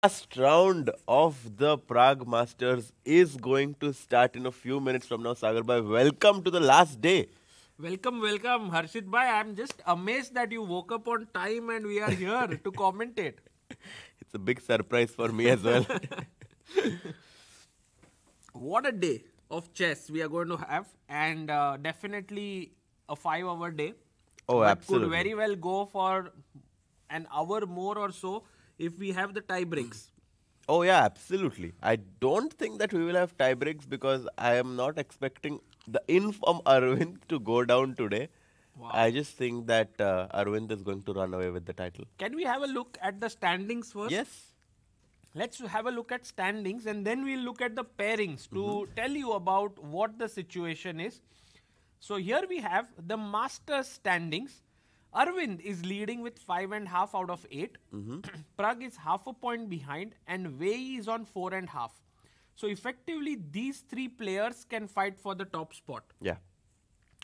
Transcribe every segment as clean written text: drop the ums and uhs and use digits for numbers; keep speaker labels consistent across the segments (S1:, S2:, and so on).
S1: Last round of the Prague Masters is going to start in a few minutes from now. Sagar bhai, welcome to the last day.
S2: Welcome, Harshit bhai. I'm just amazed that you woke up on time and we are here to commentate.
S1: It's a big surprise for me as well.
S2: What a day of chess we are going to have, and definitely a 5 hour day,
S1: Oh,
S2: but could
S1: absolutely.
S2: very well go for an hour more or so if we have the tie breaks.
S1: Oh, yeah, absolutely. I don't think that we will have tie breaks because I am not expecting the inform Arvind to go down today. I
S2: Wow.
S1: just think that Arvind is going to run away with the title.
S2: Can we have a look at the standings first?
S1: Yes.
S2: Let's have a look at standings and then we'll look at the pairings to tell you about what the situation is. So here we have the Masters standings. Arvind is leading with 5.5 out of 8. Prague is half a point behind and Wei is on 4.5. So effectively these three players can fight for the top spot.
S1: Yeah.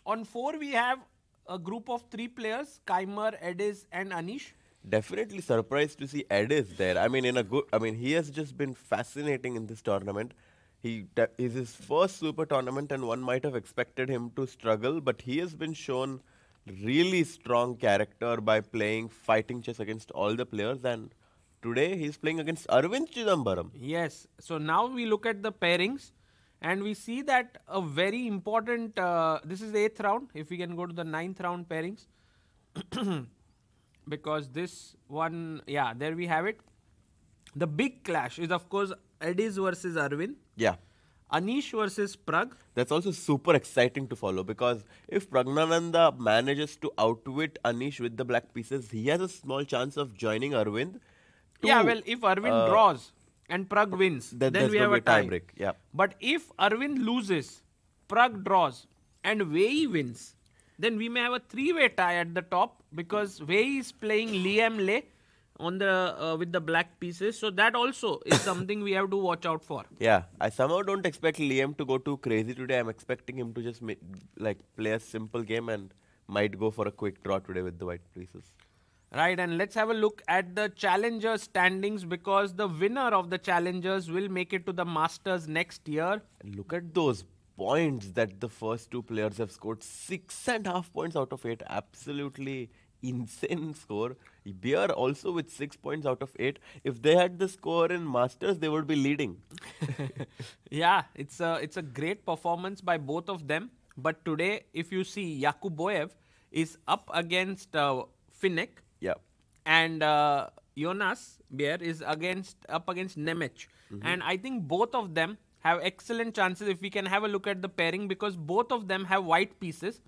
S2: On 4 we have a group of 3 players, Kaimer, Edis and Anish.
S1: Definitely surprised to see Ed is there. I mean, he has just been fascinating in this tournament. Is his first super tournament, and one might have expected him to struggle, but he has been shown really strong character by playing fighting chess against all the players. And today he's playing against Arvind Chidambaram.
S2: Yes. So now we look at the pairings and we see that a very important, this is the 8th round. If we can go to the 9th round pairings. Because this one, yeah, there we have it. The big clash is of course Edis versus Arvind.
S1: Yeah.
S2: Anish versus Prag.
S1: That's also super exciting to follow because if Pragnananda manages to outwit Anish with the black pieces, he has a small chance of joining Arvind.
S2: Yeah,
S1: To
S2: well, if Arvind
S1: uh,
S2: draws and Prag wins,
S1: that
S2: then
S1: there's
S2: we
S1: going
S2: have
S1: to
S2: a
S1: be a tie
S2: tie.
S1: break. Yeah.
S2: But if Arvind loses, Prag draws, and Wei wins, then we may have a three-way tie at the top because Wei is playing Liam Lei on the with the black pieces. So that also is something we have to watch out for.
S1: Yeah, I somehow don't expect Liam to go too crazy today. I'm expecting him to just like play a simple game and might go for a quick draw today with the white pieces.
S2: Right, and let's have a look at the challengers standings because the winner of the challengers will make it to the Masters next year.
S1: And look at those points that the first two players have scored. 6.5 points out of 8. Absolutely insane score. Beer also with 6 points out of 8. If they had the score in Masters, they would be leading.
S2: Yeah, it's a great performance by both of them. But today, if you see, Yakuboyev is up against Finnick,
S1: Yeah.
S2: and Jonas Beer is up against Nemec. And I think both of them have excellent chances if we can have a look at the pairing because both of them have white pieces.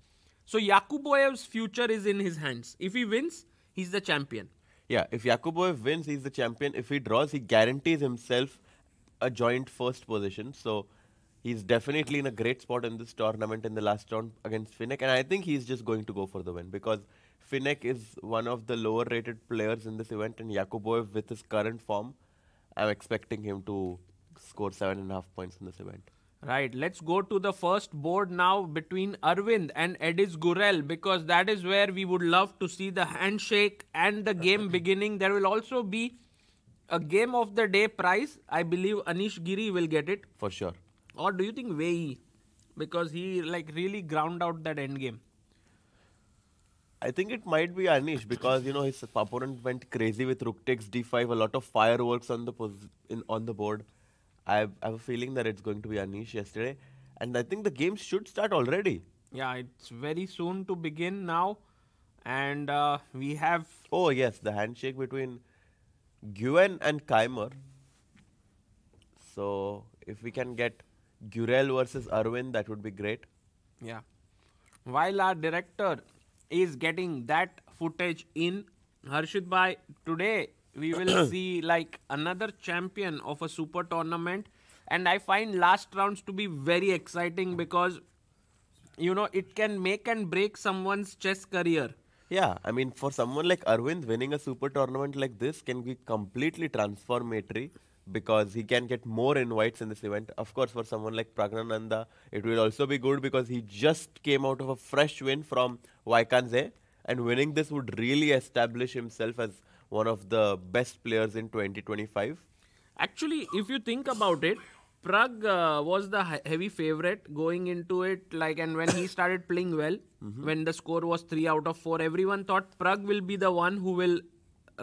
S2: So Yakuboyev's future is in his hands. If he wins, he's the champion.
S1: Yeah, if Yakuboev wins, he's the champion. If he draws, he guarantees himself a joint first position. So he's definitely in a great spot in this tournament in the last round against Finnick. And I think he's just going to go for the win because Finnick is one of the lower rated players in this event. And Yakuboev, with his current form, I'm expecting him to score 7.5 points in this event.
S2: Right, let's go to the first board now between Arvind and Edis Gurel because that is where we would love to see the handshake and the game beginning. There will also be a game of the day prize. I believe Anish Giri will get it.
S1: For sure.
S2: Or do you think Wei? Because he like really ground out that end game.
S1: I think it might be Anish because his opponent went crazy with Rook takes d5, a lot of fireworks on the on the board. I have a feeling that it's going to be Anish yesterday, and I think the game should start already.
S2: Yeah, it's very soon to begin now. And we have.
S1: Oh yes, the handshake between Guen and Kaimer. So if we can get Gurel versus Arvind, that would be great.
S2: Yeah. While our director is getting that footage in, Harshit Bhai, today we will see like another champion of a super tournament. And I find last rounds to be very exciting because, it can make and break someone's chess career.
S1: Yeah, I mean, for someone like Arvind, winning a super tournament like this can be completely transformatory because he can get more invites in this event. Of course, for someone like Pragnananda, it will also be good because he just came out of a fresh win from Vaikanze, and winning this would really establish himself as one of the best players in 2025.
S2: Actually, if you think about it, Prague was the heavy favorite going into it. Like, and when he started playing well, when the score was 3 out of 4, everyone thought Prague will be the one who will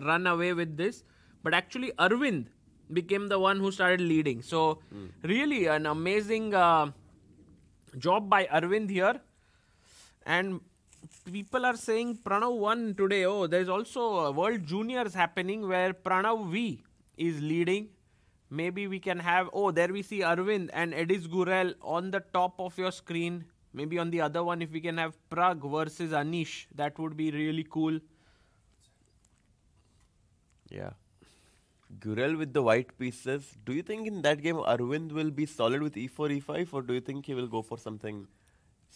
S2: run away with this. But actually, Arvind became the one who started leading. So, really, an amazing job by Arvind here. And people are saying Pranav won today. Oh, there's also World Juniors happening where Pranav V is leading. Maybe we can have, oh, there we see Arvind and Edis Gurel on the top of your screen. Maybe on the other one, if we can have Prague versus Anish, that would be really cool.
S1: Yeah. Gurel with the white pieces. Do you think in that game Arvind will be solid with e4, e5, or do you think he will go for something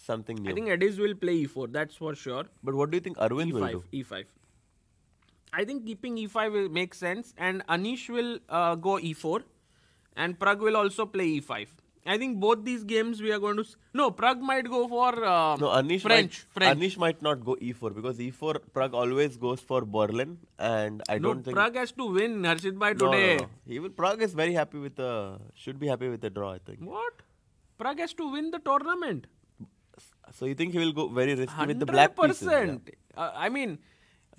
S1: new?
S2: I think Edis will play e4, that's for sure.
S1: But what do you think Arvind will do?
S2: E5. I think keeping e5 will make sense, and Anish will go e4, and Prague will also play e5. I think both these games we are going to... No, Prague might go for
S1: no, Anish
S2: French.
S1: Anish might not go e4 because e4 Prague always goes for Berlin, and I don't think
S2: Prague has to win, Harshit bhai, today.
S1: No. Prague is very happy with should be happy with the draw, I think.
S2: What? Prague has to win the tournament.
S1: So you think he will go very risky with the black pieces?
S2: 100%. Yeah. I mean,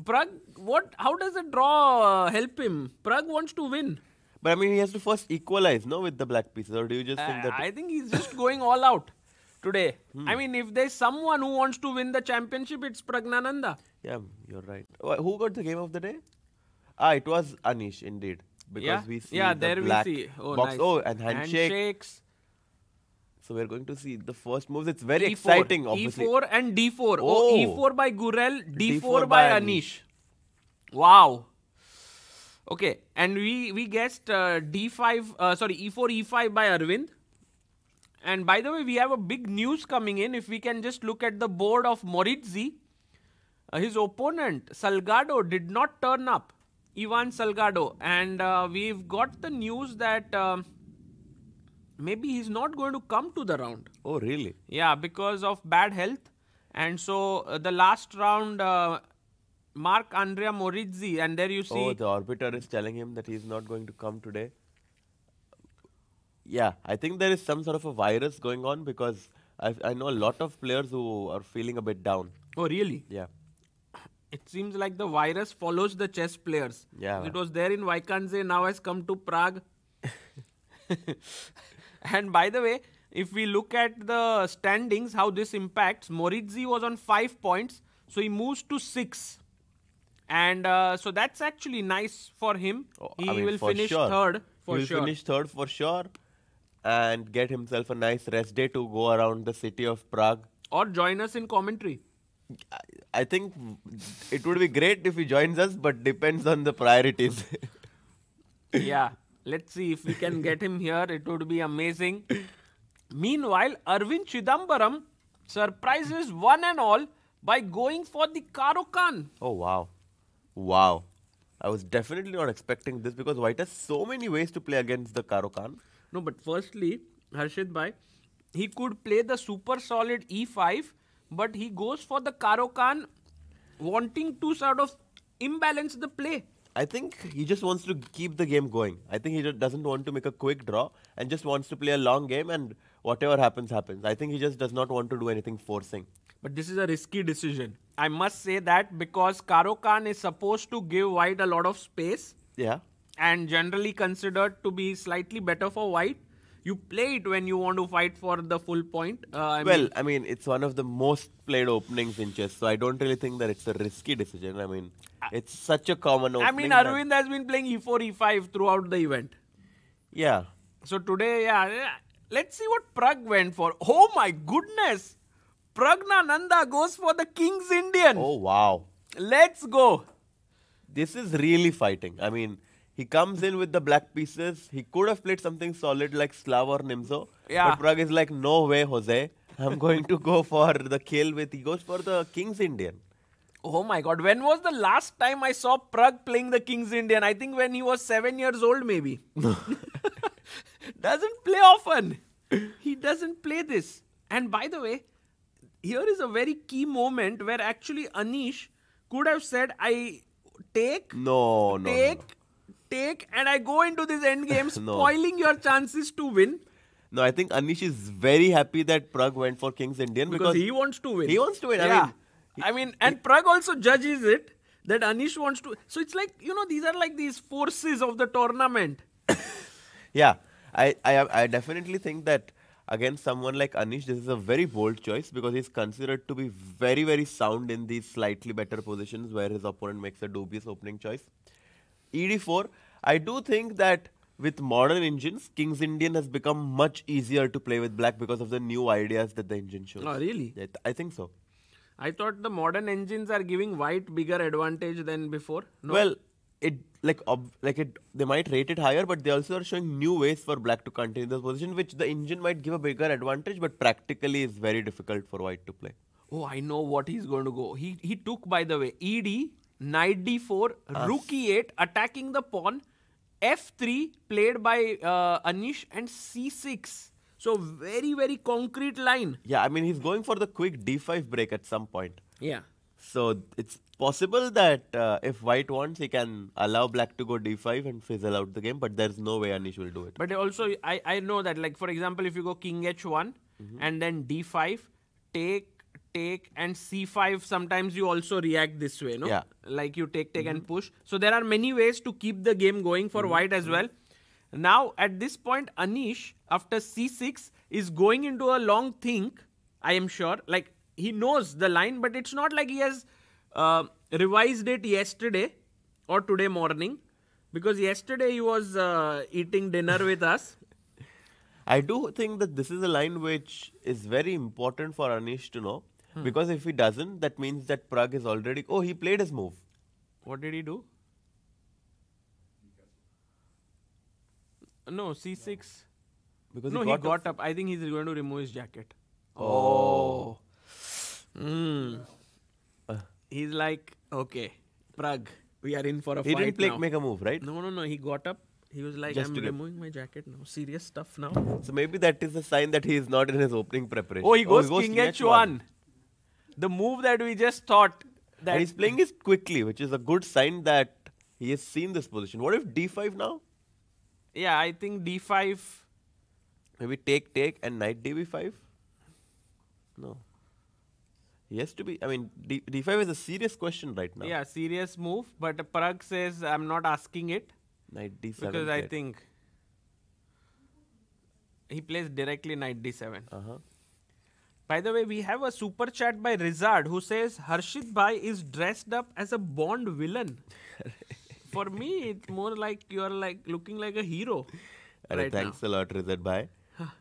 S2: Prague, how does a draw help him? Prague wants to win.
S1: But I mean, he has to first equalize, no, with the black pieces, or do you just think that...
S2: I think he's just going all out today. I mean, if there's someone who wants to win the championship, it's Pragnananda.
S1: Yeah, you're right. Who got the game of the day? It was Anish, indeed. Because we see the black
S2: we see. Oh,
S1: box.
S2: Nice.
S1: Oh, and handshakes. So we're going to see the first moves. It's very exciting, obviously.
S2: E4 and D4. Oh, E4 by Gurel, D4 by Anish. Wow. Okay, and we guessed E4, E5 by Arvind. And by the way, we have a big news coming in. If we can just look at the board of Moritzi, his opponent, Salgado, did not turn up. Ivan Salgado. And we've got the news that maybe he's not going to come to the round.
S1: Oh, really?
S2: Yeah, because of bad health. And so the last round... Mark Andrea Morizzi, and there you see...
S1: Oh, the arbiter is telling him that he's not going to come today. Yeah, I think there is some sort of a virus going on because I know a lot of players who are feeling a bit down.
S2: Oh, really?
S1: Yeah.
S2: It seems like the virus follows the chess players.
S1: Yeah.
S2: It was there in Vaikanze, now has come to Prague. And by the way, if we look at the standings, how this impacts, Morizzi was on 5 points, so he moves to 6. And so that's actually nice for him. He will finish third for sure.
S1: He will finish third for sure and get himself a nice rest day to go around the city of Prague.
S2: Or join us in commentary.
S1: I think it would be great if he joins us, but depends on the priorities.
S2: Yeah, let's see if we can get him here. It would be amazing. Meanwhile, Arvind Chidambaram surprises one and all by going for the Karo Khan.
S1: Oh, wow. Wow. I was definitely not expecting this because White has so many ways to play against the Karo Khan.
S2: No, but firstly, Harshit bhai, he could play the super solid E5, but he goes for the Karo Khan wanting to sort of imbalance the play.
S1: I think he just wants to keep the game going. I think he just doesn't want to make a quick draw and just wants to play a long game and whatever happens, happens. I think he just does not want to do anything forcing.
S2: But this is a risky decision. I must say that because Karo Khan is supposed to give White a lot of space.
S1: Yeah.
S2: And generally considered to be slightly better for White. You play it when you want to fight for the full point.
S1: I mean, it's one of the most played openings in chess. So I don't really think that it's a risky decision. I mean, it's such a common opening.
S2: I mean, Arvind has been playing E4, E5 throughout the event.
S1: Yeah.
S2: So today, let's see what Prague went for. Oh my goodness. Pragnananda goes for the King's Indian.
S1: Oh, wow.
S2: Let's go.
S1: This is really fighting. I mean, he comes in with the black pieces. He could have played something solid like Slav or Nimzo.
S2: Yeah.
S1: But Prague is like, no way, Jose. I'm going to go for the kill with... He goes for the King's Indian.
S2: Oh my God. When was the last time I saw Prague playing the King's Indian? I think when he was 7 years old, maybe. Doesn't play often. He doesn't play this. And by the way, here is a very key moment where actually Anish could have said, I take take and I go into this end game
S1: No.
S2: spoiling your chances to win.
S1: No, I think Anish is very happy that Prague went for Kings Indian
S2: Because he wants to win.
S1: He wants to win.
S2: Yeah. And Prague also judges it that Anish wants to. So it's like, these are like these forces of the tournament.
S1: Yeah, I definitely think that against someone like Anish, this is a very bold choice because he's considered to be very, very sound in these slightly better positions where his opponent makes a dubious opening choice. ED4, I do think that with modern engines, King's Indian has become much easier to play with black because of the new ideas that the engine shows.
S2: Oh, really?
S1: Yeah, I think so.
S2: I thought the modern engines are giving white bigger advantage than before. No?
S1: Well, they might rate it higher, but they also are showing new ways for black to continue the position, which the engine might give a bigger advantage, but practically is very difficult for white to play.
S2: Oh, I know what he's going to go. He took, by the way, ED, knight d4, rook e8, attacking the pawn, f3 played by Anish, and c6. So very, very concrete line.
S1: Yeah, I mean, he's going for the quick d5 break at some point.
S2: Yeah.
S1: So it's possible that if white wants, he can allow black to go d5 and fizzle out the game, but there's no way Anish will do it.
S2: But also, I know that, like, for example, if you go king h1 and then d5, take, and c5, sometimes you also react this way, no?
S1: Yeah.
S2: Like you take and push. So there are many ways to keep the game going for white as well. Now, at this point, Anish, after c6, is going into a long think, I am sure. Like, he knows the line, but it's not like he has revised it yesterday or today morning. Because yesterday he was eating dinner with us.
S1: I do think that this is a line which is very important for Anish to know. Because if he doesn't, that means that Prague is already... Oh, he played his move.
S2: What did he do? No, c6.
S1: Because
S2: No, he got up. I think he's going to remove his jacket. Oh. He's like, okay, Prague, we are in for a
S1: He
S2: fight
S1: didn't
S2: now.
S1: make a move, right?
S2: No. He got up. He was like,
S1: Just
S2: I'm
S1: to get-
S2: removing my jacket now. Serious stuff now.
S1: So maybe that is a sign that he is not in his opening preparation.
S2: Oh, he goes king h1. The move that we just thought. That
S1: And he's playing it quickly, which is a good sign that he has seen this position. What if d5 now?
S2: Yeah, I think d5.
S1: Maybe take and knight db5? No. He has to be... I mean, d5 is a serious question right now.
S2: Yeah, serious move. But Prague says, I'm not asking it.
S1: Knight d7.
S2: Because I think he plays directly knight d7. By the way, we have a super chat by Rizard who says Harshit Bhai is dressed up as a Bond villain. For me, it's more like you are like looking like a hero. Right
S1: Thanks
S2: now.
S1: a lot, Rizad Bhai.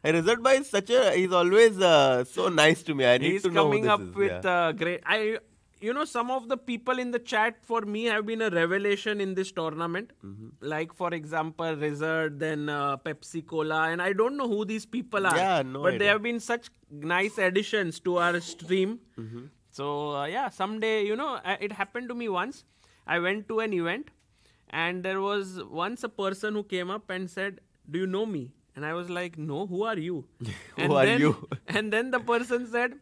S1: Hey, Rizad Bhai is he's always so nice to me. I need
S2: He's
S1: to know who
S2: coming
S1: this
S2: up
S1: is.
S2: with
S1: Yeah.
S2: great. Some of the people in the chat for me have been a revelation in this tournament. Like, for example, Rizard, then Pepsi Cola, and I don't know who these people are.
S1: Yeah, no
S2: But they
S1: idea.
S2: have been such nice additions to our stream. So, someday, it happened to me once. I went to an event, and there was once a person who came up and said, "Do you know me?" And I was like, "No, who are you?"
S1: Who are you?
S2: And then the person said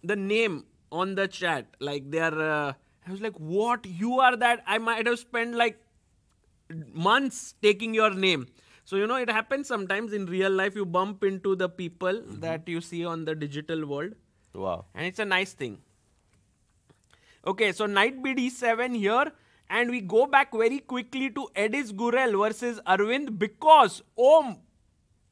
S2: the name on the chat. Like, they are... I was like, what? You are that? I might have spent like months taking your name. So, it happens sometimes in real life. You bump into the people that you see on the digital world.
S1: Wow.
S2: And it's a nice thing. Okay, so knight bd7 here. And we go back very quickly to Edis Gurel versus Arvind because,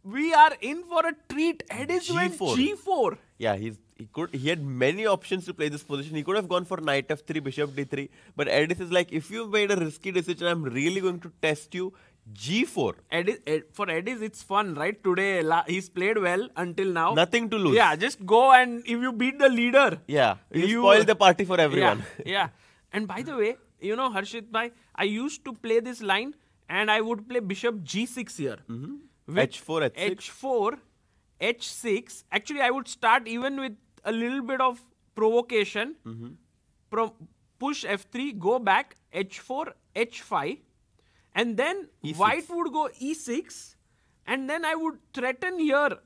S2: we are in for a treat. Edis went
S1: G4.
S2: g4.
S1: Yeah, he had many options to play this position. He could have gone for knight f3, bishop d3. But Edis is like, if you made a risky decision, I'm really going to test you. G4.
S2: For Edis, it's fun, right? Today, he's played well until now.
S1: Nothing to lose.
S2: Yeah, just go and if you beat the leader.
S1: Yeah, you spoil the party for everyone.
S2: Yeah. And by the way, Harshit Bhai, I used to play this line and I would play bishop g6 here. With
S1: H4, H6.
S2: H4, H6. Actually, I would start even with a little bit of provocation. Push F3, go back, H4, H5. And then
S1: E6.
S2: white would go E6. And then I would threaten here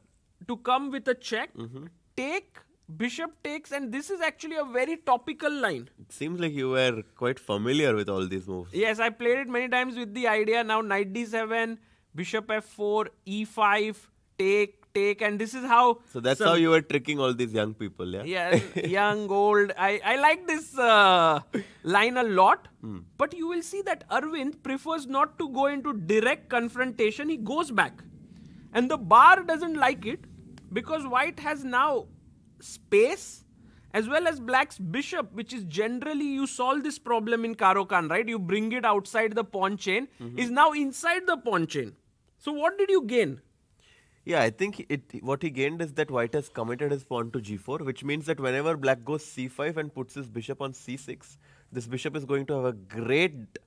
S2: to come with a check. Take, bishop takes, and this is actually a very topical line.
S1: It seems like you were quite familiar with all these moves.
S2: Yes, I played it many times with the idea. Now knight d7, bishop f4, e5, take, and this is how.
S1: So that's how you were tricking all these young people, yeah?
S2: Yeah, young, old. I like this line a lot. But you will see that Arvind prefers not to go into direct confrontation. He goes back. And the bar doesn't like it because white has now space as well as black's bishop, which is generally you solve this problem in Caro-Kann, right? You bring it outside the pawn chain, is now inside the pawn chain. So what did you gain?
S1: Yeah, I think what he gained is that white has committed his pawn to g4, which means that whenever black goes c5 and puts his bishop on c6, this bishop is going to have a great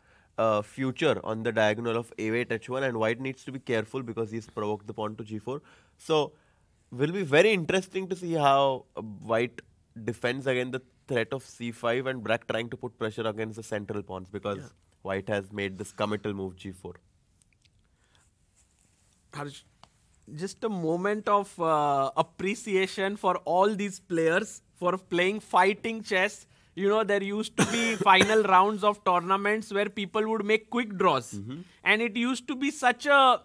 S1: future on the diagonal of a8 h1, and white needs to be careful because he's provoked the pawn to g4. So will be very interesting to see how white defends against the threat of c5 and black trying to put pressure against the central pawns, because white has made this committal move g4.
S2: Harsh, just a moment of appreciation for all these players for playing fighting chess. You know, there used to be final rounds of tournaments where people would make quick draws. And it used to be such a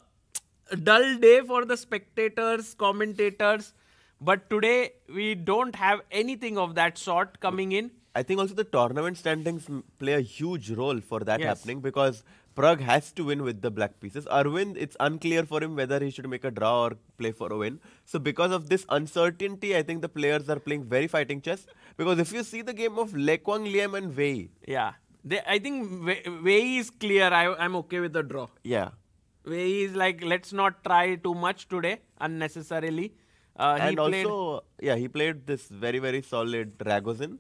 S2: dull day for the spectators, commentators. But today, we don't have anything of that sort coming in.
S1: I think also the tournament standings play a huge role for that happening, because Prague has to win with the black pieces. Arvind, it's unclear for him whether he should make a draw or play for a win. So because of this uncertainty, I think the players are playing very fighting chess. Because if you see the game of Le Quang Liem and Wei.
S2: Yeah. I think Wei is clear. I'm okay with the draw.
S1: Yeah.
S2: Wei is like, let's not try too much today unnecessarily.
S1: He played this very, very solid Ragozin.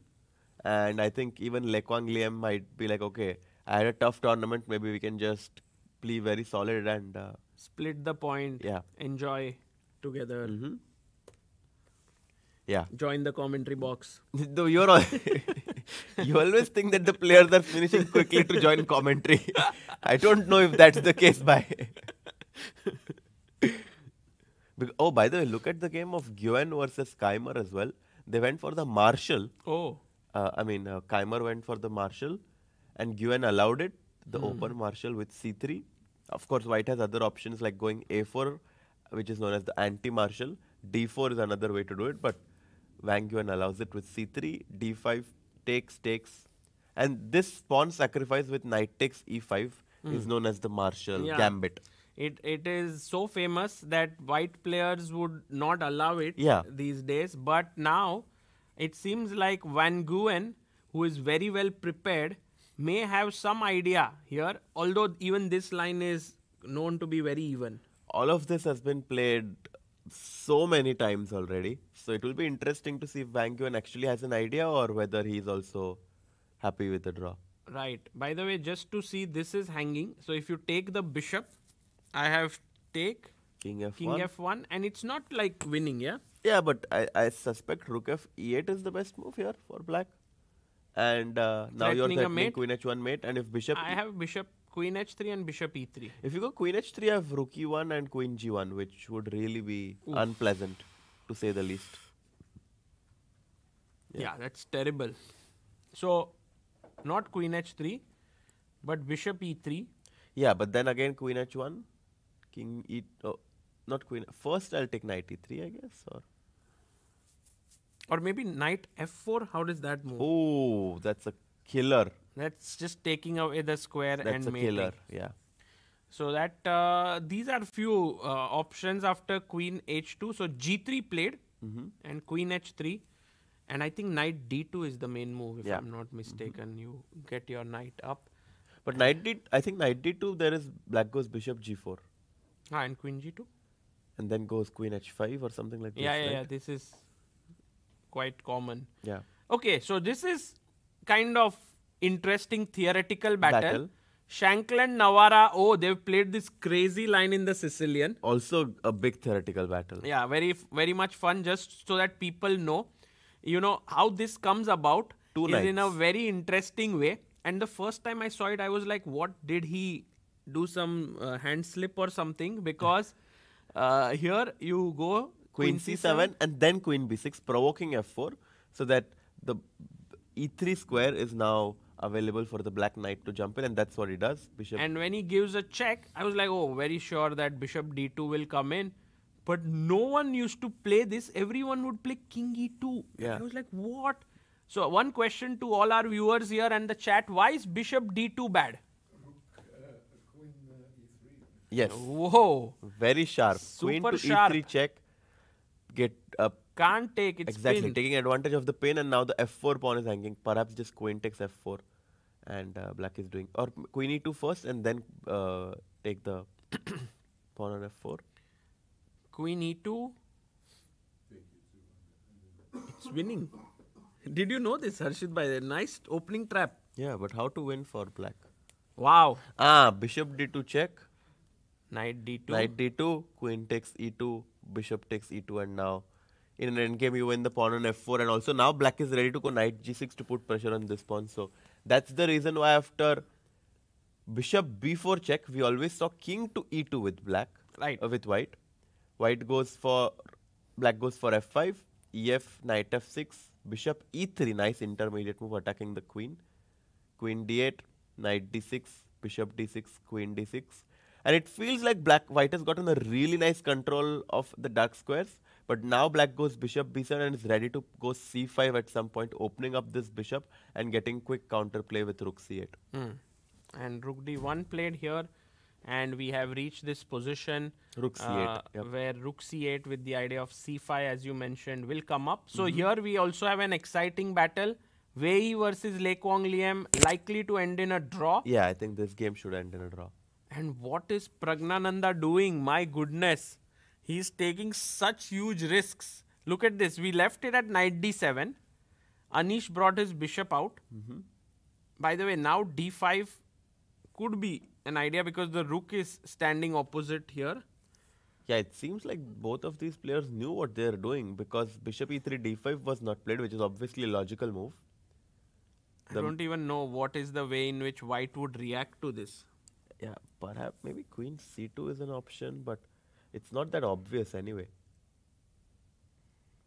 S1: And I think even Le Quang Liem might be like, okay, I had a tough tournament. Maybe we can just play very solid and
S2: split the point.
S1: Yeah.
S2: Enjoy together.
S1: Yeah.
S2: Join the commentary box.
S1: Though you always think that the players are finishing quickly to join commentary. I don't know if that's the case by. Oh, by the way, look at the game of Nguyen versus Keimer as well. They went for the Marshall.
S2: Oh.
S1: Keimer went for the Marshall and Nguyen allowed it, the open Marshall with c3. Of course, white has other options like going a4, which is known as the anti-Marshall. d4 is another way to do it, but Wang Nguyen allows it with c3, d5, takes. And this pawn sacrifice with knight takes e5 is known as the Marshall gambit.
S2: It is so famous that white players would not allow it these days. But now, it seems like Wang Nguyen, who is very well prepared, may have some idea here, although even this line is known to be very even.
S1: All of this has been played so many times already. So it will be interesting to see if Wang Nguyen actually has an idea or whether he's also happy with the draw.
S2: Right. By the way, just to see, this is hanging. So if you take the bishop, I have take
S1: King f1.
S2: King f1, and it's not like winning, yeah?
S1: Yeah, but I suspect rook f e8 is the best move here for black. And now you're threatening queen h1 mate, and if bishop...
S2: I have bishop queen h3 and bishop e3.
S1: If you go queen h3, I have rook e1 and queen g1, which would really be unpleasant, to say the least.
S2: Yeah, that's terrible. So, not queen h3, but bishop e3.
S1: Yeah, but then again queen h1, king e... Oh, not queen... First I'll take knight e3, I guess,
S2: or maybe knight f4. How does that move?
S1: Oh, that's a killer.
S2: That's just taking away the square and mating.
S1: That's a killer, yeah.
S2: So that these are few options after queen h2. So g3 played and queen h3. And I think knight d2 is the main move, if I'm not mistaken. You get your knight up.
S1: But I think knight d2, there is black goes bishop g4.
S2: And queen g2.
S1: And then goes queen h5 or something like this.
S2: Yeah, this is quite common.
S1: Yeah.
S2: Okay, so this is kind of interesting theoretical battle. Shankland, Navarra, they've played this crazy line in the Sicilian.
S1: Also a big theoretical battle.
S2: Yeah, very, very much fun, just so that people know, how this comes about in a very interesting way. And the first time I saw it, I was like, what, did he do some hand slip or something? Because here you go
S1: queen c7 and then queen b6, provoking f4, so that the e3 square is now available for the black knight to jump in, and that's what he does. Bishop.
S2: And when he gives a check, I was like, oh, very sure that bishop d2 will come in. But no one used to play this. Everyone would play king e2.
S1: Yeah.
S2: I was like, what? So one question to all our viewers here and the chat: why is bishop d2 bad?
S3: Queen e3.
S1: Yes.
S2: Whoa.
S1: Very sharp. Queen
S2: Super
S1: to
S2: sharp.
S1: e3 check. Get up.
S2: Can't take it.
S1: Exactly. Taking advantage of the pin, and now the f4 pawn is hanging. Perhaps just queen takes f4, and black is doing, or queen e2 first, and then take the pawn on f4.
S2: Queen e2. It's winning. Did you know this, Harshit? By the nice opening trap.
S1: Yeah, but how to win for black?
S2: Wow.
S1: Bishop d2 check.
S2: Knight d2.
S1: Knight d2, queen takes e2, bishop takes e2, and now in an endgame you win the pawn on f4, and also now black is ready to go knight g6 to put pressure on this pawn. So that's the reason why after bishop b4 check, we always saw king to e2 with black,
S2: Right.
S1: With white. White goes for, black goes for f5, ef, knight f6, bishop e3, nice intermediate move attacking the queen. Queen d8, knight d6, bishop d6, queen d6. And it feels like white has gotten a really nice control of the dark squares. But now black goes bishop b7 and is ready to go c5 at some point, opening up this bishop and getting quick counterplay with rook c8.
S2: And rook d1 played here. And we have reached this position
S1: Rook c8, yep.
S2: where rook c8 with the idea of c5, as you mentioned, will come up. So here we also have an exciting battle. Wei versus Lei Kwang Liam, likely to end in a draw.
S1: Yeah, I think this game should end in a draw.
S2: And what is Pragnananda doing? My goodness. He's taking such huge risks. Look at this. We left it at knight d7. Anish brought his bishop out. By the way, now d5 could be an idea because the rook is standing opposite here.
S1: Yeah, it seems like both of these players knew what they are doing, because bishop e3 d5 was not played, which is obviously a logical move.
S2: I don't even know what is the way in which white would react to this.
S1: Yeah, perhaps maybe queen c2 is an option, but it's not that obvious anyway.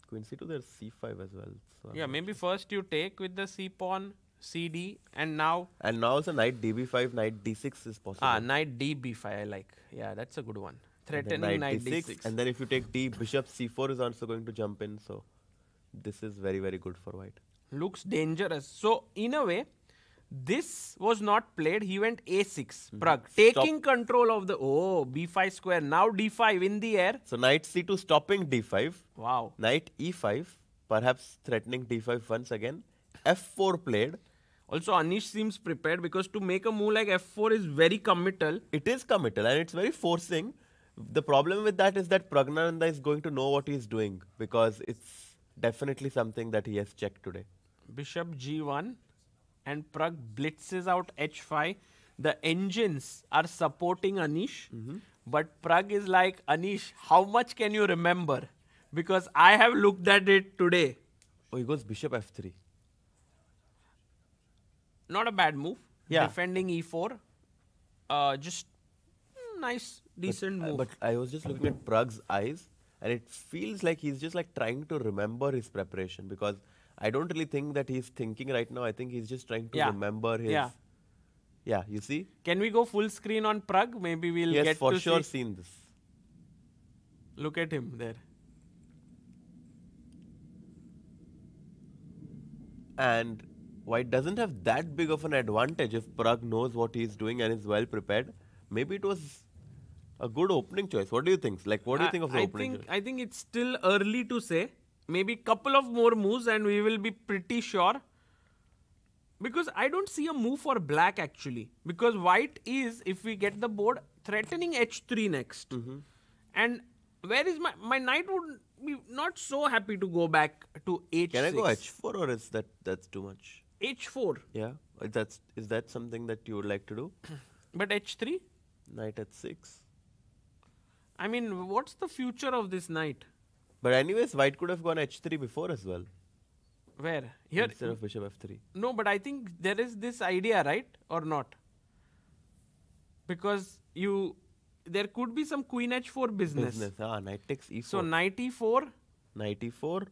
S1: Queen c2, there's c5 as well. So
S2: Yeah, maybe first you take with the c pawn, cd, and now...
S1: And now also knight db5, knight d6 is possible.
S2: Knight db5 I like. Yeah, that's a good one.
S1: And then
S2: Threatening knight d6.
S1: And then if you take d, bishop c4 is also going to jump in. So this is very, very good for white.
S2: Looks dangerous. So, in a way, this was not played. He went a6, Prague, taking control of the... Oh, b5 square. Now d5 in the air.
S1: So knight c2 stopping d5.
S2: Wow.
S1: Knight e5, perhaps threatening d5 once again. f4 played.
S2: Also, Anish seems prepared because to make a move like f4 is very committal.
S1: It is committal and it's very forcing. The problem with that is that Pragnananda is going to know what he is doing, because it's definitely something that he has checked today.
S2: Bishop g1 and Prague blitzes out h5. The engines are supporting Anish, but Prague is like, Anish, how much can you remember? Because I have looked at it today.
S1: Oh, he goes bishop f3.
S2: Not a bad move.
S1: Yeah.
S2: Defending e4. Just nice, decent move.
S1: But I was just looking at Prague's eyes, and it feels like he's just like trying to remember his preparation, because I don't really think that he's thinking right now. I think he's just trying to remember his... Yeah, you see?
S2: Can we go full screen on Prague? Maybe we'll
S1: Yes,
S2: get
S1: for
S2: to
S1: sure
S2: see.
S1: seen this.
S2: Look at him there.
S1: And white doesn't have that big of an advantage if Prague knows what he's doing and is well prepared. Maybe it was a good opening choice. What do you think? Like, what do you think of the opening choice?
S2: I think it's still early to say. Maybe couple of more moves and we will be pretty sure. Because I don't see a move for black actually. Because white is, if we get the board, threatening h3 next. And where is my knight would be not so happy to go back to h6.
S1: Can I go h4, or is that's too much?
S2: h4.
S1: Yeah, is that something that you would like to do?
S2: But h3?
S1: Knight h6.
S2: I mean, what's the future of this knight?
S1: But anyways, white could have gone h3 before as well.
S2: Where? Here?
S1: Instead of bishop f3.
S2: No, but I think there is this idea, right? Or not? Because there could be some queen h4 business.
S1: Knight takes e4.
S2: So knight e4.
S1: Knight e4,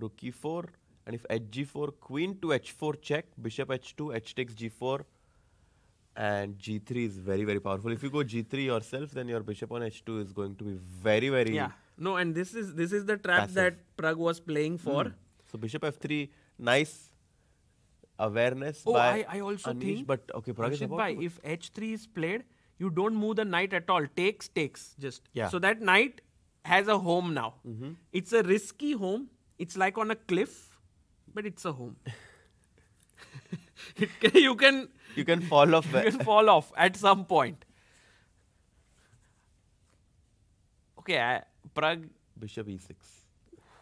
S1: rook e4, and if h g4, queen to h4 check, bishop h2, h takes g4, and g3 is very, very powerful. If you go g3 yourself, then your bishop on h2 is going to be very, very
S2: Yeah. No, and this is the trap
S1: passive.
S2: that Prague was playing for.
S1: So bishop f3, nice awareness
S2: Oh,
S1: by
S2: I also
S1: Anish,
S2: think,
S1: but okay, Prague is
S2: Harshit
S1: about
S2: bhai,
S1: to-
S2: if h3 is played, you don't move the knight at all. Takes just.
S1: Yeah.
S2: So that knight has a home now. It's a risky home. It's like on a cliff, but it's a home. You can
S1: you can fall off.
S2: you can fall off at some point. Okay, Prague.
S1: Bishop e6.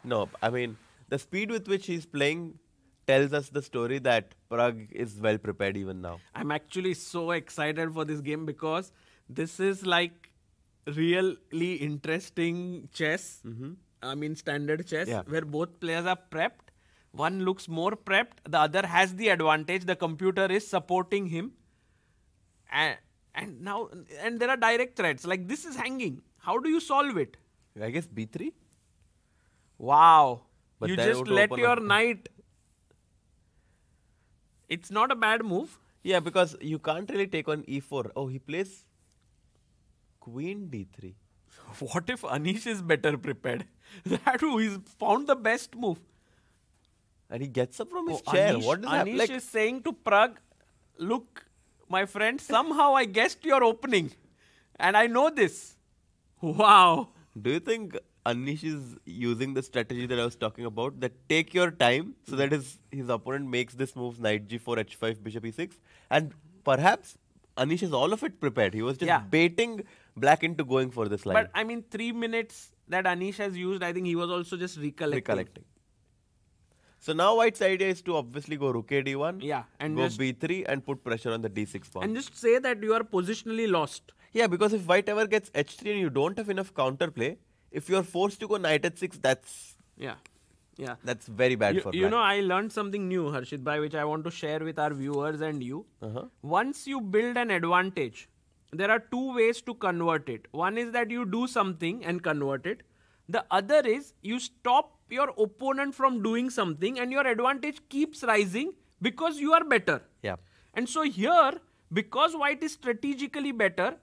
S1: No, I mean, the speed with which he's playing tells us the story that Prague is well prepared even now.
S2: I'm actually so excited for this game because this is like really interesting chess. I mean, standard chess,
S1: Yeah.
S2: where both players are prepped. One looks more prepped, the other has the advantage. The computer is supporting him. And now, and there are direct threats. Like, this is hanging. How do you solve it?
S1: I guess b3?
S2: Wow.
S1: But
S2: you
S1: that
S2: just
S1: would
S2: let
S1: open
S2: your
S1: up-
S2: knight. It's not a bad move.
S1: Yeah, because you can't really take on e4. Oh, he plays queen d3.
S2: What if Anish is better prepared? That who he's found the best move.
S1: And he gets up from his
S2: Oh,
S1: chair.
S2: Anish,
S1: What does that
S2: Anish
S1: like?
S2: is saying to Prague, look, my friend, somehow I guessed your opening. And I know this. Wow.
S1: Do you think Anish is using the strategy that I was talking about? That take your time so that his opponent makes this move knight g4, h5, bishop e6. And perhaps Anish is all of it prepared. He was just
S2: Yeah.
S1: baiting black into going for this line.
S2: But I mean, 3 minutes that Anish has used, I think he was also just recollecting.
S1: So now White's idea is to obviously go rook a d1,
S2: Yeah, and
S1: go
S2: just-
S1: b3 and put pressure on the d6 pawn.
S2: And just say that you are positionally lost.
S1: Yeah, because if White ever gets h3 and you don't have enough counterplay, if you're forced to go knight h6,
S2: Yeah. Yeah.
S1: that's very bad for
S2: You
S1: black.
S2: know, I learned something new, Harshit bhai, which I want to share with our viewers and you.
S1: Uh-huh.
S2: Once you build an advantage, there are two ways to convert it. One is that you do something and convert it. The other is you stop your opponent from doing something and your advantage keeps rising because you are better.
S1: Yeah.
S2: And so here, because White is strategically better,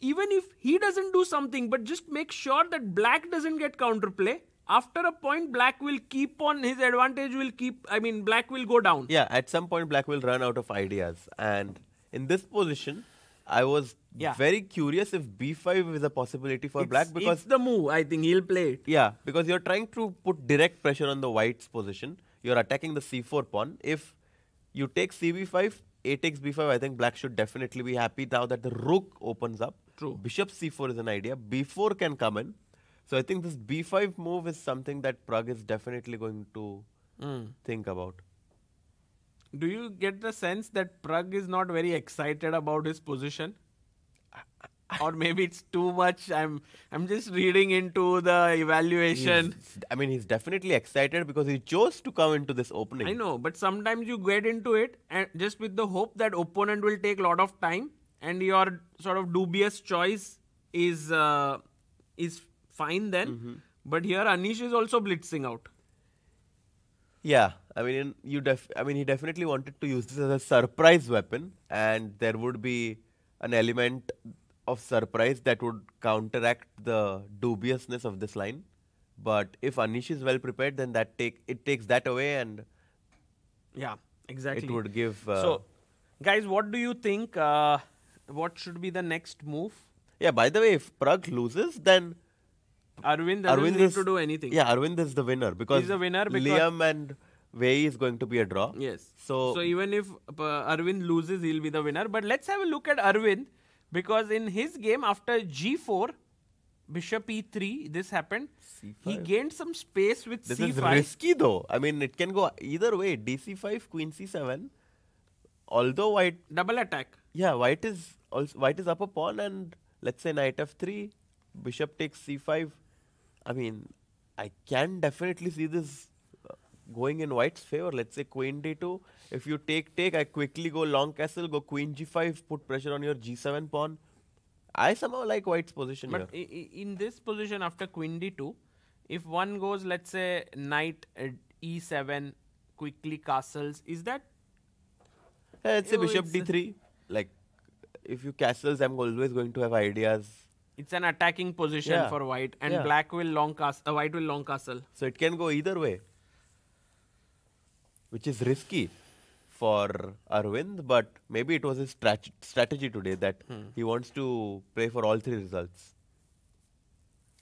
S2: even if he doesn't do something, but just make sure that Black doesn't get counterplay, after a point, Black will keep on, his advantage will keep, I mean, Black will go down.
S1: Yeah, at some point Black will run out of ideas. And in this position, I was
S2: Yeah.
S1: very curious if b5 is a possibility for Black because
S2: it's the move, I think he'll play it.
S1: yeah, because you're trying to put direct pressure on the White's position. You're attacking the c4 pawn. If you take cb5, a takes b5, I think Black should definitely be happy now that the rook opens up.
S2: True.
S1: Bishop c4 is an idea. b4 can come in. So I think this b5 move is something that Prague is definitely going to think about.
S2: Do you get the sense that Prague is not very excited about his position? Or maybe it's too much. I'm just reading into the evaluation.
S1: He's definitely excited because he chose to come into this opening.
S2: I know, but sometimes you get into it and just with the hope that opponent will take a lot of time and your sort of dubious choice is fine then. But here Anish is also blitzing out.
S1: Yeah, he definitely wanted to use this as a surprise weapon, and there would be an element of surprise that would counteract the dubiousness of this line. But if Anish is well prepared, then it takes that away, and
S2: Yeah, exactly.
S1: it would give.
S2: So, guys, what do you think? What should be the next move?
S1: Yeah. By the way, if Prague loses, then
S2: Arvind doesn't need to do anything.
S1: Yeah, Arvind is the winner because
S2: He's the winner because-
S1: Liam and Wei is going to be a draw.
S2: Yes.
S1: So
S2: even if Arvind loses, he'll be the winner. But let's have a look at Arvind because in his game after G4, Bishop E3, this happened.
S1: C5.
S2: He gained some space with
S1: This
S2: C5.
S1: is risky though. It can go either way. DC5, Queen C7. Although White,
S2: Double attack.
S1: yeah, White is up a pawn, and let's say Knight F3, Bishop takes C5. I can definitely see this going in White's favor. Let's say Queen D2. If you take, I quickly go long castle, go Queen G5, put pressure on your G7 pawn. I somehow like White's position
S2: But
S1: here.
S2: in this position after queen d2, if one goes, let's say, knight e7, quickly castles, is that
S1: Let's say bishop
S2: it's
S1: d3. Like, if you castles, I'm always going to have ideas.
S2: it's an attacking position
S1: Yeah.
S2: for white, and
S1: Yeah.
S2: black will long cast. White will long castle.
S1: So it can go either way, which is risky for Arvind, but maybe it was his strategy today that he wants to play for all three results.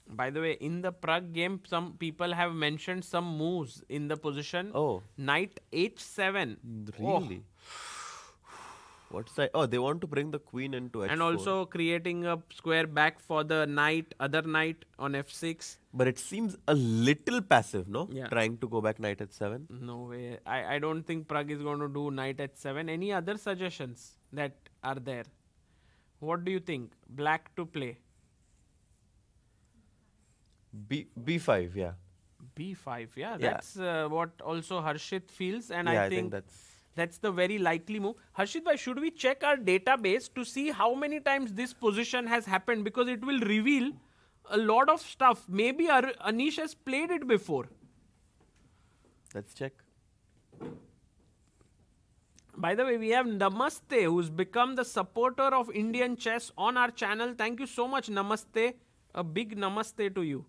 S2: By the way, in the Prague game, some people have mentioned some moves in the position.
S1: Oh.
S2: Knight h7.
S1: Really? What's that? Oh, they want to bring the queen into h4.
S2: And also creating a square back for the knight, other knight on f6.
S1: But it seems a little passive, no?
S2: Yeah.
S1: Trying to go back knight h7.
S2: No way. I don't think Prague is going to do knight h7. Any other suggestions that are there? What do you think? Black to play.
S1: B5, yeah.
S2: B5, yeah.
S1: Yeah.
S2: That's what also Harshit feels, and
S1: Yeah,
S2: I think
S1: that's...
S2: that's the very likely move. Harshit bhai, should we check our database to see how many times this position has happened? Because it will reveal a lot of stuff. Maybe Anish has played it before.
S1: Let's check.
S2: By the way, we have Namaste, who's become the supporter of Indian chess on our channel. Thank you so much, Namaste. A big namaste to you.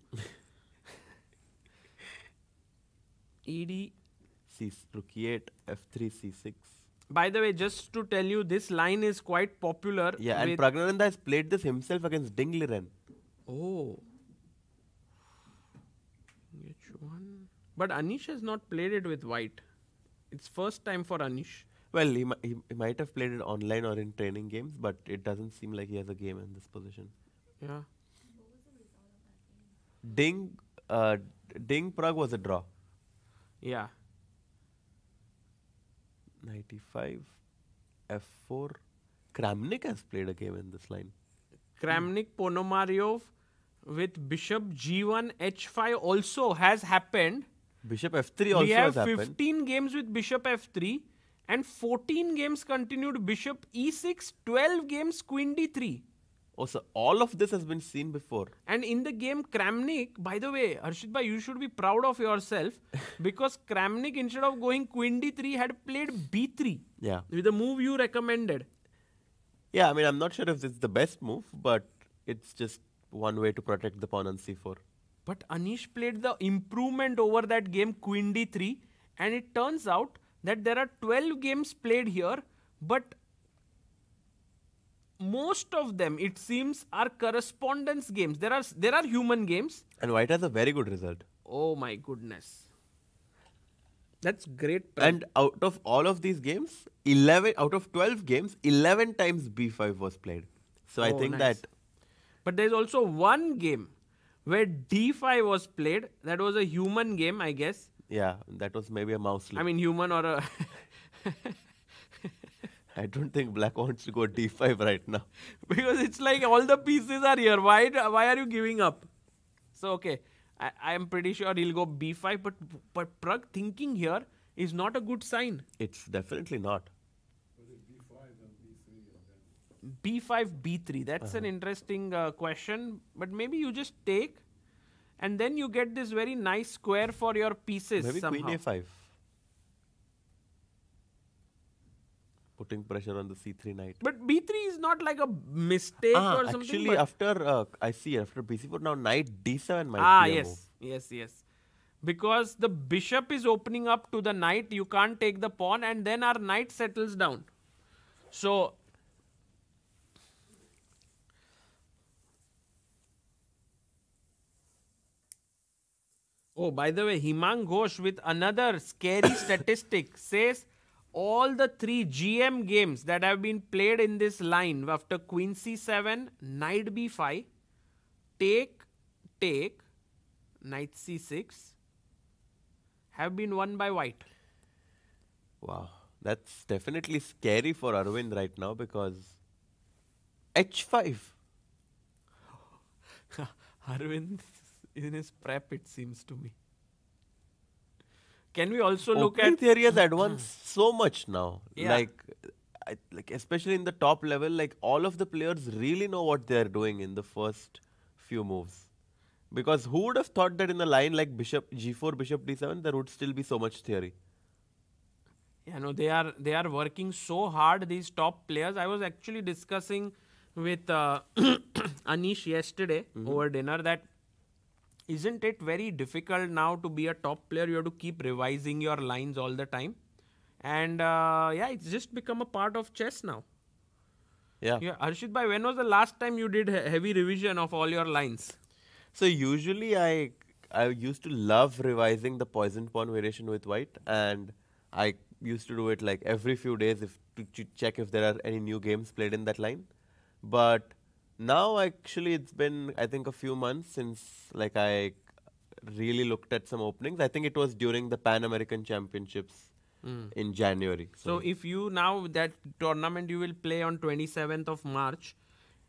S2: ED.
S1: Rook e8, f3, c6.
S2: By the way, just to tell you, this line is quite popular.
S1: Yeah, and Pragnananda has played this himself against Ding Liren.
S2: Oh. H1. But Anish has not played it with white. It's first time for Anish.
S1: Well, he might have played it online or in training games, but it doesn't seem like he has a game in this position.
S2: Yeah.
S1: Ding Prague was a draw.
S2: Yeah.
S1: Knight e5, f4. Kramnik has played a game in this line.
S2: Kramnik Ponomaryov with bishop g1 h5 also has happened.
S1: Bishop f3 also
S2: We have
S1: has happened.
S2: 15 games with bishop f3 and 14 games continued bishop e6, 12 games queen d3.
S1: Also, all of this has been seen before.
S2: And in the game, Kramnik, by the way, Harshit bhai, you should be proud of yourself because Kramnik, instead of going queen d3, had played b3
S1: Yeah.
S2: with the move you recommended.
S1: Yeah, I mean, I'm not sure if it's the best move, but it's just one way to protect the pawn on c4.
S2: But Anish played the improvement over that game, queen d3, and it turns out that there are 12 games played here, but most of them, it seems, are correspondence games. There are human games.
S1: And White has a very good result.
S2: Oh my goodness. That's great.
S1: And out of all of these games, 11 out of 12 games, 11 times b5 was played. So I think
S2: nice.
S1: that...
S2: But there's also one game where d5 was played. That was a human game, I guess.
S1: Yeah, that was maybe a mouse slip.
S2: I mean, human or a...
S1: I don't think Black wants to go d5 right now.
S2: Because it's like all the pieces are here. Why are you giving up? So, okay. I am pretty sure he'll go b5. But Prague thinking here is not a good sign.
S1: It's definitely not.
S3: Was it B5 and B3 and then?
S2: B5, B3. That's an interesting question. But maybe you just take and then you get this very nice square for your pieces
S1: Maybe
S2: somehow.
S1: queen a5. Putting pressure on the c3 knight.
S2: But b3 is not like a mistake or something.
S1: Actually,
S2: but
S1: after after b4, now knight d7 might be a move.
S2: Yes. Because the bishop is opening up to the knight, you can't take the pawn, and then our knight settles down. So, oh, by the way, Himang Ghosh with another scary statistic says all the 3 GM games that have been played in this line after queen c7, knight b5, take, knight c6 have been won by white.
S1: Wow, that's definitely scary for Arvind right now because h5.
S2: Arvind in his prep, it seems to me. Can we also look
S1: Opening
S2: at...
S1: theory has advanced so much now.
S2: Yeah.
S1: Like, like especially in the top level, like all of the players really know what they are doing in the first few moves. Because who would have thought that in a line like Bishop G4, Bishop D7, there would still be so much theory?
S2: Yeah, no, they are working so hard. These top players. I was actually discussing with Anish yesterday over dinner that isn't it very difficult now to be a top player? You have to keep revising your lines all the time, and yeah, it's just become a part of chess now.
S1: Yeah.
S2: Yeah, Harshit bhai, when was the last time you did heavy revision of all your lines?
S1: So usually I used to love revising the poison pawn variation with white, and I used to do it like every few days if to check if there are any new games played in that line. But now actually it's been I think a few months since like I really looked at some openings. I think it was during the Pan American Championships in January.
S2: So if you now that tournament you will play on 27th of March,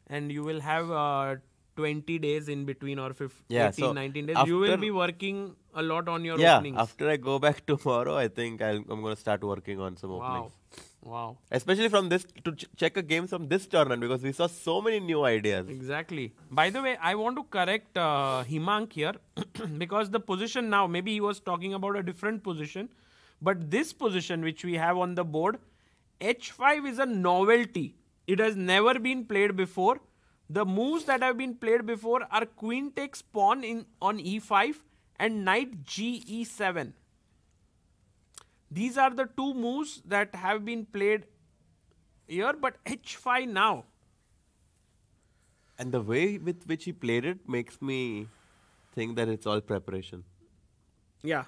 S2: and you will have 20 days in between or 15,
S1: Yeah,
S2: 18,
S1: so
S2: 19 days. You will
S1: after-
S2: be working a lot on your
S1: yeah,
S2: openings.
S1: after I go back tomorrow, I think I'm going to start working on some openings.
S2: Wow.
S1: Especially from this to check a game from this tournament because we saw so many new ideas.
S2: Exactly. By the way, I want to correct Himank here because the position now, maybe he was talking about a different position, but this position which we have on the board, h5 is a novelty. It has never been played before. The moves that have been played before are queen takes pawn on e5 and knight ge7. These are the two moves that have been played here, but h5 now.
S1: And the way with which he played it makes me think that it's all preparation.
S2: Yeah.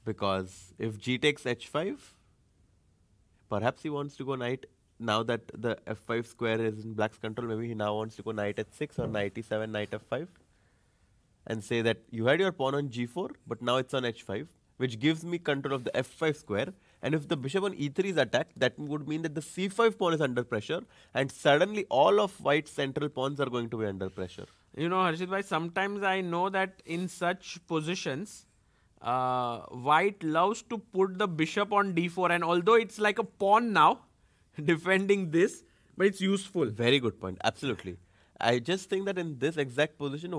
S1: Because if g takes h5, perhaps he wants to go knight. Now that the f5 square is in black's control, maybe he now wants to go knight h6 or knight e7, knight f5. And say that you had your pawn on g4, but now it's on h5, which gives me control of the f5 square. And if the bishop on e3 is attacked, that would mean that the c5 pawn is under pressure. And suddenly all of white's central pawns are going to be under pressure.
S2: You know, Harshit bhai, sometimes I know that in such positions, white loves to put the bishop on d4. And although it's like a pawn now, defending this, but it's useful.
S1: Very good point. Absolutely. I just think that in this exact position,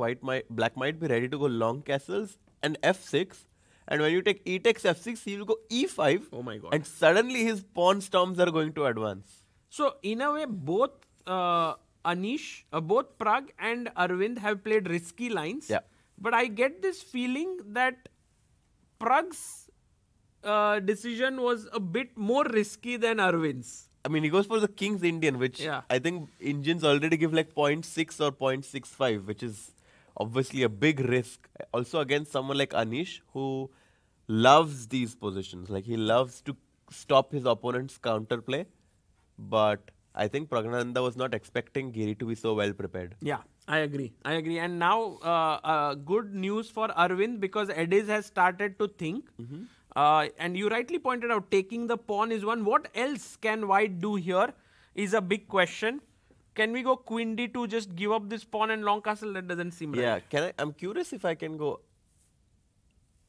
S1: black might be ready to go long castles and f6. And when you take e takes f6, he will go e5.
S2: Oh my god.
S1: And suddenly his pawn storms are going to advance.
S2: So, in a way, both Anish, both Prague and Arvind have played risky lines.
S1: Yeah.
S2: But I get this feeling that Prague's decision was a bit more risky than Arvind's.
S1: I mean, he goes for the King's Indian, which I think Indians already give like 0.6 or 0.65, which is obviously a big risk. Also against someone like Anish, who loves these positions. Like, he loves to stop his opponent's counterplay. But I think Pragnananda was not expecting Giri to be so well prepared.
S2: Yeah, I agree. And now, good news for Arvind because Ediz has started to think. And you rightly pointed out, taking the pawn is one. What else can white do here is a big question. Can we go queen d2, just give up this pawn and long castle? That doesn't seem right.
S1: Yeah, I'm curious if I can go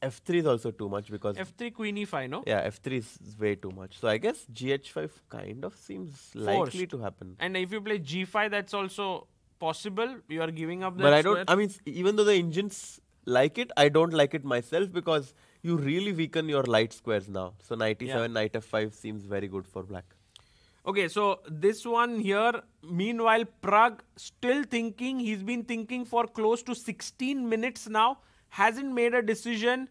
S1: f3 is also too much because...
S2: f3 queen e5, no?
S1: Yeah, f3 is way too much. So I guess gh5 kind of seems likely to happen.
S2: And if you play g5, that's also possible. You are giving up that
S1: But
S2: square.
S1: I mean, even though the Indians like it, I don't like it myself because you really weaken your light squares now. So knight e7, knight f5 seems very good for black.
S2: Okay, so this one here, meanwhile, Prague still thinking. He's been thinking for close to 16 minutes now. Hasn't made a decision.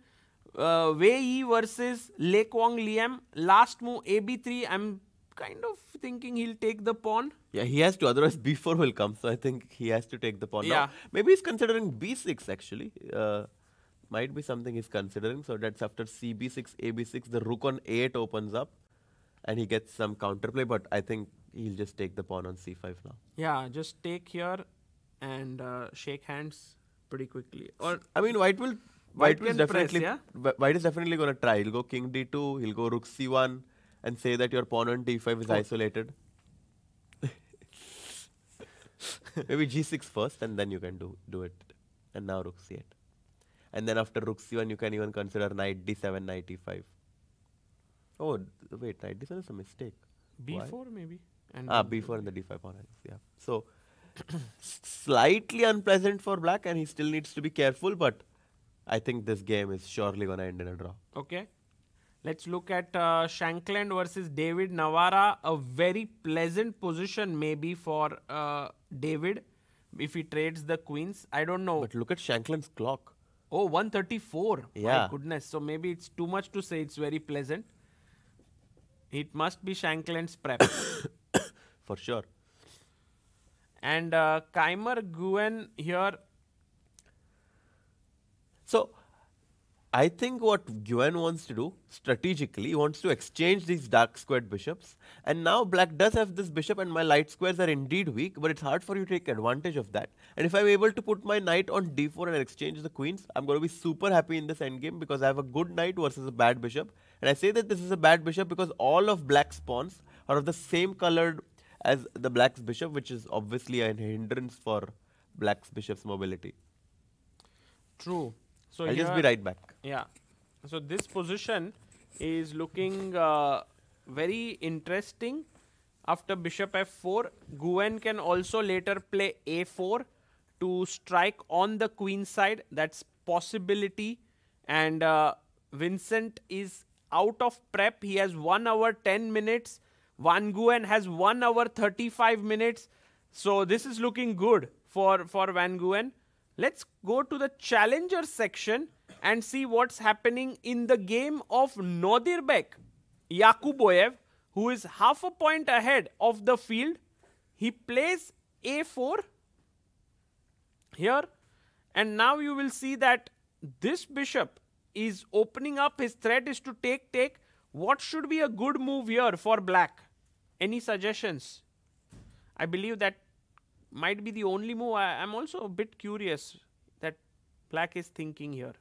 S2: Wei Yi versus Le Kwang Liam. Last move, AB3. I'm kind of thinking he'll take the pawn.
S1: Yeah, he has to. Otherwise, b4 will come. So I think he has to take the pawn.
S2: Yeah.
S1: Now, maybe he's considering b6 actually. Might be something he's considering. So that's after cb6, ab6. The rook on a8 opens up. And he gets some counterplay. But I think he'll just take the pawn on c5 now.
S2: Yeah, just take here and shake hands pretty quickly. Or
S1: I mean, White is definitely
S2: press,
S1: White is definitely going to try. He'll go king d2. He'll go rook c1 and say that your pawn on d5 is isolated. Maybe g6 first, and then you can do it. And now rook c8. And then after rook c1, you can even consider knight d7, knight e5. Oh, wait, knight d7 is a mistake.
S2: B4 maybe. And
S1: B4 and the D5 pawn, I guess, yeah. So, slightly unpleasant for black, and he still needs to be careful, but I think this game is surely going to end in a draw.
S2: Okay. Let's look at Shankland versus David Navara. A very pleasant position maybe for David if he trades the queens. I don't know.
S1: But look at Shankland's clock.
S2: Oh, 134.
S1: Yeah.
S2: My goodness. So maybe it's too much to say it's very pleasant. It must be Shankland's prep.
S1: For sure.
S2: And Keimer Guen here.
S1: So, I think what Guan wants to do strategically, he wants to exchange these dark squared bishops. And now black does have this bishop, and my light squares are indeed weak, but it's hard for you to take advantage of that. And if I'm able to put my knight on d4 and exchange the queens, I'm going to be super happy in this endgame because I have a good knight versus a bad bishop. And I say that this is a bad bishop because all of black's pawns are of the same colored as the black's bishop, which is obviously a hindrance for black's bishop's mobility.
S2: True. So
S1: I'll just be right back.
S2: Yeah. So this position is looking very interesting. After bishop f4, Guen can also later play a4 to strike on the queen side. That's possibility. And Vincent is out of prep. He has 1 hour 10 minutes. Van Guen has 1 hour 35 minutes. So this is looking good for Van Guen. Let's go to the challenger section and see what's happening in the game of Nodirbek Yakuboyev, who is half a point ahead of the field. He plays a4 here, and now you will see that this bishop is opening up. His threat is to take. What should be a good move here for black? Any suggestions? I believe that might be the only move. I'm also a bit curious that black is thinking here.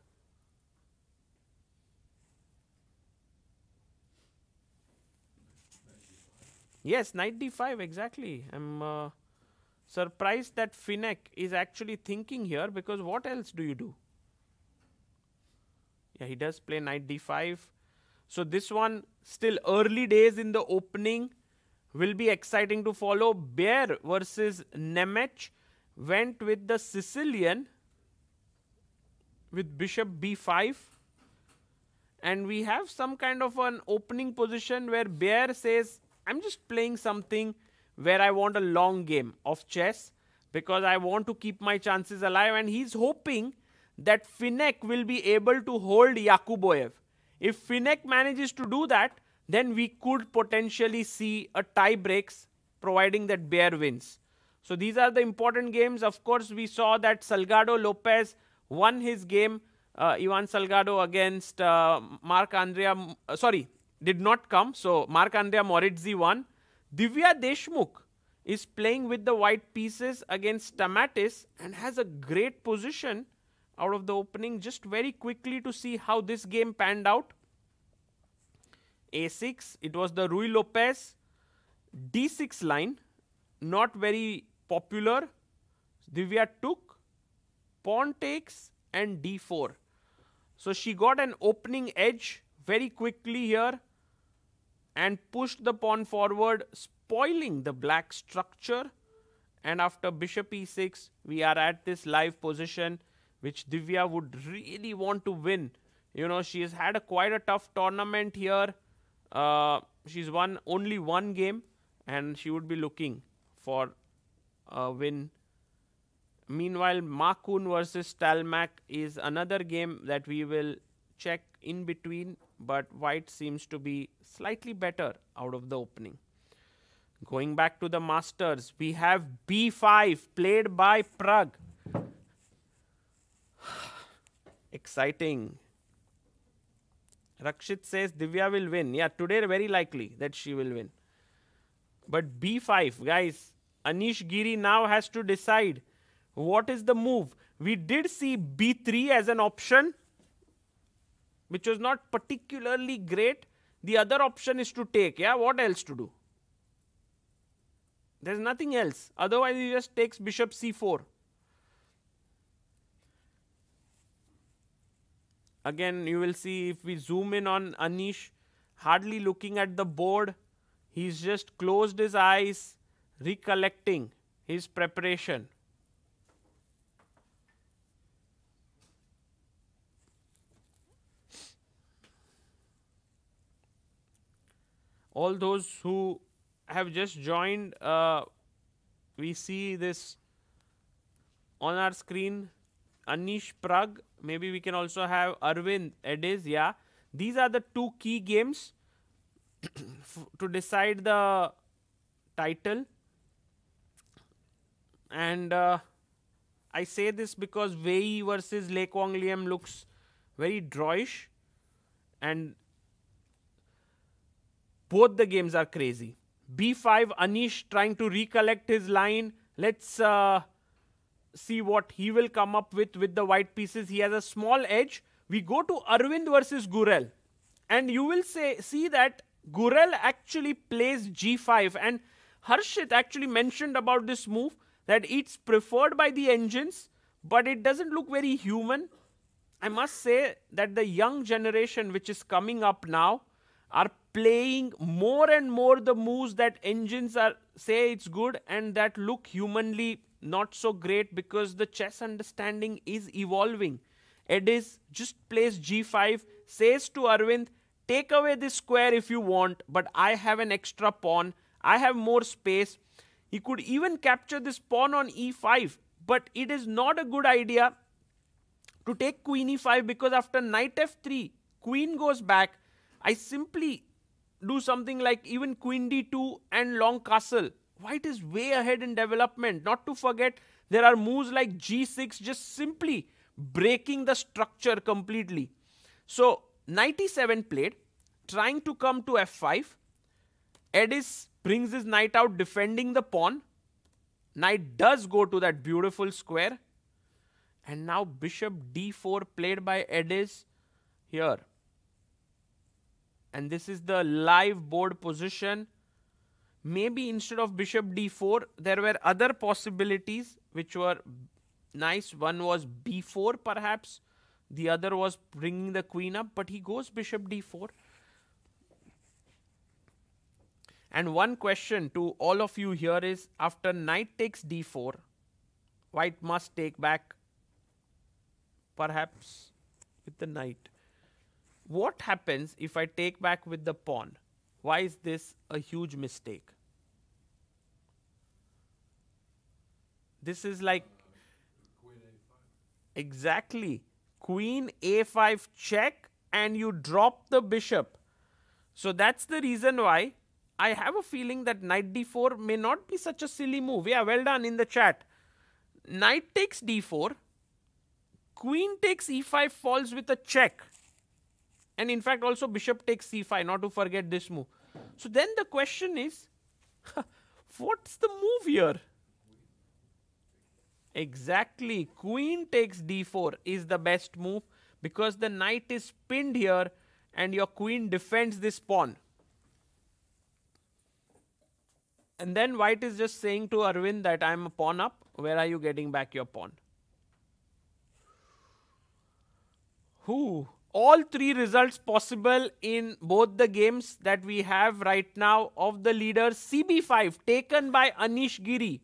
S2: Yes, knight d5, exactly. I'm surprised that Finek is actually thinking here, because what else do you do? Yeah, he does play knight d5. So this one, still early days in the opening, will be exciting to follow. Bear versus Nemec went with the Sicilian with bishop b5. And we have some kind of an opening position where Bear says, I'm just playing something where I want a long game of chess because I want to keep my chances alive. And he's hoping that Finek will be able to hold Yakuboyev. If Finek manages to do that, then we could potentially see a tie breaks, providing that Bear wins. So these are the important games. Of course, we saw that Salgado Lopez won his game. Ivan Salgado against Marc-Andrea, did not come. So Marc-Andrea Moritzi won. Divya Deshmukh is playing with the white pieces against Stamatis and has a great position out of the opening. Just very quickly to see how this game panned out. A6, it was the Rui Lopez D6 line, not very popular. Divya took, pawn takes, and D4. So she got an opening edge very quickly here and pushed the pawn forward, spoiling the black structure. And after bishop e6, we are at this live position which Divya would really want to win. You know, she has had quite a tough tournament here. She's won only one game and she would be looking for a win. Meanwhile, Makun versus Stalmack is another game that we will check in between, but white seems to be slightly better out of the opening. Going back to the Masters, we have B5 played by Prague. Exciting. Rakshit says Divya will win. Yeah, today very likely that she will win. But B5, guys, Anish Giri now has to decide what is the move. We did see B3 as an option, which was not particularly great. The other option is to take. Yeah, what else to do? There's nothing else. Otherwise, he just takes bishop c4. Again, you will see if we zoom in on Anish, hardly looking at the board. He's just closed his eyes, recollecting his preparation. All those who have just joined, we see this on our screen. Anish, Prague. Maybe we can also have Arvind, Edis. Yeah, these are the two key games to decide the title. And I say this because Wei versus Lei Kwang Liam looks very drawish, and both the games are crazy. B5, Anish trying to recollect his line. Let's see what he will come up with the white pieces. He has a small edge. We go to Arvind versus Gurel. And you will see that Gurel actually plays G5. And Harshit actually mentioned about this move that it's preferred by the engines, but it doesn't look very human. I must say that the young generation which is coming up now are playing more and more the moves that engines say it's good and that look humanly not so great, because the chess understanding is evolving. Edis just plays G5, says to Arvind, take away this square if you want, but I have an extra pawn, I have more space. He could even capture this pawn on E5, but it is not a good idea to take queen E5, because after knight F3, queen goes back. I simply do something like even queen D2 and long castle. White is way ahead in development. Not to forget, there are moves like G6 just simply breaking the structure completely. So, knight E7 played, trying to come to F5. Edis brings his knight out, defending the pawn. Knight does go to that beautiful square. And now bishop D4 played by Edis here. And this is the live board position. Maybe instead of bishop D4, there were other possibilities which were nice. One was B4 perhaps. The other was bringing the queen up, but he goes bishop D4. And one question to all of you here is, after knight takes D4, white must take back perhaps with the knight. What happens if I take back with the pawn? Why is this a huge mistake? This is like
S3: Queen A5.
S2: exactly queen A5 check, and you drop the bishop. So that's the reason why I have a feeling that knight D4 may not be such a silly move. Yeah, well done in the chat. Knight takes D4, queen takes E5 falls with a check. And in fact also bishop takes C5, not to forget this move. So then the question is, what's the move here? Exactly, queen takes D4 is the best move, because the knight is pinned here and your queen defends this pawn. And then white is just saying to Arvind that I'm a pawn up, where are you getting back your pawn? All three results possible in both the games that we have right now of the leaders. CB5 taken by Anish Giri,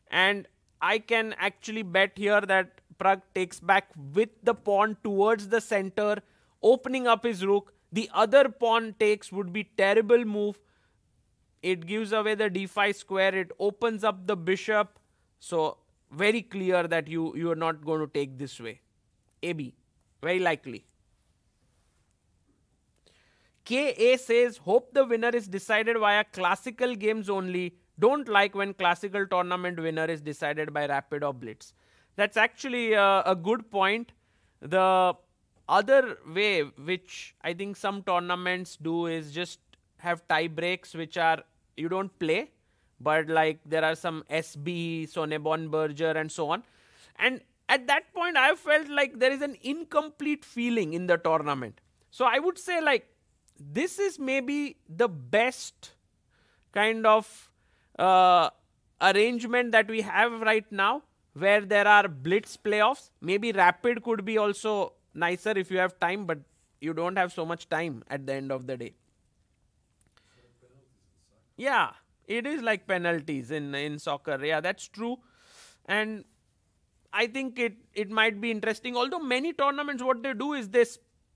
S2: and I can actually bet here that Prague takes back with the pawn towards the center, opening up his rook. The other pawn takes would be terrible move. It gives away the d5 square, it opens up the bishop. So very clear that you are not going to take this way. AB, very likely. KA says, hope the winner is decided via classical games only. Don't like when classical tournament winner is decided by rapid or blitz. That's actually a good point. The other way which I think some tournaments do is just have tie breaks, which are you don't play, but like there are some SB, Sonneborn Berger and so on. And at that point I felt like there is an incomplete feeling in the tournament. So I would say like this is maybe the best kind of arrangement that we have right now, where there are blitz playoffs. Maybe rapid could be also nicer if you have time, but you don't have so much time at the end of the day. Yeah, it is like penalties in soccer. Yeah, that's true. And I think it might be interesting. Although many tournaments, what they do is they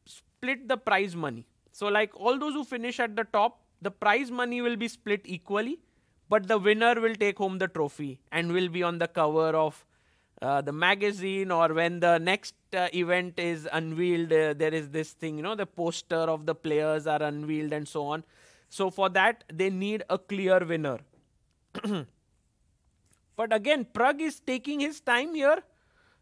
S2: split the prize money. So like all those who finish at the top, the prize money will be split equally, but the winner will take home the trophy and will be on the cover of the magazine, or when the next event is unveiled, there is this thing, the poster of the players are unveiled and so on. So for that, they need a clear winner. But again, Prague is taking his time here,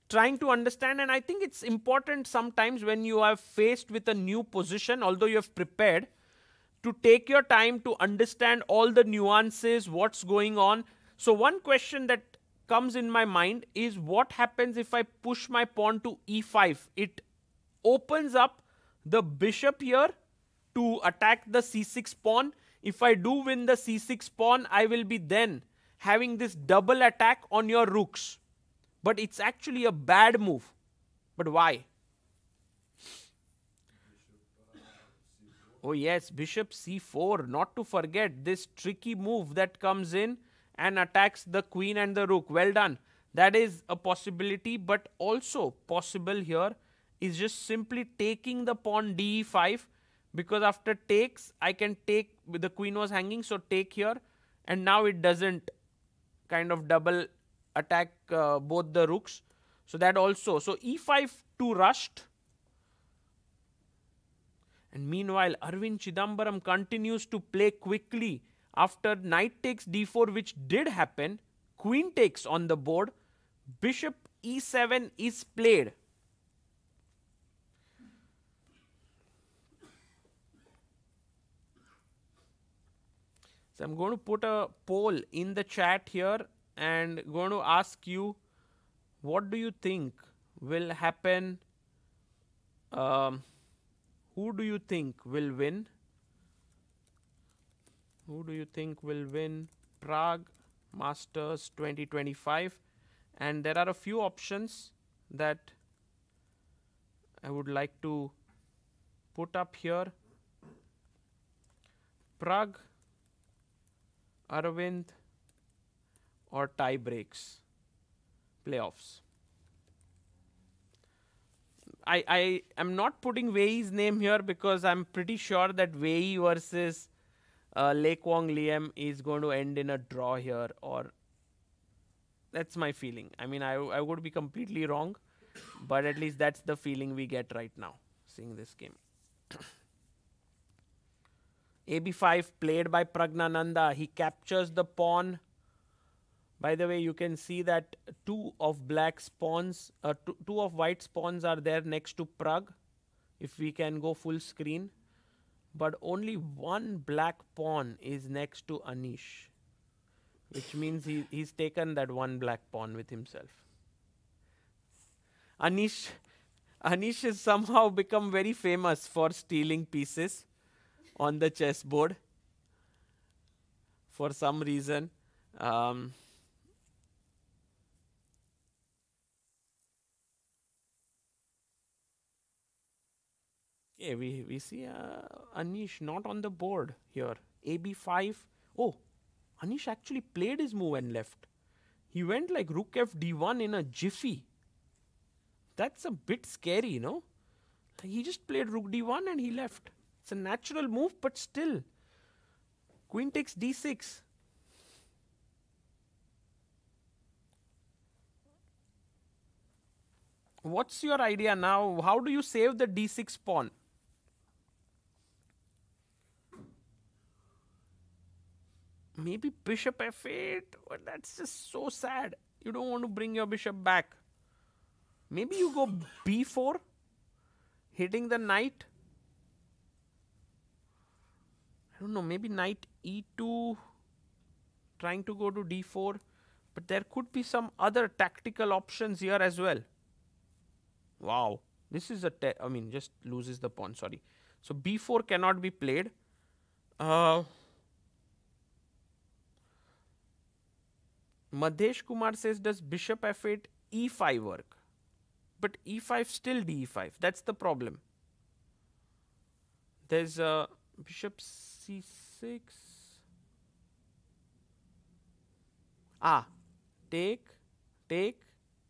S2: trying to understand. And I think it's important sometimes when you are faced with a new position, although you have prepared, to take your time to understand all the nuances, what's going on. So, one question that comes in my mind is what happens if I push my pawn to e5? It opens up the bishop here to attack the c6 pawn. If I do win the c6 pawn, I will be then having this double attack on your rooks. But it's actually a bad move. But why? Oh yes, bishop c4. Not to forget this tricky move that comes in and attacks the queen and the rook. Well done. That is a possibility, but also possible here is just simply taking the pawn de5, because after takes, I can take, the queen was hanging, so take here, and now it doesn't kind of double attack both the rooks. So that also, so e5 too rushed. And meanwhile, Arvind Chidambaram continues to play quickly. After knight takes d4, which did happen, queen takes on the board, bishop e7 is played. So I'm going to put a poll in the chat here and going to ask you, what do you think will happen? Who do you think will win? Who do you think will win Prague Masters 2025? And there are a few options that I would like to put up here. Prague, Arvind, or tie breaks, playoffs. I am not putting Wei's name here because I'm pretty sure that Wei versus Lei Kwong Liam is going to end in a draw here, or that's my feeling. I mean, I would be completely wrong, but at least that's the feeling we get right now seeing this game. AB5 played by Pragnananda. He captures the pawn. By the way, you can see that two of black's pawns, two of white's pawns are there next to Prague, if we can go full screen. But only one black pawn is next to Anish, which means he's taken that one black pawn with himself. Anish has somehow become very famous for stealing pieces on the chessboard for some reason. Okay, we see Anish not on the board here. AB5. Oh, Anish actually played his move and left. He went like rook f d1 in a jiffy. That's a bit scary, no? He just played rook d1 and he left. It's a natural move, but still. Queen takes d6. What's your idea now? How do you save the d6 pawn? Maybe bishop f8, but that's just so sad. You don't want to bring your bishop back. Maybe you go b4, hitting the knight. I don't know, maybe knight e2, trying to go to d4. But there could be some other tactical options here as well. Wow, this is a, I mean, just loses the pawn, sorry. So b4 cannot be played. Madhesh Kumar says, does bishop f8 e5 work? But e5 still d5. That's the problem. There's bishop c6. Ah, take, take,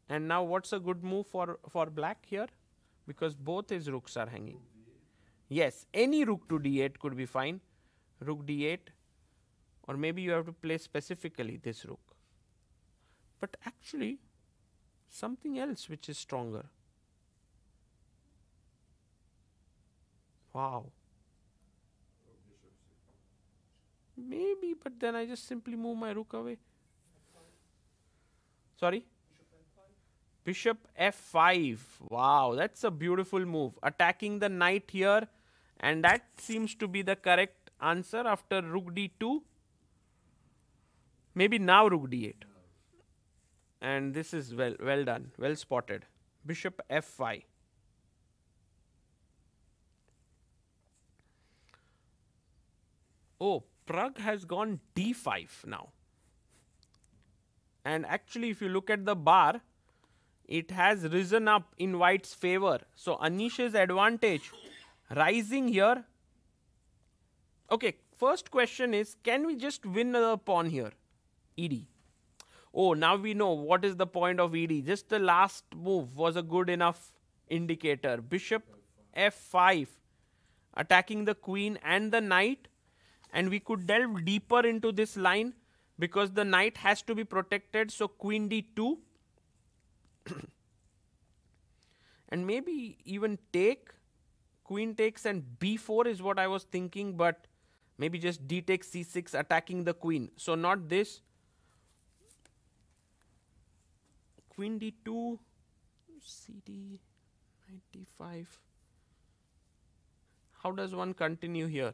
S2: and now what's a good move for black here? Because both his rooks are hanging. Yes, any rook to d8 could be fine. Rook d8, or maybe you have to play specifically this rook. But actually, something else which is stronger. Wow. Maybe, but then I just simply move my rook away. Sorry? Bishop f5. Wow, that's a beautiful move. Attacking the knight here, and that seems to be the correct answer after rook d2. Maybe now rook d8. And this is well done, well spotted. Bishop f5. Oh, Prague has gone d5 now. And actually, if you look at the bar, it has risen up in white's favor. So Anish's advantage rising here. Okay, first question is, can we just win the pawn here? ED. Oh, now we know what is the point of ED. Just the last move was a good enough indicator. Bishop f5, attacking the queen and the knight. And we could delve deeper into this line because the knight has to be protected. So queen d2. And maybe even take. Queen takes and b4 is what I was thinking, but maybe just d takes c6, attacking the queen. So not this. Queen d2, cd, 95. How does one continue here?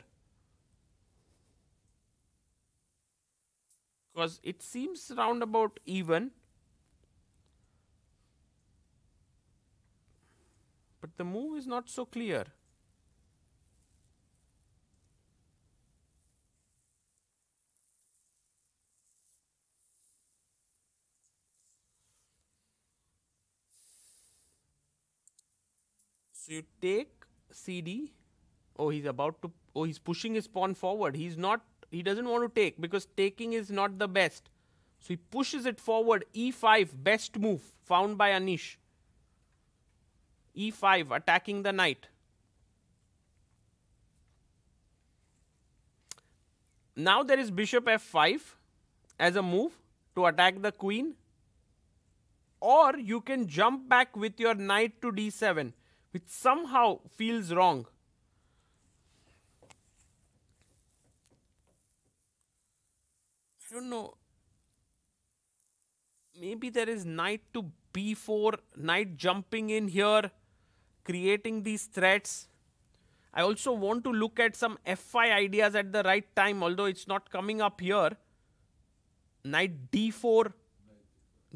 S2: Because it seems roundabout even. But the move is not so clear. So you take cd. Oh, he's about to. Oh, he's pushing his pawn forward. He doesn't want to take because taking is not the best. So he pushes it forward. e5, best move found by Anish. e5, attacking the knight. Now there is bishop f5 as a move to attack the queen. Or you can jump back with your knight to d7, which somehow feels wrong. I don't know. Maybe there is knight to b4, knight jumping in here, creating these threats. I also want to look at some f5 ideas at the right time, although it's not coming up here. Knight d4,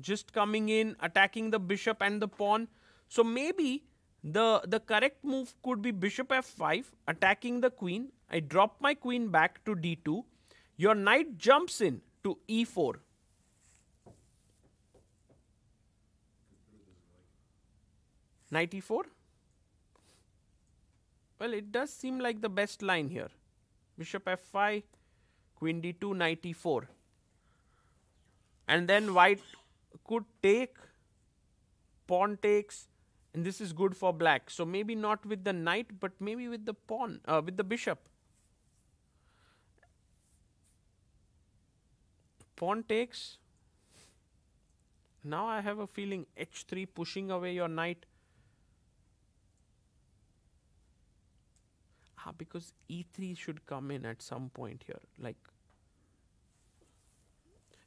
S2: just coming in, attacking the bishop and the pawn. So maybe the correct move could be bishop f5, attacking the queen. I drop my queen back to d2. Your knight jumps in to e4. Knight e4? Well, it does seem like the best line here. Bishop f5, queen d2, knight e4. And then white could take, pawn takes, and this is good for black. So maybe not with the knight, but maybe with the pawn, with the bishop. Pawn takes. Now I have a feeling h3 pushing away your knight. Because e3 should come in at some point here.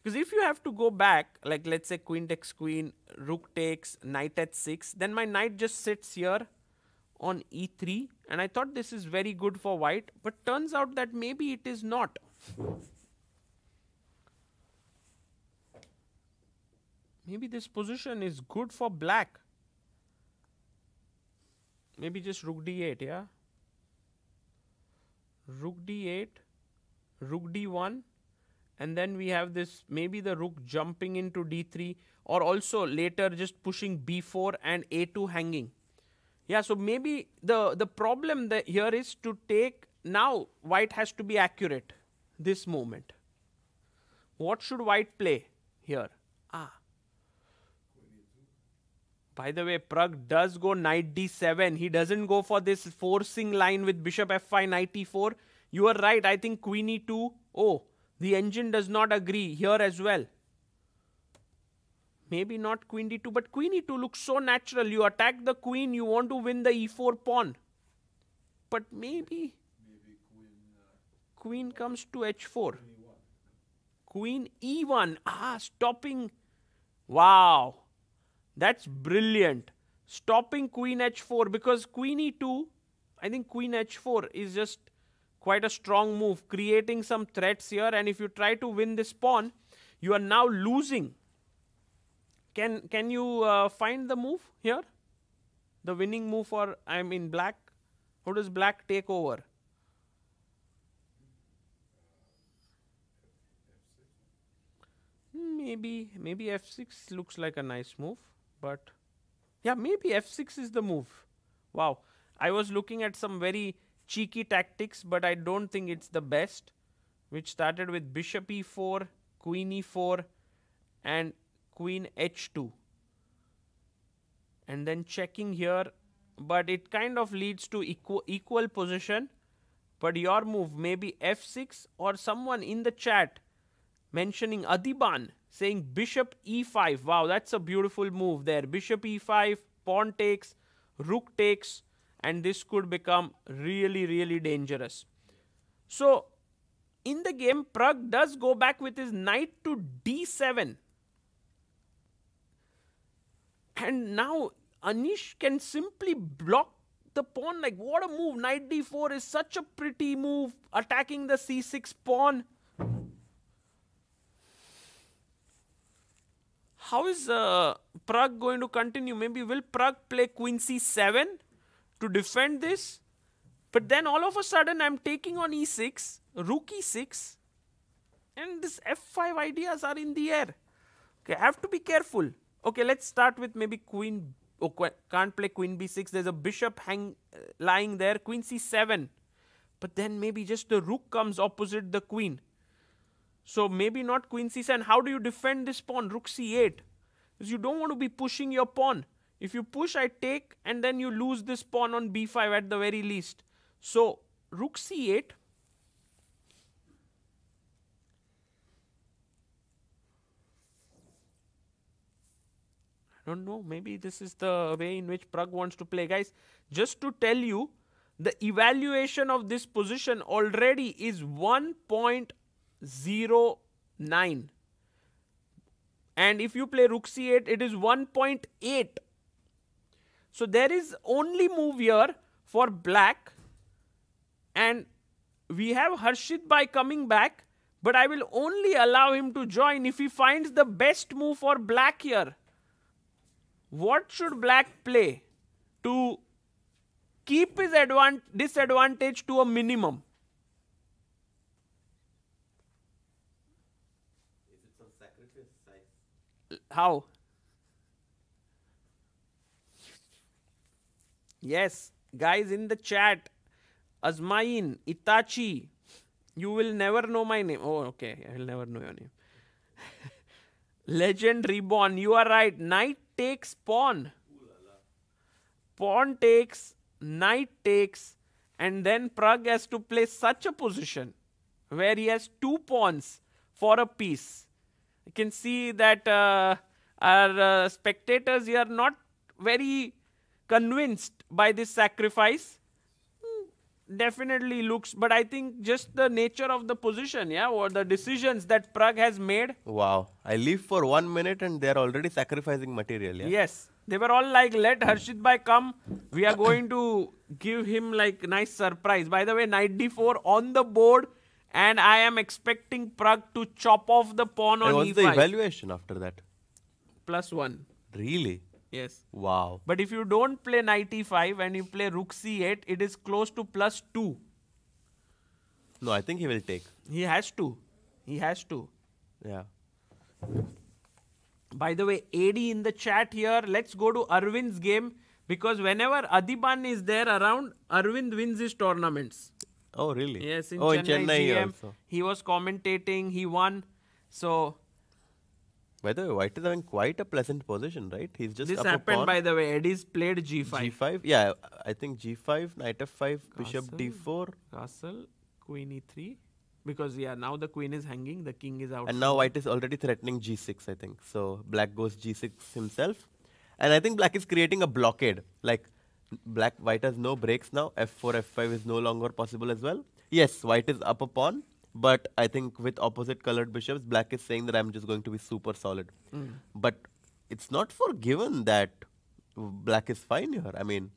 S2: Because if you have to go back, like let's say queen takes queen, rook takes, knight h6, then my knight just sits here on e3. And I thought this is very good for white, but turns out that maybe it is not. Maybe this position is good for black. Maybe just rook d8, yeah? Rook d8, rook d1, and then we have this, maybe the rook jumping into d3, or also later just pushing b4 and a2 hanging. Yeah, so maybe the problem here is to take, now white has to be accurate this moment. What should white play? here. By the way, Prague does go knight d7. He doesn't go for this forcing line with bishop f5, knight e4. You are right. I think queen e2. Oh, the engine does not agree here as well. Maybe not queen d2, but queen e2 looks so natural. You attack the queen, you want to win the e4 pawn. But maybe queen comes to h4. Queen e1. Stopping. Wow. That's brilliant. Stopping queen h4, because queen e2, I think queen h4 is just quite a strong move, creating some threats here. And if you try to win this pawn, you are now losing. Can you find the move here? The winning move for, black? How does black take over? Maybe f6 looks like a nice move. But yeah, maybe f6 is the move. Wow. I was looking at some very cheeky tactics, but I don't think it's the best. Which started with bishop e4, queen e4, and queen h2. And then checking here. But it kind of leads to equal position. But your move may be f6, or someone in the chat mentioning Adiban, saying bishop e5. Wow, that's a beautiful move there. Bishop e5, pawn takes, rook takes, and this could become really, really dangerous. So, in the game, Prague does go back with his knight to d7. And now Anish can simply block the pawn. Like, what a move. Knight d4 is such a pretty move, attacking the c6 pawn. How is Prague going to continue? Maybe will Prague play queen c7 to defend this? But then all of a sudden I'm taking on e6, rook e6, and this f5 ideas are in the air. Okay, I have to be careful. Okay, let's start with maybe queen. Oh, can't play queen b6. There's a bishop lying there. Queen c7. But then maybe just the rook comes opposite the queen. So maybe not queen c7. How do you defend this pawn? Rook c8. Because you don't want to be pushing your pawn. If you push, I take, and then you lose this pawn on b5 at the very least. So rook c8. I don't know. Maybe this is the way in which Prague wants to play. Guys, just to tell you, the evaluation of this position already is 1.09. And if you play rook c8, it is 1.8. So there is only move here for black. And we have Harshit Bhai coming back. But I will only allow him to join if he finds the best move for black here. What should black play to keep his disadvantage to a minimum?
S1: Is it some sacrifice size?
S2: How? Yes, guys in the chat, Azmain, Itachi, you will never know my name. Oh, okay, I will never know your name. Legend Reborn, you are right. Knight takes pawn. Pawn takes, knight takes, and then Prague has to play such a position where he has two pawns for a piece. You can see that our spectators here are not very convinced by this sacrifice. Definitely looks, but I think just the nature of the position, yeah, or the decisions that Prague has made.
S1: Wow. I leave for 1 minute and they're already sacrificing material, yeah?
S2: Yes. They were all like, let Harshit Bhai come. We are going to give him like nice surprise. By the way, knight d4 on the board. And I am expecting Prague to chop off the pawn on
S1: and
S2: e5.
S1: what's the evaluation after that?
S2: +1.
S1: Really?
S2: Yes.
S1: Wow.
S2: But if you don't play knight e5 and you play rook c8, it is close to +2.
S1: No, I think he will take.
S2: He has to. He has to.
S1: Yeah.
S2: By the way, AD in the chat here, let's go to Arvind's game, because whenever Adiban is there around, Arvind wins his tournaments.
S1: Oh, really?
S2: Yes, in
S1: in
S2: Chennai GM,
S1: also.
S2: he was commentating, he won. So,
S1: By the way, white is having quite a pleasant position, right? He's just
S2: This
S1: up a
S2: happened,
S1: pawn.
S2: by the way. Eddie's played g5.
S1: G5, yeah, I think G5, Knight F5, Bishop
S2: Castle,
S1: D4,
S2: Castle, Queen e3. Because, yeah, now the queen is hanging, the king is out.
S1: and now white is already threatening G6, I think. So black goes G6 himself, and I think black is creating a blockade. Like white has no breaks now. F4, F5 is no longer possible as well. Yes, white is up a pawn, but I think with opposite colored bishops, black is saying that I'm just going to be super solid. But it's not for given that black is fine here. I mean,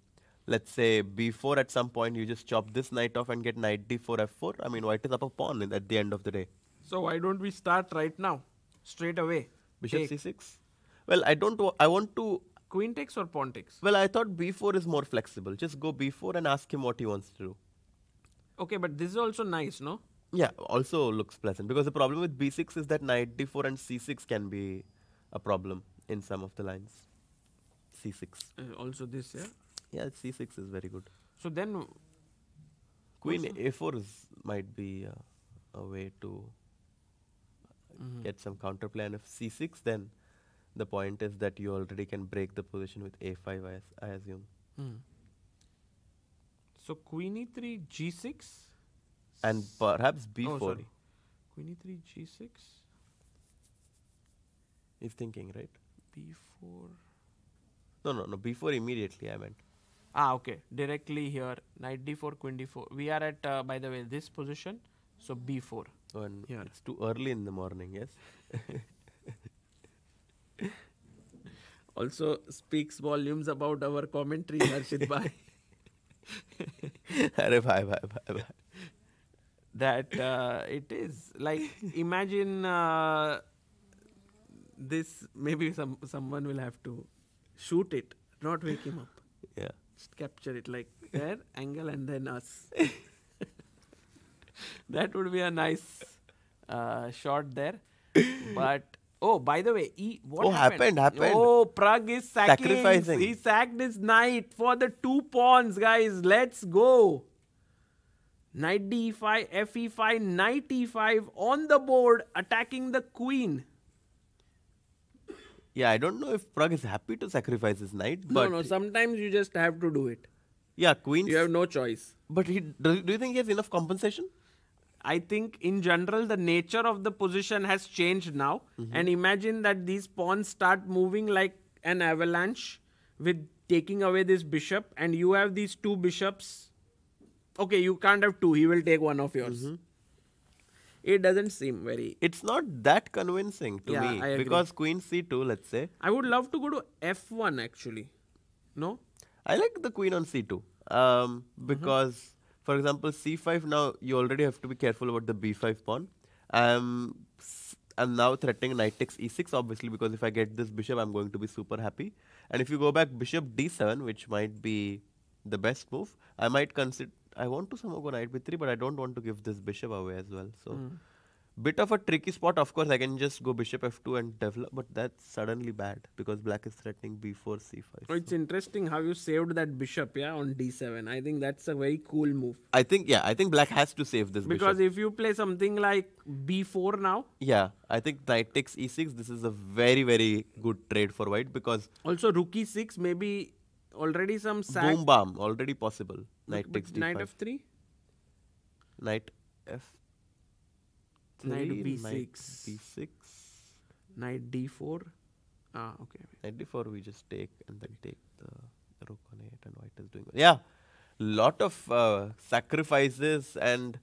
S1: let's say b4 at some point, you just chop this knight off and get knight d4, f4. I mean, white is up a pawn at the end of the day.
S2: So why don't we start right now? Straight away.
S1: Bishop
S2: Take.
S1: c6. Well, I want to.
S2: Queen takes or pawn takes?
S1: Well, I thought b4 is more flexible. Just go b4 and ask him what he wants to do.
S2: Okay, but this is also nice, no?
S1: Yeah, also looks pleasant, because the problem with b6 is that knight d4 and c6 can be a problem in some of the lines. c6.
S2: Also this, yeah?
S1: Yeah, c6 is very good.
S2: So then...
S1: Queen a4 might be a way to get some counterplay, and if c6, then the point is that you already can break the position with a5, I assume.
S2: So queen e3, g6?
S1: And perhaps b4.
S2: Oh, sorry. Queen e3, g6?
S1: He's thinking, right?
S2: b4...
S1: No, b4 immediately, I meant.
S2: Ah, okay. Directly here. Knight d4, queen d4. We are at, by the way, this position. So b4.
S1: Oh, and
S2: Here.
S1: it's too early in the morning, yes?
S2: Also speaks volumes about our commentary, Harshit Bhai.
S1: Arey bye.
S2: That it is like, imagine this, maybe someone will have to shoot it, not wake him up.
S1: Yeah.
S2: Just capture it like there, angle, and then us. That would be a nice shot there. But oh, by the way, what
S1: happened?
S2: Oh, Prague is
S1: Sacrificing.
S2: He sacked his knight for the 2 pawns, guys. Let's go. Knight d5, fe5, knight e5 on the board, attacking the queen.
S1: Yeah, I don't know if Prague is happy to sacrifice his knight, but
S2: No, sometimes you just have to do it.
S1: yeah, queen.
S2: You have no choice.
S1: But do you think he has enough compensation?
S2: I think in general the nature of the position has changed now. And imagine that these pawns start moving like an avalanche with taking away this bishop, and you have these 2 bishops. Okay, you can't have 2. He will take one of yours. It doesn't seem very...
S1: It's not that convincing to
S2: Yeah,
S1: me,
S2: I agree.
S1: because queen c2, let's say.
S2: I would love to go to f1 actually. No?
S1: I like the queen on c2 because, for example, c5, now you already have to be careful about the b5 pawn. I'm now threatening knight takes e6, obviously, because if I get this bishop, I'm going to be super happy. And if you go back bishop d7, which might be the best move, I might consider... I want to somehow go knight b3, but I don't want to give this bishop away as well. So, bit of a tricky spot. Of course, I can just go bishop f2 and develop, but that's suddenly bad because black is threatening b4, c5.
S2: Oh, it's interesting how you saved that bishop, yeah, on d7. I think that's a very cool move.
S1: I think black has to save this
S2: Because
S1: bishop.
S2: if you play something like b4 now,
S1: Yeah, I think knight takes e6. This is a very, very good trade for white because
S2: also rook e6, maybe already some sack.
S1: boom, bam, already possible. Knight
S2: But
S1: takes d5.
S2: knight f3?
S1: Knight f3,
S2: Knight b6.
S1: knight b6.
S2: Knight d4. Ah, okay.
S1: Knight d4 we just take and then take the rook on 8 and white is doing well. Yeah, lot of sacrifices and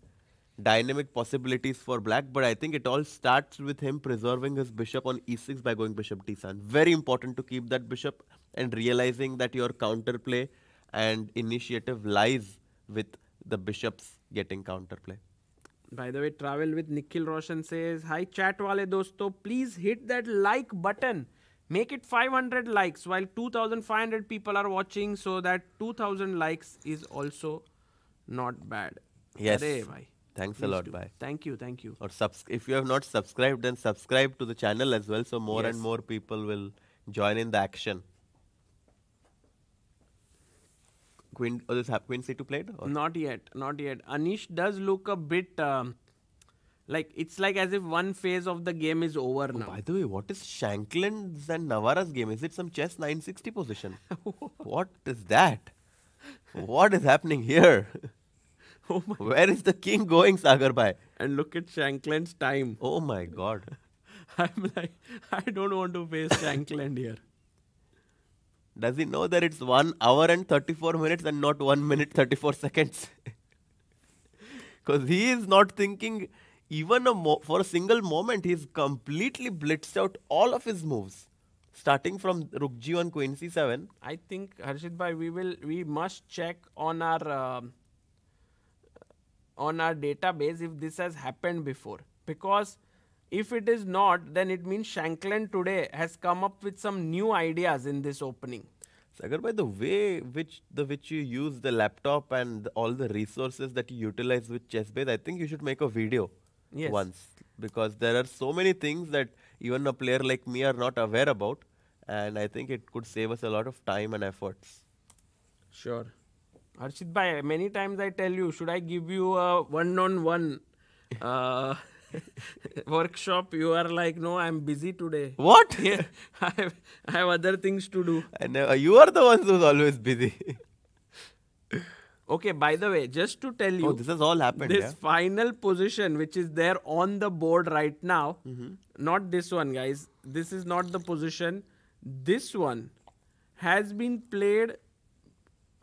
S1: dynamic possibilities for black, but I think it all starts with him preserving his bishop on e6 by going bishop d7. Very important to keep that bishop and realizing that your counterplay and initiative lies with the bishops getting counterplay.
S2: By the way, Travel with Nikhil Roshan says, hi chat wale dosto, please hit that like button. Make it 500 likes while 2500 people are watching, so that 2000 likes is also not bad.
S1: Yes.
S2: Arey bhai.
S1: Thanks a
S2: Please
S1: lot,
S2: do.
S1: bye.
S2: Thank you, thank you.
S1: Or if you have not subscribed, then subscribe to the channel as well, so more and
S2: Yes.
S1: more people will join in the action. Queen c2 played? Or?
S2: Not yet, not yet. Anish does look a bit Like it's like as if one phase of the game is over now.
S1: By the way, what is Shankland's and Navarra's game? Is it some chess 960 position? What is that? What is happening here?
S2: Oh my!
S1: Where is the king going, Sagar Bhai?
S2: And look at Shankland's time.
S1: Oh my god.
S2: I'm like, I don't want to face Shankland here.
S1: Does he know that it's 1 hour and 34 minutes and not 1 minute 34 seconds? Because he is not thinking even for a single moment. He's completely blitzed out all of his moves. Starting from Rook G1, Queen C7.
S2: I think Harshit bhai, we must check on our database if this has happened before, because if it is not, then it means Shankland today has come up with some new ideas in this opening.
S1: Sagar, by the way which you use the laptop and all the resources that you utilize with ChessBase, I think you should make a video
S2: Yes.
S1: once, because there are so many things that even a player like me are not aware about, and I think it could save us a lot of time and efforts.
S2: Sure. Harshit bhai, many times I tell you, should I give you a one-on-one workshop? You are like, no, I'm busy today.
S1: What?
S2: Yeah, I have other things to do.
S1: And you are the ones who's always busy.
S2: Okay, by the way, just to tell you,
S1: Oh, this has all happened,
S2: this
S1: yeah?
S2: final position which is there on the board right now, not this one, guys. This is not the position. This one has been played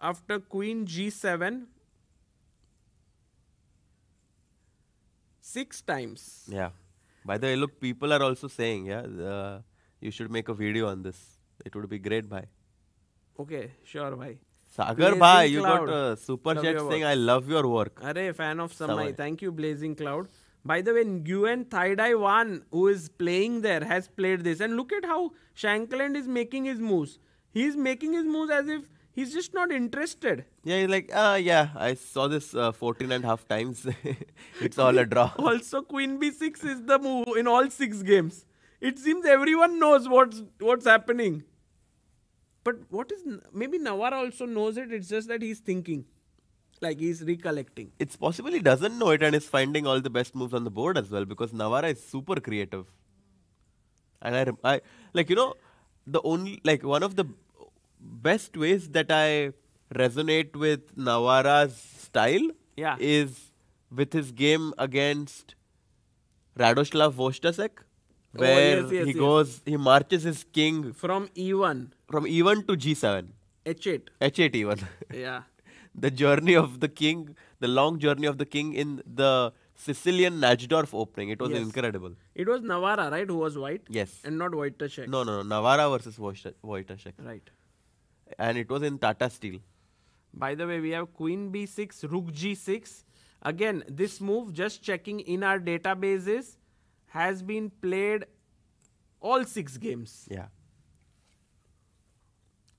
S2: after Queen G7 6 times.
S1: Yeah. By the way, look, people are also saying, you should make a video on this. It would be great, bhai.
S2: Okay, sure, bhai.
S1: Sagar
S2: Blazing
S1: bhai, you
S2: Cloud.
S1: got a super
S2: Love
S1: chat
S2: your
S1: saying,
S2: work.
S1: I love your work.
S2: Arey, fan of Samai.
S1: Samai.
S2: Thank you, Blazing Cloud. By the way, Nguyen Thaidai Wan, who is playing there, has played this. And look at how Shankland is making his moves. He's making his moves as if he's just not interested.
S1: Yeah, he's like, I saw this 14 and a half times. It's all a draw.
S2: Also, Queen B6 is the move in all 6 games. It seems everyone knows what's happening. But maybe Navarra also knows it. It's just that he's thinking. Like he's recollecting.
S1: It's possible he doesn't know it and is finding all the best moves on the board as well, because Navarra is super creative. And I one of the best ways that I resonate with Navarra's style
S2: Yeah.
S1: is with his game against Radoslav Vostasek,
S2: Oh,
S1: where
S2: yes.
S1: he marches his king
S2: From E1,
S1: from E1 to G7,
S2: H8.
S1: H8 even.
S2: Yeah.
S1: The journey of the king, the long journey of the king in the Sicilian Najdorf opening. It was
S2: Yes.
S1: incredible.
S2: It was Navarra, right, who was white?
S1: Yes.
S2: And not Wojtaszek.
S1: No. Navarra versus Wojtaszek.
S2: Right.
S1: And it was in Tata Steel.
S2: By the way, we have Queen B6, Rook G6. Again, this move, just checking in our databases, has been played all 6 games.
S1: Yeah.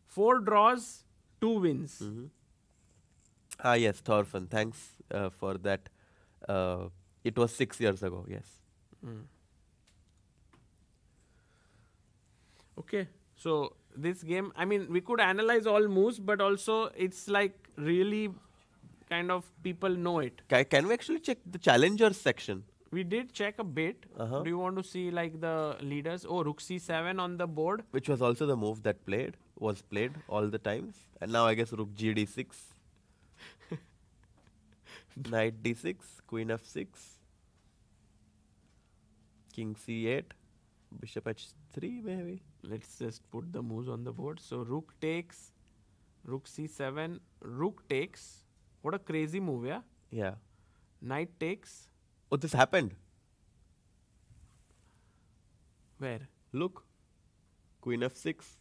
S2: 4 draws, 2 wins.
S1: Ah, yes, Thorfinn. Thanks for that. It was 6 years ago, yes.
S2: Okay. So, this game, I mean, we could analyze all moves, but also it's like really kind of people know it.
S1: Can we actually check the challengers section?
S2: We did check a bit.
S1: Uh-huh.
S2: Do you want to see like the leaders? Oh, Rook C7 on the board.
S1: Which was also the move that was played all the times. And now I guess Rook GD6. Knight D6, Queen F6. King C8. Bishop H3 maybe.
S2: Let's just put the moves on the board. So Rook takes, Rook C7, Rook takes. What a crazy move, yeah?
S1: Yeah.
S2: Knight takes.
S1: Oh, this happened.
S2: Where?
S1: Look. Queen F6.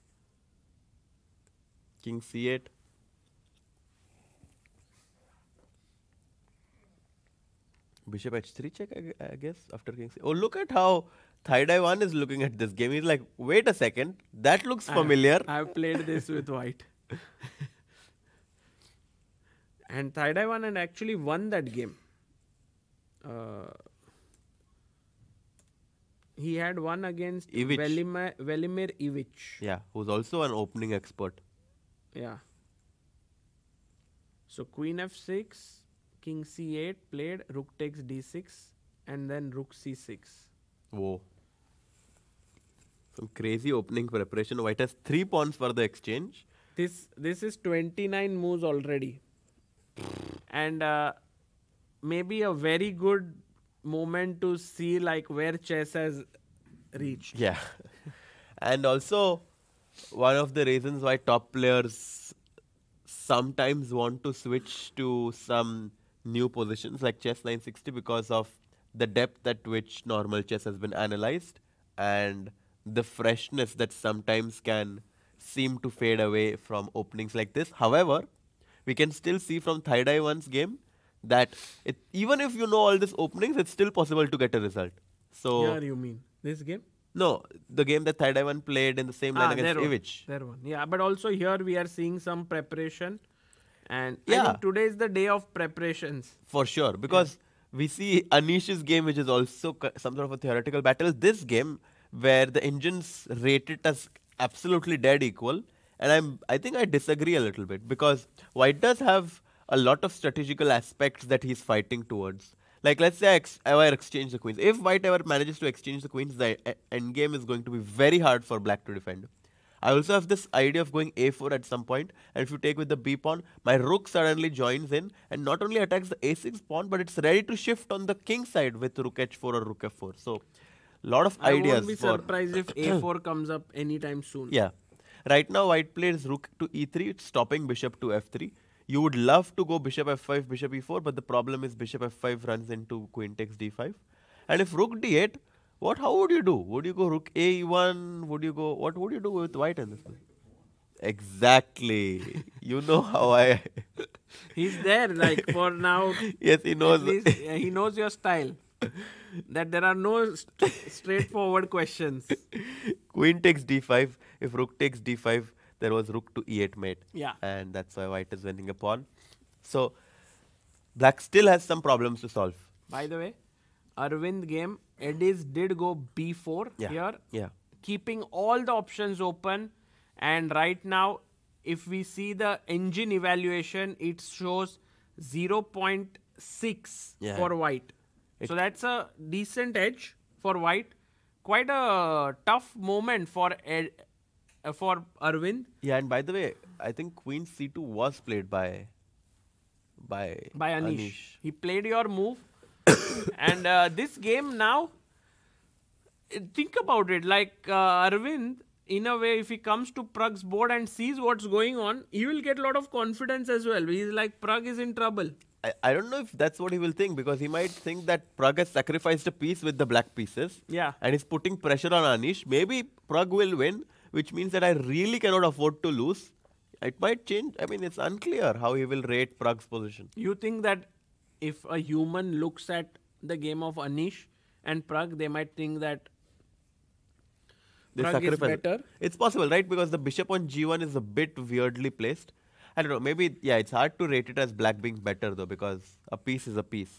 S1: King C8. Bishop H3 check, I guess, after King C8. Oh, look at how Thaidai 1 is looking at this game. He's like, wait a second. That looks familiar.
S2: I've played this with white. And Thaidai won and actually won that game. He had won against
S1: Ivic.
S2: Velimir Ivic.
S1: Yeah, who's also an opening expert.
S2: Yeah. So Queen F6, King C8 played, Rook takes D6, and then rook c6.
S1: Whoa. Some crazy opening preparation. White has 3 pawns for the exchange.
S2: This is 29 moves already, and maybe a very good moment to see like where chess has reached.
S1: Yeah. And also, one of the reasons why top players sometimes want to switch to some new positions like chess 960 because of the depth at which normal chess has been analyzed and the freshness that sometimes can seem to fade away from openings like this. However, we can still see from Thai 1's game that even if you know all these openings, it's still possible to get a result. So
S2: Here you mean this game?
S1: no, the game that Thai 1 played in the same line against
S2: there
S1: Ivic.
S2: one. There one. Yeah, but also here we are seeing some preparation, and I
S1: Yeah.
S2: think today is the day of preparations.
S1: For sure, because we see Anish's game, which is also some sort of a theoretical battle. This game, where the engines rate it as absolutely dead equal, and I think I disagree a little bit because White does have a lot of strategical aspects that he's fighting towards. Like let's say I ever exchange the queens. If White ever manages to exchange the queens, the end game is going to be very hard for Black to defend. I also have this idea of going a4 at some point, and if you take with the b pawn, my rook suddenly joins in and not only attacks the a6 pawn, but it's ready to shift on the king side with rook h4 or rook f4. So, lot of
S2: I
S1: ideas
S2: won't be
S1: for
S2: surprised if a4 comes up anytime soon.
S1: yeah. Right now, White plays rook to e3, it's stopping bishop to f3. You would love to go bishop f5, bishop e4, but the problem is bishop f5 runs into queen takes d5. And if rook d8, how would you do? Would you go rook a1? What would you do with White in this one? Exactly. You know how I.
S2: He's there, like for now.
S1: Yes, he knows.
S2: At least, he knows your style. That there are no straightforward questions.
S1: Queen takes d5. If rook takes d5, there was rook to e8 mate.
S2: Yeah.
S1: And that's why White is winning a pawn. So, Black still has some problems to solve.
S2: By the way, Arvind game, Edis did go b4
S1: Yeah.
S2: here.
S1: Yeah.
S2: Keeping all the options open. And right now, if we see the engine evaluation, it shows 0.6
S1: Yeah.
S2: for White. So that's a decent edge for White. Quite a tough moment for Arvind.
S1: Yeah, and by the way, I think Queen c2 was played by
S2: Anish. He played your move. And this game now, think about it, like Arvind, in a way, if he comes to Prague's board and sees what's going on, he will get a lot of confidence as well. He's like, Prague is in trouble.
S1: I don't know if that's what he will think, because he might think that Prague has sacrificed a piece with the black pieces.
S2: Yeah.
S1: And is putting pressure on Anish. Maybe Prague will win, which means that I really cannot afford to lose. It might change. I mean, it's unclear how he will rate Prague's position.
S2: You think that if a human looks at the game of Anish and Prague, they might think that
S1: They
S2: Prague is
S1: sacrifice it.
S2: better?
S1: It's possible, right? Because the bishop on g1 is a bit weirdly placed. I don't know. Maybe, yeah, it's hard to rate it as black being better, though, because a piece is a piece.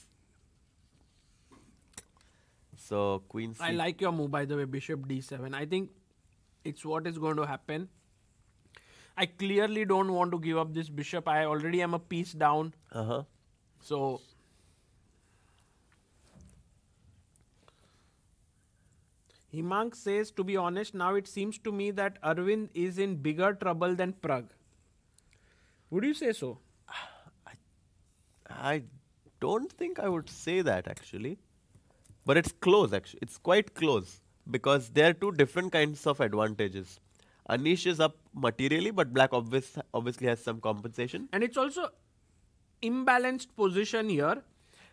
S1: So, queen c.
S2: I like your move, by the way, bishop d7. I think it's what is going to happen. I clearly don't want to give up this bishop. I already am a piece down.
S1: Uh-huh.
S2: So, Himang says, to be honest, now it seems to me that Arvind is in bigger trouble than Prague. Would you say so?
S1: I don't think I would say that, actually. But it's close, actually. It's quite close. Because there are two different kinds of advantages. Anish is up materially, but black obviously has some compensation.
S2: And it's also imbalanced position here.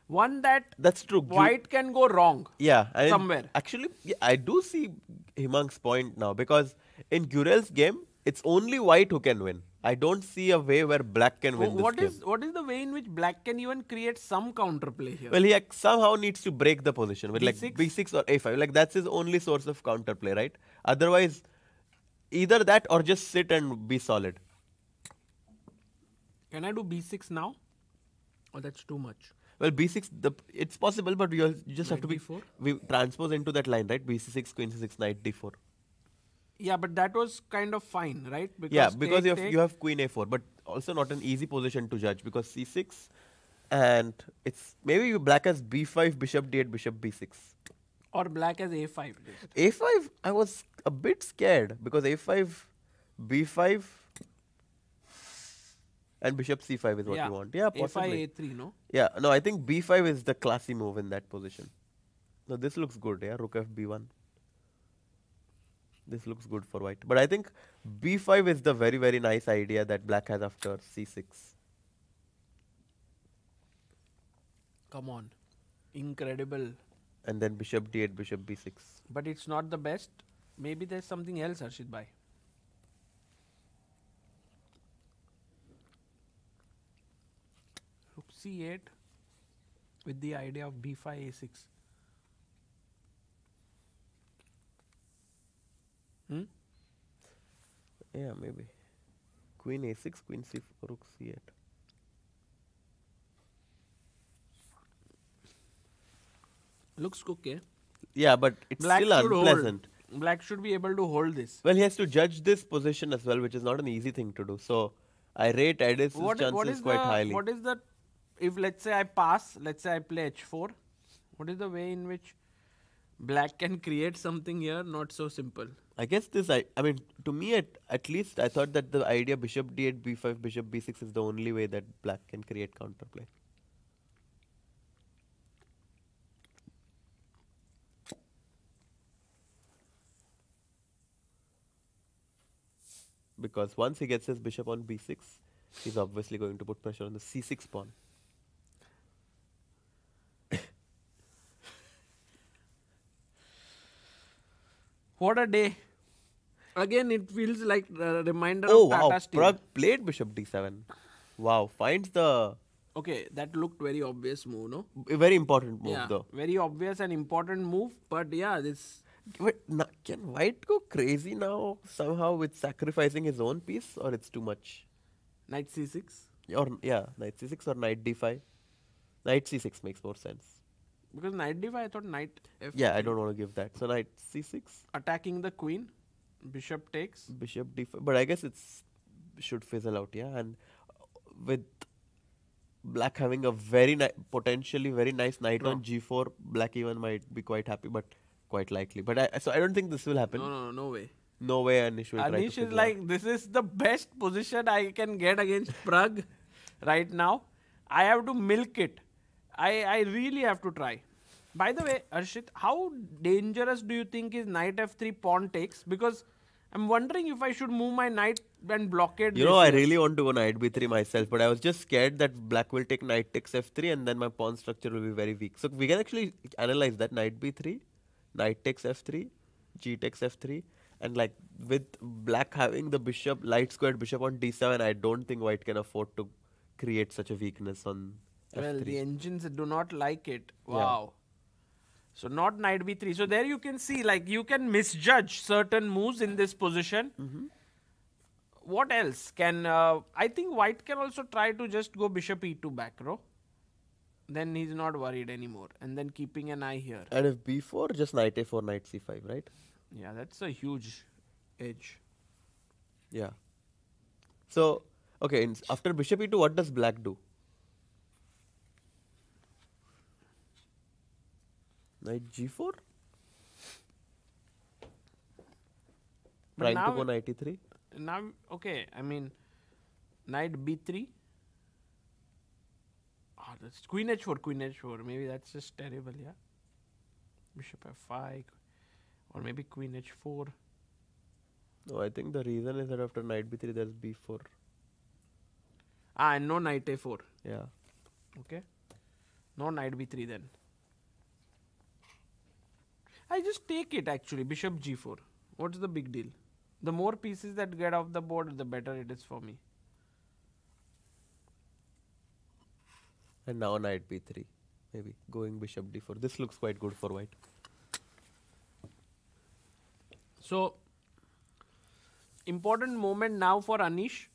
S2: One that
S1: That's true.
S2: White can go wrong.
S1: Yeah. And
S2: somewhere.
S1: Actually, yeah, I do see Himang's point now. Because in Gurel's game, it's only white who can win. I don't see a way where black can win
S2: What
S1: this game.
S2: is the way in which black can even create some counterplay here?
S1: Well, he somehow needs to break the position with like
S2: B6?
S1: b6 or a5. Like that's his only source of counterplay, right? Otherwise, either that or just sit and be solid.
S2: Can I do b6 now? Oh, that's too much.
S1: Well, b6, it's possible, but you just have to
S2: Knight d4?
S1: we transpose into that line, right? b6, queen c6, knight d4.
S2: Yeah, but that was kind of fine, right?
S1: Because
S2: take,
S1: you have queen a4, but also not an easy position to judge because c6, And it's maybe black has b5, bishop d8, bishop b6.
S2: Or black as a5. Just.
S1: a5, I was a bit scared because a5, b5, and bishop c5 is what you want. Yeah, possibly.
S2: a5, a3, no?
S1: Yeah, no, I think b5 is the classy move in that position. No, this looks good, yeah, rook fb1. This looks good for white. But I think b5 is the very, very nice idea that black has after c6.
S2: Come on. Incredible.
S1: And then bishop d8, bishop b6.
S2: But it's not the best. Maybe there's something else, Harshit bhai. Rook c8 with the idea of b5, a6. Hmm?
S1: Yeah, maybe. Queen a6, queen c4, rook c8.
S2: Looks okay.
S1: Yeah, but it's
S2: Black
S1: still
S2: should
S1: unpleasant.
S2: hold. Black should be able to hold this.
S1: Well, he has to judge this position as well, which is not an easy thing to do. So, I rate Edis' chances quite highly.
S2: What is the, if let's say I pass, let's say I play h4, what is the way in which black can create something here? Not so simple.
S1: I guess this, I mean, to me at least, I thought that the idea bishop d8, b5, bishop b6 is the only way that black can create counterplay. Because once he gets his bishop on b6, he's obviously going to put pressure on the c6 pawn.
S2: What a day. Again, it feels like a reminder
S1: Oh
S2: of
S1: wow,
S2: Tata Steel.
S1: Prague played bishop d7. Wow, finds the
S2: Okay, that looked very obvious move, no?
S1: a very important move
S2: Yeah,
S1: though.
S2: very obvious and important move. But yeah, this
S1: But can white go crazy now somehow with sacrificing his own piece, or it's too much?
S2: knight c6.
S1: Or yeah, knight c6 or knight d5. Knight c6 makes more sense.
S2: Because knight d5, I thought knight f.
S1: Yeah, I don't want to give that. So knight c6,
S2: Attacking the queen. Bishop takes.
S1: bishop d5. But I guess it's should fizzle out, yeah. And with black having a very potentially very nice knight on g4, black even might be quite happy, but quite likely. But so I don't think this will happen.
S2: No way.
S1: No way Anish will try to
S2: Anish is
S1: fizzle
S2: like, this is the best position I can get against Prague right now. I have to milk it. I really have to try. By the way, Harshit, how dangerous do you think is knight f3 pawn takes? Because I'm wondering if I should move my knight and blockade.
S1: You know, I really want to go knight b3 myself, but I was just scared that black will take knight takes f3 and then my pawn structure will be very weak. So we can actually analyze that. Knight b3, knight takes f3, g takes f3, and like with black having the bishop, light squared bishop on d7, I don't think white can afford to create such a weakness on f3.
S2: Well, the engines do not like it.
S1: Yeah.
S2: Wow. So not knight b3. So there you can see, like, you can misjudge certain moves in this position. What else can... I think white can also try to just go bishop e2 back row. Then he's not worried anymore. And then keeping an eye here.
S1: And if b4, just knight a4, knight c5, right?
S2: Yeah, that's a huge edge.
S1: Yeah. So, okay, after bishop e2, what does black do? Knight g4? Trying to go knight e3?
S2: Now, okay, I mean, knight b3. Ah, that's queen h4. Maybe that's just terrible, yeah. Bishop f5. Or maybe queen h4.
S1: No, I think the reason is that after knight b3, there's b4.
S2: Ah, and no knight a4.
S1: Yeah.
S2: Okay. No knight b3 then. I just take it actually, bishop g4. What's the big deal? The more pieces that get off the board, the better it is for me.
S1: And now knight b3. Maybe going bishop d4. This looks quite good for white.
S2: So, important moment now for Anish.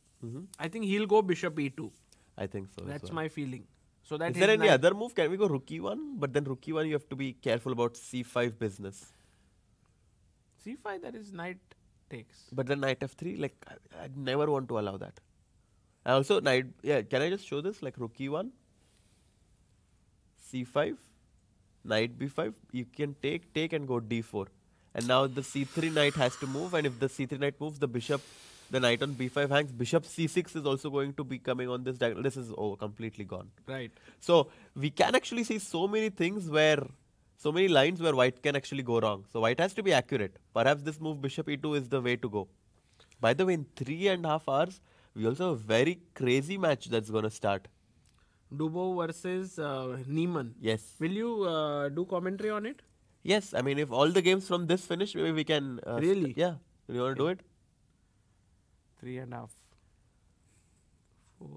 S2: I think he'll go bishop e2.
S1: I think so.
S2: That's my feeling. So that
S1: Is there any other move? Can we go rook e1? But then rook e1, you have to be careful about c5 business.
S2: c5, that is knight takes.
S1: But then knight f3, like, I never want to allow that. I also, can I just show this? Like rook e1? c5, knight b5. You can take and go d4. And now the c3 knight has to move, and if the c3 knight moves, the knight on b5 hangs. Bishop c6 is also going to be coming on this diagonal. This is completely gone.
S2: Right.
S1: So we can actually see so many lines where white can actually go wrong. So white has to be accurate. Perhaps this move bishop e2 is the way to go. By the way, in 3.5 hours, we also have a very crazy match that's going to start.
S2: Dubov versus Neiman.
S1: Yes.
S2: Will you do commentary on it?
S1: Yes, I mean, if all the games from this finish, maybe we can...
S2: Really?
S1: Yeah. You want to do it?
S2: 3.5. 4.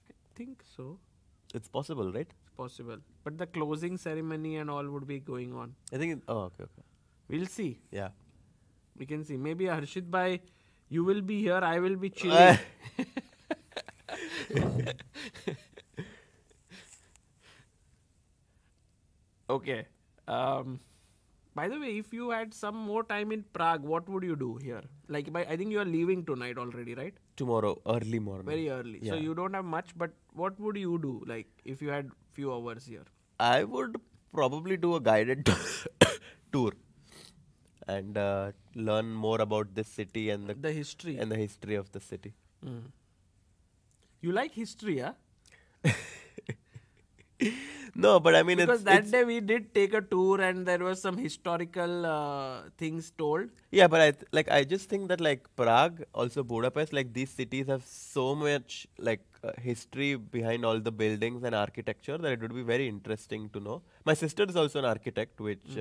S2: I think so.
S1: It's possible, right?
S2: It's possible. But the closing ceremony and all would be going on.
S1: I think... okay.
S2: We'll see.
S1: Yeah.
S2: We can see. Maybe Harshit bhai, you will be here, I will be chilling. Okay. By the way, if you had some more time in Prague, what would you do here? Like, I think you are leaving tonight already, right?
S1: Tomorrow, early morning.
S2: Very early.
S1: Yeah.
S2: So you don't have much, but what would you do? Like, if you had few hours here?
S1: I would probably do a guided tour and learn more about this city and
S2: The history.
S1: and the history of the city.
S2: You like history, huh?
S1: No, but I mean,
S2: Because
S1: it's
S2: that day we did take a tour and there was some historical things told.
S1: yeah, but I just think that like Prague, also Budapest, like these cities have so much like history behind all the buildings and architecture that it would be very interesting to know. My sister is also an architect, which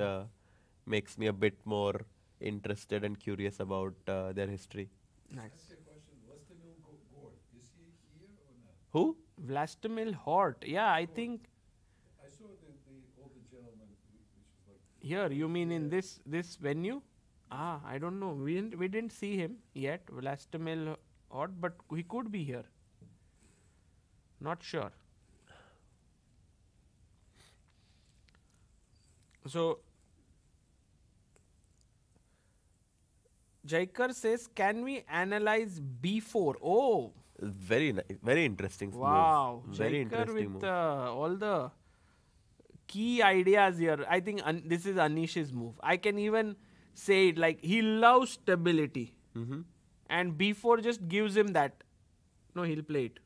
S1: makes me a bit more interested and curious about their history.
S2: Nice.
S3: Ask you a question. Vlastimil Gord, is he here or not?
S1: Who?
S2: Vlastimil Hort. Yeah, I think
S3: I saw the older gentleman, which was like
S2: here. You mean in this venue? I don't know. We didn't see him yet, Vlastimil Hort, but he could be here. Not sure. So Jaikar says, can we analyze B4? Oh,
S1: Very nice, very interesting
S2: wow.
S1: move. Very
S2: Jaikar
S1: interesting
S2: with
S1: move.
S2: all the key ideas here. I think this is Anish's move. I can even say it like he loves stability. And B4 just gives him that. No, he'll play it.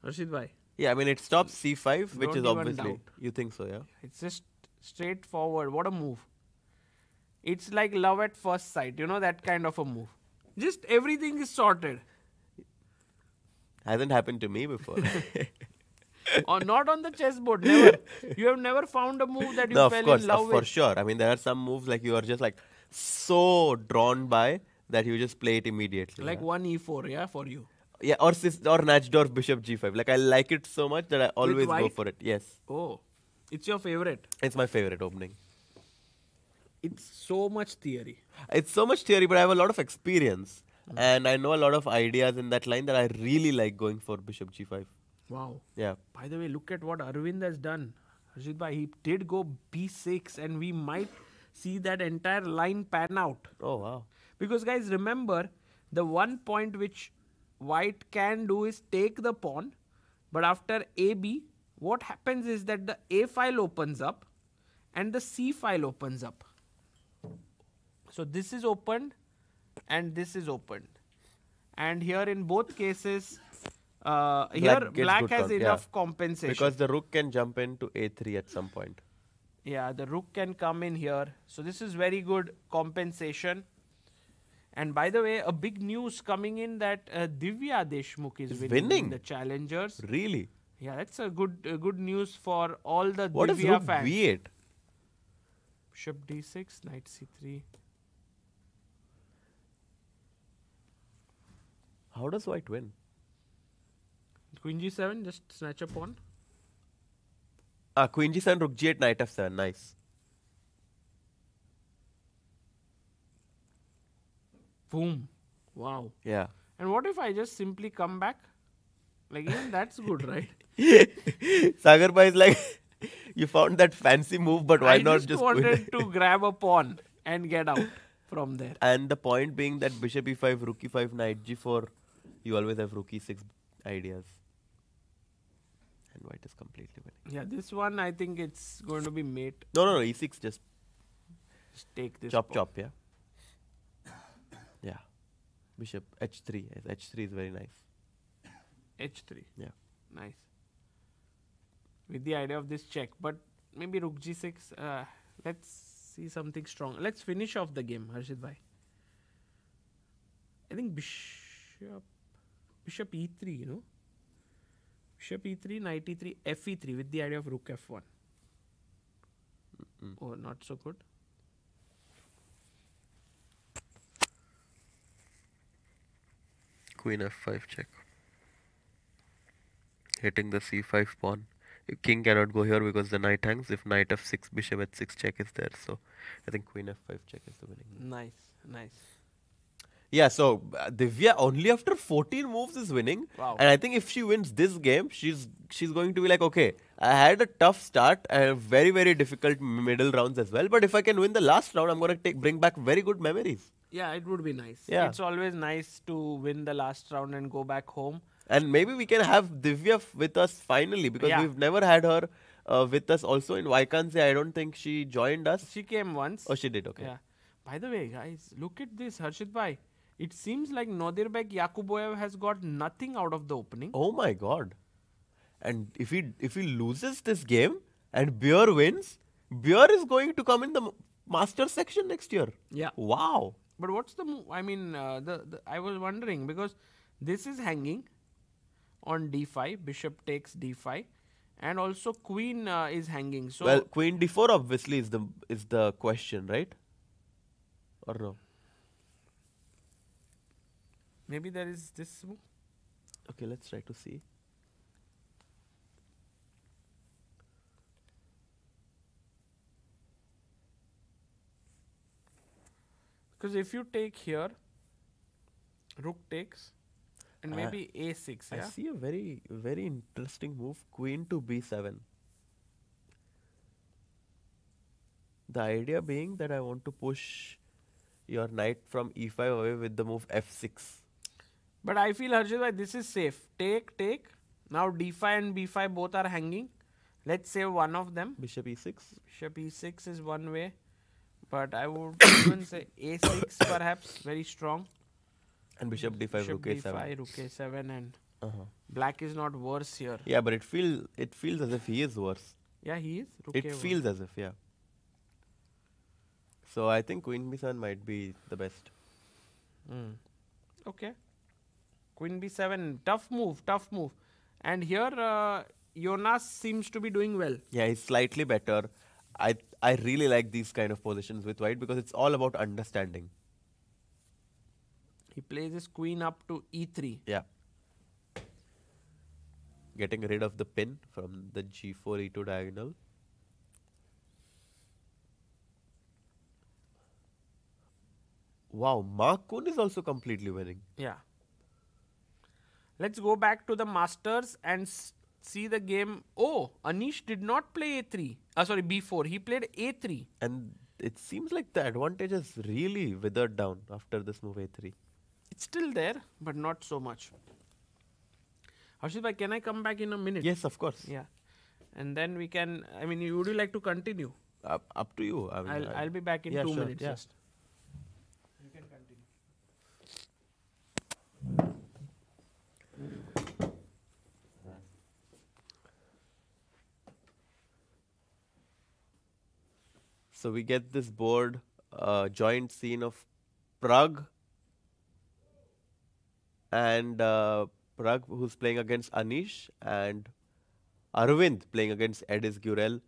S2: Harshit bhai,
S1: Yeah, I mean it stops c5, which
S2: Don't
S1: is
S2: even
S1: obviously
S2: doubt.
S1: you think so, yeah.
S2: it's just straightforward. What a move. It's like love at first sight. You know, that kind of a move. Just everything is sorted.
S1: Hasn't happened to me before.
S2: Or not on the chessboard, never. You have never found a move that you
S1: No, of
S2: fell
S1: course,
S2: in love
S1: for
S2: with.
S1: sure. I mean, there are some moves like you are just like so drawn by that you just play it immediately.
S2: Like
S1: yeah.
S2: 1 e4, yeah, for you.
S1: Yeah, or Nachdorf Bishop G5. Like I like it so much that I always go
S2: white?
S1: for it. Yes,
S2: Oh, it's your favorite.
S1: it's my favorite opening.
S2: It's so much theory.
S1: It's so much theory, but I have a lot of experience, and I know a lot of ideas in that line that I really like going for Bishop G5.
S2: Wow.
S1: Yeah,
S2: By the way, look at what Arvind has done. Harshit bhai, he did go b6 and we might see that entire line pan out.
S1: oh wow.
S2: Because guys, remember, the one point which white can do is take the pawn. But after AB, what happens is that the A file opens up and the C file opens up. So this is opened and this is opened. And here in both cases, here
S1: gets
S2: black
S1: good
S2: has
S1: count, yeah.
S2: enough compensation.
S1: Because the rook can jump into A3 at some point.
S2: Yeah, the rook can come in here. So this is very good compensation. And by the way, a big news coming in that Divya Deshmukh is winning the challengers.
S1: Really?
S2: Yeah, that's a good news for all the
S1: What is
S2: Divya
S1: rook
S2: fans.
S1: B8?
S2: Bishop D6, knight C3.
S1: How does white win?
S2: Queen G7, just snatch a pawn.
S1: Queen G7, rook G8, knight F7. Nice.
S2: Boom. Wow.
S1: Yeah.
S2: And what if I just simply come back? Like, even that's good, right?
S1: Sagar Bhai is like, you found that fancy move, but why
S2: I
S1: not
S2: just
S1: queen?
S2: wanted to grab a pawn and get out from there.
S1: And the point being that bishop e5, rook e5, knight g4, you always have rook e6 ideas. and white is completely winning.
S2: Yeah, this one I think it's going to be mate.
S1: No, e6 just
S2: Just take this.
S1: chop
S2: pawn.
S1: chop, yeah. Yeah. Bishop h3. Yes, h3 is very nice.
S2: H3.
S1: Yeah.
S2: Nice. With the idea of this check, but maybe rook g6. Let's see something strong. Let's finish off the game, Harshit bhai. I think bishop e3, you know. Bishop e3, knight e3, fe3 with the idea of rook f1. Oh, not so good.
S1: Queen f5 check. Hitting the c5 pawn. King cannot go here because the knight hangs. If knight f6, bishop h6 check is there. So I think queen f5 check is the winning move.
S2: Nice.
S1: Yeah, so Divya only after 14 moves is winning.
S2: Wow.
S1: And I think if she wins this game, she's going to be like, okay, I had a tough start and very, very difficult middle rounds as well. But if I can win the last round, I'm going to bring back very good memories.
S2: Yeah, it would be nice.
S1: Yeah.
S2: It's always nice to win the last round and go back home.
S1: And maybe we can have Divya with us finally because
S2: Yeah.
S1: we've never had her with us also in Vaikansy. I don't think she joined us.
S2: She came once.
S1: Oh, she did, okay.
S2: Yeah. By the way, guys, look at this, Harshit bhai. It seems like Nodirbek Yakuboyev has got nothing out of the opening.
S1: Oh my god. And if he loses this game and Beer wins, Beer is going to come in the master section next year.
S2: Yeah.
S1: Wow.
S2: But what's the move? I mean, I was wondering because this is hanging on d5, bishop takes d5, and also queen is hanging. So
S1: Well, queen d4 obviously is the question, right? Or no?
S2: maybe there is this move.
S1: Okay, let's try to see.
S2: Because if you take here, rook takes, and maybe a6.
S1: I
S2: Yeah.
S1: see a very, very interesting move. Queen to b7. The idea being that I want to push your knight from e5 away with the move f6.
S2: But I feel, Harshit bhai, this is safe. Take. Now d5 and b5 both are hanging. Let's save one of them.
S1: Bishop e6.
S2: Bishop e6 is one way. But I would even say a6 perhaps, very strong.
S1: And bishop d5,
S2: Bishop
S1: rook a7.
S2: d5, rook a7, and
S1: Uh-huh.
S2: black is not worse here.
S1: Yeah, but it feels as if he is worse.
S2: Yeah, he is. Rook
S1: It
S2: a1.
S1: feels as if, yeah. So I think queen b7 might be the best.
S2: Okay. Queen b7, tough move. And here, Jonas seems to be doing well.
S1: Yeah, he's slightly better. I really like these kind of positions with white because it's all about understanding.
S2: He plays his queen up to e3.
S1: Yeah. Getting rid of the pin from the g4 e2 diagonal. Wow, Mark Kuhn is also completely winning.
S2: Yeah. Let's go back to the Masters and see the game. Oh, Anish did not play a3. Sorry, b4. He played a3.
S1: And it seems like the advantage has really withered down after this move a3.
S2: It's still there, but not so much. Harshit bhai, can I come back in a minute?
S1: Yes, of course.
S2: Yeah. And then we can, I mean, would you like to continue?
S1: Up to you. I mean,
S2: I'll be back in
S1: yeah,
S2: 2
S1: sure,
S2: minutes
S1: yeah.
S2: just. You can continue.
S1: So we get this board, joint scene of Prague and Prague who's playing against Anish and Arvind playing against Edis Gurel.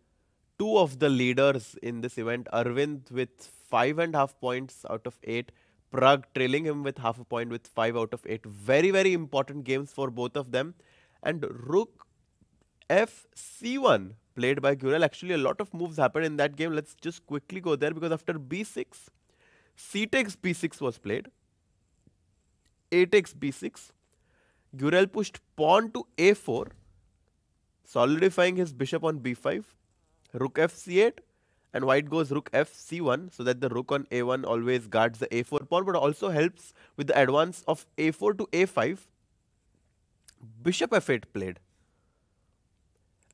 S1: Two of the leaders in this event, Arvind with 5.5 points out of 8, Prague trailing him with half a point with 5 out of 8. Very, very important games for both of them. And Rook F C1 played by Gurel. Actually, a lot of moves happened in that game. Let's just quickly go there because after B6, C takes B6 was played. A takes B6. Gurel pushed pawn to A4, solidifying his bishop on B5. Rook F C8 and white goes Rook F C1 so that the rook on A1 always guards the A4 pawn but also helps with the advance of A4 to A5. Bishop F8 played.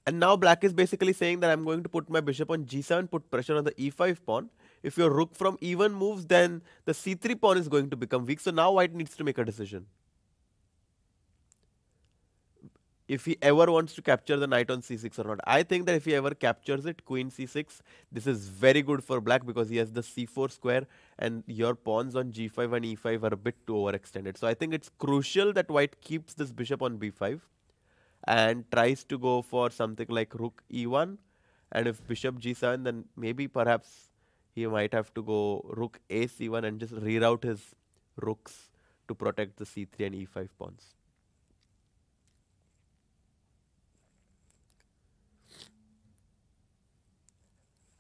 S1: And now black is basically saying that I'm going to put my bishop on g7, put pressure on the e5 pawn. If your rook from e1 moves, then the c3 pawn is going to become weak. So now white needs to make a decision. If he ever wants to capture the knight on c6 or not. I think that if he ever captures it, queen c6, this is very good for black because he has the c4 square and your pawns on g5 and e5 are a bit too overextended. So I think it's crucial that white keeps this bishop on b5 and tries to go for something like rook e1, and if bishop g7, then maybe perhaps he might have to go rook a c1 and just reroute his rooks to protect the c3 and e5 pawns.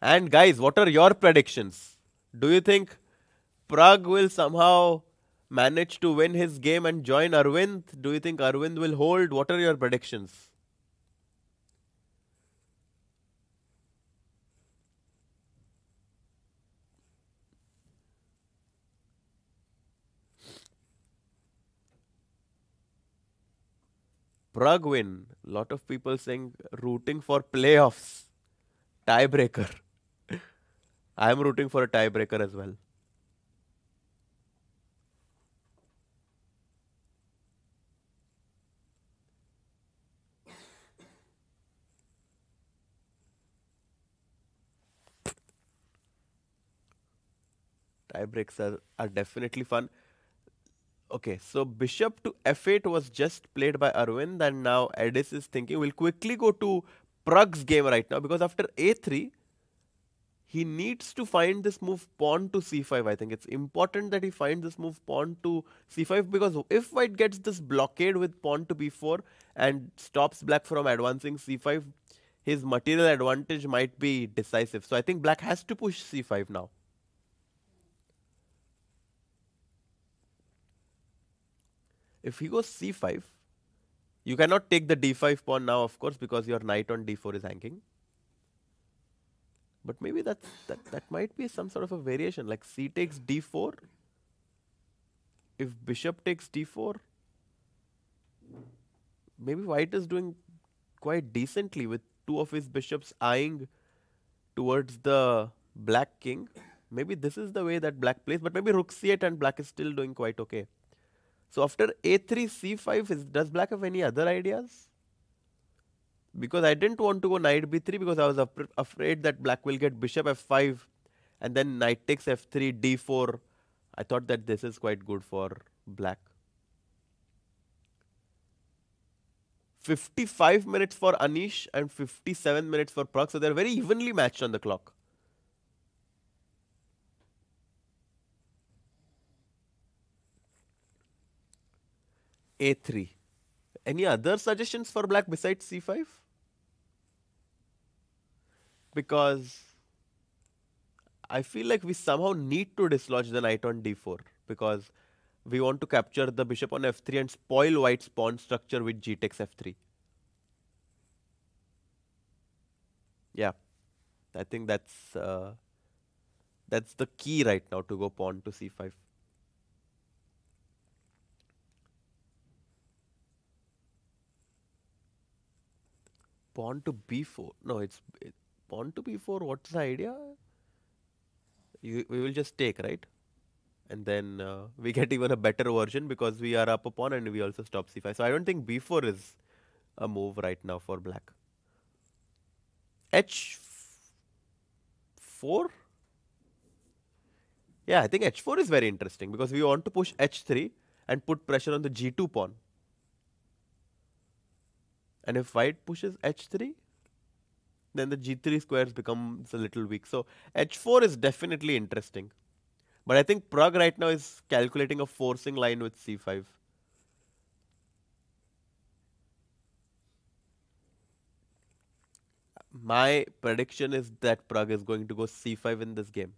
S1: And guys, what are your predictions? Do you think Prague will somehow manage to win his game and join Arvind? Do you think Arvind will hold? What are your predictions? Prague win. Lot of people saying rooting for playoffs. Tiebreaker. I am rooting for a tiebreaker as well. Tiebreaks are definitely fun. Okay, so bishop to f8 was just played by Arvind, and now Edis is thinking we'll quickly go to Prague's game right now because after a3, he needs to find this move pawn to c5. I think it's important that he finds this move pawn to c5 because if white gets this blockade with pawn to b4 and stops black from advancing c5, his material advantage might be decisive. So I think black has to push c5 now. If he goes c5, you cannot take the d5 pawn now, of course, because your knight on d4 is hanging. But maybe that might be some sort of a variation, like c takes d4. If bishop takes d4, maybe white is doing quite decently with two of his bishops eyeing towards the black king. Maybe this is the way that black plays, but maybe rook c8 and black is still doing quite okay. So after a3, c5, does black have any other ideas? Because I didn't want to go knight b3 because I was afraid that black will get bishop f5 and then knight takes f3, d4. I thought that this is quite good for black. 55 minutes for Anish and 57 minutes for Prague. So they're very evenly matched on the clock. a3. Any other suggestions for black besides c5? Because I feel like we somehow need to dislodge the knight on d4 because we want to capture the bishop on f3 and spoil white's pawn structure with g takes f3. Yeah, I think that's the key right now to go pawn to c5. Pawn to b4. No, it's pawn to b4. What's the idea? We will just take, right? And then we get even a better version because we are up a pawn and we also stop c5. So I don't think b4 is a move right now for black. h4? Yeah, I think h4 is very interesting because we want to push h3 and put pressure on the g2 pawn. And if white pushes h3, then the g3 squares becomes a little weak. So h4 is definitely interesting. But I think Prague right now is calculating a forcing line with c5. My prediction is that Prague is going to go c5 in this game.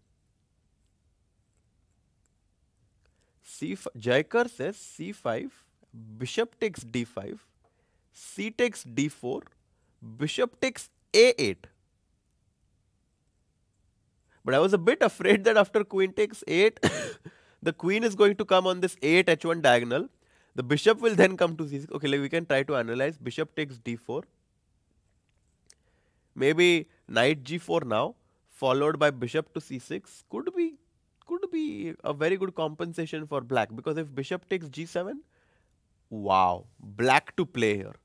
S1: C5, Jaikar says c5, bishop takes d5, c takes d4, bishop takes a8. But I was a bit afraid that after queen takes 8, the queen is going to come on this 8 h1 diagonal. The bishop will then come to c6. Okay, like we can try to analyze. Bishop takes d4. Maybe knight g4 now, followed by bishop to c6 could be a very good compensation for black, because if bishop takes g7, wow, black to play here.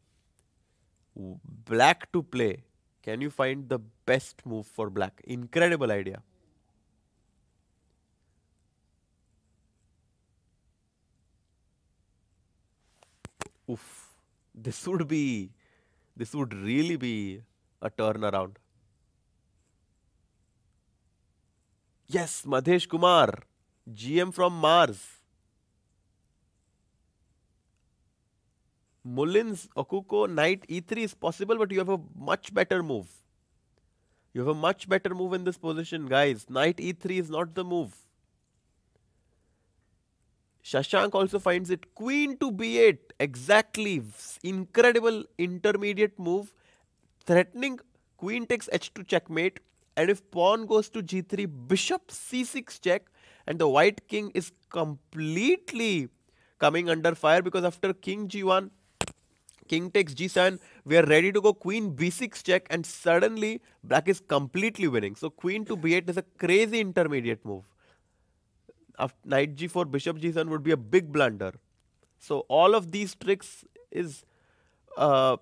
S1: Black to play. Can you find the best move for black? Incredible idea. Oof. This would be, this would really be a turnaround. Yes, Madhesh Kumar, GM from Mars. Mullins, Okuko, knight e3 is possible, but you have a much better move. You have a much better move in this position, guys. Knight e3 is not the move. Shashank also finds it. Queen to b8. Exactly. Incredible intermediate move. Threatening queen takes h2 checkmate. And if pawn goes to g3, bishop c6 check. And the white king is completely coming under fire, because after king g1, king takes g7, we are ready to go queen b6 check, and suddenly black is completely winning. So queen to b8 is a crazy intermediate move. After knight g4, bishop g7 would be a big blunder. So all of these tricks is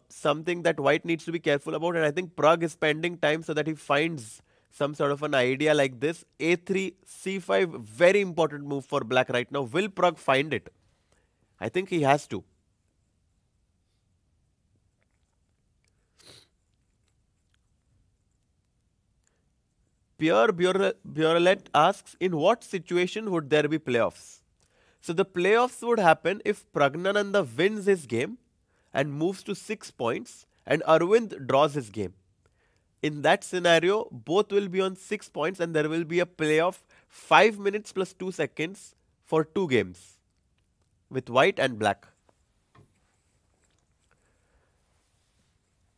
S1: something that white needs to be careful about, and I think Prague is spending time so that he finds some sort of an idea like this. a3, c5, very important move for black right now. Will Prague find it? I think he has to. Pierre Burelet asks, in what situation would there be playoffs? So the playoffs would happen if Pragnananda wins his game and moves to 6 points, and Arvind draws his game. In that scenario, both will be on 6 points, and there will be a playoff 5 minutes plus 2 seconds for 2 games with white and black.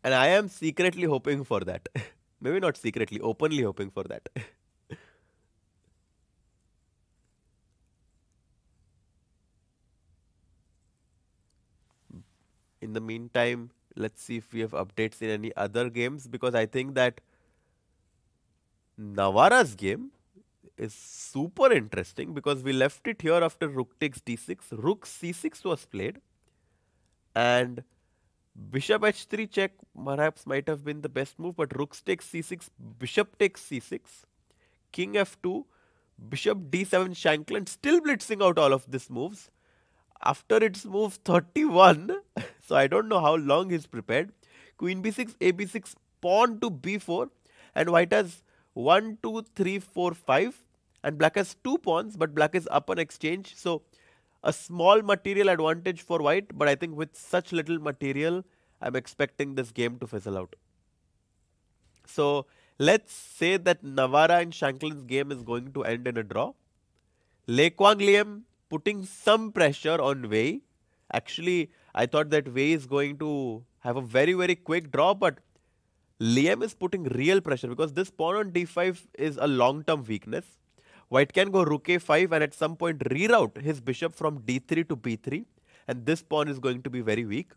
S1: And I am secretly hoping for that. Maybe not secretly, openly hoping for that. In the meantime, let's see if we have updates in any other games, because I think that Navara's game is super interesting, because we left it here after rook takes d6, rook c6 was played, and bishop h3 check perhaps might have been the best move, but rook takes c6, bishop takes c6, king f2, bishop d7, Shankland still blitzing out all of these moves. After its move 31, so I don't know how long he's prepared. Queen b6, a b6, pawn to b4, and white has 1, 2, 3, 4, 5, and black has 2 pawns, but black is up on exchange. So a small material advantage for white, but I think with such little material, I'm expecting this game to fizzle out. So let's say that Navara and Shanklin's game is going to end in a draw. Le Quang Liem putting some pressure on Wei. Actually, I thought that Wei is going to have a very, very quick draw, but Liam is putting real pressure, because this pawn on d5 is a long-term weakness. White can go rook a5 and at some point reroute his bishop from d3 to b3, and this pawn is going to be very weak.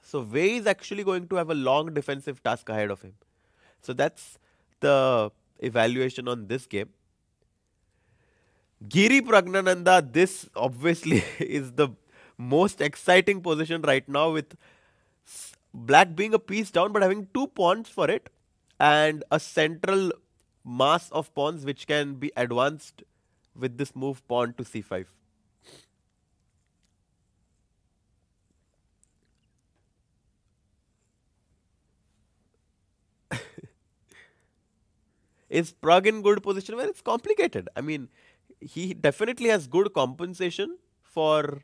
S1: So Wei is actually going to have a long defensive task ahead of him. So that's the evaluation on this game. Giri Pragnananda, this obviously is the most exciting position right now, with black being a piece down but having 2 pawns for it, and a central mass of pawns which can be advanced with this move pawn to c5. Is Prague in good position? Well, it's complicated. I mean, he definitely has good compensation for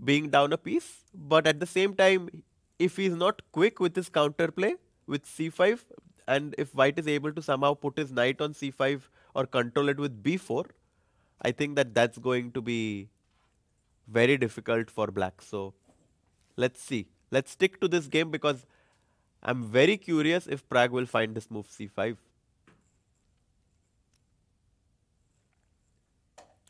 S1: being down a piece, but at the same time, if he's not quick with his counterplay with c5, and if white is able to somehow put his knight on c5 or control it with b4, I think that that's going to be very difficult for black. So let's see. Let's stick to this game, because I'm very curious if Prague will find this move c5.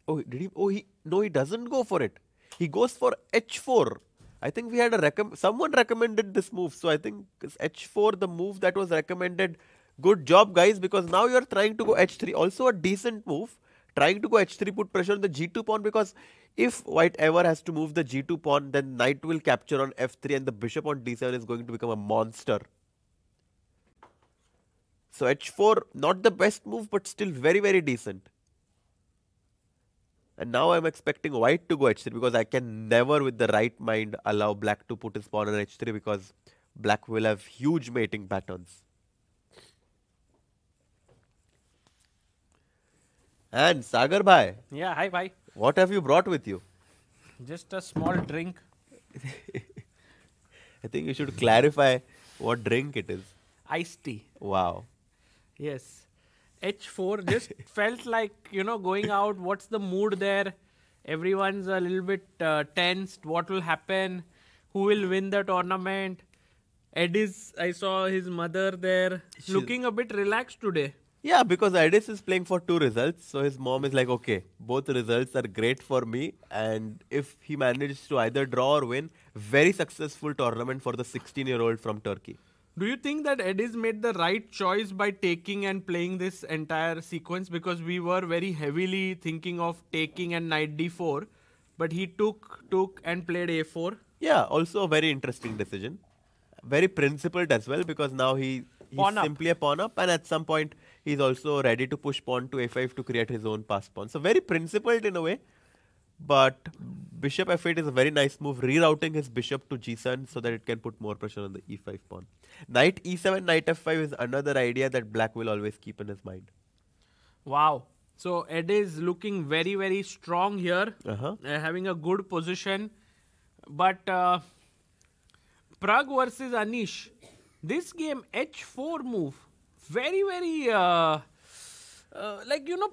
S1: Oh, did he? Oh, he no, he doesn't go for it. He goes for h4. I think we had someone recommended this move. So I think it's h4, the move that was recommended. Good job, guys, because now you're trying to go h3. Also a decent move. Trying to go h3, put pressure on the g2 pawn, because if white ever has to move the g2 pawn, then knight will capture on f3 and the bishop on d7 is going to become a monster. So h4, not the best move, but still very, very decent. And now I'm expecting white to go h3, because I can never with the right mind allow black to put his pawn on h3, because black will have huge mating patterns. And Sagar bhai,
S2: Yeah, hi, bye.
S1: what have you brought with you?
S2: Just a small drink.
S1: I think you should clarify what drink it is.
S2: Iced tea.
S1: Wow.
S2: Yes. H4 just felt like, going out. What's the mood there? Everyone's a little bit tensed. What will happen? Who will win the tournament? I saw his mother there looking a bit relaxed today.
S1: Yeah, because Edis is playing for 2 results. So his mom is like, okay, both results are great for me. And if he manages to either draw or win, very successful tournament for the 16-year-old from Turkey.
S2: Do you think that Edis made the right choice by taking and playing this entire sequence? Because we were very heavily thinking of taking and knight d4. But he took and played a4.
S1: Yeah, also a very interesting decision. Very principled as well, because now he's simply a pawn up, and at some point he's also ready to push pawn to a5 to create his own pass pawn. So very principled in a way, but bishop f8 is a very nice move, rerouting his bishop to g7 so that it can put more pressure on the e5 pawn. Knight e7, knight f5 is another idea that black will always keep in his mind.
S2: Wow. So Ed is looking very, very strong here, having a good position. But Prague versus Anish, this game h4 move, very, very,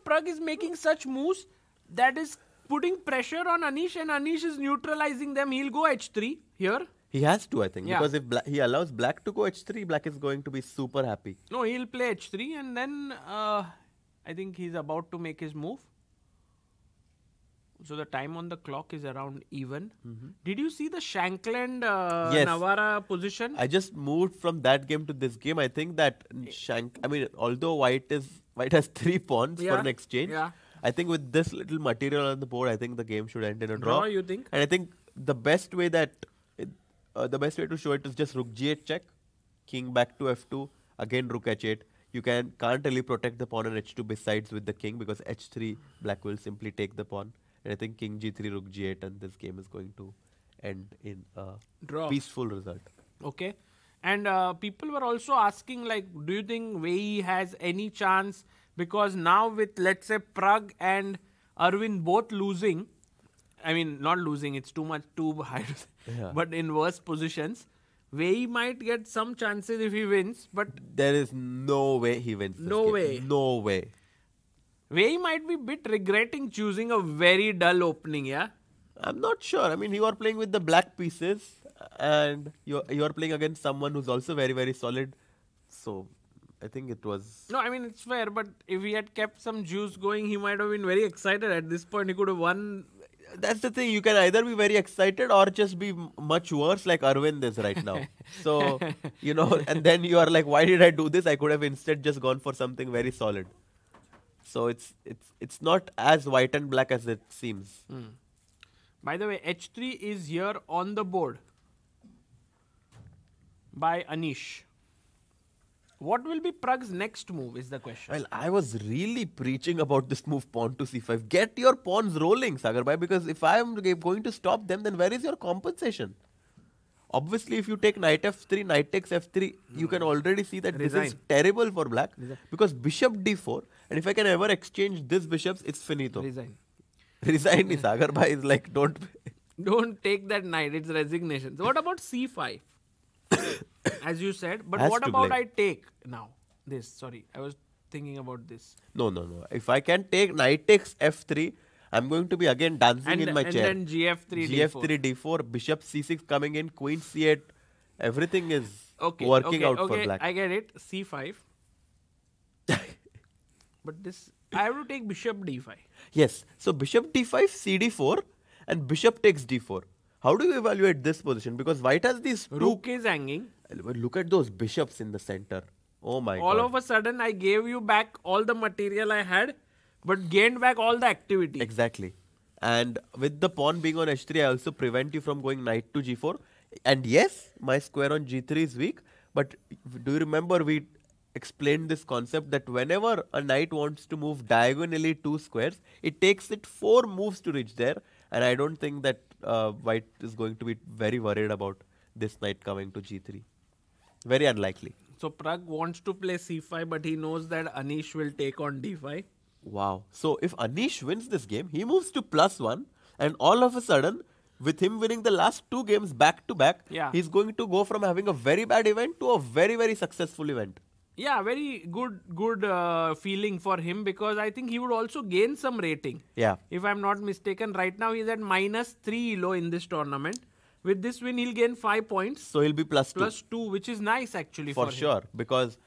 S2: Prague is making such moves that is putting pressure on Anish, and Anish is neutralizing them. He'll go h3 here.
S1: He has to, I think,
S2: Yeah.
S1: because if he allows black to go h3, black is going to be super happy.
S2: No, he'll play h3, and then I think he's about to make his move. So the time on the clock is around even. Did you see the Shankland
S1: Yes.
S2: Navara position?
S1: I just moved from that game to this game. I think that although white has 3 pawns for an exchange,
S2: Yeah.
S1: I think with this little material on the board, I think the game should end in a draw.
S2: Draw, you think?
S1: And I think the best way to show it is just rook g8 check, king back to f2, again rook h8. You can't really protect the pawn on h2 besides with the king, because h3 black will simply take the pawn. And I think king g3, rook g8, and this game is going to end in a
S2: Draw.
S1: peaceful result.
S2: Okay. And people were also asking, like, do you think Wei has any chance? Because now with, let's say, Prague and Arvind both losing, I mean, not losing, it's too high to say,
S1: Yeah.
S2: but in worse positions, Wei might get some chances if he wins, but
S1: There is no way he wins this
S2: No
S1: game.
S2: way.
S1: No way.
S2: Wei might be a bit regretting choosing a very dull opening, yeah?
S1: I'm not sure. I mean, you are playing with the black pieces, and you are playing against someone who's also very, very solid. So, I think it was...
S2: No, I mean, it's fair, but if he had kept some juice going, he might have been very excited at this point. He could have won.
S1: That's the thing. You can either be very excited or just be much worse like Arvind is right now. So, and then you are like, why did I do this? I could have instead just gone for something very solid. So, it's not as white and black as it seems.
S2: By the way, h3 is here on the board by Anish. What will be Prague's next move is the question.
S1: Well, I was really preaching about this move pawn to c5. Get your pawns rolling, Sagar bhai, because if I am going to stop them, then where is your compensation? Obviously, if you take knight f3, knight takes f3, you can already see that this is terrible for black, because bishop d4, and if I can ever exchange this bishops, it's finito.
S2: Resign.
S1: Resign, Sagar bhai is like, don't
S2: take that knight, it's resignation. So what about c5? As you said, but
S1: Has
S2: what
S1: to
S2: about
S1: play.
S2: I take now? Sorry, I was thinking about this.
S1: No. If I can take knight takes f3, I'm going to be again dancing in my chair.
S2: And then gf3,
S1: gf3, d4, bishop c6 coming in, queen c8. Everything is working out for black.
S2: I get it. c5. But I have to take bishop d5.
S1: Yes. So bishop d5, cd4, and bishop takes d4. How do you evaluate this position? Because white has these two.
S2: Rook is hanging.
S1: Look at those bishops in the center. Oh my
S2: All
S1: god.
S2: of a sudden, I gave you back all the material I had, but gained back all the activity.
S1: Exactly. And with the pawn being on h3, I also prevent you from going knight to g4. And yes, my square on g3 is weak. But do you remember we explained this concept that whenever a knight wants to move diagonally 2 squares, it takes it 4 moves to reach there. And I don't think that white is going to be very worried about this knight coming to g3. Very unlikely.
S2: So Prague wants to play c5, but he knows that Anish will take on d5.
S1: Wow. So if Anish wins this game, he moves to +1, and all of a sudden, with him winning the last 2 games back to back,
S2: Yeah.
S1: he's going to go from having a very bad event to a very, very successful event.
S2: Yeah, very good feeling for him, because I think he would also gain some rating.
S1: Yeah.
S2: If I'm not mistaken, right now he's at -3 elo in this tournament. With this win, he'll gain 5 points.
S1: So he'll be +2.
S2: +2, which is nice actually for
S1: For
S2: him.
S1: sure. Because,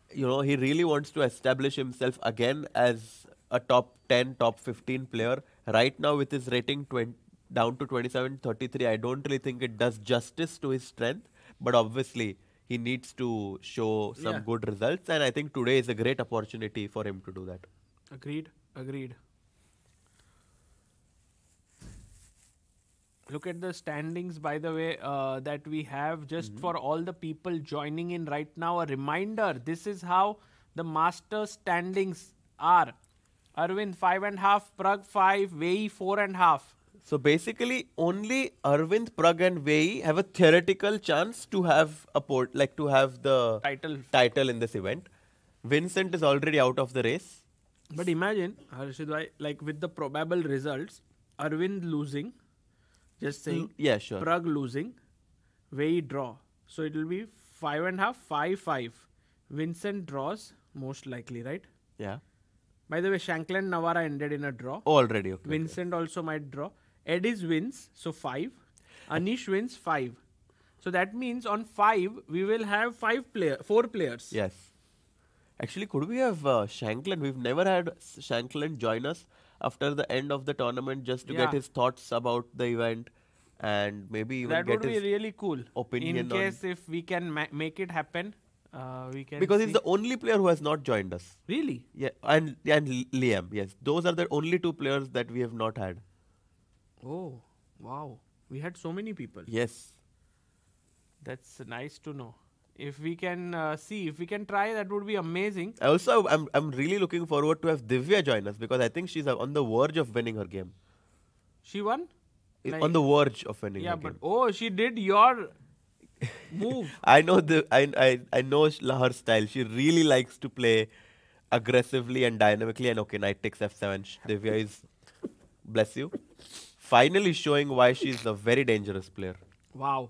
S1: he really wants to establish himself again as a top 10, top 15 player. Right now, with his rating down to 27-33, I don't really think it does justice to his strength. But obviously, he needs to show some
S2: Yeah.
S1: good results. And I think today is a great opportunity for him to do that.
S2: Agreed. Look at the standings, by the way, that we have just for all the people joining in right now. A reminder, this is how the master standings are. Arvind 5.5, Prague 5, Vei 4.5.
S1: So basically, only Arvind, Prague, and Vei have a theoretical chance to have to have the title in this event. Vincent is already out of the race.
S2: But imagine, Harshit, like with the probable results, Arvind losing, just saying,
S1: Yeah, sure.
S2: Prague losing, Vei draw. So it will be 5.5, 5-5. Vincent draws, most likely, right?
S1: Yeah.
S2: By the way, Shankland Navara ended in a draw.
S1: Already, okay.
S2: Vincent also might draw. Edis wins, so 5. Anish wins 5. So that means on 5, we will have 4 players.
S1: Yes. Actually, could we have Shankland? We've never had Shankland join us after the end of the tournament just to get his thoughts about the event and maybe even
S2: That
S1: get
S2: would be
S1: his
S2: really cool.
S1: opinion
S2: In case if we can make it happen, we can.
S1: because
S2: see.
S1: he's the only player who has not joined us.
S2: Really?
S1: Yeah, and Liam. Yes, those are the only 2 players that we have not had.
S2: Oh, wow. We had so many people.
S1: Yes.
S2: That's nice to know. If we can if we can try, that would be amazing.
S1: Also, I'm really looking forward to have Divya join us because I think she's on the verge of winning her game.
S2: She won?
S1: On the verge of winning her
S2: but
S1: game.
S2: she did your move.
S1: I know I know her style. She really likes to play aggressively and dynamically. And okay, knight takes f7. Divya is, bless you, finally showing why she's a very dangerous player.
S2: Wow.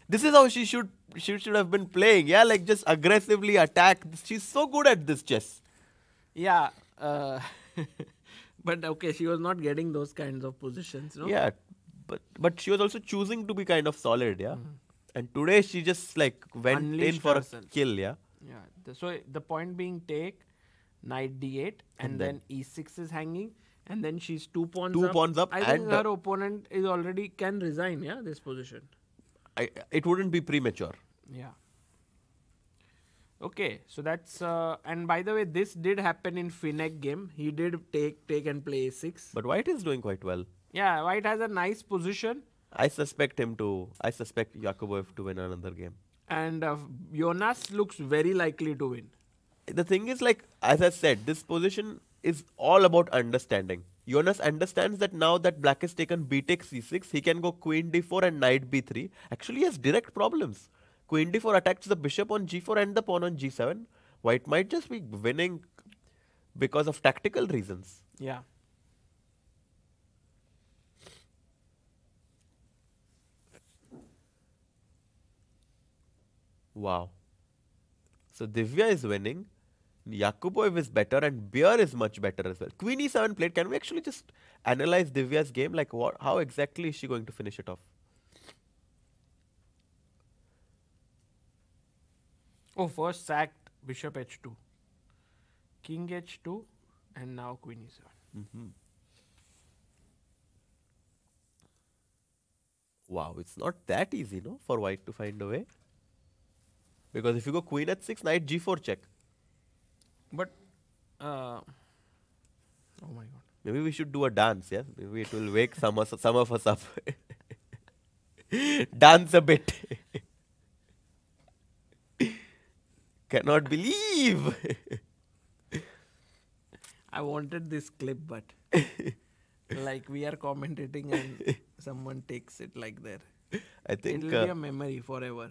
S1: This is how she should have been playing. Yeah, like just aggressively attack. She's so good at this chess.
S2: Yeah. But okay, she was not getting those kinds of positions, no?
S1: Yeah, but she was also choosing to be kind of solid. Yeah, and today she just like went
S2: Unleashed
S1: in for
S2: herself.
S1: a kill. Yeah.
S2: Yeah. So the point being, take knight d8 and then e6 is hanging, and then she's 2 pawns up.
S1: 2 pawns up
S2: I think
S1: and
S2: her opponent is already can resign, yeah, this position.
S1: It wouldn't be premature.
S2: Yeah. Okay, so that's and by the way, this did happen in Finek game. He did take and play a6.
S1: But white is doing quite well.
S2: Yeah, white has a nice position.
S1: I suspect Yakubov to win another game.
S2: And Jonas looks very likely to win.
S1: The thing is, like, as I said, this position is all about understanding. Jonas understands that now that black has taken b takes c6, he can go queen d4 and knight b3. Actually, he has direct problems. Queen d4 attacks the bishop on g4 and the pawn on g7. White might just be winning because of tactical reasons.
S2: Yeah.
S1: Wow. So Divya is winning. Yakubov is better and Beer is much better as well. Queen e7 played. Can we actually just analyze Divya's game? Like how exactly is she going to finish it off?
S2: Oh, first sacked bishop h2. King h2 and now queen e7.
S1: Wow, it's not that easy, no, for white to find a way. Because if you go queen h6, knight g4 check.
S2: But, oh my god.
S1: Maybe we should do a dance, yeah? Maybe it will wake some of us up. Dance a bit. Cannot believe.
S2: I wanted this clip, but like we are commentating and someone takes it like there.
S1: I think
S2: It'll be a memory forever.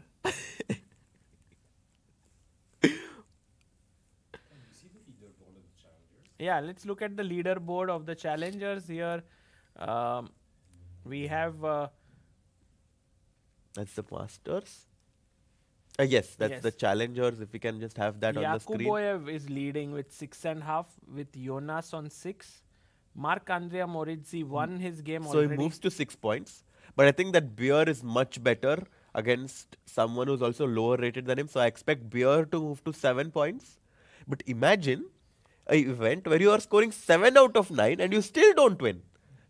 S2: Yeah, let's look at the leaderboard of the challengers here. We have
S1: that's the Masters. Yes, that's the
S2: Yes.
S1: challengers. If we can just have that on the screen.
S2: Yakuboyev is leading with 6.5, with Jonas on 6. Marc-Andrea Morizzi won his game
S1: So
S2: already.
S1: he moves to 6 points. But I think that Beer is much better against someone who's also lower rated than him. So I expect Beer to move to 7 points. But imagine an event where you are scoring 7 out of 9 and you still don't win.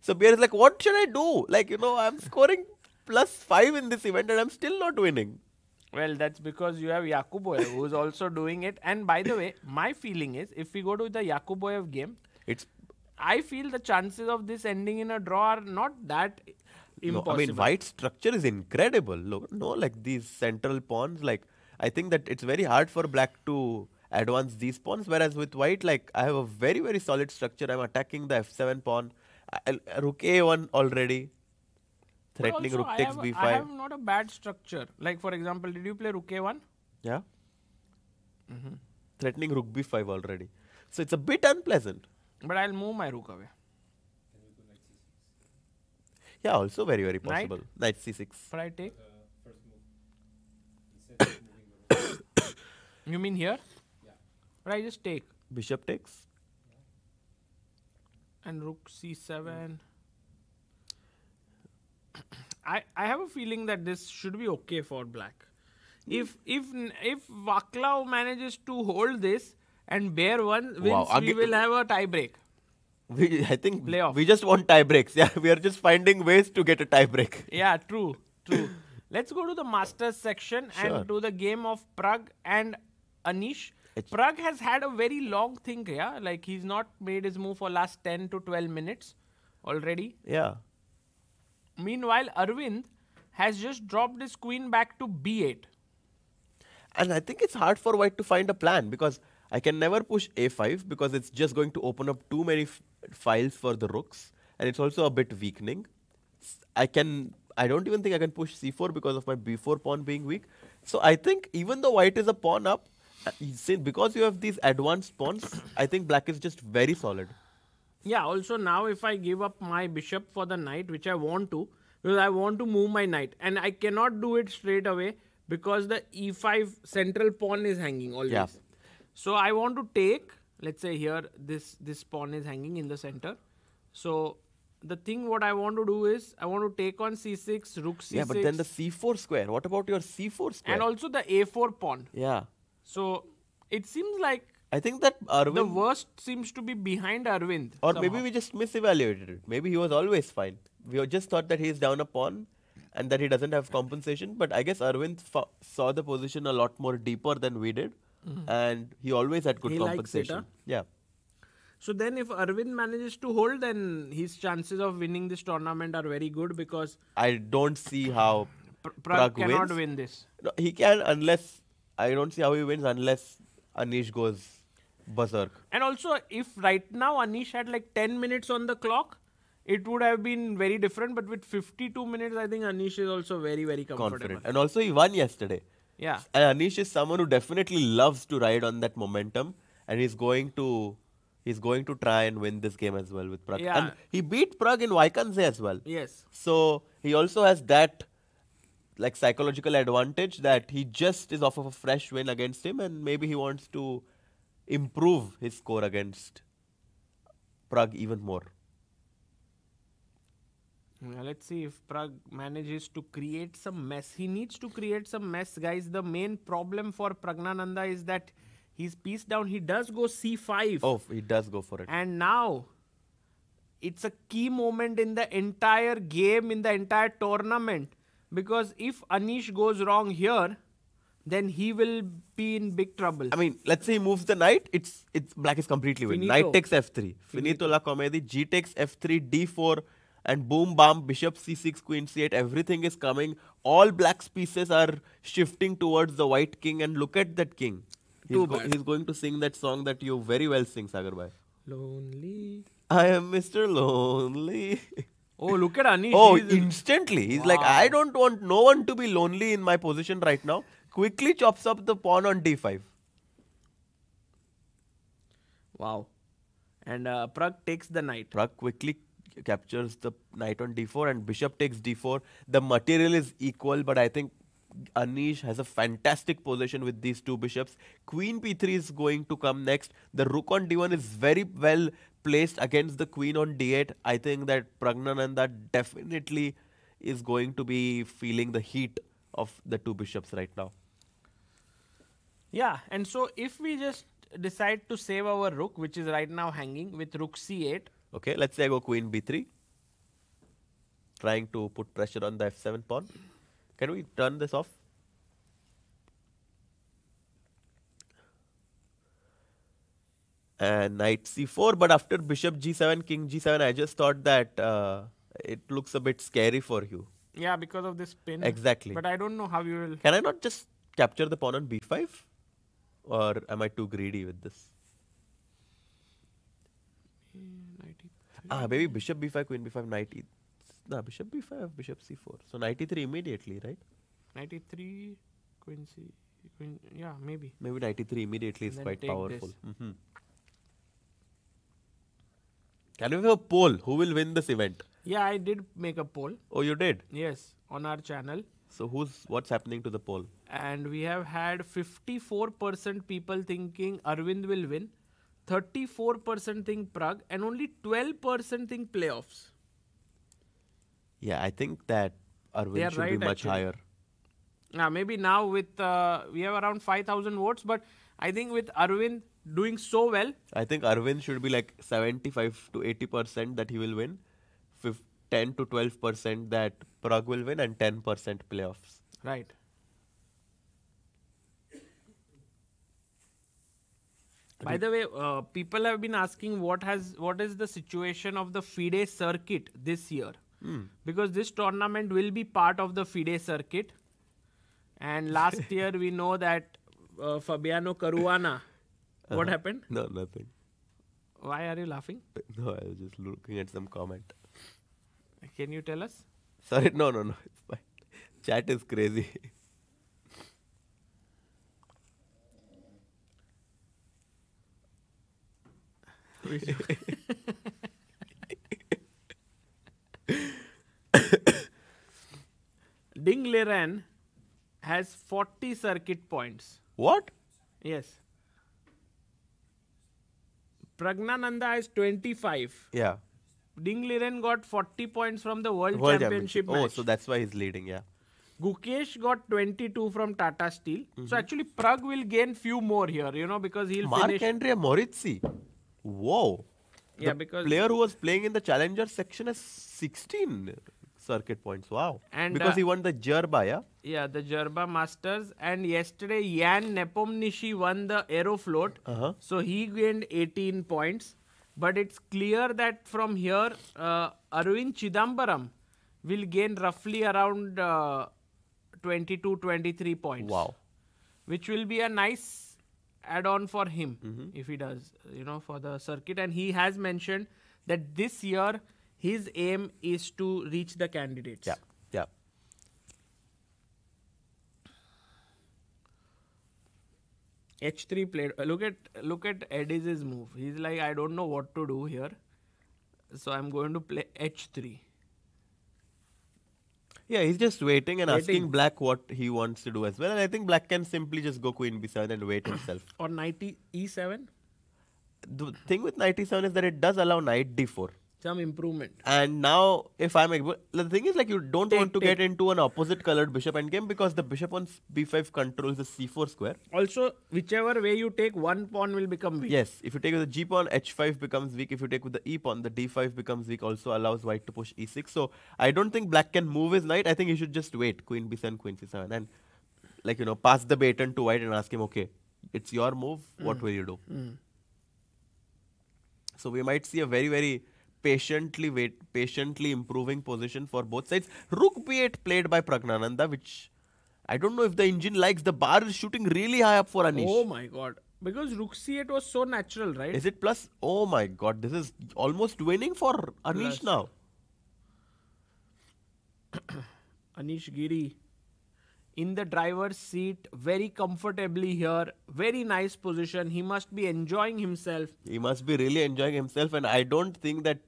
S1: So Beer is like, what should I do? Like, I'm scoring +5 in this event and I'm still not winning.
S2: Well, that's because you have Yakuboyev who is also doing it. And by the way, my feeling is if we go to the Yakuboyev game,
S1: It's
S2: I feel the chances of this ending in a draw are not that
S1: no,
S2: impossible.
S1: I mean, white's structure is incredible. No, like these central pawns, like I think that it's very hard for black to advance these pawns. Whereas with white, like I have a very, very solid structure. I'm attacking the f7 pawn. Rook a1 already.
S2: But
S1: Threatening
S2: also,
S1: rook takes b5.
S2: I have not a bad structure. Like for example, did you play Rook A1?
S1: Yeah. Threatening rook b5 already. So it's a bit unpleasant.
S2: But I'll move my rook away.
S1: Yeah, also very, very
S2: Knight?
S1: possible. Knight c6.
S2: But I take.
S3: First move. Instead of moving the rook.
S2: You mean here?
S3: Yeah.
S2: But I just take.
S1: Bishop takes.
S2: And rook c7. I have a feeling that this should be okay for black. If Vaclav manages to hold this and Bear wins,
S1: Wow,
S2: we will have a tie break.
S1: I think
S2: Playoff.
S1: we just want tie breaks. Yeah, we are just finding ways to get a tie break.
S2: Yeah, true. Let's go to the Masters section
S1: Sure.
S2: and to the game of Prague and Anish.
S1: It's-
S2: Prague has had a very long think, yeah. Like he's not made his move for last 10 to 12 minutes already.
S1: Yeah.
S2: Meanwhile, Arvind has just dropped his queen back to b8.
S1: And I think it's hard for white to find a plan because I can never push a5 because it's just going to open up too many files for the rooks. And it's also a bit weakening. I don't even think I can push c4 because of my b4 pawn being weak. So I think even though white is a pawn up, because you have these advanced pawns, I think black is just very solid.
S2: Yeah, also now if I give up my bishop for the knight, which I want to, because I want to move my knight, and I cannot do it straight away because the e5 central pawn is hanging always.
S1: Yeah.
S2: So I want to take, let's say here, this pawn is hanging in the center. So the thing what I want to do is, I want to take on c6, rook c6.
S1: Yeah, but then the c4 square. What about your c4 square?
S2: and also the a4 pawn.
S1: Yeah.
S2: So it seems like
S1: I think that Arvind...
S2: the worst seems to be behind Arvind.
S1: Or
S2: somehow.
S1: maybe we just misevaluated it. Maybe he was always fine. We just thought that he's down a pawn and that he doesn't have compensation. But I guess Arvind saw the position a lot more deeper than we did. And he always had good
S2: He likes it,
S1: compensation.
S2: huh?
S1: Yeah.
S2: So then if Arvind manages to hold, then his chances of winning this tournament are very good because
S1: I don't see how
S2: Prague
S1: Prague
S2: cannot
S1: wins.
S2: win this.
S1: No, he can unless... I don't see how he wins unless Anish goes berserk.
S2: And also, if right now Anish had like 10 minutes on the clock, it would have been very different. But with 52 minutes, I think Anish is also very, very comfortable.
S1: Confident. And also he won yesterday.
S2: Yeah.
S1: And Anish is someone who definitely loves to ride on that momentum, and he's going to try and win this game as well with Prague.
S2: Yeah.
S1: And he beat Prague in Vaikanze as well.
S2: Yes.
S1: So he also has that like psychological advantage that he just is off of a fresh win against him, and maybe he wants to improve his score against Prague even more.
S2: Yeah, let's see if Prague manages to create some mess. He needs to create some mess, guys. The main problem for Pragnananda is that he's piece down. He does go c5.
S1: Oh, he does go for it.
S2: And now, it's a key moment in the entire game, in the entire tournament. because if Anish goes wrong here, then he will be in big trouble.
S1: I mean, let's say he moves the knight, it's black is completely win.
S2: Finito.
S1: Knight takes f3. Finito la comedy. G takes f3, d4, and boom bam, bishop c6, queen c8. Everything is coming. All black's pieces are shifting towards the white king, and look at that king.
S2: Too bad.
S1: He's going to sing that song that you very well sing, Sagar bhai.
S2: Lonely.
S1: I am Mr. Lonely.
S2: Oh, look at Anish.
S1: Oh,
S2: He's-
S1: instantly. He's like, I don't want no one to be lonely in my position right now. Quickly chops up the pawn on d5.
S2: Wow. And Prague takes the knight.
S1: Prague quickly captures the knight on d4 and bishop takes d4. The material is equal, but I think Anish has a fantastic position with these two bishops. Queen p3 is going to come next. The rook on d1 is very well placed against the queen on d8. I think that Pragnananda definitely is going to be feeling the heat of the two bishops right now.
S2: Yeah, and so if we just decide to save our rook, which is right now hanging with rook c8.
S1: Okay, let's say I go queen b3. Trying to put pressure on the f7 pawn. Can we turn this off? And knight c4, but after bishop g7, king g7, I just thought that it looks a bit scary for you.
S2: Yeah, because of this pin.
S1: Exactly.
S2: But I don't know how you will.
S1: Can I not just capture the pawn on b5? Or am I too greedy with this? Maybe bishop b5, queen b5, knight e. No, bishop b5, bishop c4. So knight e3 immediately, right?
S2: Knight e3, queen c, queen. Yeah, maybe.
S1: Maybe knight e3 immediately is
S2: Then
S1: quite
S2: take
S1: powerful.
S2: this.
S1: Can we have a poll? Who will win this event?
S2: Yeah, I did make a poll.
S1: Oh, you did?
S2: Yes, on our channel.
S1: So what's happening to the poll?
S2: And we have had 54% people thinking Arvind will win, 34% think Prague, and only 12% think playoffs.
S1: Yeah, I think that
S2: They
S1: Arvind
S2: are
S1: should be
S2: right,
S1: much
S2: actually.
S1: higher.
S2: Maybe now with we have around 5,000 votes, but I think with Arvind doing so well,
S1: I think Arvind should be like 75 to 80% that he will win. 10 to 12% that Prague will win, and 10% playoffs.
S2: right? By the way, people have been asking what is the situation of the FIDE circuit this year, because this tournament will be part of the FIDE circuit, and last year we know that Fabiano Caruana. What happened?
S1: No, nothing.
S2: Why are you laughing?
S1: No, I was just looking at some comment.
S2: Can you tell us?
S1: Sorry, no, it's fine. Chat is crazy.
S2: Ding Liren has 40 circuit points.
S1: What?
S2: Yes. Pragnananda has 25.
S1: Yeah.
S2: Ding Liren got 40 points from the World
S1: World
S2: Championship match.
S1: Oh, so that's why he's leading, yeah.
S2: Gukesh got 22 from Tata Steel. So actually Prague will gain few more here, because he'll finish.
S1: Marc-Andre Morizzi. Whoa.
S2: Yeah,
S1: The
S2: because
S1: player who was playing in the challenger section has 16 circuit points. Wow.
S2: And,
S1: because he won the Jerba, yeah?
S2: Yeah, the Jerba Masters, and yesterday Jan Nepomniachtchi won the Aeroflot. So he gained 18 points. But it's clear that from here, Arvind Chidambaram will gain roughly around 22-23 points.
S1: Wow.
S2: Which will be a nice add-on for him if he does, for the circuit. And he has mentioned that this year his aim is to reach the candidates.
S1: Yeah, yeah.
S2: H3 played. Look at Eddie's move. He's like, I don't know what to do here, so I'm going to play H3.
S1: Yeah, he's just waiting and asking
S2: Waiting.
S1: black what he wants to do as well. And I think black can simply just go queen b7 and wait himself.
S2: Or knight E7.
S1: The thing with knight e7 is that it does allow knight d4.
S2: Some improvement.
S1: And now, if I'm able, the thing is like you don't want to get into an opposite colored bishop endgame because the bishop on b5 controls the c4 square.
S2: Also, whichever way you take, one pawn will become weak.
S1: Yes, if you take with the g pawn, h5 becomes weak. If you take with the e pawn, the d5 becomes weak. Also allows white to push e6. So I don't think black can move his knight. I think he should just wait, queen b7, queen c7, and like pass the baton to white and ask him, okay, it's your move. What will you do? So we might see a very, very patiently improving position for both sides. Rook b8 played by Pragnananda, which I don't know if the engine likes. The bar is shooting really high up for Anish.
S2: Oh my god. Because rook c8 was so natural, right?
S1: Is it plus? Oh my god, this is almost winning for Anish now.
S2: Anish Giri in the driver's seat, very comfortably here. Very nice position. He must be enjoying himself.
S1: He must be really enjoying himself, and I don't think that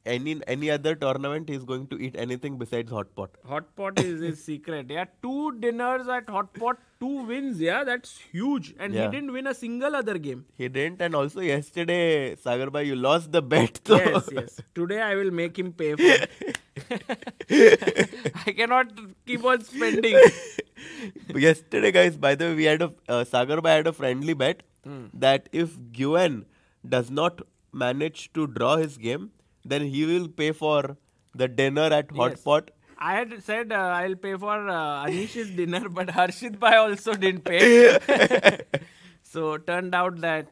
S1: any other tournament he's going to eat anything besides hot pot.
S2: Hot pot is his secret. Yeah, 2 dinners at hot pot, 2 wins. Yeah, that's huge. And he didn't win a single other game.
S1: He didn't, and also yesterday, Sagar bhai, you lost the bet. So.
S2: Yes. Today I will make him pay for it. I cannot keep on spending.
S1: Yesterday, guys, by the way, we had Sagar bhai had a friendly bet that if Guen does not manage to draw his game, then he will pay for the dinner at hot pot.
S2: I had said I'll pay for Anish's dinner, but Harshit bhai also didn't pay. So turned out that,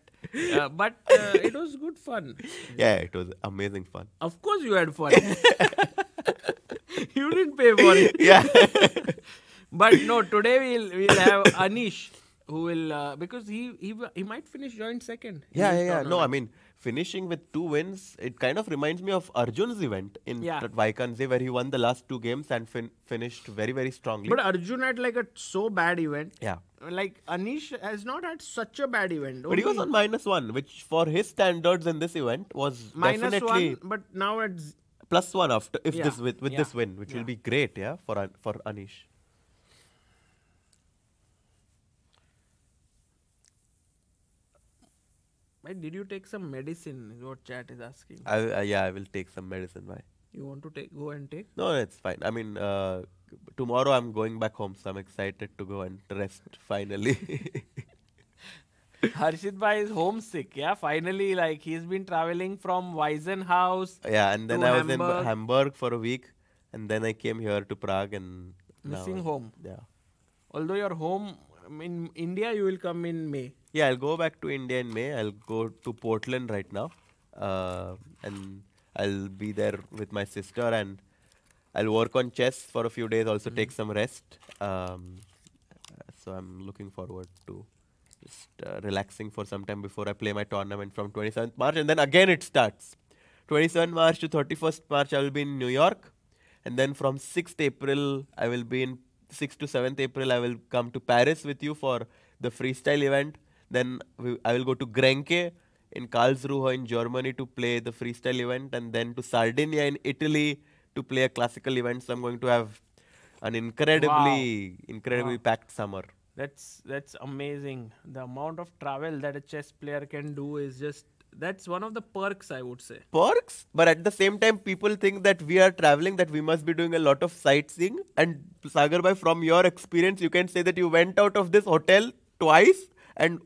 S2: but it was good fun.
S1: Yeah, it was amazing fun.
S2: Of course you had fun. You didn't pay for it.
S1: Yeah.
S2: But no, today we'll have Anish, who will because he might finish joint second.
S1: Yeah. No, I mean, finishing with 2 wins, it kind of reminds me of Arjun's event in Vaikanse, where he won the last 2 games and finished very, very strongly.
S2: But Arjun had like a so bad event.
S1: Yeah.
S2: Like Anish has not had such a bad event.
S1: But he was on -1, which for his standards in this event was definitely
S2: -1. But now it's
S1: +1 after this this win, which will be great, for Anish.
S2: Did you take some medicine? Is what chat is asking.
S1: I will take some medicine. Why?
S2: You want to go and take?
S1: No, it's fine. I mean, tomorrow I'm going back home, so I'm excited to go and rest finally.
S2: Harshit bhai is homesick. Yeah, finally, like he's been traveling from Wiesenhaus.
S1: Yeah, and then I was in Hamburg for a week, and then I came here to Prague and
S2: missing home.
S1: Yeah.
S2: Although you're home in India, you will come in May.
S1: Yeah, I'll go back to India in May. I'll go to Portland right now, and I'll be there with my sister, and I'll work on chess for a few days. Also take some rest. So I'm looking forward to just relaxing for some time before I play my tournament from 27th March, and then again it starts. 27th March to 31st March I will be in New York, and then from 6th April I will be in 6th to 7th April I will come to Paris with you for the freestyle event. Then I will go to Grenke in Karlsruhe in Germany to play the freestyle event, and then to Sardinia in Italy to play a classical event. So I'm going to have an incredibly packed summer.
S2: That's amazing. The amount of travel that a chess player can do is just, that's one of the perks, I would say.
S1: Perks? But at the same time, people think that we are traveling, that we must be doing a lot of sightseeing. And Sagar bhai, from your experience, you can say that you went out of this hotel twice, and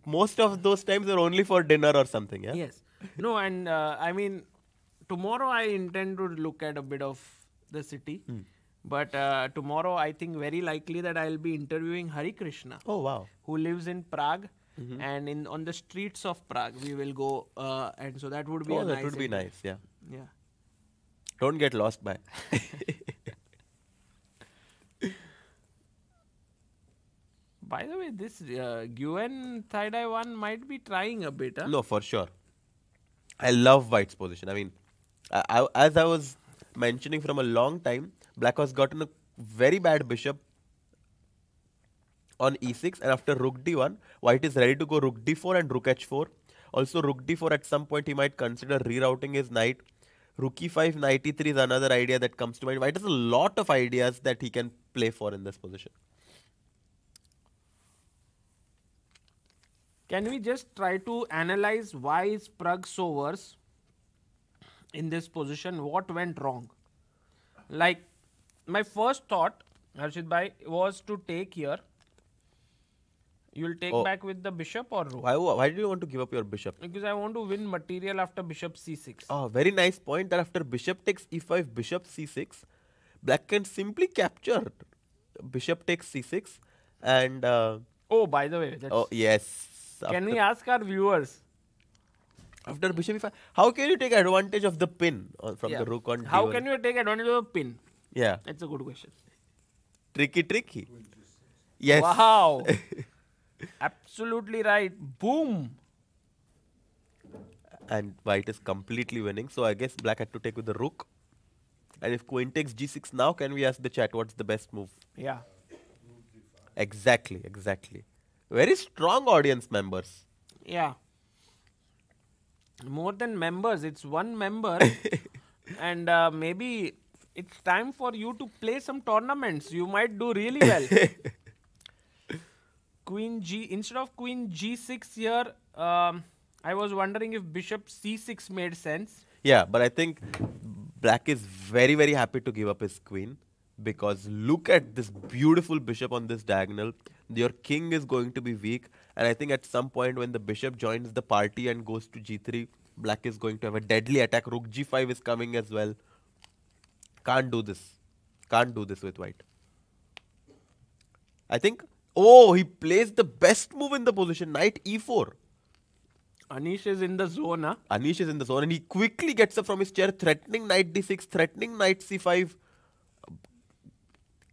S1: most of those times are only for dinner or something. Yeah.
S2: Yes. No, and I mean, tomorrow I intend to look at a bit of the city. But tomorrow I think very likely that I'll be interviewing Hari Krishna.
S1: Oh wow.
S2: Who lives in Prague. And on the streets of Prague we will go, and so that would be a nice.
S1: That would be nice. Yeah.
S2: Yeah.
S1: Don't get lost by.
S2: By the way, this Guen Thai one might be trying a bit. Huh?
S1: No, for sure. I love White's position. I mean, as I was mentioning from a long time, Black has gotten a very bad bishop on e6, and after rook d1, White is ready to go rook d4 and rook h4. Also, rook d4 at some point he might consider rerouting his knight. Rook e5, knight e3 is another idea that comes to mind. White has a lot of ideas that he can play for in this position.
S2: Can we just try to analyze why is Prague so worse? in this position, what went wrong? Like, my first thought, Harshit bhai, was to take here. You'll take
S1: Oh,
S2: back with the bishop or rook?
S1: why do you want to give up your bishop?
S2: Because I want to win material after bishop c6.
S1: Oh, very nice point that after bishop takes e5, bishop c6, black can simply capture. Bishop takes c6 and
S2: Oh, by the way, that's,
S1: oh yes.
S2: can we
S1: After,
S2: ask our viewers?
S1: after bishop e5, how can you take advantage of the pin from
S2: Yeah.
S1: the rook on
S2: How
S1: d1?
S2: can you take advantage of a pin?
S1: Yeah,
S2: That's a good question.
S1: tricky. Yes.
S2: Wow. Absolutely right. Boom.
S1: And white is completely winning. So I guess black had to take with the rook. And if queen takes g6 now, can we ask the chat what's the best move?
S2: Yeah.
S1: Exactly. Very strong audience members.
S2: Yeah. More than members, it's one member. And maybe it's time for you to play some tournaments. You might do really well. Queen G, instead of Queen G6 here, I was wondering if Bishop C6 made sense.
S1: Yeah, but I think black is very happy to give up his queen because look at this beautiful bishop on this diagonal. Your king is going to be weak, and I think at some point when the bishop joins the party and goes to g3, black is going to have a deadly attack. Rook g5 is coming as well. Can't do this. Can't do this with white. I think, oh, he plays the best move in the position, knight e4.
S2: Anish is in the zone, huh?
S1: Anish is in the zone and he quickly gets up from his chair, threatening knight d6, threatening knight c5.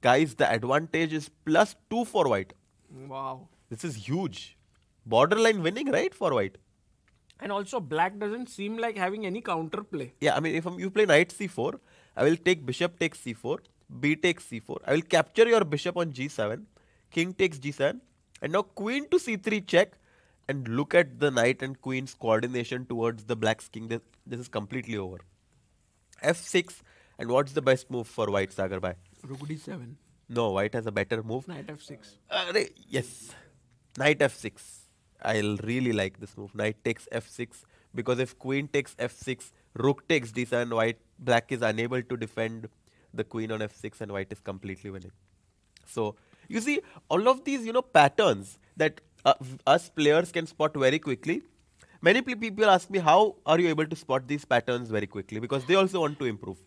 S1: Guys, the advantage is +2 for white.
S2: Wow.
S1: This is huge. Borderline winning, right, for white?
S2: And also, black doesn't seem like having any counterplay.
S1: Yeah, I mean, if you play knight c4, I will take bishop takes c4, b takes c4. I will capture your bishop on g7, king takes g7, and now queen to c3 check. And look at the knight and queen's coordination towards the black's king. This is completely over. f6, and what's the best move for white, Sagar bhai?
S2: Rook d7.
S1: No, white has a better move.
S2: Knight f6.
S1: Yes, knight f6. I'll really like this move. Knight takes f6 because if queen takes f6, rook takes d7, black is unable to defend the queen on f6 and white is completely winning. So you see all of these patterns that us players can spot very quickly. Many people ask me, how are you able to spot these patterns very quickly, because they also want to improve.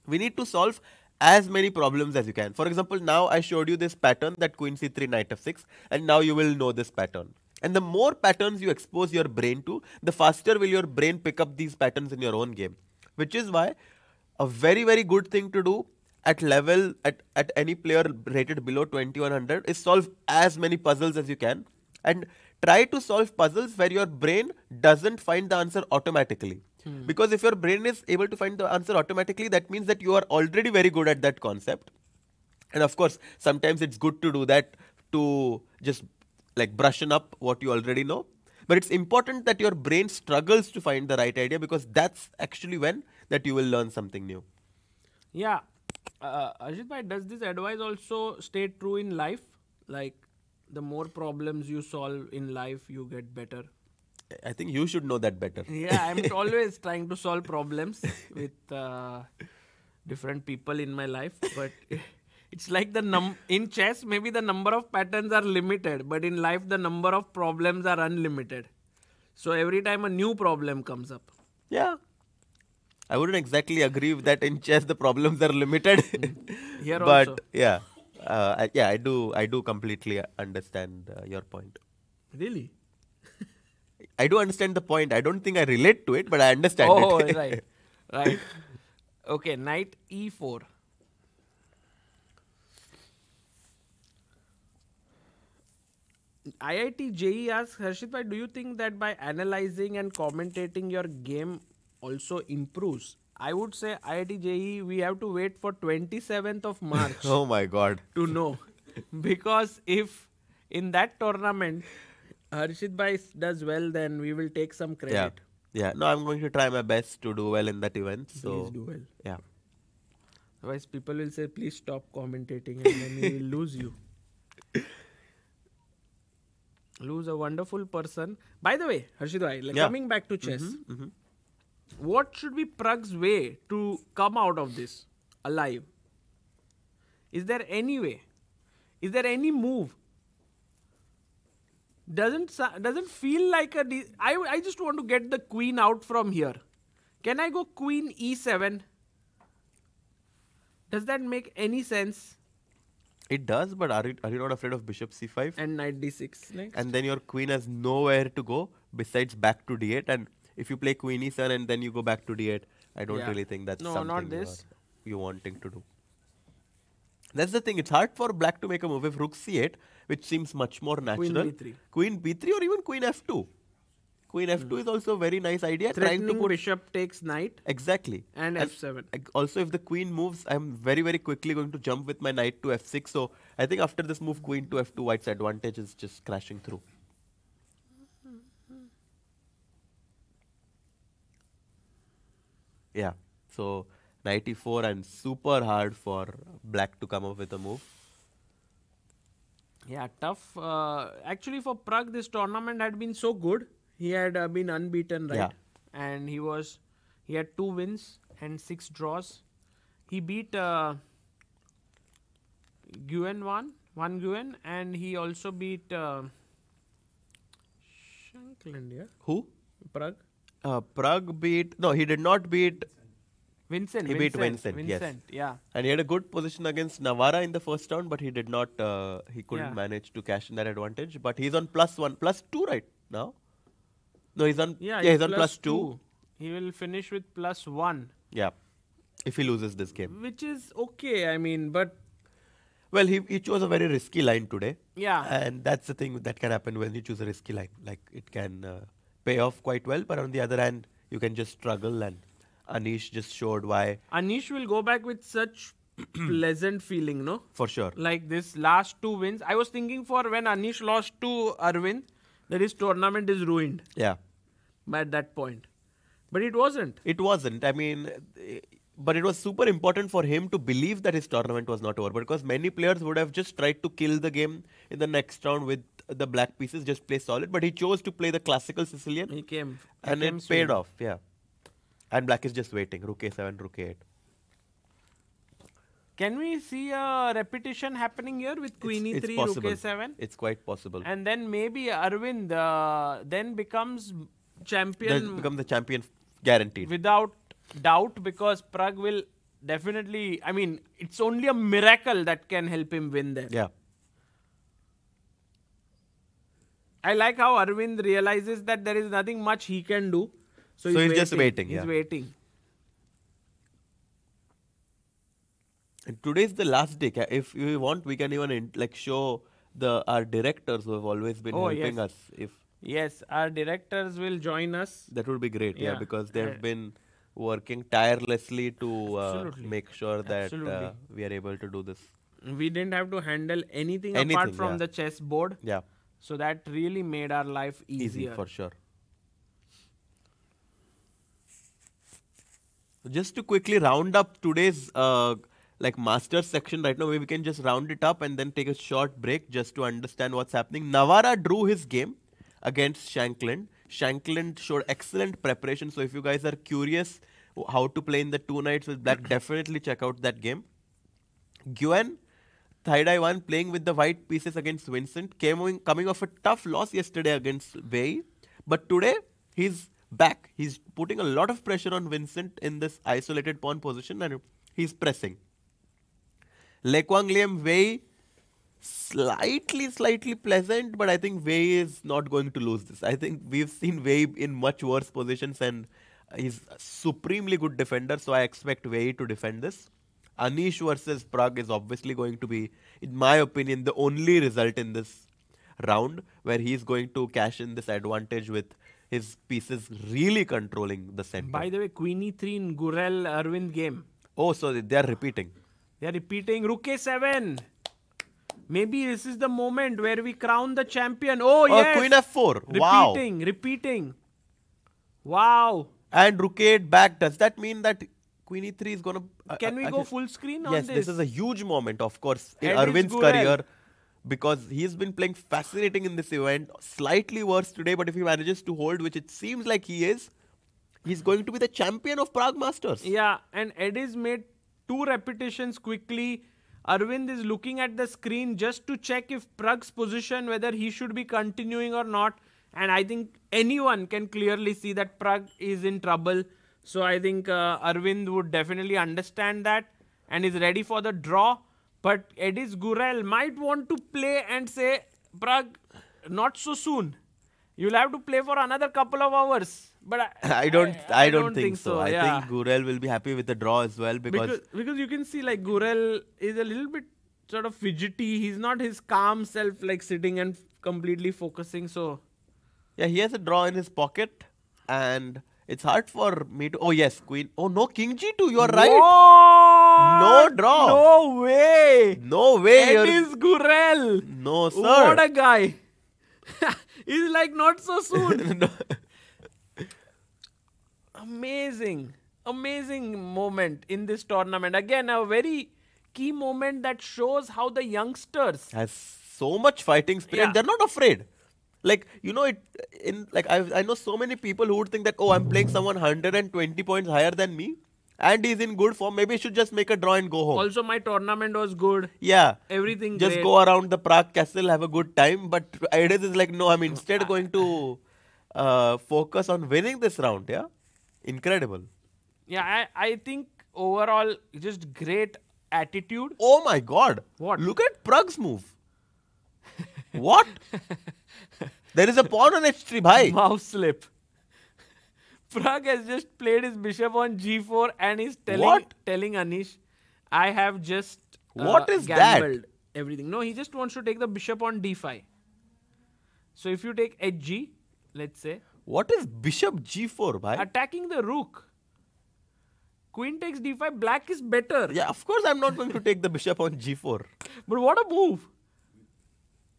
S1: We need to solve as many problems as you can. For example, now I showed you this pattern, that queen c3 knight f6, and now you will know this pattern. And the more patterns you expose your brain to, the faster will your brain pick up these patterns in your own game. Which is why a very good thing to do at level, at any player rated below 2100 is solve as many puzzles as you can, and try to solve puzzles where your brain doesn't find the answer automatically. Because if your brain is able to find the answer automatically, that means that you are already very good at that concept. And of course, sometimes it's good to do that to just like brushen up what you already know. But it's important that your brain struggles to find the right idea, because that's actually when that you will learn something new.
S2: Yeah. Ajit bhai, does this advice also stay true in life? Like, the more problems you solve in life, you get better.
S1: I think you should know that better.
S2: Yeah, I'm always trying to solve problems with different people in my life, but it's like in chess, maybe the number of patterns are limited, but in life the number of problems are unlimited. So every time a new problem comes up.
S1: Yeah. I wouldn't exactly agree with that. In chess, the problems are limited.
S2: Here
S1: but
S2: also.
S1: yeah, I do completely understand your point.
S2: Really?
S1: I do understand the point. I don't think I relate to it, but I understand
S2: Oh,
S1: it.
S2: right. Okay, knight e4. IIT JE asks, Harshit bhai, do you think that by analyzing and commentating your game also improves? I would say IIT JE, we have to wait for 27th of March
S1: Oh my God.
S2: to know. Because if in that tournament Harshit bhai does well, then we will take some
S1: Yeah.
S2: credit.
S1: Yeah. No, I'm going to try my best to do well in that event. So
S2: Please do well.
S1: yeah.
S2: Otherwise, people will say, please stop commentating, and then we will lose you. Lose a wonderful person. By the way, Harshit bhai,
S1: Yeah.
S2: coming back to chess, What should be Prague's way to come out of this alive? Is there any way? Is there any move? Doesn't feel like a. I just want to get the queen out from here. Can I go queen e7? Does that make any sense?
S1: It does, but are you not afraid of bishop c5?
S2: And knight d6 next.
S1: And then your queen has nowhere to go besides back to d8. And if you play queen e7 and then you go back to d8, I don't
S2: Yeah.
S1: really think that's
S2: No,
S1: something
S2: not this.
S1: you're wanting to do. That's the thing. It's hard for black to make a move if rook c8, which seems much more natural.
S2: b3.
S1: Queen b3 or even queen f2. Queen f2 is also a very nice idea. Trying to
S2: Threatening
S1: put
S2: bishop takes knight
S1: exactly.
S2: and f7.
S1: Also, if the queen moves, I'm very, very quickly going to jump with my knight to f6. So I think after this move, queen to f2, white's advantage is just crashing through. Yeah. So knight e4 and super hard for black to come up with a move.
S2: Yeah, tough. Actually, for Prague, this tournament had been so good. He had been unbeaten, right?
S1: Yeah.
S2: And he had 2 wins and 6 draws. He beat Nguyen one Nguyen, and he also beat Shankland, yeah?
S1: Who?
S2: Prague.
S1: Prague beat. No, he did not beat.
S2: Vincent.
S1: He beat Vincent, yes.
S2: Yeah.
S1: And he had a good position against Navarra in the first round, but he did not. He couldn't
S2: Yeah.
S1: manage to cash in that advantage. But he's on +1, +2 right now. No, he's on.
S2: Yeah,
S1: he's on +2.
S2: He will finish with +1.
S1: Yeah, if he loses this game.
S2: Which is okay, I mean, but
S1: Well, he chose a very risky line today.
S2: yeah.
S1: And that's the thing that can happen when you choose a risky line. Like, it can pay off quite well, but on the other hand, you can just struggle. And Anish just showed why,
S2: Anish will go back with such pleasant feeling, no?
S1: for sure.
S2: Like this last 2 wins. I was thinking for when Anish lost to Arvind, that his tournament is ruined
S1: Yeah,
S2: at that point. But it wasn't.
S1: it wasn't. I mean, but it was super important for him to believe that his tournament was not over, because many players would have just tried to kill the game in the next round with the black pieces, just play solid. But he chose to play the classical Sicilian,
S2: He came.
S1: and it paid off. Yeah, and black is just waiting. Rook a7, rook a8.
S2: Can we see a repetition happening here with Queen
S1: It's
S2: e3,
S1: possible.
S2: Rook a7?
S1: It's quite possible.
S2: And then maybe Arvind then becomes champion
S1: They'll become the champion guaranteed.
S2: without doubt, because Prague will definitely, I mean, it's only a miracle that can help him win there.
S1: Yeah.
S2: I like how Arvind realizes that there is nothing much he can do. So
S1: he's just waiting,
S2: He's
S1: yeah.
S2: waiting.
S1: And today is the last day. If you want, we can even show our directors who have always been
S2: Oh,
S1: helping
S2: yes.
S1: us. If
S2: Yes, our directors will join us.
S1: that would be great, yeah,
S2: Yeah.
S1: because they have
S2: Uh,
S1: been working tirelessly to
S2: Absolutely.
S1: make sure that
S2: Absolutely.
S1: we are able to do this.
S2: We didn't have to handle anything apart
S1: Anything,
S2: from
S1: yeah.
S2: the chessboard.
S1: Yeah,
S2: So that really made our life
S1: easy
S2: easier.
S1: for sure. Just to quickly round up today's Masters section right now, maybe we can just round it up and then take a short break just to understand what's happening. Navarra drew his game against Shankland. Shankland showed excellent preparation. So if you guys are curious how to play in the 2 nights with black, definitely check out that game. Nguyen, Thaidai 1, playing with the white pieces against Vincent, coming off a tough loss yesterday against Wei. But today, he's back. He's putting a lot of pressure on Vincent in this isolated pawn position, and he's pressing. Le Quang Liem, Wei, slightly pleasant, but I think Wei is not going to lose this. I think we've seen Wei in much worse positions, and he's a supremely good defender, so I expect Wei to defend this. Anish versus Prague is obviously going to be, in my opinion, the only result in this round where he's going to cash in this advantage with his pieces really controlling the center.
S2: By the way, Queen e3 in Gurel Arvind game.
S1: Oh, so they are repeating.
S2: They are repeating Rook a7. Maybe this is the moment where we crown the champion. Oh, yes.
S1: Queen f4. Wow.
S2: Repeating. Wow.
S1: And Rook a8 back. Does that mean that Queen e3 is going to...
S2: Can we go full screen on
S1: Yes,
S2: this?
S1: this is a huge moment, of course, in
S2: And it's
S1: Arvind's
S2: Gurel.
S1: career, because he's been playing fascinating in this event. Slightly worse today, but if he manages to hold, which it seems like he is, He's going to be the champion of Prague Masters.
S2: Yeah, and Eddie's made 2 repetitions quickly. Arvind is looking at the screen just to check if Prag's position, whether he should be continuing or not. And I think anyone can clearly see that Prag is in trouble. So I think Arvind would definitely understand that and is ready for the draw. But Edis Gurel might want to play and say, Prag, not so soon. You'll have to play for another couple of hours. But
S1: I don't think so. I think Gurel will be happy with the draw as well because
S2: you can see like Gurel is a little bit sort of fidgety. He's not his calm self, like sitting and completely focusing. So
S1: yeah, he has a draw in his pocket and it's hard for me to... Oh yes, Queen. Oh no, King G2, you're right. No draw.
S2: No way.
S1: No way.
S2: Edis Gurel.
S1: No sir.
S2: What a guy. He's like, not so soon.
S1: No.
S2: Amazing moment in this tournament. Again, a very key moment that shows how the youngsters
S1: has so much fighting spirit.
S2: Yeah.
S1: They're not afraid. Like, you know, I know so many people who would think that, oh, I'm playing someone 120 points higher than me and he's in good form. Maybe I should just make a draw and go home.
S2: Also, my tournament was good.
S1: Yeah.
S2: Everything
S1: just
S2: great.
S1: Go around the Prague castle, have a good time. But Edis is like, no, I'm instead going to focus on winning this round. Yeah. Incredible.
S2: Yeah, I think overall, just great attitude.
S1: Oh my God.
S2: What?
S1: Look at Prag's move. What? There is a pawn on h3, bhai.
S2: Mouse slip. Prag has just played his bishop on g4 and is telling Anish, I have just
S1: what is
S2: gambled
S1: that?
S2: Everything. No, he just wants to take the bishop on d5. So if you take hg, let's say.
S1: What is bishop g4, bhai?
S2: Attacking the rook. Queen takes d5, black is better.
S1: Yeah, of course I'm not going to take the bishop on g4.
S2: But what a move.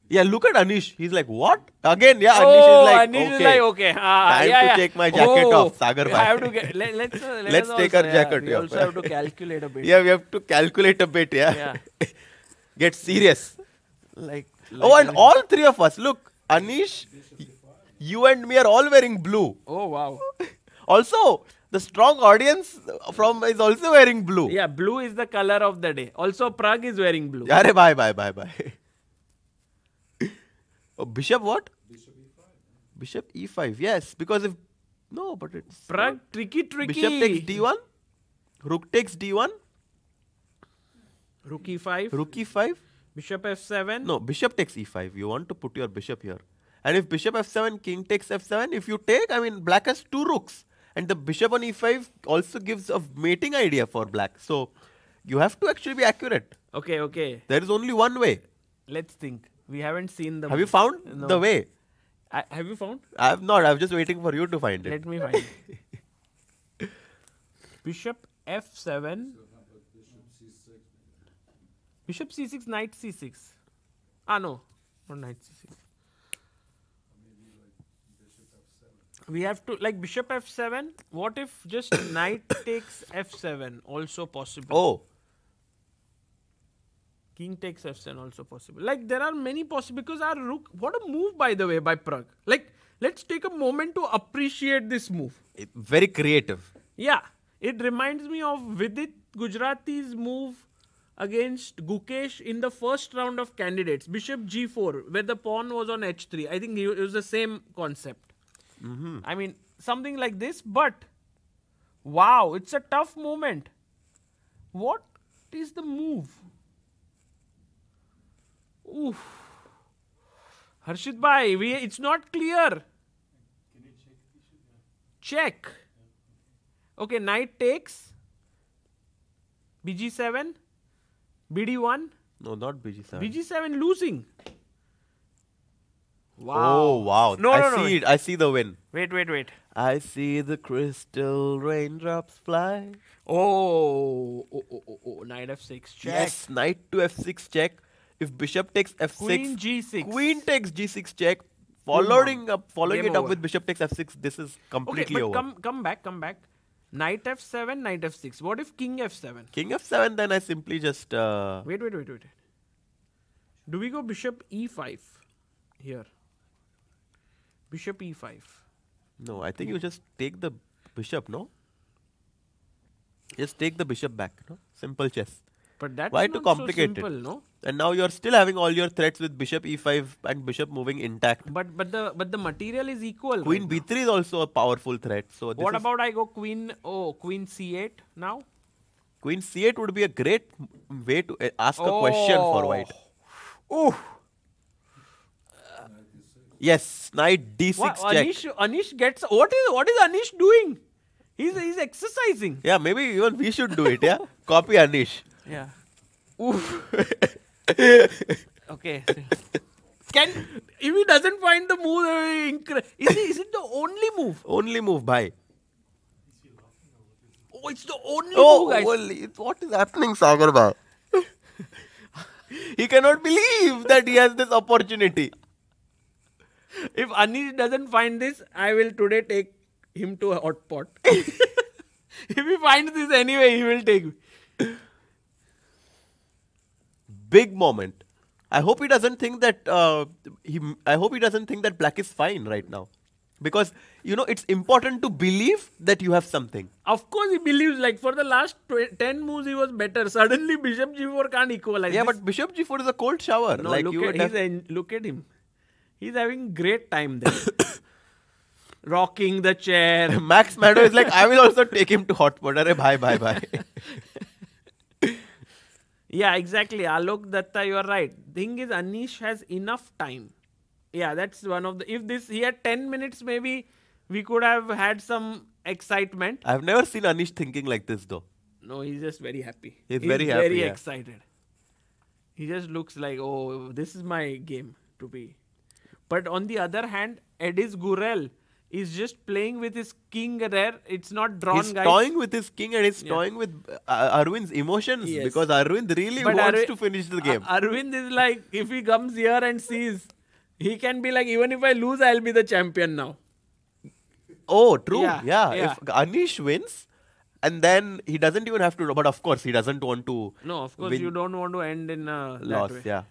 S1: Yeah, look at Anish. He's like, what? Again, yeah, Anish is like,
S2: okay.
S1: Time to take my jacket off, Sagar bhai.
S2: I have to get, let's
S1: take our jacket.
S2: We also have to calculate a bit.
S1: Yeah, we have to calculate a bit, yeah. Get serious.
S2: Like
S1: oh, and all three of us. Look, Anish, you and me are all wearing blue.
S2: Oh, wow.
S1: Also, the strong audience is also wearing blue.
S2: Yeah, blue is the color of the day. Also, Prague is wearing blue.
S1: Arey, bye. Oh, bishop what?
S3: Bishop e5.
S1: Bishop e5, yes. Because if... No, but it's...
S2: Prague, tricky.
S1: Bishop takes d1. Rook takes d1.
S2: Rook e5.
S1: Rook e5.
S2: Bishop f7.
S1: No, bishop takes e5. You want to put your bishop here. And if bishop f7, king takes f7. If you take, I mean, black has 2 rooks. And the bishop on e5 also gives a mating idea for black. So, you have to actually be accurate.
S2: Okay.
S1: There is only one way.
S2: Let's think. We haven't seen the...
S1: Have you found the way?
S2: Have you found?
S1: I have not. I was just waiting for you to find it.
S2: Let me find it. Bishop f7. Bishop c6, knight c6. Ah, no. Not knight c6. We have to, like bishop f7. What if just knight takes f7? Also possible.
S1: Oh.
S2: King takes f7 also possible. Like there are many possible because our rook. What a move, by the way, by Prague. Like let's take a moment to appreciate this move.
S1: Very creative.
S2: Yeah, it reminds me of Vidit Gujarati's move against Gukesh in the first round of candidates. Bishop g4, where the pawn was on h3. I think it was the same concept. I mean, something like this, but wow, it's a tough moment. What is the move? Oof. Harshit bhai, it's not clear.
S3: Can you
S2: Check. Okay, knight takes. bg7. bd1.
S1: No, not bg7.
S2: bg7 losing. Wow.
S1: Oh, wow.
S2: No,
S1: I see the win.
S2: Wait.
S1: I see the crystal raindrops fly.
S2: Oh, knight f6 check.
S1: Yes, knight to f6 check. If bishop takes f6,
S2: Queen g6.
S1: queen takes g6 check. Following
S2: Game
S1: it up
S2: over.
S1: with bishop takes f6, this is completely
S2: Okay, but
S1: over.
S2: come back. Knight f7, knight f6. What if king f7?
S1: King f7, then I simply just...
S2: Wait. Do we go bishop e5 here? Bishop e5.
S1: No, I think you just take the Bishop, no? Just take the bishop back, no? Simple chess.
S2: But that's
S1: Why
S2: not
S1: to complicate
S2: so simple,
S1: it?
S2: no?
S1: And now you're still having all your threats with bishop e5 and bishop moving intact.
S2: But the material is equal.
S1: Queen
S2: right
S1: b3 is also a powerful threat. So
S2: now. What about I go queen? Oh, queen c8 now.
S1: queen c8 would be a great way to ask a question for white.
S2: Oh,
S1: Yes, knight d6
S2: what
S1: check.
S2: Anish gets. What is Anish doing? He's exercising.
S1: Yeah, maybe even we should do it. Yeah, copy Anish.
S2: Yeah. Oof. Okay. Can if he doesn't find the move, is it the only move?
S1: Only move, bhai.
S2: Oh, it's the only
S1: Oh,
S2: move, guys.
S1: well, what is happening, Sagar bhai? He cannot believe that he has this opportunity.
S2: If Anish doesn't find this, I will today take him to a hot pot. If he finds this anyway, he will take me.
S1: Big moment. I hope he doesn't think that I hope he doesn't think that black is fine right now, because it's important to believe that you have something.
S2: Of course, he believes like for the last 10 moves he was better. Suddenly, Bishop G4 can't equalize.
S1: Yeah,
S2: this.
S1: but Bishop G4 is a cold shower.
S2: No,
S1: like
S2: look
S1: you would have-
S2: look at him. He's having great time there. Rocking the chair.
S1: Max Maddow is like, I will also take him to hot pot. Arey bye.
S2: Yeah, exactly. Alok Datta, you are right. Thing is, Anish has enough time. Yeah, that's one of the. If he had 10 minutes, maybe we could have had some excitement.
S1: I've never seen Anish thinking like this though.
S2: No, he's just very happy.
S1: He's very happy,
S2: Very
S1: yeah.
S2: excited. He just looks like, oh, this is my game to be. But on the other hand, Edis Gurel is just playing with his king rare. It's not drawn,
S1: He's
S2: guys.
S1: toying with his king and he's
S2: Yeah.
S1: toying with Arvind's emotions,
S2: Yes.
S1: because Arvind really
S2: But
S1: wants
S2: Arvind-
S1: to finish the game.
S2: Arvind is like, if he comes here and sees, he can be like, even if I lose, I'll be the champion now.
S1: Oh, true.
S2: Yeah,
S1: Yeah.
S2: yeah.
S1: If Anish wins, and then he doesn't even have to. But of course, he doesn't want to.
S2: No, of course,
S1: win
S2: you don't want to end in that
S1: loss.
S2: way.
S1: Yeah.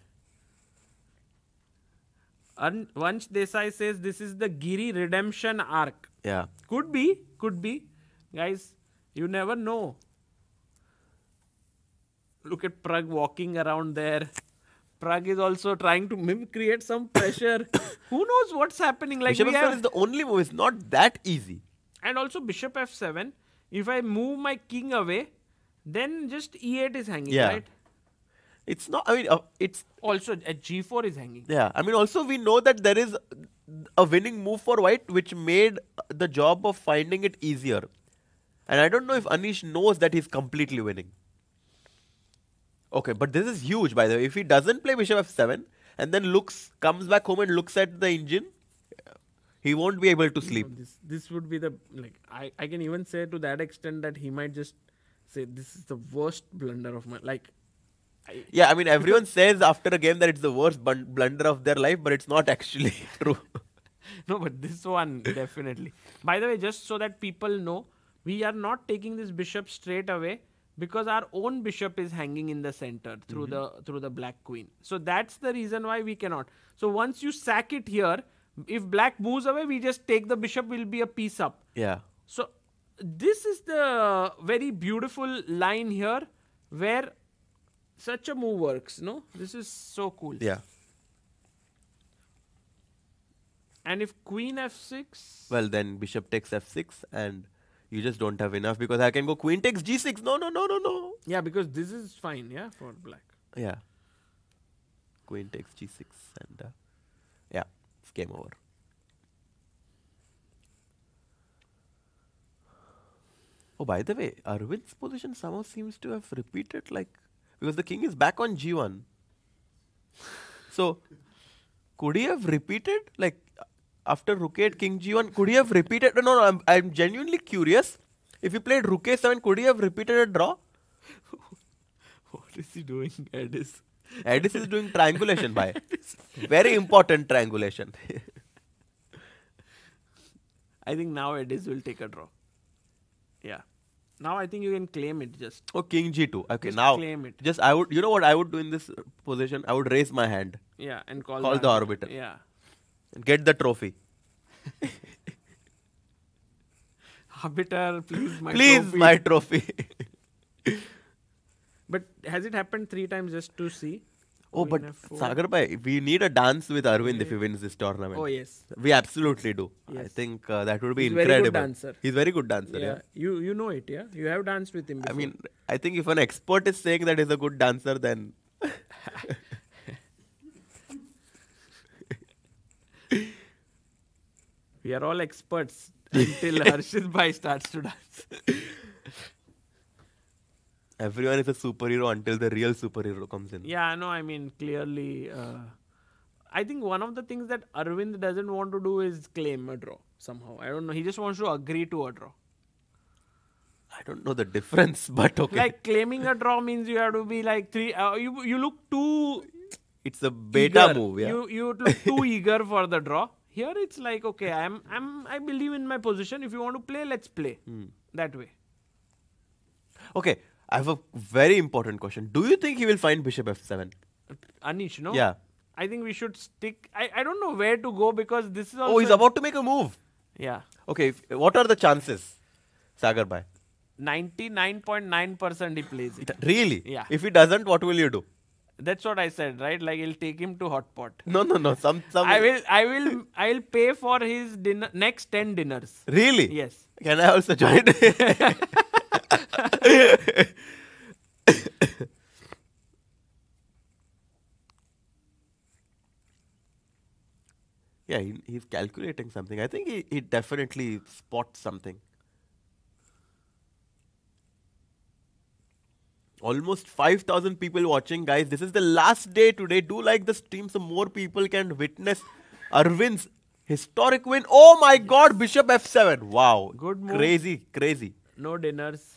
S2: Vansh Desai says this is the Giri redemption arc.
S1: Yeah.
S2: Could be. Guys, you never know. Look at Prague walking around there. Prague is also trying to maybe create some pressure. Who knows what's happening? Like
S1: Bishop
S2: we
S1: F7
S2: have,
S1: is the only move. It's not that easy.
S2: and also Bishop F7. If I move my king away, then just E8 is hanging,
S1: Yeah.
S2: right?
S1: It's not. I mean, it's.
S2: Also, at G4 is hanging.
S1: Yeah. I mean, also we know that there is a winning move for white, which made the job of finding it easier. And I don't know if Anish knows that he's completely winning. Okay, but this is huge, by the way. If he doesn't play Bishop F7 and then comes back home and looks at the engine, he won't be able to sleep.
S2: This would be the I can even say to that extent that he might just say this is the worst blunder of my
S1: Yeah, I mean, everyone says after a game that it's the worst blunder of their life, but it's not actually true.
S2: No, but this one definitely. By the way, just so that people know, we are not taking this bishop straight away because our own bishop is hanging in the center through the black queen. So that's the reason why we cannot. So once you sack it here, if black moves away, we just take the bishop, will be a piece up.
S1: Yeah.
S2: So this is the very beautiful line here where such a move works, no? This is so cool.
S1: Yeah.
S2: And if queen f6...
S1: Well, then bishop takes f6 and you just don't have enough because I can go queen takes g6. No.
S2: Yeah, because this is fine, yeah, for black.
S1: Yeah. Queen takes g6 and yeah, it's game over. Oh, by the way, Arvind's position somehow seems to have repeated, because the king is back on g1. So, could he have repeated, after rook 8, king g1, could he have repeated? No, I'm genuinely curious. If he played rook a7, could he have repeated a draw?
S2: What is he doing, Edis?
S1: Edis is doing triangulation, bhai. Very important triangulation.
S2: I think now Edis will take a draw. Yeah. Now I think you can claim it just.
S1: Oh, king g2. Okay,
S2: Just
S1: now
S2: claim it.
S1: just I would. You know what I would do in this position? I would raise my hand
S2: Yeah, and call
S1: the arbiter.
S2: Yeah.
S1: and get the trophy.
S2: Arbiter, please, my
S1: Please,
S2: trophy.
S1: my trophy.
S2: But has it happened 3 times just to see?
S1: Oh, but
S2: Queen F4.
S1: Sagar bhai, we need a dance with Arvind if he wins this tournament.
S2: Oh, yes.
S1: We absolutely do. I
S2: Yes.
S1: think that would be
S2: He's
S1: incredible.
S2: very good dancer.
S1: He's very good dancer,
S2: Yeah,
S1: yeah.
S2: you know it, yeah? You have danced with him
S1: I
S2: before.
S1: mean, I think if an expert is saying that he's a good dancer, then
S2: We are all experts until Harshit Bhai starts to dance.
S1: everyone is a superhero until the real superhero comes in.
S2: Yeah, no, I mean, clearly, I think one of the things that Arvind doesn't want to do is claim a draw somehow. I don't know. He just wants to agree to a draw.
S1: I don't know the difference, but okay.
S2: Like claiming a draw means you have to be like you look too
S1: It's a beta
S2: eager.
S1: move, yeah.
S2: You look too eager for the draw. Here it's like, okay, I believe in my position. If you want to play, let's play that way.
S1: Okay, I have a very important question. Do you think he will find Bishop F7?
S2: Anish, no?
S1: Yeah.
S2: I think we should stick. I don't know where to go because this is also.
S1: Oh, he's about to make a move.
S2: Yeah.
S1: Okay, what are the chances, Sagar bhai?
S2: 99.9% he plays it.
S1: Really?
S2: Yeah.
S1: If he doesn't, what will you do?
S2: That's what I said, right? Like he'll take him to hot pot.
S1: No. Some.
S2: I'll pay for his next 10 dinners.
S1: Really?
S2: Yes.
S1: Can I also join? Yeah, he's calculating something. I think he definitely spots something. Almost 5,000 people watching, guys. This is the last day today. Do like the stream so more people can witness Arvind's historic win. Oh my God, Bishop F7. Wow.
S2: Good move.
S1: Crazy.
S2: No dinners.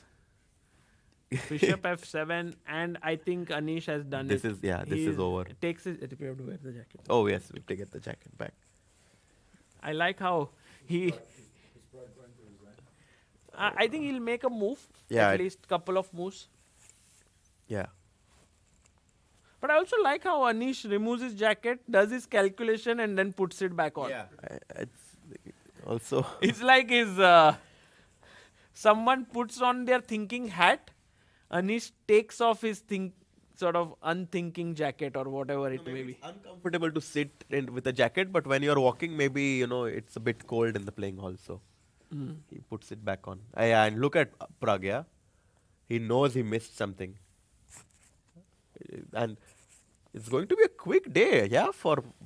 S2: Bishop F7, and I think Anish has done
S1: This
S2: it.
S1: this is over.
S2: Takes his. We have to wear the jacket.
S1: Oh yes, we have to get the jacket back.
S2: I like how he. I think he'll make a move.
S1: Yeah,
S2: At least couple of moves.
S1: Yeah.
S2: But I also like how Anish removes his jacket, does his calculation, and then puts it back on.
S1: Yeah. It's also.
S2: It's like his. Someone puts on their thinking hat. Anish takes off his sort of unthinking jacket or whatever it may be.
S1: It's uncomfortable to sit with a jacket, but when you're walking, maybe it's a bit cold in the playing hall, so he puts it back on. Yeah, and look at Prague. Yeah, he knows he missed something, and it's going to be a quick day. Yeah,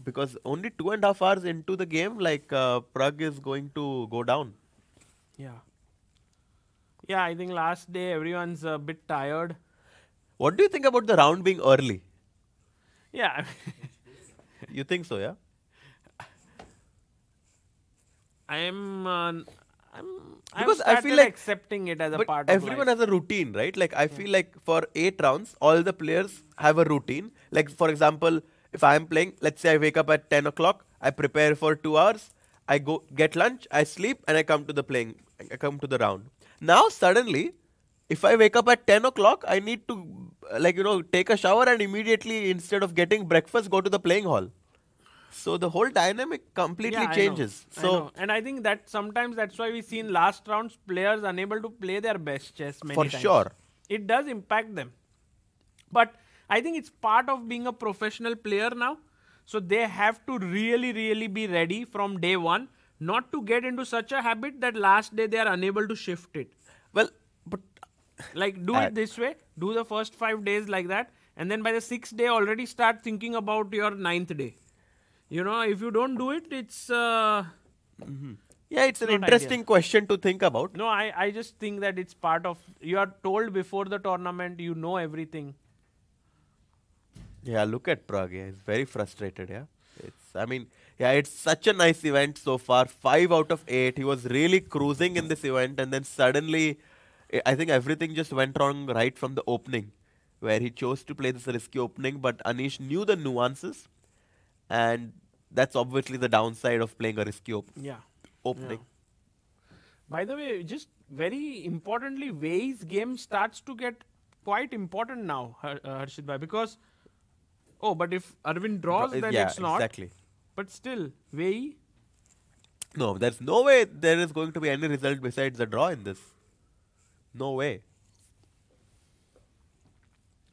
S1: because only 2.5 hours into the game, like Prague is going to go down.
S2: Yeah. Yeah, I think last day everyone's a bit tired.
S1: What do you think about the round being early?
S2: Yeah.
S1: You think so? Yeah.
S2: I'm
S1: Because I feel
S2: started
S1: like
S2: accepting it as a
S1: but
S2: part of
S1: everyone
S2: life.
S1: has a routine, right? Like I feel like for 8 rounds, all the players have a routine. Like for example, if I am playing, let's say I wake up at 10 o'clock, I prepare for 2 hours, I go get lunch, I sleep, and I come to the round. Now suddenly, if I wake up at 10 o'clock, I need to take a shower and immediately, instead of getting breakfast, go to the playing hall. So the whole dynamic completely
S2: Yeah, I know.
S1: changes.
S2: I
S1: So
S2: know. And I think that sometimes that's why we see in last rounds players unable to play their best chess many
S1: for
S2: times.
S1: sure.
S2: It does impact them. But I think it's part of being a professional player now. So they have to really, really be ready from day one, not to get into such a habit that last day they are unable to shift it.
S1: Well, but
S2: Like do it this way, do the first 5 days like that, and then by the 6th day already start thinking about your 9th day. If you don't do it, it's
S1: yeah, it's an
S2: not
S1: interesting question to think about.
S2: no. I just think that it's part of. You are told before the tournament, you know everything.
S1: Yeah, look at Prague. Yeah, he's very frustrated. Yeah, it's such a nice event so far. 5 out of 8. He was really cruising in this event, and then suddenly, I think everything just went wrong right from the opening, where he chose to play this risky opening. But Anish knew the nuances, and that's obviously the downside of playing a risky
S2: Yeah.
S1: opening.
S2: By the way, just very importantly, Wei's game starts to get quite important now, Harshit Bhai, because but if Arvind draws, then
S1: Yeah,
S2: it's not.
S1: exactly.
S2: But still, Wei.
S1: No, there's no way there is going to be any result besides a draw in this. No way.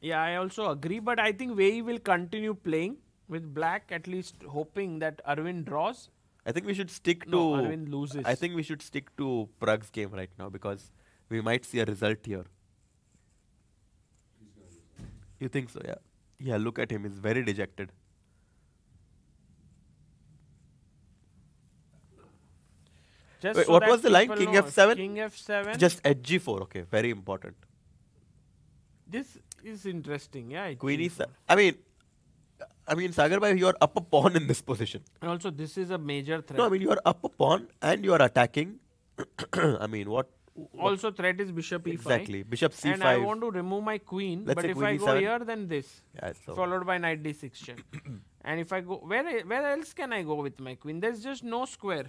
S2: Yeah, I also agree, but I think Wei will continue playing with black, at least hoping that Arvind draws.
S1: I think we should stick
S2: No,
S1: to.
S2: Arvind loses.
S1: I think we should stick to Prague's game right now because we might see a result here.
S3: He's gonna resign.
S1: You think so? Yeah. Yeah. Look at him. He's very dejected.
S2: Just
S1: Wait,
S2: so
S1: what
S2: that
S1: was the line?
S2: people
S1: King
S2: know,
S1: F7?
S2: King F7.
S1: Just H4. Okay. Very important.
S2: This is interesting. Yeah.
S1: Queen
S2: G4.
S1: E7. I mean, Sagar bhai, you are up a pawn in this position.
S2: And also, this is a major threat.
S1: No, I mean you are up a pawn and you are attacking. I mean what?
S2: Also, threat is bishop e5.
S1: Exactly. Bishop C5.
S2: And I want to remove my queen,
S1: Let's
S2: but
S1: say
S2: if
S1: queen
S2: I go
S1: E7.
S2: here, then this,
S1: Yeah, so
S2: followed by knight d6 check. And if I go, where else can I go with my queen? There's just no square.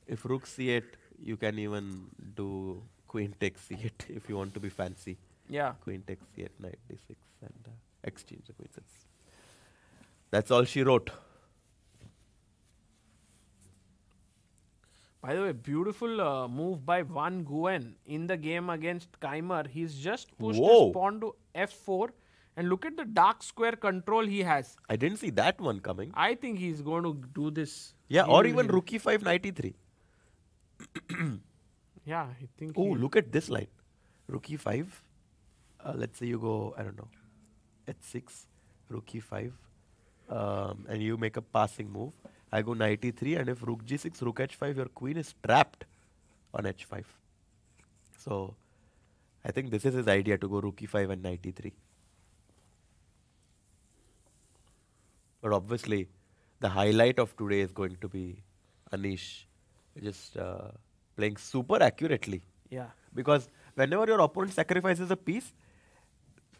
S1: if rook C8, you can even do queen takes C8 if you want to be fancy.
S2: Yeah.
S1: Queen takes C8, knight D6, and exchange the queens. That's all she wrote.
S2: By the way, beautiful move by Van Guen in the game against Keimer. He's just pushed
S1: Whoa.
S2: his pawn to f4, and look at the dark square control he has.
S1: I didn't see that one coming.
S2: I think he's going to do this.
S1: Yeah, or
S2: He'll-
S1: even
S2: he'll-
S1: rook E5, knight E3.
S2: Yeah, I think.
S1: Oh,
S2: he'll-
S1: look at this line. Rook E5. Let's say you go, I don't know, H6, rook E5, and you make a passing move. I go knight E3, and if rook G6, rook H5, your queen is trapped on H5. So, I think this is his idea to go rook E5 and knight E3. But obviously, the highlight of today is going to be Anish just playing super accurately.
S2: Yeah.
S1: Because whenever your opponent sacrifices a piece,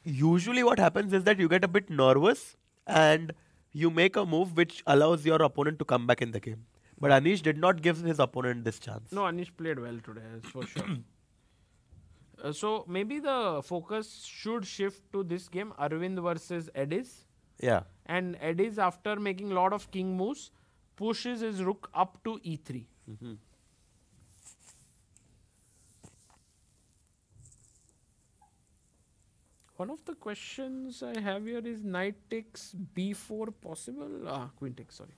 S1: usually what happens is that you get a bit nervous and you make a move which allows your opponent to come back in the game. But Anish did not give his opponent this chance.
S2: No, Anish played well today, that's for sure. So maybe the focus should shift to this game, Arvind versus Edis.
S1: Yeah.
S2: And Edis, after making a lot of king moves, pushes his rook up to e3. One of the questions I have here is knight takes b4 possible? Queen takes, sorry.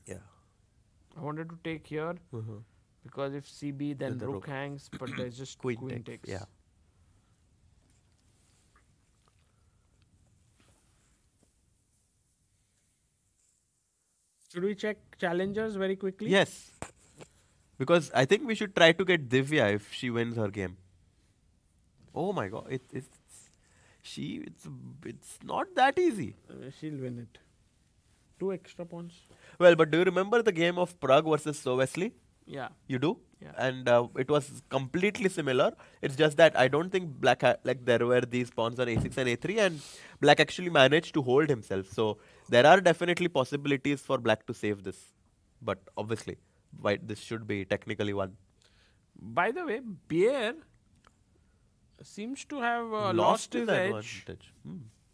S1: Yeah.
S2: I wanted to take here because if cb then
S1: the
S2: rook
S1: rook.
S2: hangs, but there's just queen takes.
S1: Yeah.
S2: Should we check challengers very quickly?
S1: Yes. Because I think we should try to get Divya if she wins her game. Oh my god, it's not that easy.
S2: She'll win it. 2 extra pawns.
S1: Well, but do you remember the game of Prague versus Sowesley?
S2: Yeah.
S1: You do?
S2: Yeah.
S1: And it was completely similar. It's just that I don't think black like there were these pawns on a6 and a3, and black actually managed to hold himself. So there are definitely possibilities for black to save this. But obviously, white this should be technically won.
S2: By the way, Beer seems to have lost his edge,
S1: advantage.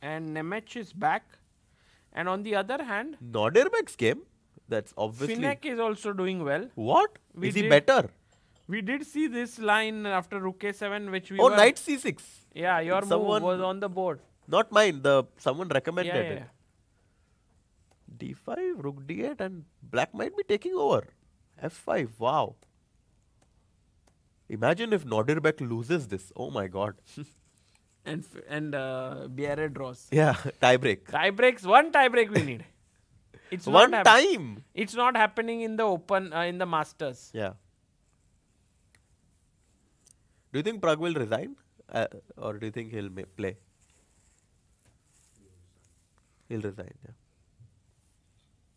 S2: and Nemec is back. And on the other hand,
S1: Nordirbek's game. That's obviously.
S2: Finek is also doing well.
S1: What?
S2: We
S1: Is he
S2: did-
S1: better?
S2: We did see this line after rook a7, which we
S1: Oh,
S2: were...
S1: knight c6.
S2: Yeah, your
S1: Someone-
S2: move was on the board.
S1: Not mine. Someone recommended
S2: Yeah,
S1: it. D5, rook d8, and black might be taking over. F5. Wow. Imagine if Nordirbek loses this. Oh my god.
S2: And Beer draws.
S1: Yeah, tiebreak.
S2: One tie break we need. It's
S1: One
S2: not
S1: time.
S2: It's not happening in the Open, in the Masters.
S1: Yeah. Do you think Prague will resign? Or do you think he'll play? He'll resign, yeah.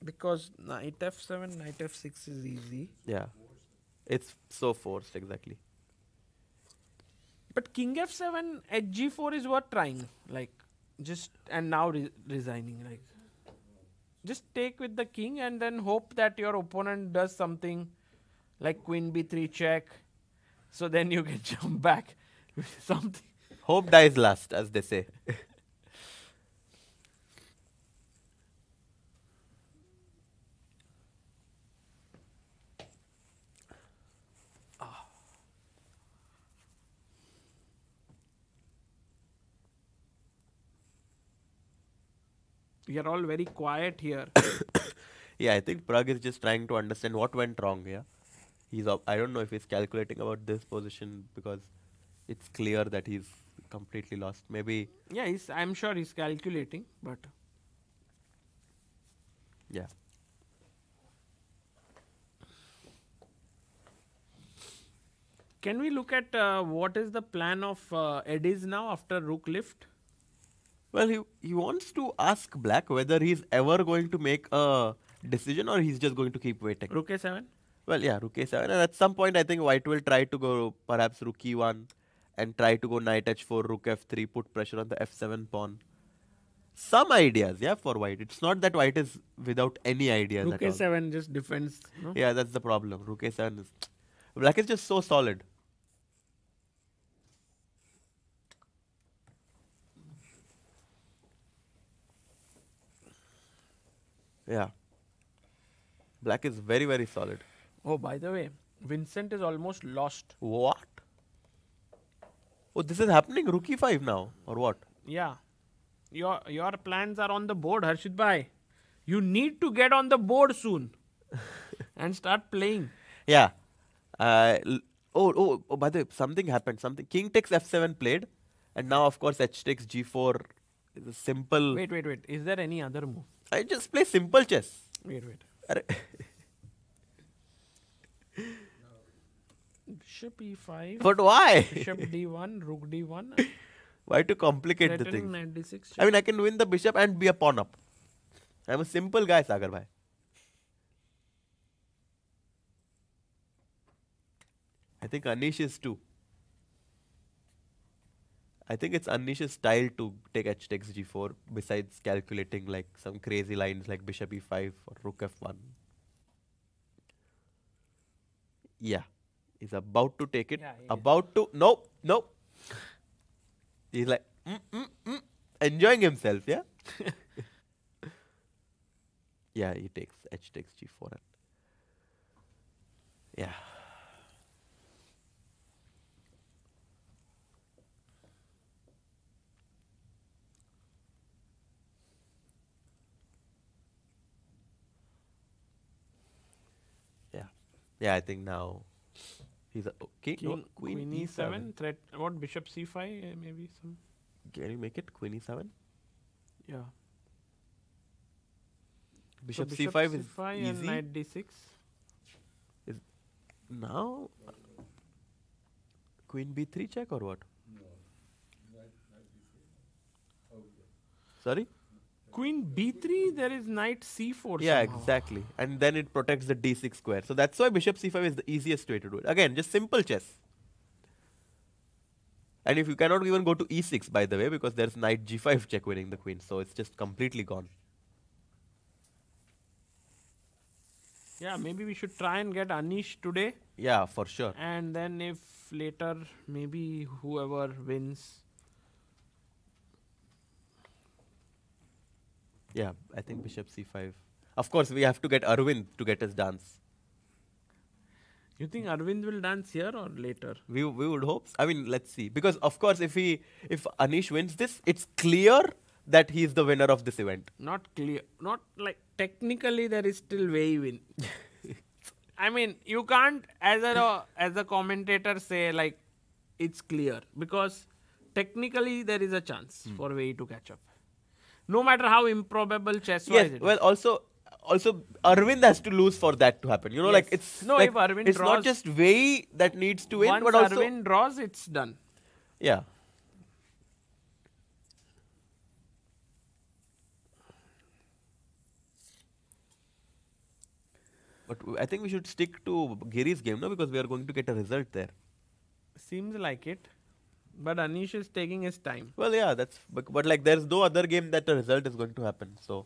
S2: Because knight f7, knight f6 is easy.
S1: Yeah. It's so forced, exactly.
S2: But king f7, hg4 is worth trying. Like, just, and now resigning. Like, just take with the king and then hope that your opponent does something like queen b3 check. So then you can jump back with something.
S1: Hope dies last, as they say.
S2: We are all very quiet here.
S1: Yeah, I think Prague is just trying to understand what went wrong. Yeah, I don't know if he's calculating about this position because it's clear that he's completely lost. Maybe.
S2: Yeah, I'm sure he's calculating, but
S1: Yeah.
S2: can we look at what is the plan of Eddie's now after rook lift?
S1: Well, he wants to ask Black whether he's ever going to make a decision or he's just going to keep waiting.
S2: Rook a7?
S1: Well, yeah, rook a7. And at some point, I think White will try to go perhaps rook e1 and try to go knight h4, rook f3, put pressure on the f7 pawn. Some ideas, yeah, for White. It's not that White is without any ideas
S2: Rook
S1: at all.
S2: a7 just defends. No?
S1: Yeah, that's the problem. Rook a7 is... Black is just so solid. Yeah. Black is very, very solid.
S2: Oh, by the way, Vincent is almost lost.
S1: What? Oh, this is happening rook e5 now, or what?
S2: Yeah. Your plans are on the board, Harshit bhai. You need to get on the board soon and start playing.
S1: Yeah. By the way, something happened. King takes f7 played, and now of course h takes g4 is a simple.
S2: Wait. Is there any other move?
S1: I just play simple chess.
S2: Wait.
S1: Arre.
S2: Bishop e5.
S1: But why?
S2: Bishop d1, rook d1.
S1: Why to complicate the
S2: Threatening
S1: thing?
S2: knight d6.
S1: I mean, I can win the bishop and be a pawn up. I'm a simple guy, Sagar bhai. I think Anish is too. I think it's Anish's style to take h takes g4 besides calculating like some crazy lines like bishop e5 or rook f1. Yeah. He's about to take it.
S2: Yeah, he is.
S1: About to. No. He's like, enjoying himself, yeah? Yeah, he takes h takes g4. Yeah. Yeah, I think now he's a
S2: Queen e7. Threat. What? Bishop c5? Maybe some.
S1: Can you make it queen e7?
S2: Yeah.
S1: Bishop,
S2: So
S1: c5 is
S2: c5
S1: easy.
S2: and knight d6.
S1: Now queen b3 check or what?
S3: No. Knight b3. Okay.
S1: Sorry?
S2: Queen b3, there is knight c4
S1: Yeah,
S2: somehow.
S1: exactly. And then it protects the d6 square. So that's why bishop c5 is the easiest way to do it. Again, just simple chess. And if you cannot even go to e6, by the way, because there's knight g5 check winning the queen. So it's just completely gone.
S2: Yeah, maybe we should try and get Anish today.
S1: Yeah, for sure.
S2: And then if later, maybe whoever wins.
S1: Yeah, I think bishop c5. Of course, we have to get Arvind to get his dance.
S2: You think Arvind will dance here or later?
S1: We would hope. I mean, let's see. Because of course, if Anish wins this, it's clear that he's the winner of this event.
S2: Not clear. Not like technically there is still way win. I mean, you can't as a commentator say like it's clear because technically there is a chance for Wei to catch up. No matter how improbable chess-wise
S1: Yes.
S2: it is.
S1: Well, also Arvind has to lose for that to happen. You know, like
S2: Yes.
S1: it's
S2: No,
S1: like,
S2: if Arvind
S1: it's not
S2: draws-
S1: just Wei that needs to win,
S2: Once
S1: but also
S2: Arvind draws, it's done.
S1: yeah. But I think we should stick to Giri's game, no, because we are going to get a result there.
S2: Seems like it. But Anish is taking his time.
S1: Well, yeah, but like there's no other game that a result is going to happen. So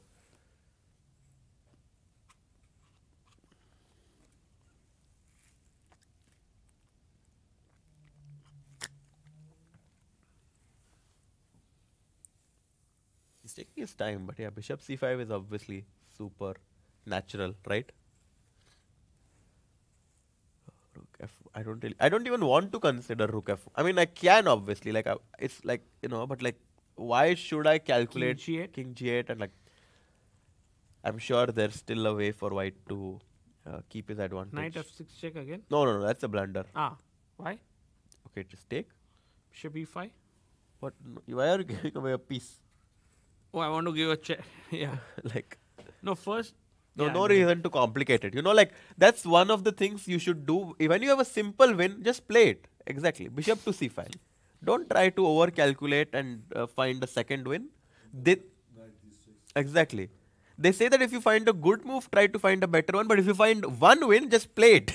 S1: he's taking his time. But yeah, bishop c5 is obviously super natural, right? Rook f. I don't even want to consider rook f. I mean, I can obviously, like, it's like, you know, but like, why should I calculate
S2: King g8?
S1: king g8 and like, I'm sure there's still a way for white to keep his advantage.
S2: Knight f6 check again.
S1: No, that's a blunder.
S2: Ah, why?
S1: Okay, just take.
S2: Bishop e5.
S1: What? No, why are you giving away a piece?
S2: Oh, I want to give a check. Yeah.
S1: Like,
S2: No, first.
S1: no,
S2: yeah,
S1: no reason to complicate it. You know, like that's one of the things you should do. When you have a simple win, just play it. Exactly. Bishop to c5. Don't try to over calculate and find a second win. They, exactly. They say that if you find a good move, try to find a better one. But if you find one win, just play it.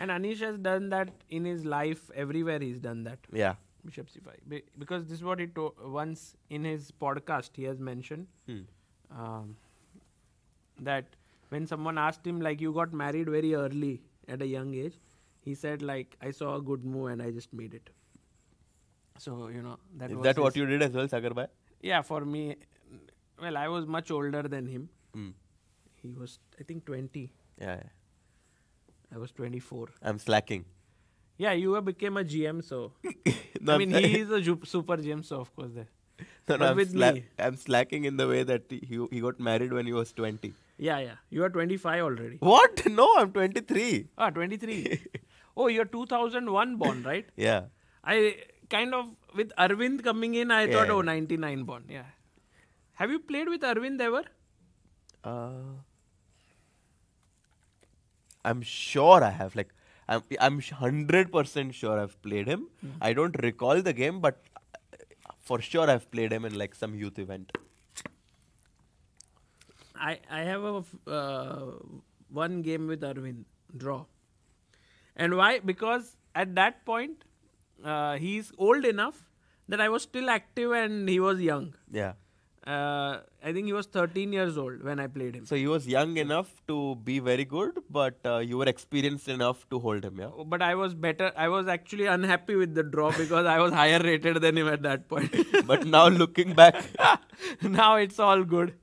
S2: And Anish has done that in his life. Everywhere he's done that.
S1: Yeah.
S2: Bishop c5. Because this is what he once in his podcast he has mentioned. That when someone asked him like you got married very early at a young age, he said like I saw a good move and I just made it. So that
S1: Is
S2: was
S1: that what you did as well, Sagar bhai?
S2: Yeah, for me, well, I was much older than him. He was I think 20.
S1: Yeah.
S2: I was 24.
S1: I'm slacking.
S2: Yeah, you became a GM, so
S1: No,
S2: I mean he is a super GM, so of course there.
S1: No,
S2: But with me.
S1: I'm slacking in the way that he got married when he was 20.
S2: Yeah. You are 25 already.
S1: What? No, I'm 23.
S2: Ah, 23. Oh, you're 2001 born, right?
S1: Yeah.
S2: I kind of, with Arvind coming in, I thought,
S1: Yeah.
S2: 99 born. Yeah. Have you played with Arvind ever?
S1: I'm sure I have. Like, I'm 100% sure I've played him. I don't recall the game, but for sure I've played him in like some youth event.
S2: I have a one game with Arvind, draw. And why? Because at that point, he's old enough that I was still active and he was young.
S1: Yeah.
S2: I think he was 13 years old when I played him.
S1: So he was young enough to be very good, but you were experienced enough to hold him, yeah?
S2: But I was better. I was actually unhappy with the draw because I was higher rated than him at that point.
S1: But now looking back,
S2: now it's all good.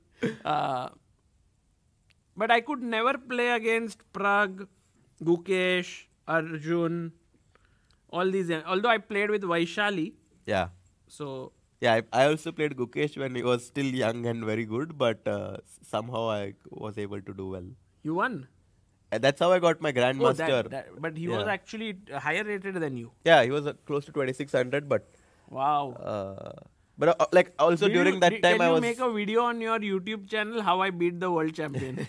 S2: But I could never play against Prague, Gukesh, Arjun, all these. Although I played with Vaishali.
S1: yeah.
S2: So,
S1: Yeah, I also played Gukesh when he was still young and very good, but somehow I was able to do well.
S2: you won.
S1: And that's how I got my
S2: Oh,
S1: Grandmaster.
S2: but he was
S1: Yeah.
S2: actually higher rated than you.
S1: Yeah, he was close to 2600, but
S2: Wow.
S1: like also during that time
S2: can
S1: I
S2: you
S1: was
S2: make a video on your YouTube channel how I beat the world champion?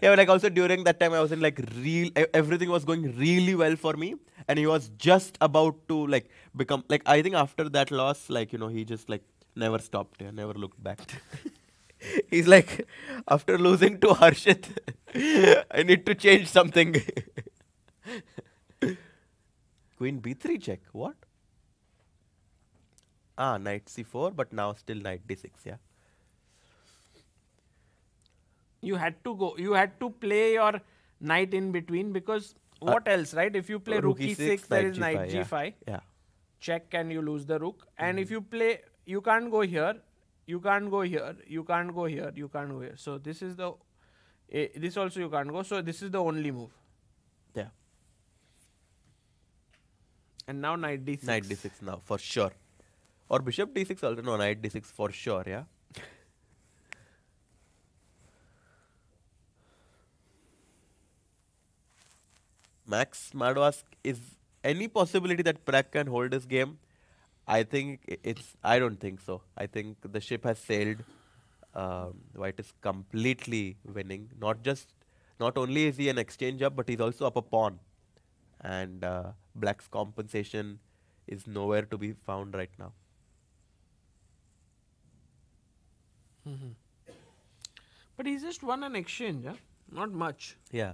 S1: yeah, but like also during that time I was in like everything was going really well for me, and he was just about to like become like, I think after that loss, like he just like never stopped, yeah, never looked back. He's like, after losing to Harshit, I need to change something. Queen b3 check. What? Ah, knight c4, but now still knight d6. Yeah.
S2: You had to play your knight in between because what else, right? If you play rook e6, there is knight g5.
S1: Yeah.
S2: Check and you lose the rook. And if you play, you can't go here, you can't go here, you can't go here, you can't go here. So this is the, this also you can't go. So this is the only move.
S1: Yeah.
S2: And now knight d6.
S1: Knight d6 now for sure. Or bishop d6 also. No, knight d6 for sure. Yeah. Max Mado asks, is any possibility that Prague can hold this game? I think I don't think so. I think the ship has sailed. White is completely winning. Not only is he an exchange up, but he's also up a pawn. And Black's compensation is nowhere to be found right now.
S2: But he's just won an exchange, huh? Not much.
S1: Yeah.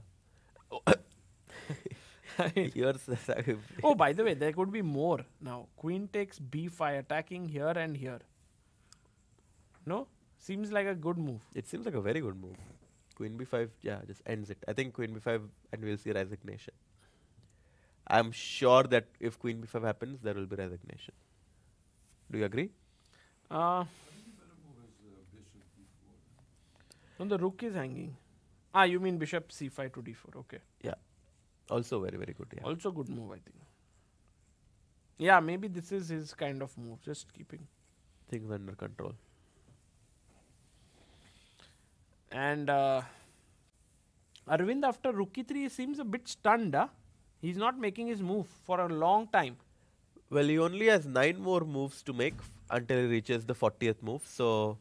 S1: Yours.
S2: Oh, by the way, there could be more now. Queen takes b5, attacking here and here. No? Seems like a good move.
S1: It seems like a very good move. Queen b5, yeah, just ends it. I think queen b5 and we'll see resignation. I'm sure that if queen b5 happens, there will be resignation. Do you agree?
S2: No, the rook is hanging. Ah, you mean bishop c5 to d4. Okay.
S1: Yeah. Also very, very good. Yeah.
S2: Also good move, I think. Yeah, maybe this is his kind of move. Just keeping
S1: Things under control.
S2: And Arvind, after rook e3, seems a bit stunned. Huh? He's not making his move for a long time.
S1: Well, he only has 9 more moves to make until he reaches the 40th move. So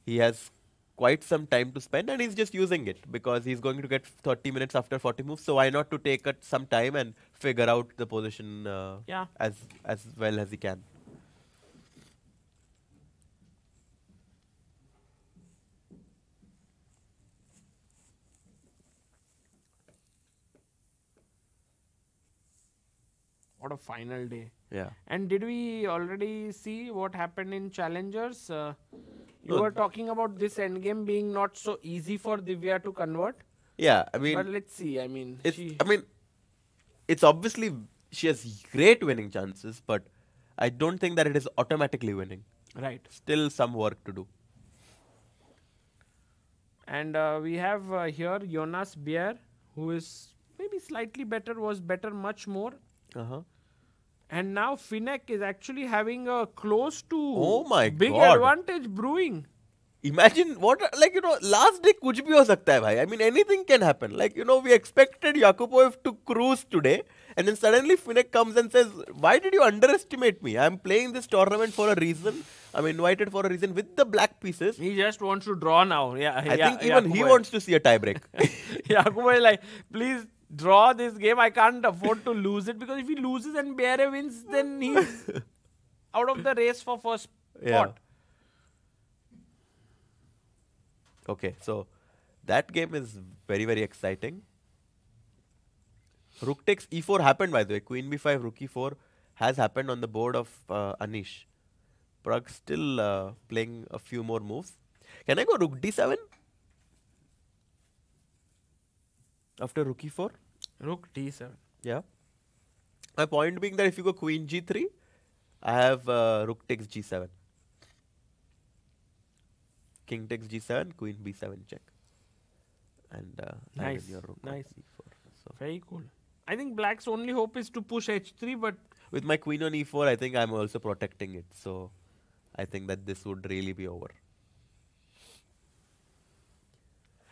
S1: he has quite some time to spend, and he's just using it because he's going to get 30 minutes after 40 moves. So why not to take some time and figure out the position
S2: Yeah.
S1: as well as he can.
S2: What a final day.
S1: Yeah.
S2: And did we already see what happened in Challengers? You
S1: No,
S2: were talking about this endgame being not so easy for Divya to convert.
S1: yeah. I
S2: But
S1: mean,
S2: let's see. I mean,
S1: it's.
S2: she.
S1: I mean, it's obviously she has great winning chances, but I don't think that it is automatically winning.
S2: Right.
S1: Still some work to do.
S2: And we have here Jonas Bier, who is maybe slightly better, was better much more.
S1: Uh-huh.
S2: And now Finek is actually having a close to
S1: Oh my
S2: big
S1: God.
S2: advantage brewing.
S1: Imagine what, like, last day कुछ भी हो सकता है भाई. I mean, anything can happen. Like, we expected Yakupov to cruise today, and then suddenly Finek comes and says, "Why did you underestimate me? I'm playing this tournament for a reason. I'm invited for a reason with the black pieces."
S2: He just wants to draw now. Yeah,
S1: I think even he wants to see a tiebreak.
S2: Yakubo is like, please draw this game. I can't afford to lose it because if he loses and Beare wins, then he's out of the race for first
S1: Yeah.
S2: spot.
S1: Okay, so that game is very, very exciting. Rook takes e4 happened, by the way. Queen b5, rook e4 has happened on the board of Anish. Prague still playing a few more moves. Can I go rook d7? After rook e4?
S2: Rook d7.
S1: Yeah. My point being that if you go queen g3, I have rook takes g7. King takes g7, queen b7 check. And land
S2: Nice,
S1: in your rook on
S2: nice.
S1: e4. So
S2: Very cool. I think Black's only hope is to push h3, but
S1: with my queen on e4, I think I'm also protecting it. So I think that this would really be over.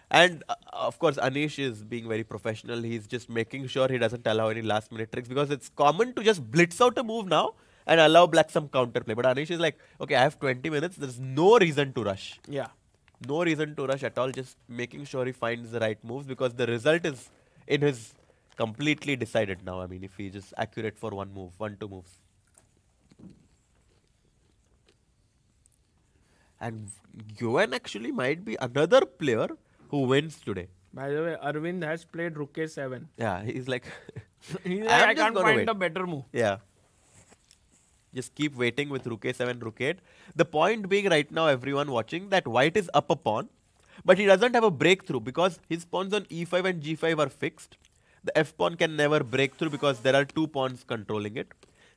S1: And of course, Anish is being very professional. He's just making sure he doesn't allow any last minute tricks because it's common to just blitz out a move now and allow Black some counterplay. But Anish is like, okay, I have 20 minutes. There's no reason to rush.
S2: yeah.
S1: No reason to rush at all. Just making sure he finds the right moves because the result is in his completely decided now. I mean, if he just accurate for one move, 1-2 moves. And Yuan actually might be another player who wins today.
S2: By the way, Arvind has played rook a7.
S1: Yeah, he's like,
S2: He's like,
S1: I'm
S2: I
S1: just
S2: can't
S1: gonna
S2: find
S1: wait.
S2: a better move.
S1: Yeah. Just keep waiting with rook a7, rook 8. The point being right now, everyone watching, that white is up a pawn, but he doesn't have a breakthrough because his pawns on e5 and g5 are fixed. The f pawn can never break through because there are 2 pawns controlling it.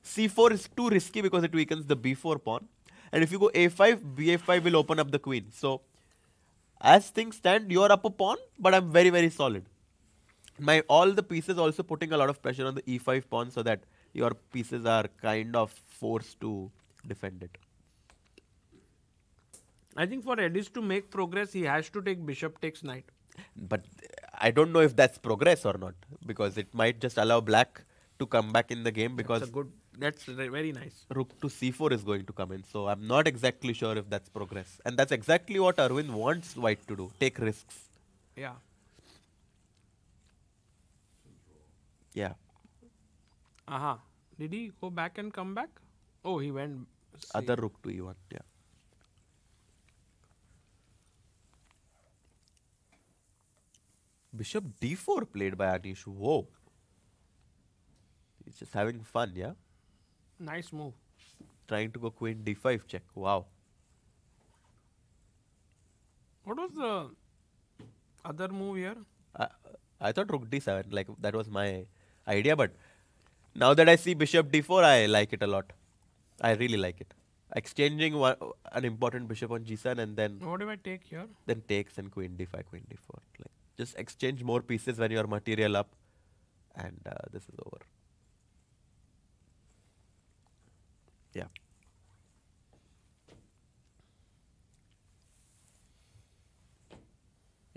S1: c4 is too risky because it weakens the b4 pawn. And if you go a5, ba5 will open up the queen. So, as things stand, you're up a pawn, but I'm very, very solid. All the pieces also putting a lot of pressure on the e5 pawn so that your pieces are kind of forced to defend it.
S2: I think for Edis to make progress, he has to take bishop takes knight.
S1: But I don't know if that's progress or not because it might just allow black to come back in the game because
S2: That's very nice.
S1: rook to c4 is going to come in. So I'm not exactly sure if that's progress. And that's exactly what Arvind wants white to do. Take risks.
S2: Yeah.
S1: Yeah.
S2: Aha. Did he go back and come back? Oh, he went.
S1: Other rook to e1. Yeah. Bishop d4 played by Anish. Whoa. He's just having fun, yeah?
S2: Nice move.
S1: Trying to go queen d5 check. Wow.
S2: What was the other move here?
S1: I thought rook d7, like that was my idea, but now that I see bishop d4, I like it a lot. I really like it. Exchanging an important bishop on g7 and then
S2: What do I take here?
S1: takes and queen d5, queen d4. Like just exchange more pieces when your material up, and this is over. Yeah.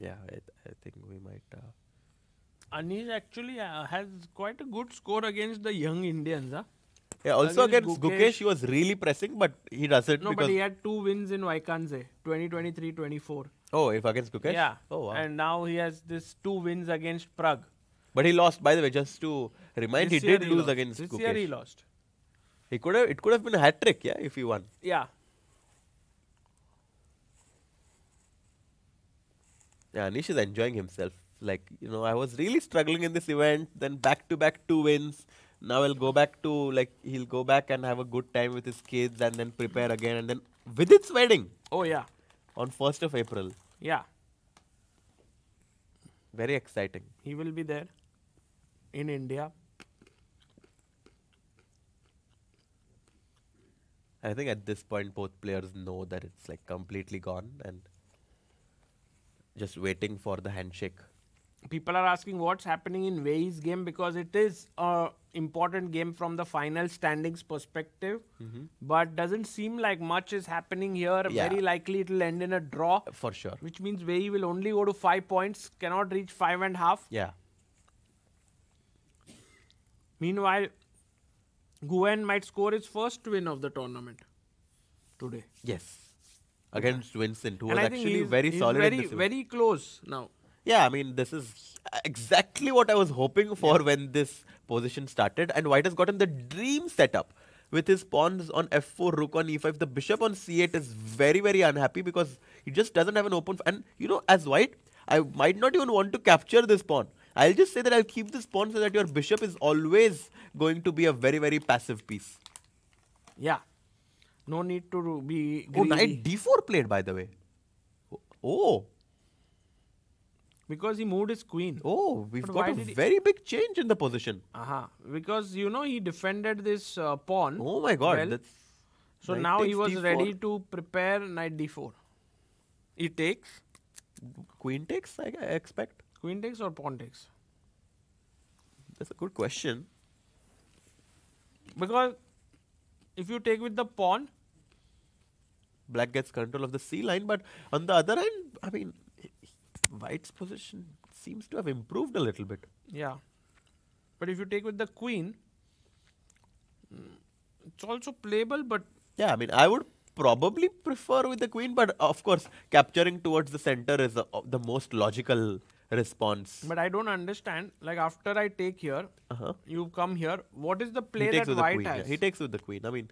S1: Yeah, I think we might.
S2: Anish actually has quite a good score against the young Indians. Huh?
S1: Yeah, also against Gukesh,
S2: Gukesh.
S1: he was really pressing, but he doesn't
S2: No, but
S1: because.
S2: he had 2 wins in Vaikanse, 2023-24.
S1: Oh, if against Gukesh?
S2: Yeah.
S1: Oh, wow.
S2: And now he has this 2 wins against Prague.
S1: But he lost, by the way, just to remind, he
S2: This year
S1: did
S2: he
S1: lose
S2: lost.
S1: against
S2: This
S1: Gukesh.
S2: year he lost.
S1: It could have been a hat trick, yeah, if he won.
S2: Yeah.
S1: Yeah, Anish is enjoying himself. Like, I was really struggling in this event, then back to back 2 wins. Now he'll go back and have a good time with his kids and then prepare again and then with its wedding
S2: Oh, yeah.
S1: on 1st of April.
S2: Yeah.
S1: Very exciting.
S2: He will be there in India.
S1: I think at this point both players know that it's like completely gone and just waiting for the handshake.
S2: People are asking what's happening in Wei's game because it is a important game from the final standings perspective. But doesn't seem like much is happening here.
S1: Yeah.
S2: Very likely it will end in a draw.
S1: For sure.
S2: Which means Wei will only go to 5 points, cannot reach 5.5.
S1: Yeah.
S2: Meanwhile, Nguyen might score his first win of the tournament today.
S1: Yes. Against Vincent, who was
S2: And I think
S1: actually
S2: he's
S1: very solid in
S2: very,
S1: this event.
S2: very close now.
S1: Yeah, I mean, this is exactly what I was hoping for when this position started. And White has gotten the dream setup with his pawns on f4, rook on e5. The bishop on c8 is very, very unhappy because he just doesn't have an open. And, as White, I might not even want to capture this pawn. I'll just say that I'll keep this pawn so that your bishop is always going to be a very, very passive piece.
S2: Yeah. No need to be greedy.
S1: Oh, knight d4 played, by the way. Oh.
S2: Because he moved his queen.
S1: Oh, we've
S2: But
S1: got
S2: why
S1: a
S2: did he-
S1: very big change in the position.
S2: Because, he defended this pawn.
S1: Oh my god.
S2: well.
S1: That's
S2: So
S1: knight
S2: now he
S1: takes
S2: was
S1: d4.
S2: ready to prepare knight d4. He takes.
S1: Queen takes, I expect.
S2: Queen takes or pawn takes?
S1: That's a good question.
S2: Because if you take with the pawn,
S1: Black gets control of the C line, but on the other hand, I mean, White's position seems to have improved a little bit.
S2: yeah. But if you take with the queen, it's also playable, but
S1: Yeah, I mean, I would probably prefer with the queen, but of course, capturing towards the center is the most logical response.
S2: I don't understand. Like after I take here,
S1: Uh-huh.
S2: you come here. What is the
S1: He
S2: play
S1: takes
S2: that
S1: with the
S2: white
S1: queen. Yeah.
S2: has?
S1: He takes with the queen. I mean,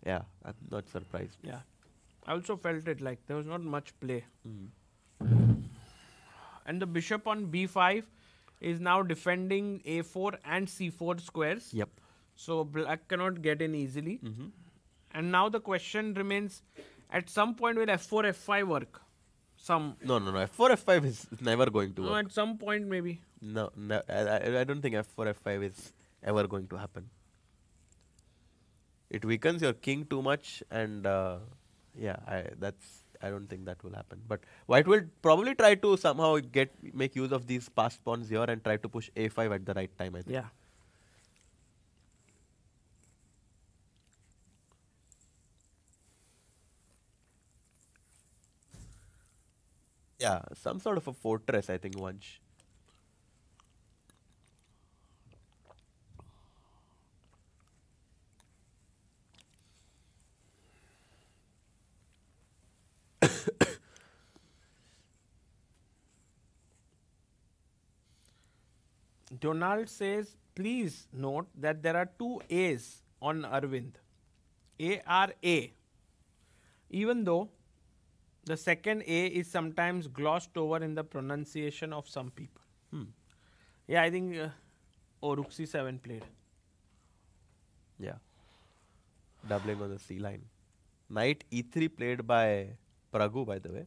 S1: yeah, I'm not surprised.
S2: Yeah. I also felt it like there was not much play. And the bishop on b5 is now defending a4 and c4 squares.
S1: Yep.
S2: So black cannot get in easily. And now the question remains, at some point will f4, f5 work?
S1: No. F4, F5 is never going to
S2: No,
S1: work.
S2: at some point maybe.
S1: No, I don't think F4, F5 is ever going to happen. It weakens your king too much, and I don't think that will happen. But White will probably try to somehow make use of these passed pawns here and try to push A5 at the right time, I think.
S2: Yeah.
S1: Yeah, some sort of a fortress, I think, Vansh.
S2: Donald says, please note that there are two A's on Arvind. A-R-A. Even though the second A is sometimes glossed over in the pronunciation of some people. Yeah, I think Rook C7 played.
S1: Yeah. Doubling on the C line. Knight E3 played by Prague, by the way.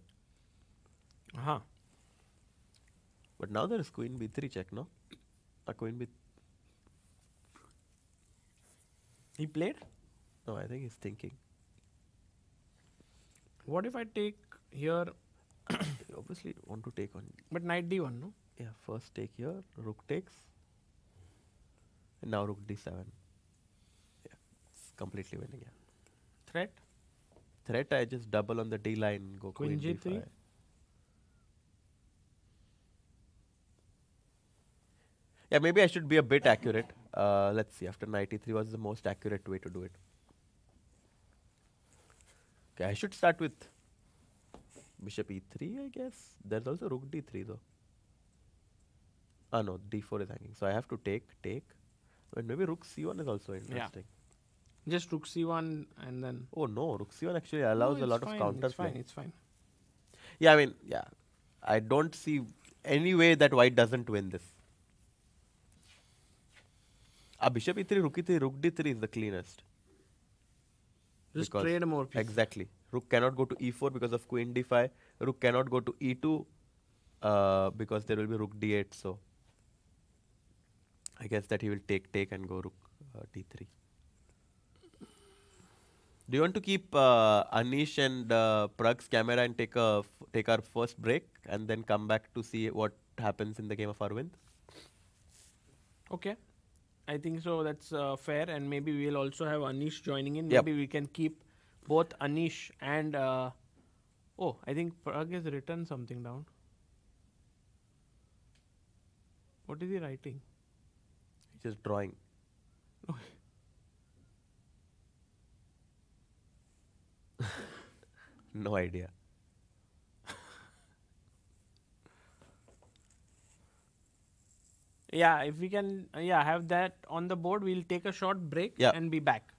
S2: Uh-huh.
S1: But now there is Queen B3 check, no? A Queen B...
S2: He played?
S1: No, I think he's thinking.
S2: What if I take here,
S1: You obviously want to take on...
S2: but knight d1, no?
S1: Yeah, first take here, rook takes. And now rook d7. Yeah, it's completely winning, yeah.
S2: Threat?
S1: Threat, I just double on the D line, go
S2: Queen
S1: queen
S2: G3?
S1: d5. Yeah, maybe I should be a bit accurate. Let's see. After knight e3 was the most accurate way to do it. Okay, I should start with bishop e3, I guess. There's also rook d3 though. Ah no, d4 is hanging. So I have to take. But maybe rook c1 is also
S2: Yeah.
S1: interesting.
S2: Just rook c1 and then.
S1: Oh no, rook c1 actually
S2: No,
S1: allows a
S2: it's
S1: lot of
S2: fine.
S1: counter
S2: It's fine.
S1: play.
S2: It's fine.
S1: Yeah, I mean, yeah. I don't see any way that white doesn't win this. Bishop e3, rook d3 is the cleanest.
S2: Just
S1: Because
S2: trade more pieces.
S1: exactly. Rook cannot go to e4 because of queen d5. Rook cannot go to e2 because there will be rook d8. So I guess that he will take and go rook d3. Do you want to keep Anish and Prag's camera and take our first break and then come back to see what happens in the game of Arvind?
S2: Okay. I think so. That's fair. And maybe we'll also have Anish joining in.
S1: Yep.
S2: Maybe we can keep both Anish and. Oh, I think Prag has written something down. What is he writing?
S1: Just drawing. No idea.
S2: Yeah, if we can have that on the board, we'll take a short break
S1: Yeah.
S2: and be back.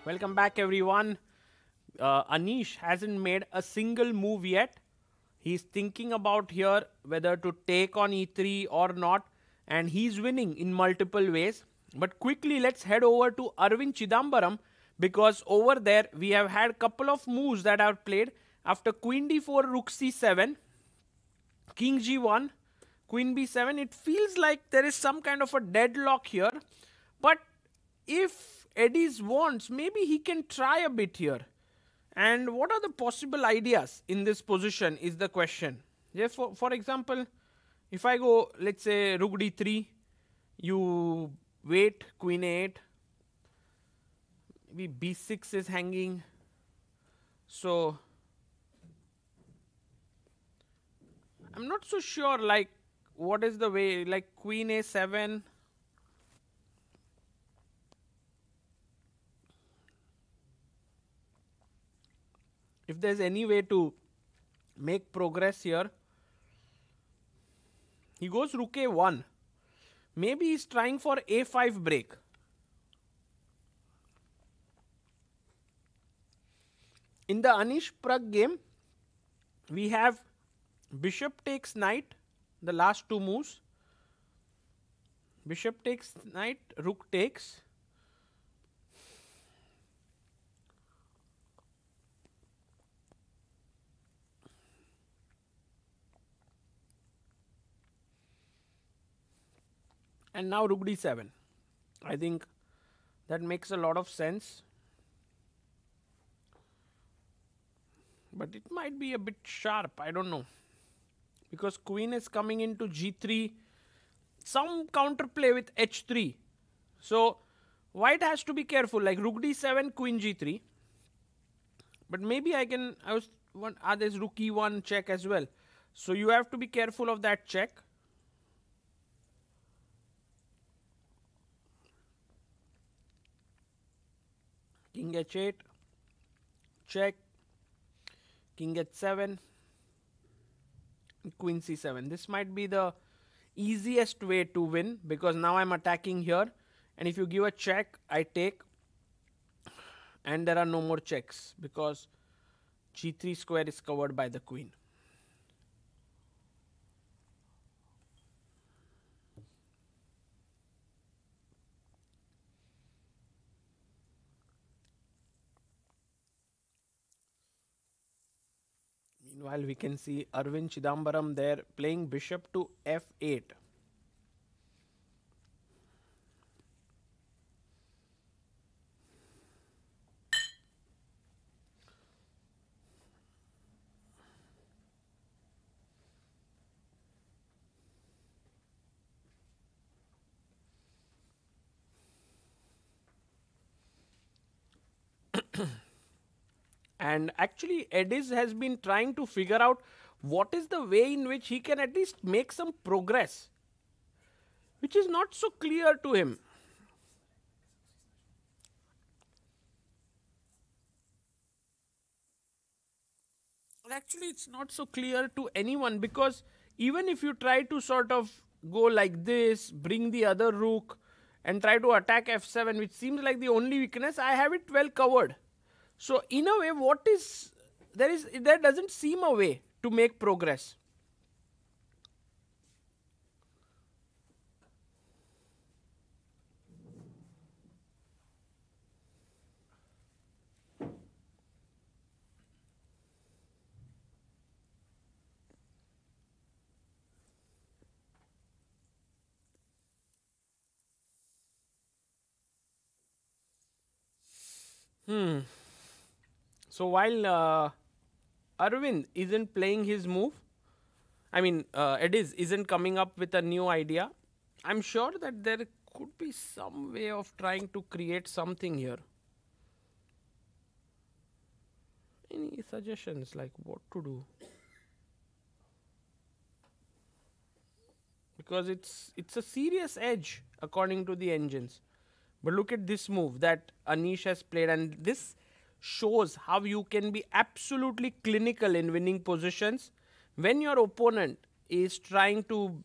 S2: Welcome back, everyone. Anish hasn't made a single move yet. He's thinking about here whether to take on e3 or not, and he's winning in multiple ways. But quickly, let's head over to Arvind Chidambaram because over there we have had a couple of moves that are played after Queen d4, Rook c7, King g1, Queen b7. It feels like there is some kind of a deadlock here, but if Eddie's wants, maybe he can try a bit here. And what are the possible ideas in this position is the question. Yes, for example, if I go, let's say, Rook d3, you wait, Queen a8, maybe b6 is hanging. So, I'm not so sure, like, what is the way, like Queen a7. If there's any way to make progress here, he goes Rook a1. Maybe he's trying for a5 break. In the Anish Prague game, we have bishop takes knight, the last two moves. Bishop takes knight, rook takes. And now Rook d7. I think that makes a lot of sense. But it might be a bit sharp, I don't know. Because Queen is coming into g3, some counterplay with h3. So White has to be careful, like Rook d7, Queen g3. But maybe there's Rook e1 check as well. So you have to be careful of that check. King h8, check, King h7, Queen c7. This might be the easiest way to win because now I'm attacking here, and if you give a check, I take, and there are no more checks because g3 square is covered by the queen. Meanwhile, we can see Arvind Chidambaram there playing bishop to f8. And actually, Edis has been trying to figure out what is the way in which he can at least make some progress, which is not so clear to him. Actually, it's not so clear to anyone because even if you try to sort of go like this, bring the other rook and try to attack f7, which seems like the only weakness, I have it well covered. So in a way, there doesn't seem a way to make progress. So while Arvind isn't playing his move, Ediz isn't coming up with a new idea, I'm sure that there could be some way of trying to create something here. Any suggestions like what to do? Because it's a serious edge according to the engines. But look at this move that Anish has played, and this shows how you can be absolutely clinical in winning positions when your opponent is trying to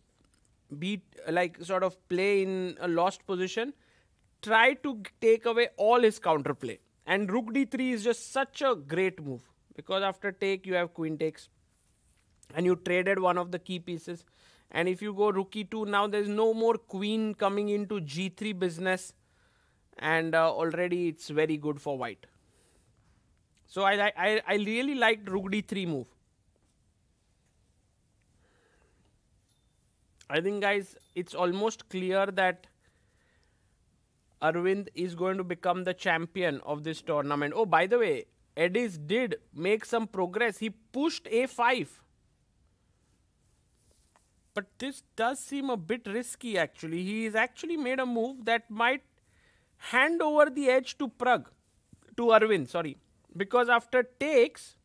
S2: sort of play in a lost position. Try to take away all his counterplay And rook d3 is just such a great move because after take you have queen takes and you traded one of the key pieces. And if you go rook e2, now there's no more queen coming into g3 business, and already it's very good for white. So I really liked rook d3 move. I think, guys, it's almost clear that Arvind is going to become the champion of this tournament. Oh, by the way, Edis did make some progress. He pushed a5. But this does seem a bit risky, actually. He's actually made a move that might hand over the edge to Arvind, sorry. Because after takes,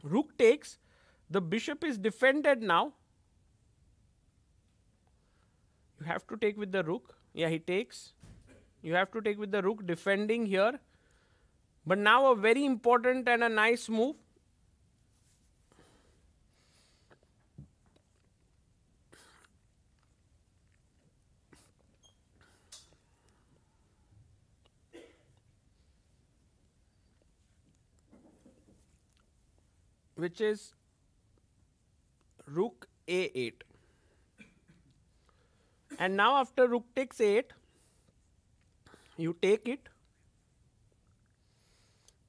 S2: rook takes, the bishop is defended now. You have to take with the rook. Yeah, he takes. You have to take with the rook, defending here. But now a very important and a nice move. Which is rook a8. And now after rook takes 8, you take it.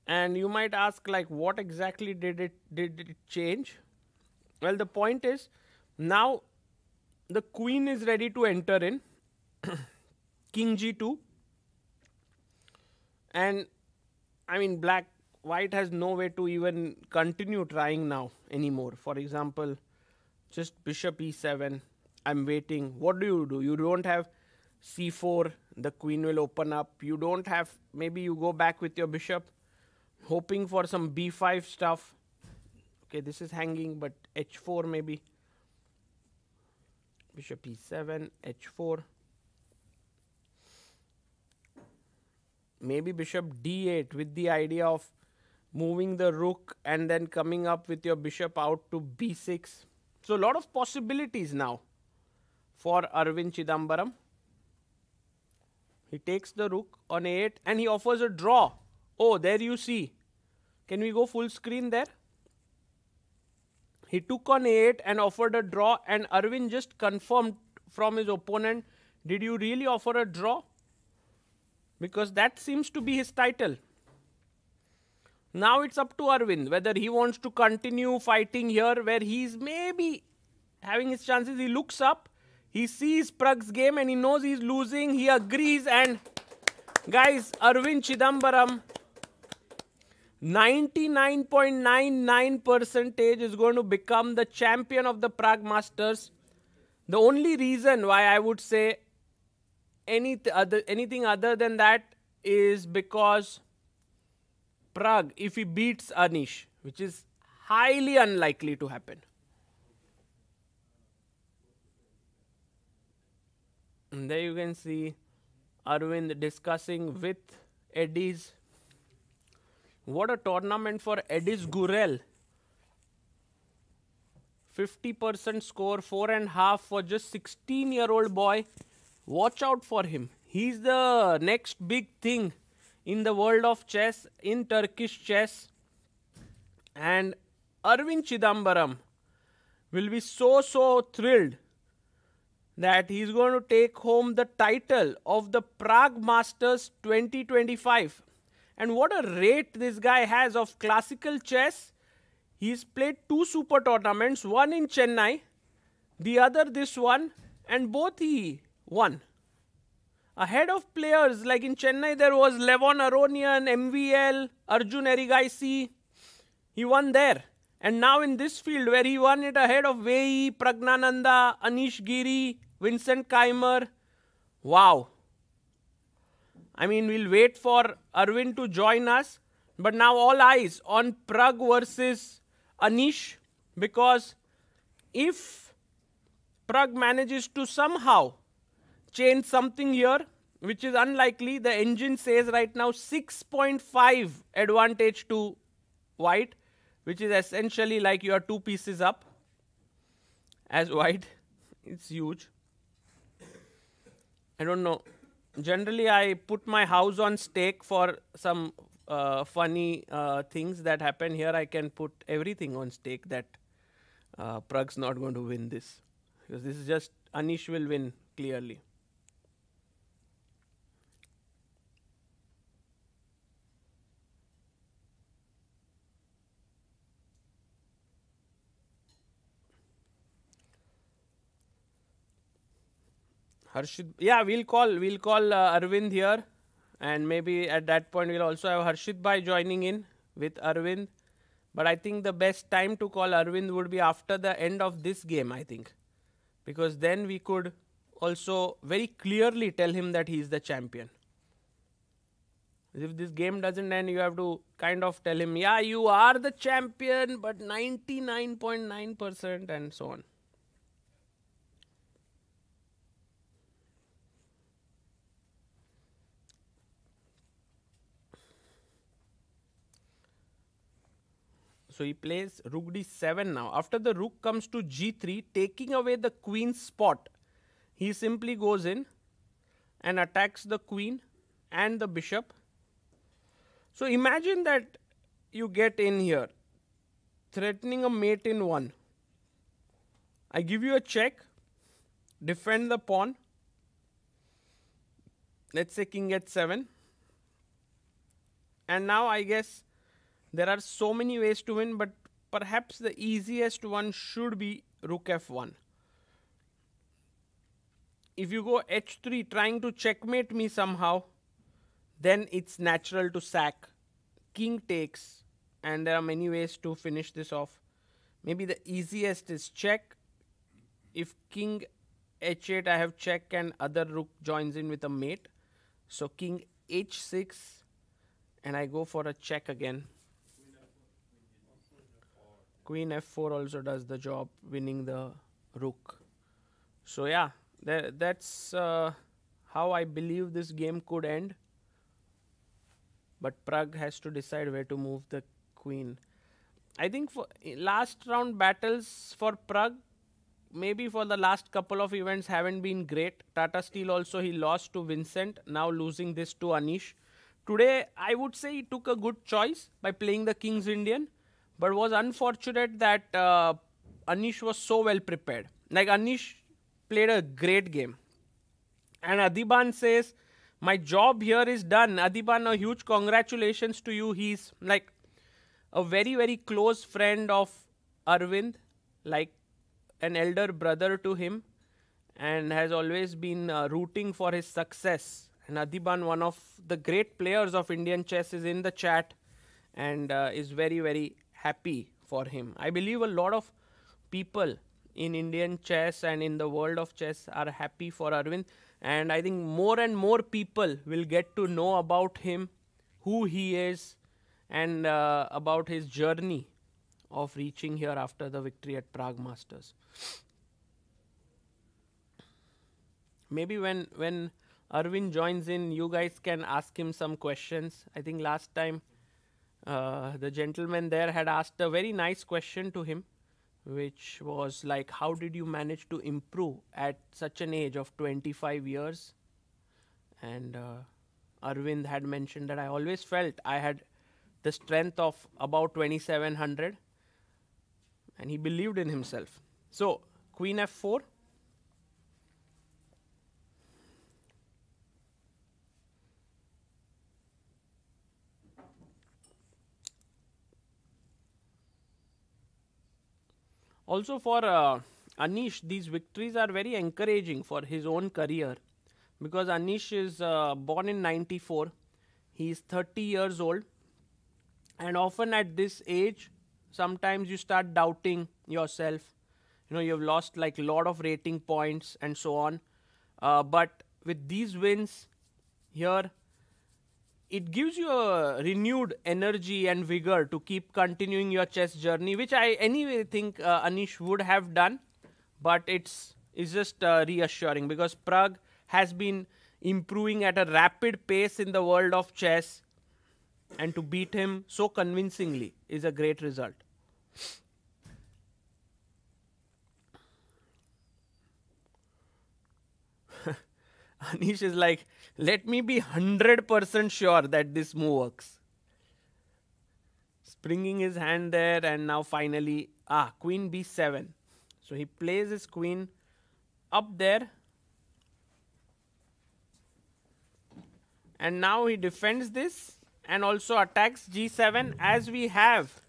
S2: And you might ask, like, what exactly did it change? Well, the point is, now the queen is ready to enter in. King g2. And I mean, white has no way to even continue trying now anymore. For example, just bishop e7. I'm waiting. What do? You don't have c4. The queen will open up. You don't have, maybe you go back with your bishop, hoping for some b5 stuff. Okay, this is hanging, but h4 maybe. Bishop e7, h4. Maybe bishop d8 with the idea of moving the rook and then coming up with your bishop out to b6. So a lot of possibilities now for Arvind Chidambaram. He takes the rook on a8 and he offers a draw. Oh, there you see. Can we go full screen there? He took on a8 and offered a draw, and Arvind just confirmed from his opponent, did you really offer a draw? Because that seems to be his title. Now it's up to Arvind whether he wants to continue fighting here where he's maybe having his chances. He looks up, he sees Prague's game and he knows he's losing. He agrees, and guys, Arvind Chidambaram, 99.99% is going to become the champion of the Prague Masters. The only reason why I would say anything other than that is because Prague, if he beats Anish, which is highly unlikely to happen. And there you can see Arvind discussing with Edis. What a tournament for Edis Gurel. 50% score, 4.5 for just 16-year-old boy. Watch out for him. He's the next big thing in the world of chess, in Turkish chess. And Arvind Chidambaram will be so thrilled that he's going to take home the title of the Prague Masters 2025. And what a rate this guy has of classical chess. He's played 2 super tournaments, one in Chennai, the other this one, and both he won. Ahead of players like in Chennai, there was Levon Aronian, MVL, Arjun Erigaisi. He won there. And now in this field where he won it ahead of Vei, Pragnananda, Anish Giri, Vincent Keimer. Wow. I mean, we'll wait for Arvind to join us. But now all eyes on Prague versus Anish. Because if Prague manages to somehow change something here, which is unlikely, the engine says right now 6.5 advantage to white, which is essentially like you are 2 pieces up as white. It's huge. I don't know. Generally, I put my house on stake for some funny things that happen here. I can put everything on stake that Prague's not going to win this. Because this is just Anish will win clearly. Harshit, yeah, we'll call Arvind here, and maybe at that point we'll also have Harshit Bhai joining in with Arvind. But I think the best time to call Arvind would be after the end of this game, I think, because then we could also very clearly tell him that he is the champion. If this game doesn't end, you have to kind of tell him, yeah, you are the champion, but 99.9% and so on. So he plays rook d7 now. After the rook comes to g3, taking away the queen's spot, he simply goes in and attacks the queen and the bishop. So imagine that you get in here, threatening a mate in one. I give you a check, defend the pawn. Let's say king h7. And now I guess there are so many ways to win, but perhaps the easiest one should be rook f1. If you go h3 trying to checkmate me somehow, then it's natural to sack. King takes, and there are many ways to finish this off. Maybe the easiest is check. If king h8, I have check and other rook joins in with a mate. So king h6, and I go for a check again. Queen f4 also does the job, winning the rook. So yeah, that's how I believe this game could end. But Prague has to decide where to move the queen. I think for last round battles for Prague, maybe for the last couple of events haven't been great. Tata Steel also he lost to Vincent, now losing this to Anish. Today I would say he took a good choice by playing the King's Indian, but was unfortunate that Anish was so well prepared. Like Anish played a great game. And Adiban says, my job here is done. Adiban, a huge congratulations to you. He's like a very, very close friend of Arvind, like an elder brother to him, and has always been rooting for his success. And Adiban, one of the great players of Indian chess, is in the chat and is very, very happy for him. I believe a lot of people in Indian chess and in the world of chess are happy for Arvind. And I think more and more people will get to know about him, who he is, and about his journey of reaching here after the victory at Prague Masters. Maybe when Arvind joins in, you guys can ask him some questions. I think last time the gentleman there had asked a very nice question to him, which was like, how did you manage to improve at such an age of 25 years? And Arvind had mentioned that I always felt I had the strength of about 2700, and he believed in himself. So queen f4. Also for Anish, these victories are very encouraging for his own career, because Anish is born in 94. He is 30 years old, and often at this age, sometimes you start doubting yourself. You know, you've lost like a lot of rating points and so on. But with these wins here, it gives you a renewed energy and vigor to keep continuing your chess journey, which I anyway think Anish would have done, but it's just reassuring, because Prague has been improving at a rapid pace in the world of chess, and to beat him so convincingly is a great result. Anish is like, let me be 100% sure that this move works. Springing his hand there, and now finally, queen b7. So he plays his queen up there. And now he defends this and also attacks g7, as we have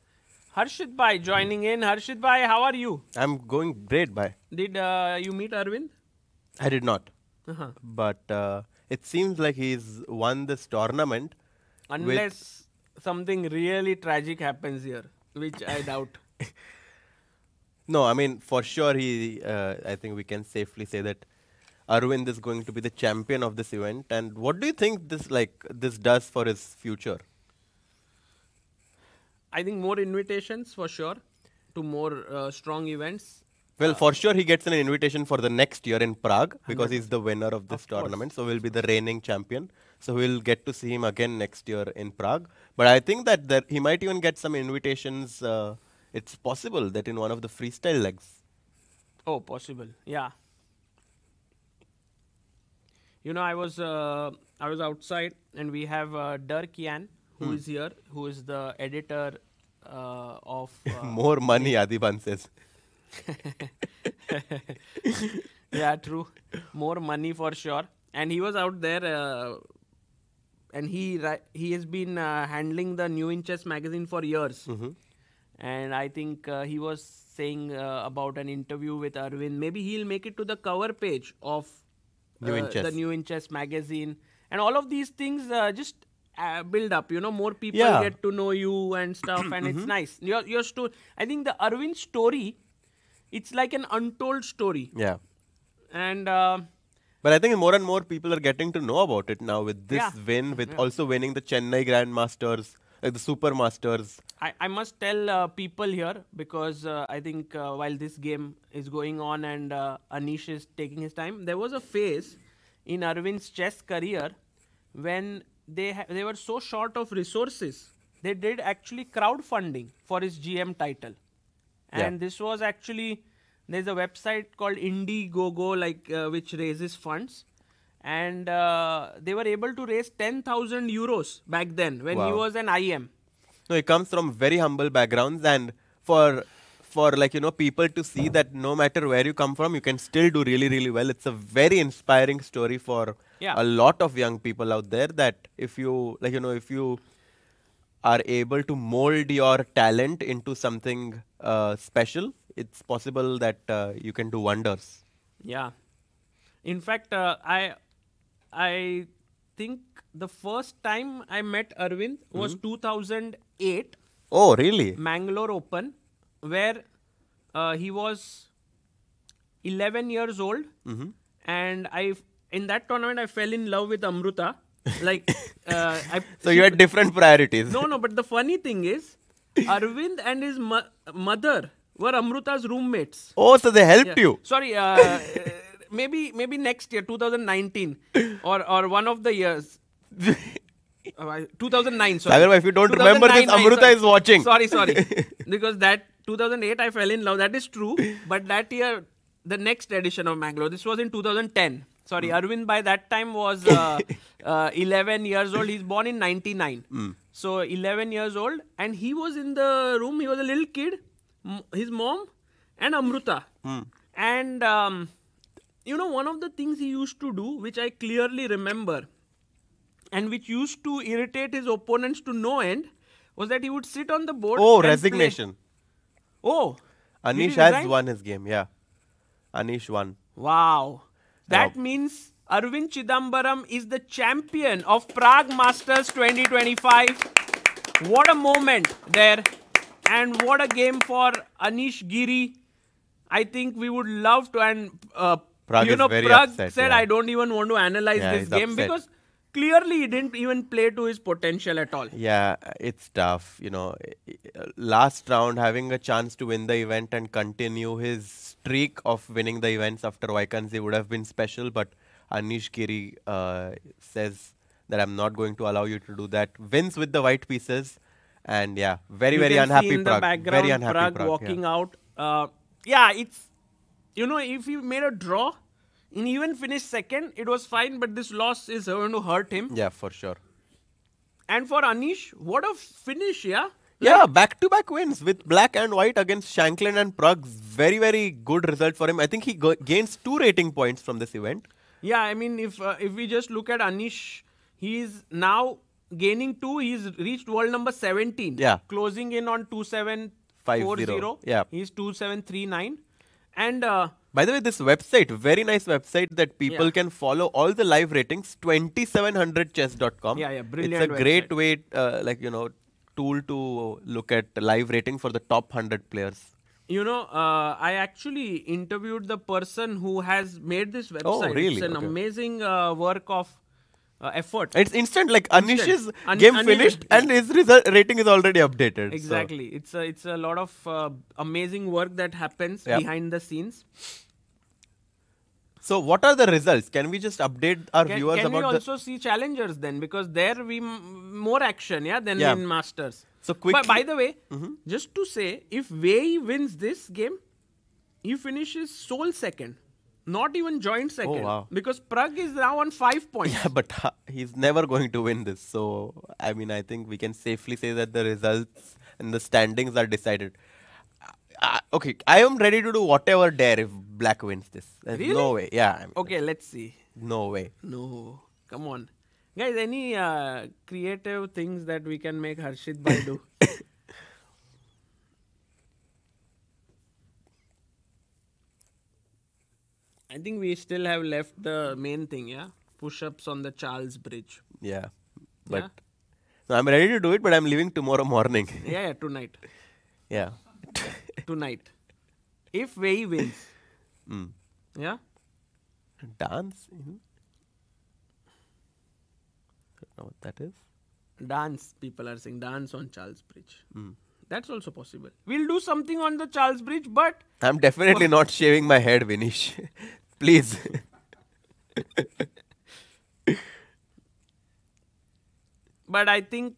S2: Harshit Bhai joining in. Harshit Bhai, how are you?
S1: I'm going great, bye.
S2: Did you meet Arvind?
S1: I did not.
S2: Uh-huh.
S1: But it seems like he's won this tournament.
S2: Unless something really tragic happens here, which I doubt.
S1: No, I mean, for sure, I think we can safely say that Arvind is going to be the champion of this event. And what do you think this does for his future?
S2: I think more invitations for sure to more strong events.
S1: Well, for sure, he gets an invitation for the next year in Prague because he's the winner of this tournament. So he'll be the reigning champion. So we'll get to see him again next year in Prague. But I think that he might even get some invitations. It's possible that in one of the freestyle legs.
S2: Oh, possible. Yeah. You know, I was outside, and we have Dirk Jan, who is here, who is the editor of
S1: More money, Adiban says.
S2: Yeah, true. More money for sure. And he was out there, and he has been handling the New In Chess magazine for years. And I think he was saying about an interview with Arvind. Maybe he'll make it to the cover page of the New In Chess magazine. And all of these things just build up. You know, more people get to know you and stuff, and it's nice. Your story. I think the Arvind story, it's like an untold story.
S1: Yeah.
S2: And
S1: but I think more and more people are getting to know about it now with this win, with also winning the Chennai Grandmasters, like the Super Masters.
S2: I must tell people here, because I think while this game is going on and Anish is taking his time, there was a phase in Arvind's chess career when they were so short of resources. They did actually crowdfunding for his GM title. And this was actually, there's a website called Indiegogo, which raises funds. And they were able to raise 10,000 euros back then when he was an IM.
S1: No, he comes from very humble backgrounds, and for people to see that no matter where you come from, you can still do really, really well. It's a very inspiring story for a lot of young people out there, that if you are able to mold your talent into something special, it's possible that you can do wonders.
S2: Yeah. In fact, I think the first time I met Arvind was 2008.
S1: Oh, really?
S2: Mangalore Open, where he was 11 years old. And in that tournament, I fell in love with Amruta.
S1: So you had different priorities.
S2: No, but the funny thing is, Arvind and his mother were Amruta's roommates.
S1: Oh, so they helped you.
S2: Sorry, maybe next year, 2019, or one of the years. 2009, sorry.
S1: Sagar, if you don't remember this, Amruta is watching.
S2: Sorry. Because that 2008, I fell in love. That is true. But that year, the next edition of Mangalore, this was in 2010. Sorry, Arvind by that time was 11 years old. He's born in 99. So 11 years old. And he was in the room. He was a little kid. His mom and Amruta. And, one of the things he used to do, which I clearly remember, and which used to irritate his opponents to no end, was that he would sit on the board.
S1: Oh, resignation.
S2: Play. Oh.
S1: Anish has won his game, yeah. Anish won.
S2: Wow. That means Arvind Chidambaram is the champion of Prague Masters 2025. What a moment there. And what a game for Anish Giri. I think we would love to. And
S1: Prague is very
S2: Prague
S1: upset,
S2: said, I don't even want to analyze this game
S1: upset.
S2: because clearly he didn't even play to his potential at all.
S1: Yeah, it's tough. Last round, having a chance to win the event and continue his streak of winning the events after Vaikansi would have been special. But Anish Giri says that I'm not going to allow you to do that. Wins with the white pieces. And yeah, very unhappy Prague. Very unhappy Prague
S2: walking out. It's, if he made a draw and even finished second. It was fine, but this loss is going to hurt him.
S1: Yeah, for sure.
S2: And for Anish, what a finish, yeah?
S1: Yeah, back-to-back wins with black and white against Shanklin and Prague. Very, very good result for him. I think he gains 2 rating points from this event.
S2: Yeah, I mean, if we just look at Anish, he is now gaining 2. He's reached world number 17.
S1: Yeah.
S2: Closing in on 2740.
S1: 50. Yeah.
S2: He's 2739. And
S1: By the way, this website, very nice website that people
S2: Yeah.
S1: can follow all the live ratings, 2700chess.com.
S2: Yeah, brilliant
S1: It's a great
S2: website.
S1: way, tool to look at live rating for the top 100 players.
S2: I actually interviewed the person who has made this website.
S1: Oh, really?
S2: It's an
S1: Okay.
S2: amazing work of effort.
S1: It's instant, like Anish's
S2: An-
S1: game
S2: Anish-
S1: finished and his result rating is already updated. so-
S2: Exactly. It's a lot of amazing work that happens
S1: Yeah.
S2: behind the scenes.
S1: So what are the results? Can we just update our viewers
S2: Can we
S1: about the...
S2: also see challengers then? Because there we more action, than
S1: Yeah.
S2: in Masters.
S1: So
S2: But
S1: quickly...
S2: by the way, just to say, if Wei wins this game, he finishes sole second, not even joint second.
S1: wow.
S2: Because Prague is now on 5 points.
S1: Yeah, but he's never going to win this. So, I mean, I think we can safely say that the results and the standings are decided. Okay, I am ready to do whatever dare if Black wins this. There's
S2: Really?
S1: no way. Yeah. I mean,
S2: Okay, let's see.
S1: No way.
S2: No, come on. Guys, any creative things that we can make Harshit Bhai do? I think we still have left the main thing, yeah? Push-ups on the Charles Bridge.
S1: Yeah. But
S2: Yeah?
S1: no, I'm ready to do it, but I'm leaving tomorrow morning.
S2: Yeah, tonight.
S1: Yeah.
S2: Tonight. If Wei wins.
S1: Mm.
S2: Yeah?
S1: Dance? Don't know what that is.
S2: Dance, people are saying dance on Charles Bridge.
S1: Mm.
S2: That's also possible. We'll do something on the Charles Bridge, but
S1: I'm definitely not shaving my head, Vinish. Please.
S2: I think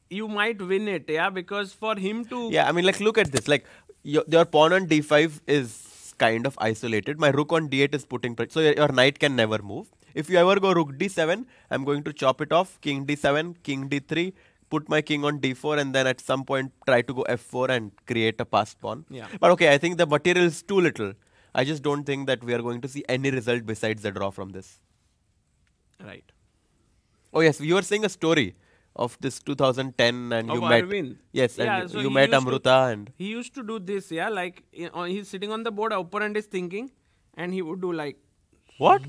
S2: you might win it, yeah? Because for him to...
S1: Yeah, I mean, like, look at this. Like, your pawn on d5 is kind of isolated. My rook on d8 is putting pressure. So your knight can never move. If you ever go rook d7, I'm going to chop it off. King d7, king d3, put my king on d4, and then at some point try to go f4 and create a passed pawn.
S2: Yeah.
S1: But okay, I think the material is too little. I just don't think that we are going to see any result besides the draw from this.
S2: Right.
S1: Oh yes, you were saying a story of this 2010 and you
S2: Of
S1: met...
S2: Arvind.
S1: Yes,
S2: Yeah,
S1: and
S2: so
S1: you
S2: he
S1: met
S2: used to-
S1: Amruta and...
S2: He used to do this, yeah? Like, he's sitting on the board, opponent is thinking, and he would do like...
S1: What?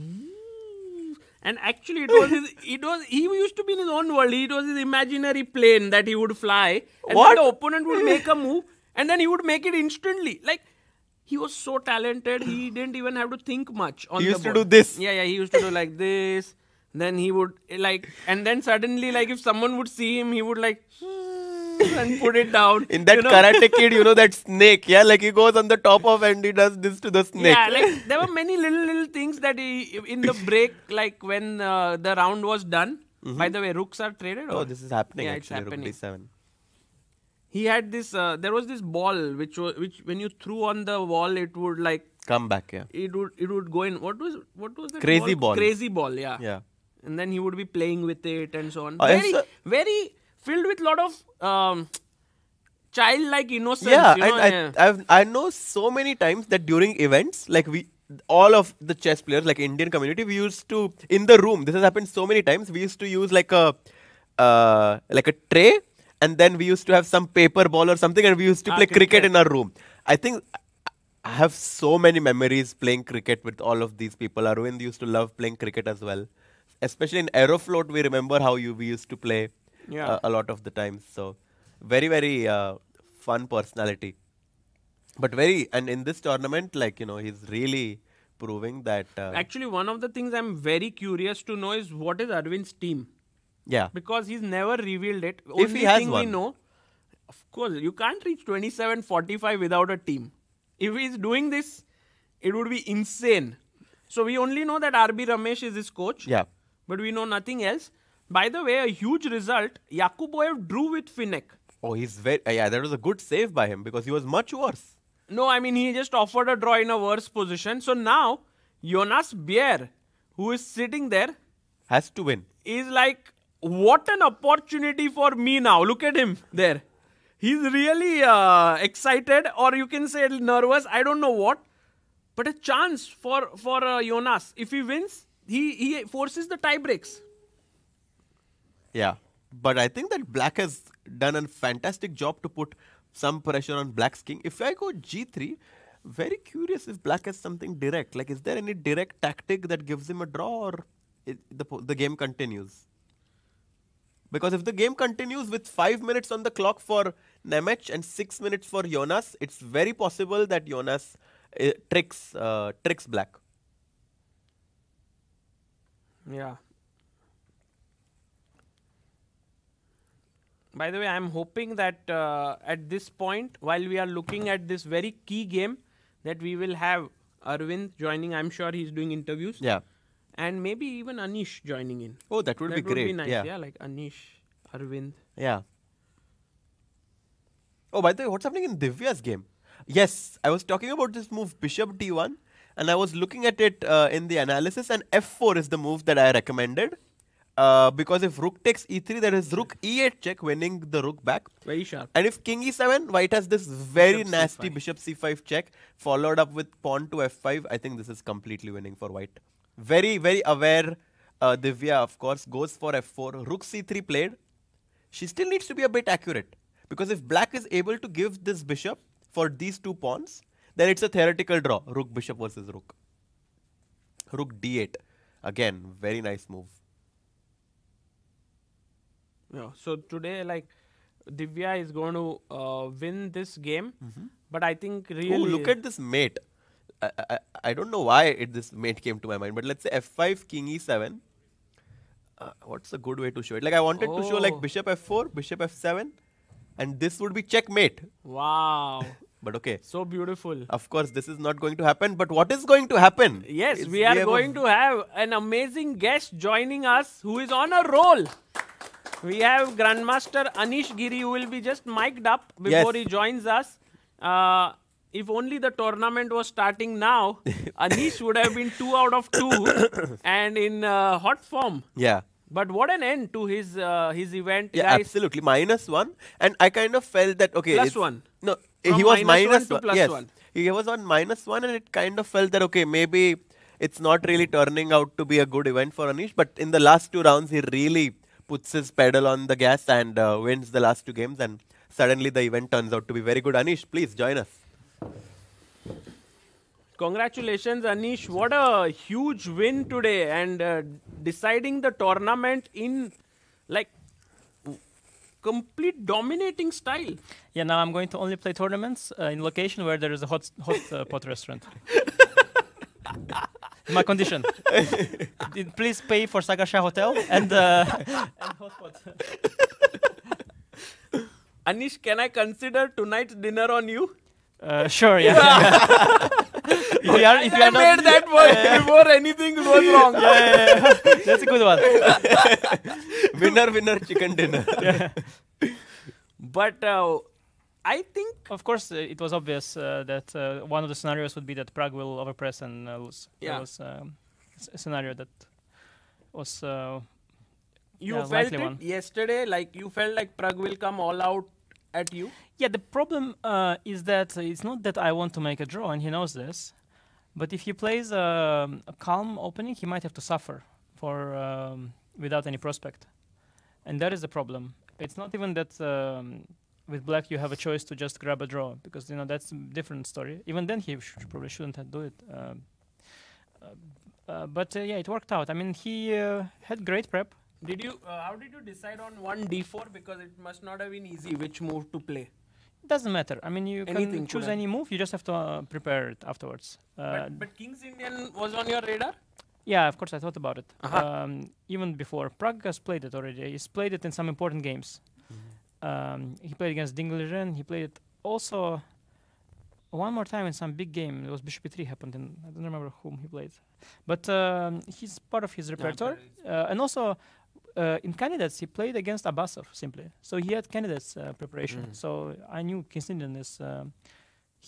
S2: And actually, he used to be in his own world. It was his imaginary plane that he would fly. And
S1: What?
S2: then the opponent would make a move, and then he would make it instantly. Like, he was so talented, he didn't even have to think much on
S1: He
S2: the
S1: used to
S2: board.
S1: do this.
S2: Yeah, he used to do like this. Then he would, like, and then suddenly, like, if someone would see him, he would, like, and put it down.
S1: In that Karate Kid, that snake, yeah? Like he goes on the top of and he does this to the snake.
S2: Yeah, like there were many little things that he, in the break, like when the round was done. By the way, rooks are traded?
S1: Oh,
S2: or?
S1: this is happening
S2: Yeah, it's
S1: actually,
S2: happening.
S1: rook d7.
S2: He had this, there was this ball which when you threw on the wall, it would like,
S1: Come back, yeah.
S2: it would go in. What was that
S1: Crazy ball.
S2: Crazy ball, yeah.
S1: Yeah.
S2: And then he would be playing with it and so on.
S1: Oh, yes, sir.
S2: Very filled with lot of childlike innocence.
S1: Yeah,
S2: you know,
S1: and I know so many times that during events, like all of the chess players, like Indian community, we used to, in the room, this has happened so many times, we used to use like a tray, and then we used to have some paper ball or something, and we used to play cricket in our room. I think I have so many memories playing cricket with all of these people. Arvind used to love playing cricket as well. Especially in Aeroflot, we remember how we used to play a lot of the times. So, very, very fun personality. But and in this tournament, like, he's really proving that...
S2: Actually, one of the things I'm very curious to know is what is Arvind's team?
S1: Yeah.
S2: Because he's never revealed it.
S1: If he has
S2: thing we
S1: one.
S2: know, of course, you can't reach 27-45 without a team. If he's doing this, it would be insane. So we only know that RB Ramesh is his coach.
S1: Yeah.
S2: But we know nothing else. By the way, a huge result, Yakuboev drew with Finek.
S1: Oh, he's very... yeah, that was a good save by him because he was much worse.
S2: No, I mean, he just offered a draw in a worse position. So now, Jonas Bier, who is sitting there,
S1: Has to win.
S2: is like, what an opportunity for me now. Look at him there. He's really excited, or you can say nervous. I don't know what. But a chance for Jonas. If he wins, he forces the tie breaks.
S1: Yeah. But I think that Black has done a fantastic job to put some pressure on Black's king. If I go G3, very curious if Black has something direct. Like, is there any direct tactic that gives him a draw, or the game continues? Because if the game continues with 5 minutes on the clock for Nemec and 6 minutes for Jonas, it's very possible that Jonas tricks Black.
S2: Yeah. By the way, I'm hoping that at this point, while we are looking at this very key game, that we will have Arvind joining. I'm sure he's doing interviews.
S1: Yeah.
S2: And maybe even Anish joining in.
S1: Oh, that would be great.
S2: That would be nice.
S1: Yeah.
S2: Yeah, like Anish, Arvind.
S1: Yeah. Oh, by the way, what's happening in Divya's game? Yes, I was talking about this move Bishop D1, and I was looking at it in the analysis, and F4 is the move that I recommended. Because if Rook takes E3, there is Rook E8 check, winning the Rook back.
S2: Very sharp.
S1: And if King E7, White has this very
S2: Bishop
S1: nasty
S2: C5.
S1: Bishop C5 check, followed up with Pawn to F5. I think this is completely winning for White. Very, very aware. Divya, of course, goes for F4. Rook C3 played. She still needs to be a bit accurate. Because if Black is able to give this Bishop for these two pawns, then it's a theoretical draw. Rook Bishop versus Rook. Rook D8. Again, very nice move.
S2: Yeah. So today, like, Divya is going to win this game. But I think really...
S1: Oh, look at this mate. I don't know why this mate came to my mind, but let's say F5, King E7. What's a good way to show it? Like, I wanted to show like Bishop F4, Bishop F7, and this would be checkmate.
S2: Wow.
S1: But okay.
S2: So beautiful.
S1: Of course, this is not going to happen, but what is going to happen?
S2: Yes, we are going to have an amazing guest joining us who is on a roll. We have Grandmaster Anish Giri, who will be just mic'd up before he joins us. If only the tournament was starting now, Anish would have been 2 out of 2 and in hot form.
S1: Yeah.
S2: But what an end to his event,
S1: Yeah,
S2: guys.
S1: absolutely. -1. And I kind of felt that, okay.
S2: +1.
S1: No,
S2: From
S1: he was
S2: -1 to
S1: -1. Yes.
S2: +1.
S1: He was on -1, and it kind of felt that, okay, maybe it's not really turning out to be a good event for Anish. But in the last 2 rounds, he really puts his pedal on the gas and wins the last 2 games. And suddenly the event turns out to be very good. Anish, please join us.
S2: Congratulations, Anish. What a huge win today, and deciding the tournament in like complete dominating style.
S4: Yeah, now I'm going to only play tournaments in location where there is a hot pot restaurant. My condition. Please pay for Sagar Shah Hotel and hot pot.
S2: Anish, can I consider tonight's dinner on you?
S4: Sure, yeah. if you
S2: I made that point before anything was wrong.
S4: Yeah. That's a good one.
S1: Winner, chicken dinner.
S2: But I think,
S4: of course, it was obvious that one of the scenarios would be that Prague will overpress and lose.
S2: Yeah.
S4: That was a scenario that was
S2: you felt
S4: likely
S2: it
S4: one.
S2: yesterday, like you felt like Prague will come all out at you.
S4: Yeah, the problem is that it's not that I want to make a draw, and he knows this. But if he plays a calm opening, he might have to suffer for without any prospect, and that is the problem. It's not even that with Black you have a choice to just grab a draw, because that's a different story. Even then, he probably shouldn't have do it. But yeah, it worked out. I mean, he had great prep.
S2: Did you? How did you decide on 1 d4? Because it must not have been easy which move to play.
S4: Doesn't matter. I mean, you
S2: Anything
S4: can choose
S2: could
S4: any move. You just have to prepare it afterwards.
S2: But King's Indian was on your radar?
S4: Yeah, of course, I thought about it.
S2: Uh-huh.
S4: Even before. Prague has played it already. He's played it in some important games. He played against Dingleren. He played it also one more time in some big game. It was Bishop E3 happened, and I don't remember whom he played. But he's part of his repertoire. And also, in candidates, he played against Abbasov, simply. So he had candidates preparation. So I knew King's Indian is...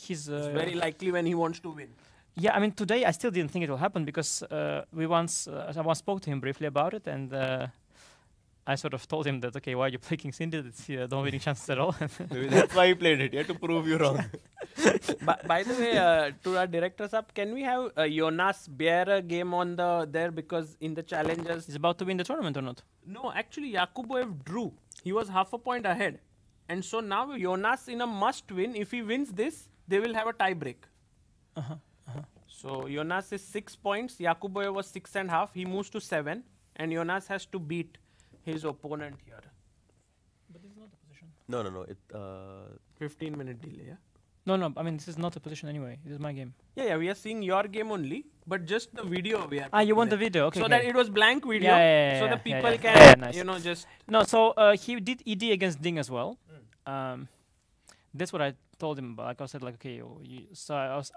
S2: it's very likely when he wants to win.
S4: Yeah, I mean, today I still didn't think it will happen because I once spoke to him briefly about it, and I sort of told him that, okay, why are you play King's India? It's don't winning chances at all.
S1: Maybe that's why he played it. He had to prove you wrong.
S2: By the way, to our directors up, can we have Jonas Bear game on there because in the challengers?
S4: He's about to win the tournament or not?
S2: No, actually Yakuboev drew. He was half a point ahead, and so now Jonas in a must-win. If he wins this, they will have a tie break. So Jonas is 6 points. Yakuboev was 6.5. He moves to 7, and Jonas has to beat his opponent here.
S4: But this is not a position.
S1: No.
S2: 15-minute delay. Yeah.
S4: No. I mean, this is not a position anyway. This is my game.
S2: Yeah. We are seeing your game only, but just the video we are.
S4: You want the
S2: there.
S4: video? Okay.
S2: So
S4: okay.
S2: that it was blank video,
S4: Yeah,
S2: so the
S4: yeah,
S2: people
S4: yeah.
S2: can,
S4: Yeah, nice.
S2: just.
S4: No, so he did ED against Ding as well. That's what I told him. Like I said, like, okay,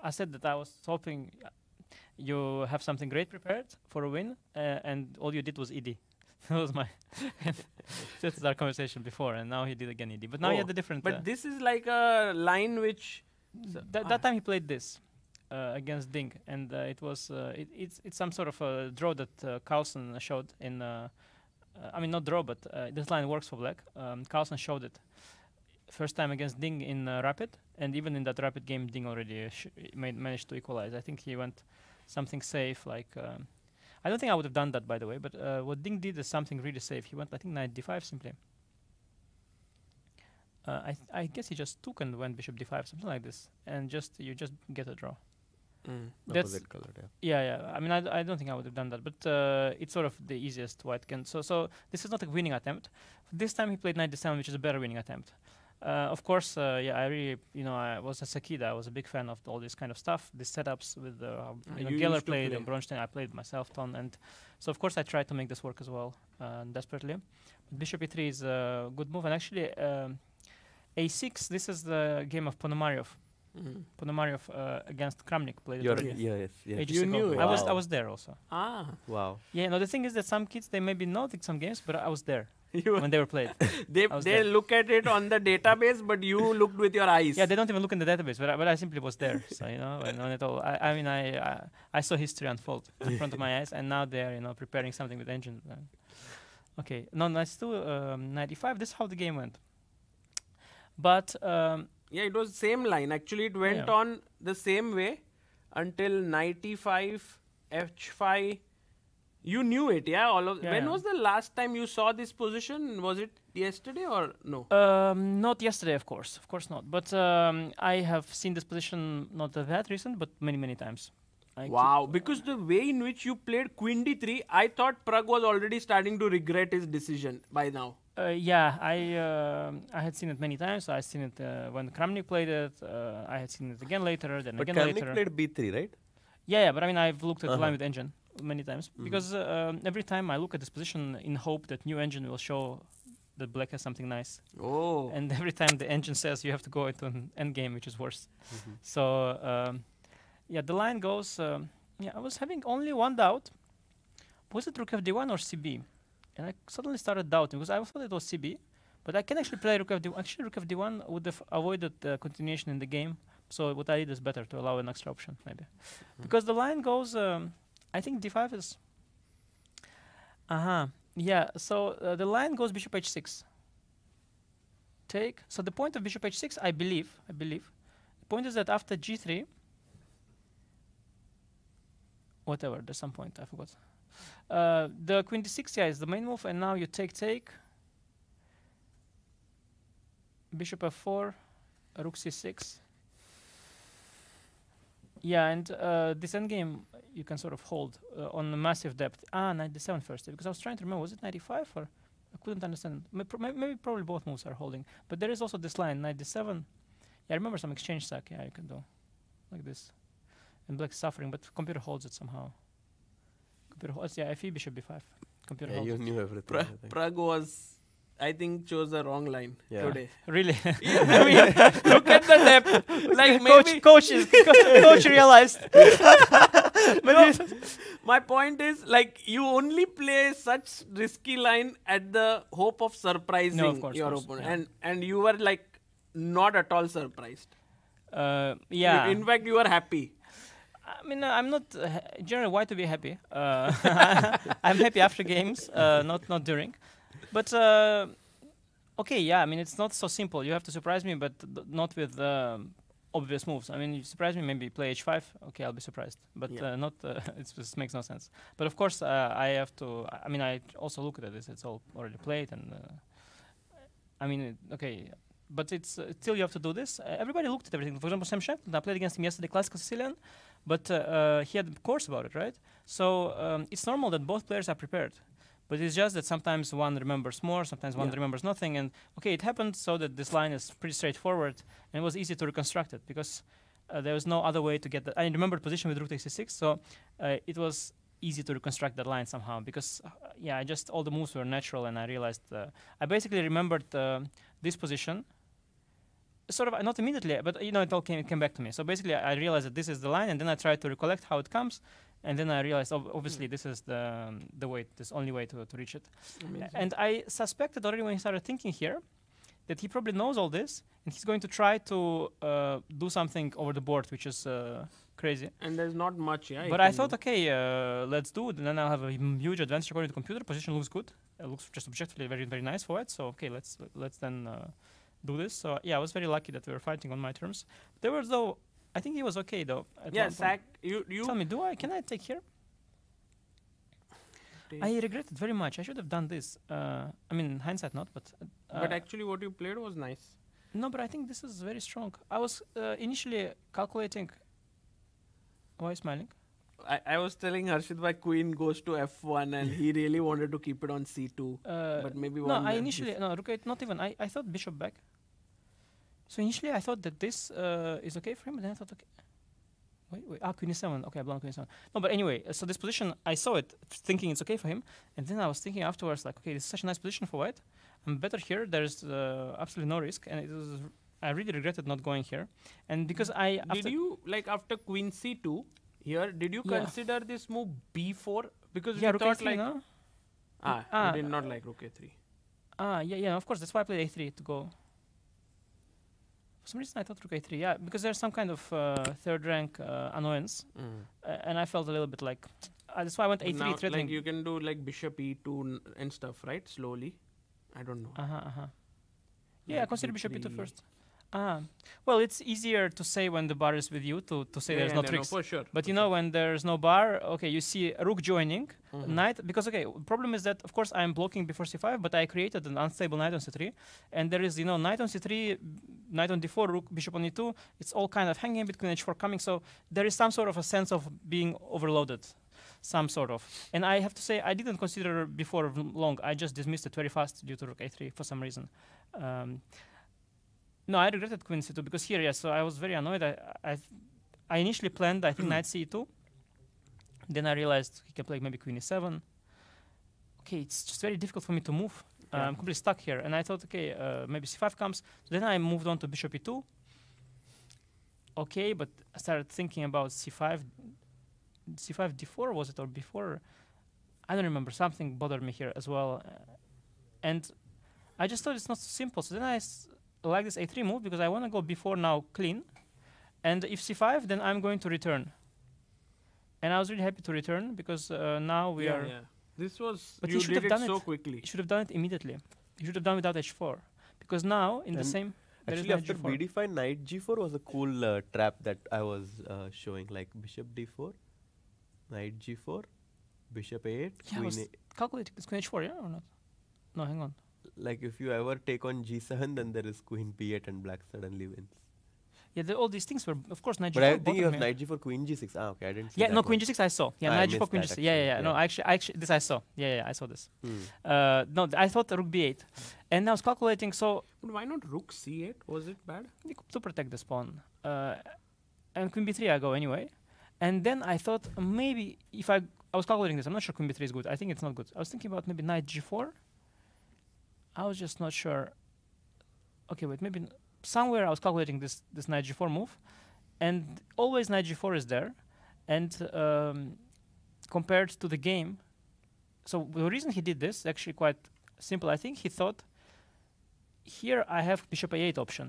S4: I said that I was hoping you have something great prepared for a win, and all you did was ED. That was my. That's our conversation before, and now he did again ED. But now he had the different.
S2: But this is like a line which.
S4: That time he played this against Ding, and it was it's some sort of a draw that Carlsen showed in. I mean, not draw, but this line works for black. Carlsen showed it first time against Ding in Rapid, and even in that Rapid game, Ding already managed to equalize. I think he went something safe, like I don't think I would have done that, by the way. But what Ding did is something really safe. He went, I think, knight d5 simply. I guess he just took and went bishop d5, something like this, and you just get a draw. That's
S1: Opposite color,
S4: yeah. I mean, I don't think I would have done that, but it's sort of the easiest white can. So this is not a winning attempt. This time he played knight d7, which is a better winning attempt. Of course, I really, I was as a kid, I was a big fan of all this kind of stuff, these setups with Geller played and Bronstein. I played myself, Ton, and so of course I tried to make this work as well, desperately. But bishop e3 is a good move, and actually a6. This is the game of Ponomarev. Ponomarev against Kramnik played it already.
S1: Yes.
S4: Ages
S2: You
S4: ago.
S2: knew it.
S4: I was there also.
S1: Wow.
S4: Yeah, no, the thing is that some kids, they maybe know some games, but I was there when they were played.
S2: They look at it on the database, but you looked with your eyes.
S4: Yeah, they don't even look in the database, but I simply was there. So and on it all. I saw history unfold in front of my eyes, and now they're preparing something with engine. Okay, no, that's still 95. This is how the game went. But
S2: it was same line. Actually, it went on the same way until 95 h5. You knew it, yeah? When was the last time you saw this position? Was it yesterday or no?
S4: Not yesterday, of course not. But I have seen this position not that recent, but many times.
S2: Wow, because the way in which you played Queen D3, I thought Prague was already starting to regret his decision by now.
S4: I had seen it many times. I seen it when Kramnik played it. I had seen it again later, then again later.
S1: But Kramnik played b3, right?
S4: Yeah, but I mean, I've looked at the line with engine many times because every time I look at this position in hope that new engine will show that black has something nice.
S2: Oh.
S4: And every time the engine says you have to go into an endgame, which is worse. So, the line goes. I was having only one doubt. Was it rook fd1 or cb? And I suddenly started doubting because I thought it was cb, but I can actually play rook fd1. Actually, rook fd1 would have avoided continuation in the game. So what I did is better to allow an extra option, maybe. Because the line goes, I think d5 is... Yeah, so the line goes bishop h6. Take. So the point of bishop h6, I believe, the point is that after g3, whatever, there's some point, I forgot. The queen d6 is the main move, and now you take. Bishop f4, rook c6. Yeah, and this endgame you can sort of hold on a massive depth. Knight d7 first, because I was trying to remember, was it 95 or I couldn't understand. Maybe probably both moves are holding, but there is also this line, knight d7. Yeah, I remember some exchange sack. Yeah, you can do like this, and black is suffering, but computer holds it somehow. Computer holds, fe bishop b5. Computer holds.
S1: You knew everything.
S2: Prague was, I think, chose the wrong line today.
S4: Really?
S2: I mean, look at the depth. Like maybe
S4: coach realized.
S2: My point is, like, you only play such risky line at the hope of surprising your opponent, and you were like not at all surprised.
S4: Yeah.
S2: In fact, you were happy.
S4: I mean, I'm not generally why to be happy. I'm happy after games, not during. But okay, yeah. I mean, it's not so simple. You have to surprise me, but not with obvious moves. I mean, you surprise me, maybe play h5. Okay, I'll be surprised, but not. It just makes no sense. But of course, I have to. I mean, I also look at this. It's all already played, and I mean, okay. But it's still you have to do this. Everybody looked at everything. For example, Sam Shackleton, I played against him yesterday, Classical Sicilian, but he had a course about it, right? So it's normal that both players are prepared. But it's just that sometimes one remembers more, sometimes one remembers nothing. And okay, it happened so that this line is pretty straightforward, and it was easy to reconstruct it because there was no other way to get that. I remembered position with rook takes c6, so it was easy to reconstruct that line somehow because I just all the moves were natural, and I realized I basically remembered this position. Sort of not immediately, but it all came back to me. So basically, I realized that this is the line, and then I tried to recollect how it comes, and then I realized obviously this is the way, this only way to reach it. And I suspected already when he started thinking here that he probably knows all this, and he's going to try to do something over the board, which is crazy.
S2: And there's not much,
S4: But I thought, okay, let's do it, and then I'll have a huge advantage according to the computer. Position looks good. It looks just objectively very, very nice for it. So okay, let's then. Do this. So I was very lucky that we were fighting on my terms. There was though, I think he was okay though.
S2: Zach, you
S4: tell me, can I take here? I regret it very much. I should have done this. I mean, in hindsight not, but
S2: actually what you played was nice.
S4: No, but I think this is very strong. I was initially calculating. Why are you smiling?
S2: I was telling Harshit why queen goes to f1 and he really wanted to keep it on c2. But maybe
S4: no, I initially rook 8, not even. I thought bishop back. So initially I thought that this is okay for him, but then I thought, okay, wait, queen e7. Okay, I blocked queen e7. No, but anyway, so this position, I saw it thinking it's okay for him, and then I was thinking afterwards, like, okay, this is such a nice position for white. I'm better here. There's absolutely no risk, and I really regretted not going here. And because
S2: did you after queen c2 here? Did you consider this move b4 because you thought
S4: A3, no?
S2: You did not like rook a3.
S4: Yeah. Of course, that's why I played a3 to go. For some reason, I thought rook a3. Because there's some kind of third rank annoyance, and I felt a little bit like that's why I went a3.
S2: Now,
S4: threatening.
S2: You can do bishop e2 and stuff, right? Slowly. I don't know.
S4: Yeah, I consider bishop e2 first. Well, it's easier to say when the bar is with you to say there's no tricks.
S2: For sure.
S4: But when there's no bar, okay, you see a rook joining, knight, because problem is that of course I'm blocking before c5, but I created an unstable knight on c3, and there is knight on c3, knight on d4, rook, bishop on e2. It's all kind of hanging between h4 coming, so there is some sort of a sense of being overloaded. Some sort of. And I have to say, I didn't consider before long. I just dismissed it very fast due to rook a3 for some reason. No, I regretted queen c2 because here, so I was very annoyed. I initially planned, I think, knight c2. Then I realized he can play maybe queen e7. Okay, it's just very difficult for me to move. I'm completely stuck here. And I thought, okay, maybe c5 comes. So then I moved on to bishop e2. Okay, but I started thinking about c5. C5 d4 was it, or before? I don't remember. Something bothered me here as well. And I just thought it's not so simple. So then I like this a3 move because I want to go before now clean. And if c5, then I'm going to return. And I was really happy to return because now we are...
S2: Yeah. This was...
S4: But
S2: you did it so quickly.
S4: You should have done it immediately. You should have done without h4. Because now, in the same...
S1: Actually, after b5, knight g4 was a cool trap that I was showing. Like bishop d4, knight g4, bishop a8,
S4: yeah,
S1: queen a...
S4: Calculating this queen h4, yeah, or not? No, hang on.
S1: Like if you ever take on g7, then there is queen b8 and black suddenly wins.
S4: Yeah, all these things were, of course, knight g4.
S1: But I think you have knight g4, queen g6. Okay, I didn't see that.
S4: Yeah, no, queen g6 I saw. Yeah, knight g4, queen g6. Yeah. No, actually, this I saw. Yeah, I saw this. No, I thought rook b8. And I was calculating, so...
S2: But why not rook c8? Was it bad?
S4: To protect the pawn. And queen b3 I go anyway. And then I thought maybe if I was calculating this, I'm not sure queen b3 is good. I think it's not good. I was thinking about maybe knight g4. I was just not sure. Okay, wait, maybe somewhere I was calculating this knight g4 move, and always knight g4 is there. And compared to the game, so the reason he did this is actually quite simple. I think he thought, here I have bishop a8 option,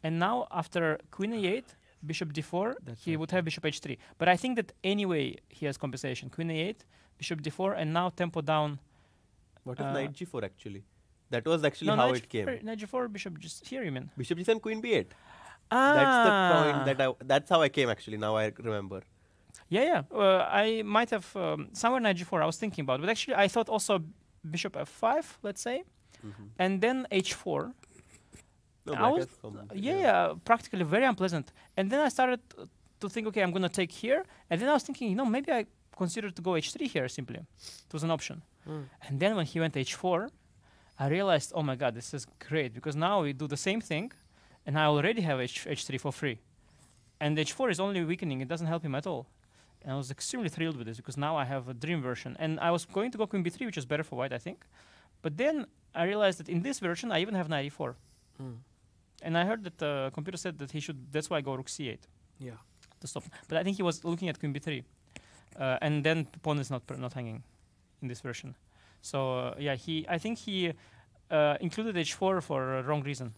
S4: And now after queen a8, bishop d4,
S1: That's
S4: he
S1: right,
S4: would have bishop h3. But I think that anyway he has compensation. Queen a8, bishop d4, and now tempo down.
S1: What if knight g4 actually? That was actually
S4: No,
S1: how
S4: knight
S1: it came.
S4: g4, knight g4, bishop just here, you mean?
S1: Bishop g7, queen b8.
S4: Ah.
S1: That's the point that's how I came actually. Now I remember.
S4: Yeah. I might have somewhere knight g4 I was thinking about. But actually I thought also bishop f5, let's say. And then h4.
S1: No,
S4: I
S1: black
S4: was,
S1: has come.
S4: practically very unpleasant. And then I started to think, okay, I'm going to take here. And then I was thinking, maybe I considered to go h3 here simply. It was an option. And then when he went h4, I realized, oh my God, this is great. Because now we do the same thing. And I already have h3 for free. And h4 is only weakening. It doesn't help him at all. And I was extremely thrilled with this because now I have a dream version. And I was going to go queen b3, which is better for white, I think. But then I realized that in this version, I even have knight e4. And I heard that the computer said that he should, that's why I go rook c8.
S2: Yeah.
S4: To stop. But I think he was looking at queen b3. And then pawn is not hanging in this version. So I think he included h4 for a wrong reason.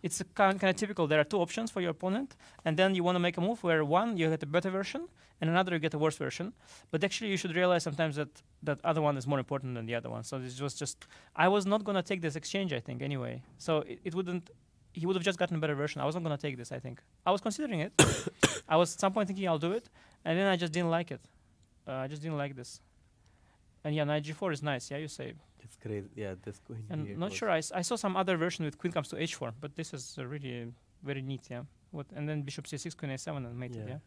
S4: It's kind of typical. There are two options for your opponent, and then you want to make a move where one you get a better version, and another you get a worse version. But actually, you should realize sometimes that that other one is more important than the other one. So this was just I was not gonna take this exchange, I think, anyway. So it wouldn't. He would have just gotten a better version. I wasn't gonna take this. I think I was considering it. I was at some point thinking I'll do it, and then I just didn't like it. I just didn't like this. And yeah, knight g4 is nice. Yeah, you say.
S1: It's crazy. Yeah, this queen.
S4: And not sure. I saw some other version with queen comes to h4, but this is really very neat. Yeah. And then bishop c6, queen a7, and mated. Yeah.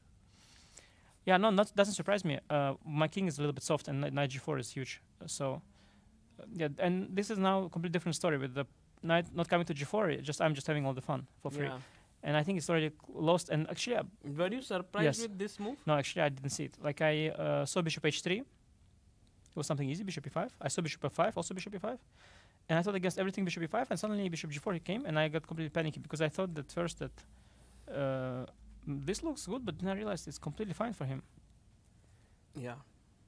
S4: Yeah. No, doesn't surprise me. My king is a little bit soft, and knight g4 is huge. So yeah. And this is now a completely different story with the knight not coming to g4. I'm just having all the fun for free.
S2: Yeah.
S4: And I think it's already lost. And actually,
S2: Were you surprised
S4: yes.
S2: with this move?
S4: No, actually, I didn't see it. Like I saw bishop h3. It was something easy, bishop e5. I saw bishop f5, also bishop e5. And I thought against everything bishop e5, and suddenly bishop g4 he came, and I got completely panicky because I thought at first that this looks good, but then I realized it's completely fine for him.
S2: Yeah.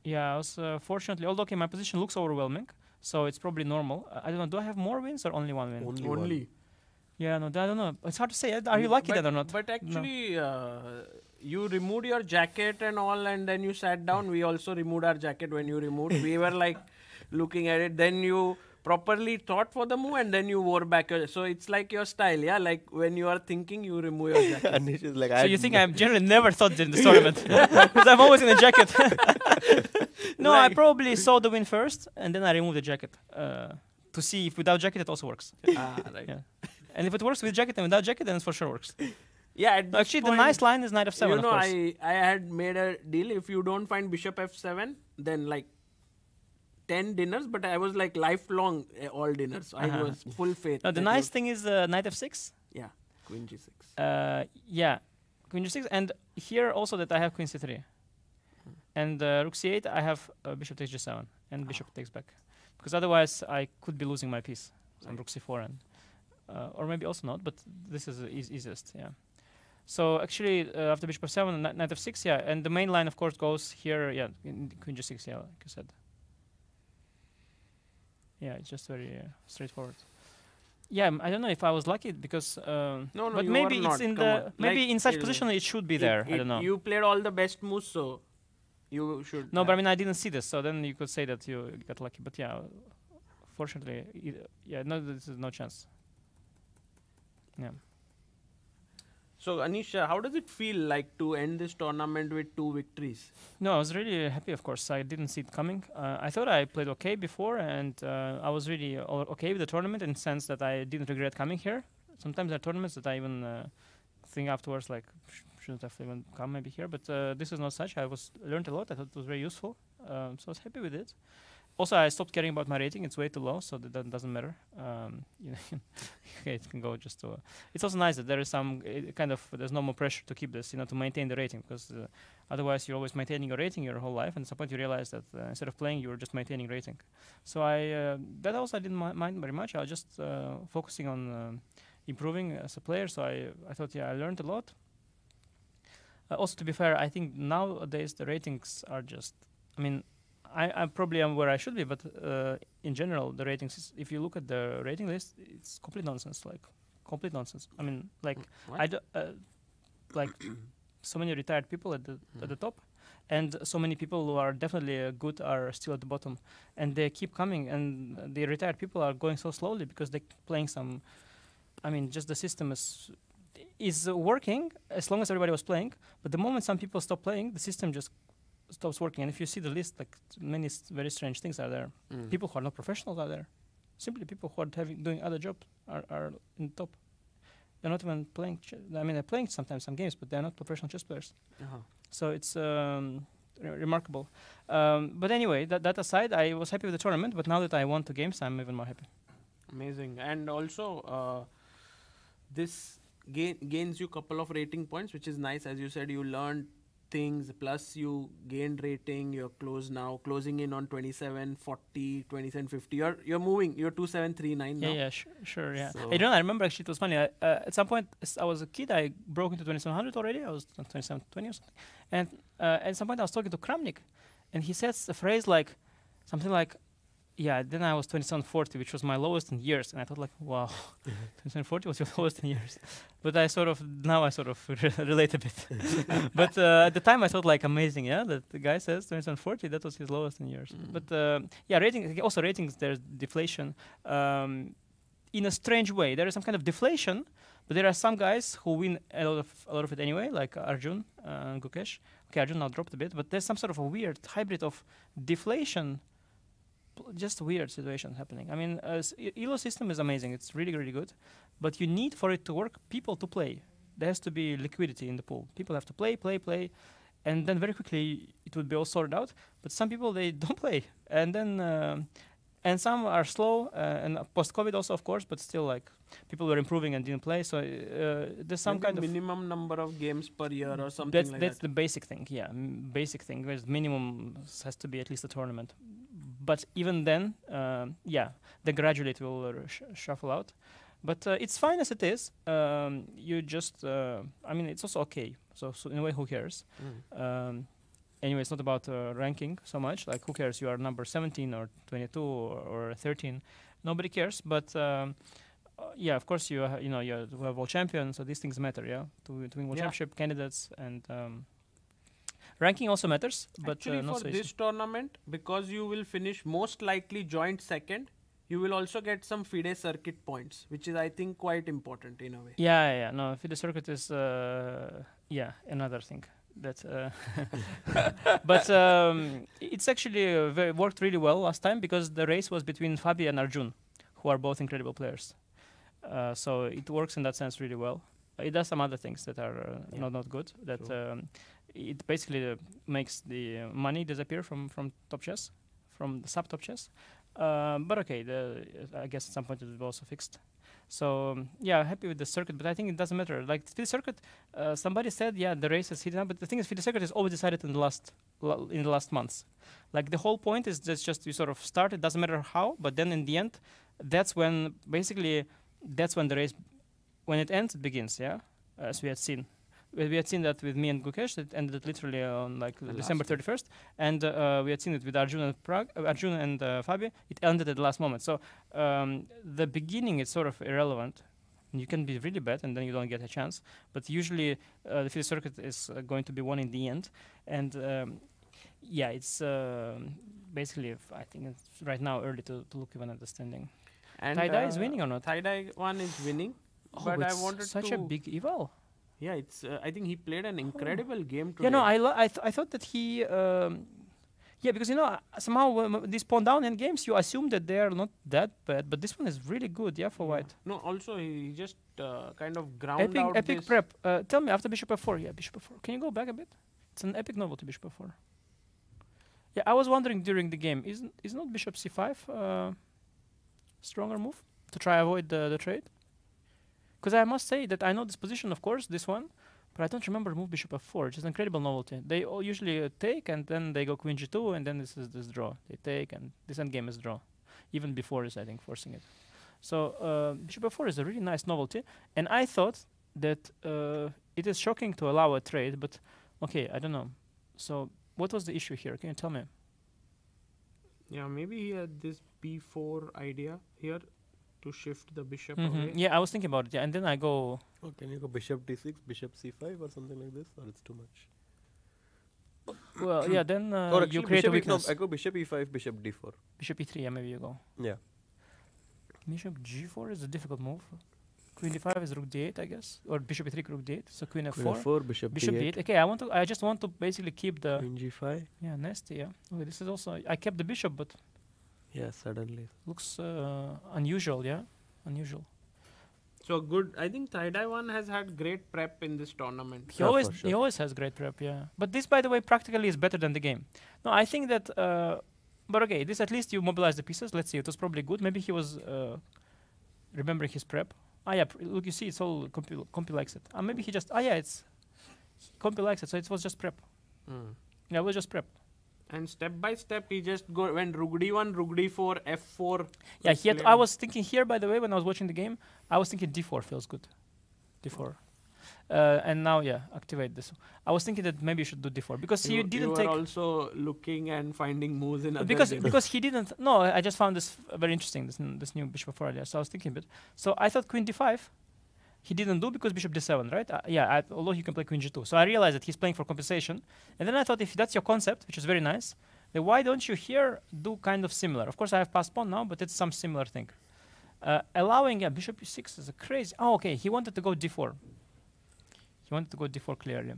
S4: Yeah, I was fortunately, although okay, my position looks overwhelming, so it's probably normal. I don't know, do I have more wins or only one win?
S2: Only.
S4: Yeah, no, I don't know. It's hard to say. Are you lucky
S2: but,
S4: that or not?
S2: But actually, you removed your jacket and all, and then you sat down. We also removed our jacket when you removed. We were like looking at it. Then you properly thought for the move, and then you wore back your. So it's like your style, yeah. Like when you are thinking, you remove your jacket.
S1: Anish is like,
S4: So you think I've generally never thought in this tournament because I'm always in a jacket. No, I probably saw the win first, and then I removed the jacket to see if without jacket it also works.
S2: Right.
S4: Yeah. And if it works with jacket and without jacket, then it for sure works.
S2: Yeah. At this
S4: Actually, the
S2: point,
S4: nice line is knight f7.
S2: You
S4: of
S2: know,
S4: course.
S2: I had made a deal. If you don't find bishop f7, then like 10 dinners. But I was like lifelong all dinners. So I was full faith.
S4: No, the
S2: that
S4: nice thing is knight f6.
S2: Yeah, queen g6.
S4: Yeah, queen g6, and here also that I have queen c3, and rook c8. I have bishop takes g7 and bishop takes back, because otherwise I could be losing my piece. So rook c4 and or maybe also not, but this is the easiest. Yeah. So actually, after bishop f7 and knight f6, yeah, and the main line of course goes here. Yeah, in queen g6. Yeah, like you said. Yeah, it's just very straightforward. Yeah, I don't know if I was lucky because
S2: No,
S4: but
S2: you
S4: maybe
S2: are
S4: it's
S2: not.
S4: in
S2: Come
S4: the
S2: on.
S4: maybe
S2: Like,
S4: in such position it should be there. I don't know.
S2: You played all the best moves, so you should.
S4: No, but I mean I didn't see this, so then you could say that you got lucky. But yeah, fortunately, yeah, no, this is no chance. Yeah.
S2: So Anish, how does it feel like to end this tournament with 2 victories?
S4: No, I was really happy. Of course, I didn't see it coming. I thought I played okay before, and I was really okay with the tournament in the sense that I didn't regret coming here. Sometimes there are tournaments that I even think afterwards like shouldn't have even come maybe here, but this is not such. I learned a lot. I thought it was very useful, so I was happy with it. Also, I stopped caring about my rating. It's way too low, so that doesn't matter. You know, okay, it can go just to. It's also nice that there is some kind of there's no more pressure to keep this, to maintain the rating, because otherwise you're always maintaining your rating your whole life, and at some point you realize that instead of playing, you're just maintaining rating. So that also I didn't mind very much. I was just focusing on improving as a player. So I thought, yeah, I learned a lot. Also, to be fair, I think nowadays the ratings are just. I mean. I probably am where I should be, but in general, the ratings, if you look at the rating list, it's complete nonsense, like complete nonsense. I mean, like, like so many retired people at the top, and so many people who are definitely good are still at the bottom, and they keep coming, and the retired people are going so slowly because they're playing some. I mean, just the system is working as long as everybody was playing, but the moment some people stop playing, the system just stops working. And if you see the list, like many very strange things are there. People who are not professionals are there. Simply people who are doing other jobs are in the top. They're not even playing. I mean, they're playing sometimes some games, but they're not professional chess players. So it's remarkable. But anyway, that aside, I was happy with the tournament. But now that I won 2 games, I'm even more happy.
S2: Amazing. And also, this gains you a couple of rating points, which is nice. As you said, you learned things, plus you gained rating. You're closing in on 27, 40, 27, 50. You're moving. You're 2739 now.
S4: Yeah, sure, yeah. So I remember actually it was funny. At some point, I was a kid. I broke into 2700 already. I was 2720 or something. And at some point, I was talking to Kramnik, and he says a phrase like something like, "Yeah." Then I was 2740, which was my lowest in years, and I thought like, "Wow, 2740 was your lowest in years." But now I sort of relate a bit. But at the time, I thought like amazing, yeah, that the guy says 2740, that was his lowest in years. But yeah, ratings. There's deflation in a strange way. There is some kind of deflation, but there are some guys who win a lot of it anyway, like Arjun and Gukesh. Okay, Arjun now dropped a bit, but there's some sort of a weird hybrid of deflation. Just a weird situation happening. I mean, ELO system is amazing. It's really, really good. But you need for it to work people to play. There has to be liquidity in the pool. People have to play. And then very quickly it would be all sorted out. But some people, they don't play. And then, and some are slow. And post-COVID also, of course, but still like people were improving and didn't play. So there's some kind of
S2: minimum number of games per year or something like that.
S4: That's the basic thing. Yeah, basic thing. Whereas minimum has to be at least a tournament. But even then, then gradually it will shuffle out. But it's fine as it is. You just, I mean, it's also okay. So in a way, who cares? Anyway, it's not about ranking so much. Like, who cares? You are number 17 or 22 or 13. Nobody cares. But yeah, of course, you have world champion. So these things matter. Yeah, to win world championship candidates and. Ranking also matters, but
S2: actually
S4: not
S2: for
S4: so
S2: this
S4: easy.
S2: tournament, because you will finish most likely joint second, you will also get some FIDE circuit points, which is I think quite important in a way.
S4: Yeah. No, FIDE circuit is another thing. That, but it's actually worked really well last time because the race was between Fabi and Arjun, who are both incredible players. So it works in that sense really well. It does some other things that are not good. That it basically makes the money disappear from Top Chess, from the sub Top Chess. But okay, I guess at some point it will be also fixed. So happy with the circuit, but I think it doesn't matter. Like FIDE circuit, somebody said the race is heated up, but the thing is FIDE circuit is always decided in the last months. Like the whole point is just you sort of start. It doesn't matter how, but then in the end, that's when the race, when it ends, it begins. Yeah, as we had seen. We had seen that with me and Gukesh. It ended literally on December 31st, and we had seen it with Arjun and Fabi. It ended at the last moment. So the beginning is sort of irrelevant. You can be really bad, and then you don't get a chance. But usually, the FIDE circuit is going to be won in the end, and it's basically. I think it's right now early to look even at the standing.
S2: And
S4: Tie-dye is winning or not?
S2: Tie-dye one is winning,
S4: but I wanted such a big eval.
S2: Yeah, it's. I think he played an incredible game today.
S4: Yeah, no, I thought that he. Because somehow these pawn down end games, you assume that they are not that bad, but this one is really good. Yeah, for white.
S2: No, also he just kind of ground out
S4: epic prep. Tell me after bishop f4. Yeah, bishop f4. Can you go back a bit? It's an epic novelty bishop f4. Yeah, I was wondering during the game, is not bishop c5 stronger move to try avoid the trade? Because I must say that I know this position, of course, this one, but I don't remember move bishop f4, which is an incredible novelty. They all usually take, and then they go queen g2, and then this is this draw. They take, and this endgame is draw. Even before is, I think, forcing it. So bishop f4 is a really nice novelty, and I thought that it is shocking to allow a trade, but okay, I don't know. So what was the issue here? Can you tell me?
S2: Yeah, maybe he had this b4 idea here. to shift the bishop
S4: Mhm.
S2: away.
S4: Yeah, I was thinking about it. Yeah, and then I go.
S1: Oh, can you go bishop d6, bishop c5 or something like this? Or it's too much?
S4: Well, yeah. Then
S1: Or
S4: you
S1: actually
S4: create a
S1: bishop no,
S4: weakness.
S1: I go bishop e5, bishop d4.
S4: Bishop e3. Yeah, maybe you go.
S1: Yeah.
S4: Bishop g4 is a difficult move. Queen d5 is rook d8, I guess, or bishop e3, rook d8. So queen
S1: Queen
S4: f4,
S1: f4, bishop
S4: bishop
S1: d8,
S4: d8. Okay, I just want to basically keep the.
S1: queen g5.
S4: Yeah, nasty. Yeah. Okay, this is also. I kept the bishop, but
S1: Yeah, suddenly.
S4: looks unusual. Yeah, unusual.
S2: So good. I think Taidai has had great prep in this tournament.
S4: He
S1: Yeah,
S4: always
S1: for sure.
S4: he always has great prep. Yeah. But this, by the way, practically is better than the game. No, I think that. But okay, this at least you mobilize the pieces. Let's see. It was probably good. Maybe he was remembering his prep. Ah, yeah. Look, you see, it's all Compi likes it. Maybe he just. Ah, yeah, it's Compi likes it. So it was just prep. Yeah, it was just prep.
S2: And step by step, he just went rook d1, rook d4, f4.
S4: Yeah,
S2: was
S4: he had.
S2: played
S4: I
S2: on-
S4: was thinking here, by the way, when I was watching the game, I was thinking d4 feels good. D4. And now, yeah, activate this. I was thinking that maybe you should do d4 because he
S2: You
S4: didn't
S2: were
S4: take.
S2: also looking and finding moves in other
S4: Because he didn't. No, I just found this very interesting. This new bishop f4 idea. So I was thinking a bit. So I thought queen d5. He didn't do because bishop d7, right? Yeah. Although he can play queen g2. So I realized that he's playing for compensation. And then I thought, if that's your concept, which is very nice, then why don't you here do kind of similar? Of course, I have passed pawn now, but it's some similar thing. Allowing bishop e6 is a crazy. Oh, okay. He wanted to go d4. He wanted to go d4 clearly.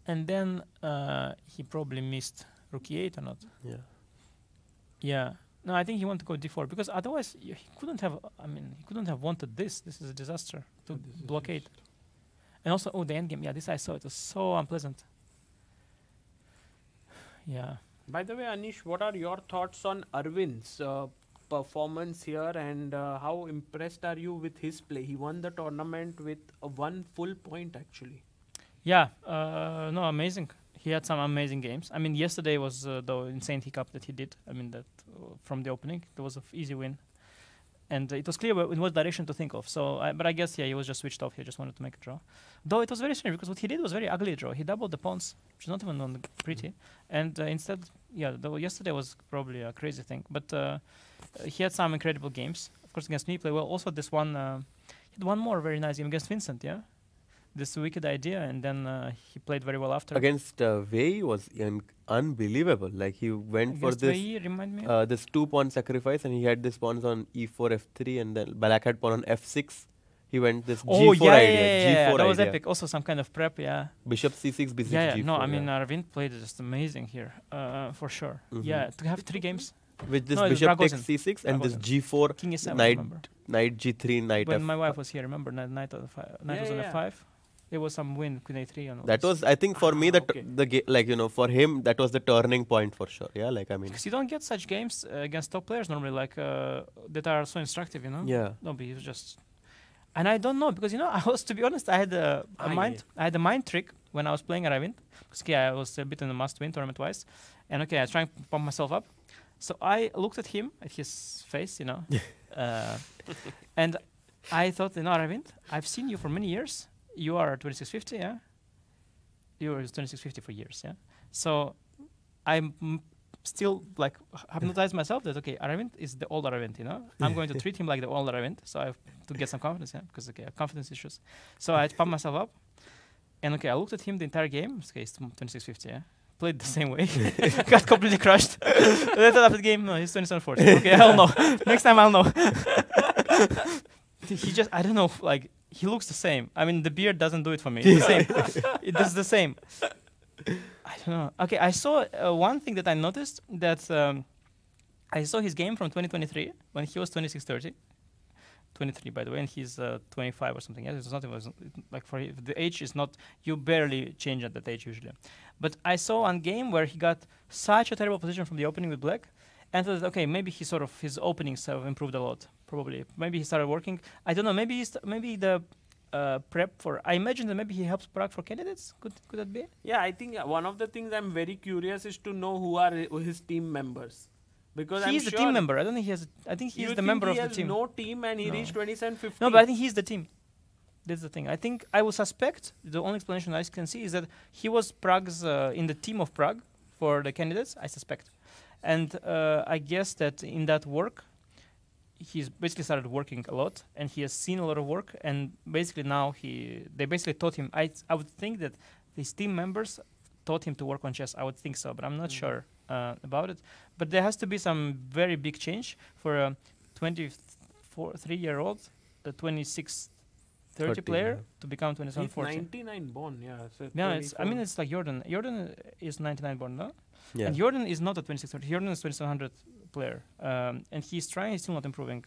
S4: And then he probably missed rook e8 or not.
S1: Yeah.
S4: Yeah. No, I think he wanted to go d4 because otherwise he couldn't have. I mean, he couldn't have wanted this. This is a disaster to blockade. And also, the endgame. Yeah, this I saw. It was so unpleasant. Yeah.
S2: By the way, Anish, what are your thoughts on Arvind's performance here, and how impressed are you with his play? He won the tournament with 1 full point actually.
S4: Yeah. No, amazing. He had some amazing games. I mean, yesterday was the insane hiccup that he did. I mean, that from the opening, it was an easy win. And it was clear in what direction to think of. So, but I guess, yeah, he was just switched off. He just wanted to make a draw. Though it was very strange because what he did was very ugly draw. He doubled the pawns, which is not even on the pretty. And instead, yeah, yesterday was probably a crazy thing. But he had some incredible games. Of course, against me, he played well. Also, this one, he had one more very nice game against Vincent, yeah? This wicked idea, and then he played very well after.
S1: Against Wei was unbelievable. Like he went for
S4: Against
S1: this
S4: Wei, remind me?
S1: this 2-pawn sacrifice, and he had this pawns on e4, f3, and then Black had pawn on f6. He went this
S4: Oh,
S1: g4
S4: yeah,
S1: idea.
S4: yeah,
S1: G4
S4: that was
S1: idea.
S4: epic. Also, some kind of prep, yeah.
S1: Bishop c6, bishop
S4: Yeah,
S1: g4.
S4: no, I mean, Arvind played just amazing here, for sure. Yeah, to have 3 games.
S1: with this
S4: no, it was
S1: bishop takes
S4: Ragozin.
S1: c6 and this
S4: Ragozin.
S1: g4,
S4: King is 7,
S1: knight,
S4: remember?
S1: knight g3, knight
S4: When
S1: f.
S4: my wife was here, remember, knight was on f5. There was some win, queen a3 and all
S1: That
S4: this.
S1: was, I think, for me,
S2: okay.
S1: like, you know, for him, that was the turning point for sure. Yeah, like, I mean,
S4: Because you don't get such games against top players normally, like that are so instructive, you know.
S1: yeah.
S4: No, but he was just, and I don't know because I was, to be honest, I had a mind trick when I was playing Aravind because I was a bit in the must-win tournament twice, and I was trying to pump myself up. So I looked at him, at his face, and I thought, Aravind, I've seen you for many years. You are 2650, yeah. You were 2650 for years, yeah. So I'm still like hypnotized myself that Aravind is the old Aravind, I'm going to treat him like the old Aravind, so I have to get some confidence, because I have confidence issues. So I pumped myself up, and I looked at him the entire game. It's 2650, yeah. Played the same way, got completely crushed. Then after the game, no, he's 2740. Okay, I'll know. Next time I'll know. He just, I don't know, like he looks the same. I mean, the beard doesn't do it for me. It's the same. It does the same. I don't know. Okay, I saw one thing that I noticed that I saw his game from 2023 when he was 2630. 23, by the way, and he's 25 or something. Yes, it's not even like for the age is not. You barely change at that age usually. But I saw one game where he got such a terrible position from the opening with black, and thought, maybe his openings have improved a lot. Probably, maybe he started working. I don't know. Maybe the prep for. I imagine that maybe he helps Prague for candidates. Could that be?
S2: Yeah, I think one of the things I'm very curious is to know who are his team members. Because
S4: he's
S2: I'm
S4: the
S2: sure
S4: team member. I don't think he has. I think he's the member of the team.
S2: He has no team and he reached 2750.
S4: No, but I think he's the team. That's the thing. I think I would suspect the only explanation I can see is that he was Prague's in the team of Prague for the candidates. I suspect, and I guess that in that work, he's basically started working a lot, and he has seen a lot of work, and basically now they basically taught him. I would think that his team members taught him to work on chess. I would think so, but I'm not sure about it. But there has to be some very big change for a 23-year-old, the 26, 30 player to become 27,
S2: He's
S4: 40.
S2: 99 born, yeah. So
S4: Yeah, it's
S2: 24.
S4: it's like Jordan. Jordan is 99 born, no?
S1: Yeah.
S4: And Jordan is not a 2630. Jordan is 2700 player, and he's trying. He's still not improving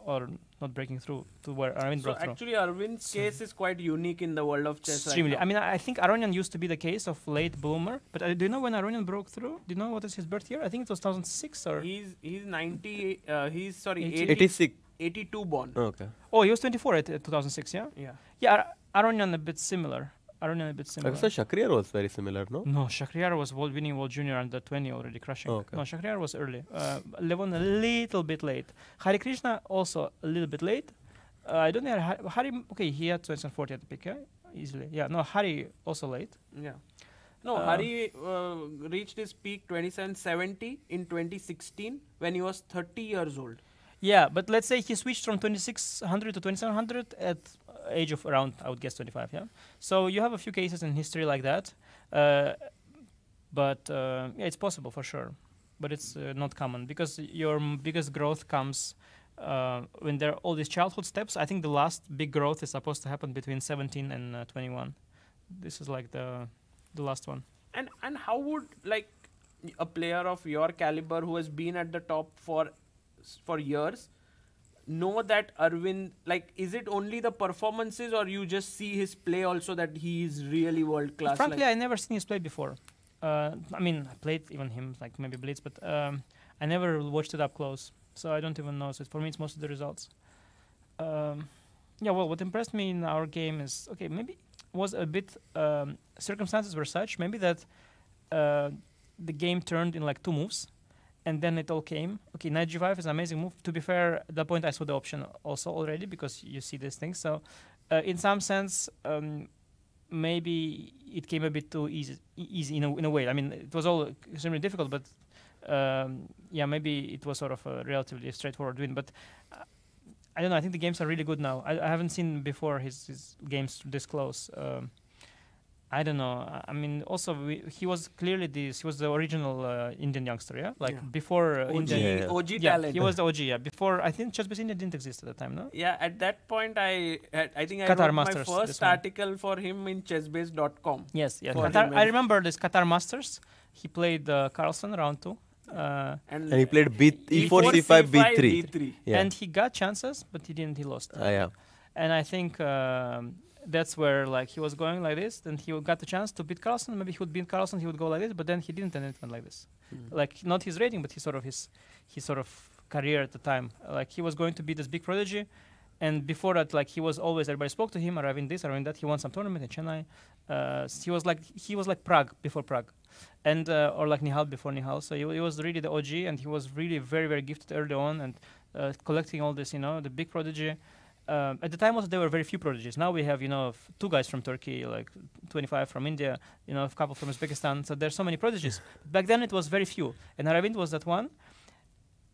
S4: or not breaking through to where Arvind
S2: So
S4: broke through.
S2: actually, Arvind's case is quite unique in the world of chess
S4: Extremely.
S2: right now.
S4: I think Aronian used to be the case of late bloomer, but do you know when Aronian broke through? Do you know what is his birth year? I think it was 2006 or.
S2: He's 90. He's sorry,
S4: 80.
S1: 86.
S2: 82 born.
S1: Okay.
S4: Oh, he was 24 at 2006. Yeah.
S2: Yeah.
S4: Yeah. Aronian a bit similar. Aronian a bit similar.
S1: So Shakhriyar was very similar, no?
S4: No, Shakhriyar was winning World Junior under 20 already, crushing.
S1: Okay.
S4: No, Shakhriyar was early. Levon a little bit late. Hari Krishna also a little bit late. I don't know. Hari, okay, he had 2040 at the pick, yeah? Easily. Yeah, no, Hari also late.
S2: Yeah. No, Hari reached his peak 2770 in 2016 when he was 30 years old.
S4: Yeah, but let's say he switched from 2600 to 2700 at age of around, I would guess, 25, yeah? So you have a few cases in history like that. But yeah, it's possible for sure. But it's not common because your biggest growth comes when there are all these childhood steps. I think the last big growth is supposed to happen between 17 and 21. This is like the last one.
S2: And how would like a player of your caliber who has been at the top for years know that Arvind, like, is it only the performances or you just see his play also that he is really world class?
S4: Frankly, I never seen his play before. I played even him, like maybe Blitz, but I never watched it up close. So I don't even know. So for me, it's most of the results. Yeah, well, what impressed me in our game is, okay, maybe was a bit, circumstances were such, maybe that the game turned in like 2 moves. And then it all came. Okay, knight g5 is an amazing move. To be fair, at that point I saw the option also already because you see these things. So in some sense, maybe it came a bit too easy in a way. I mean, it was all extremely difficult, but yeah, maybe it was sort of a relatively straightforward win. But I don't know. I think the games are really good now. I haven't seen before his games this close. I don't know. I mean, also he was clearly he was the original Indian youngster, yeah. Like before India.
S2: OG
S4: Yeah,
S2: talent.
S4: he was the OG. Yeah, before I think Chess-Based India didn't exist at the time, no.
S2: Yeah, at that point I think I
S4: Qatar
S2: wrote
S4: Masters,
S2: my
S4: this
S2: first
S4: one.
S2: article for him in chessbase.com.
S4: Yes, yeah.
S2: For
S4: Qatar,
S2: him
S4: I
S2: and-
S4: remember this Qatar Masters. He played Carlsen round 2.
S1: And he played E4, C5, B3.
S2: B3.
S1: Yeah.
S4: And he got chances, but he didn't. He lost.
S1: Yeah.
S4: And I think that's where like he was going like this. Then he got the chance to beat Carlsen. Maybe he would beat Carlsen. He would go like this, but then he didn't, and it went like this. Like not his rating, but his sort of career at the time. Like he was going to be this big prodigy, and before that, like he was always everybody spoke to him, arriving this, arriving that. He won some tournament in Chennai. He was like Prague before Prague, and or like Nihal before Nihal. So he was really the OG, and he was really very very gifted early on, and collecting all this, the big prodigy. At the time also there were very few prodigies. Now we have 2 guys from Turkey, like 25 from India, a couple from Uzbekistan. So there's so many prodigies. Back then it was very few, and Aravind was that one.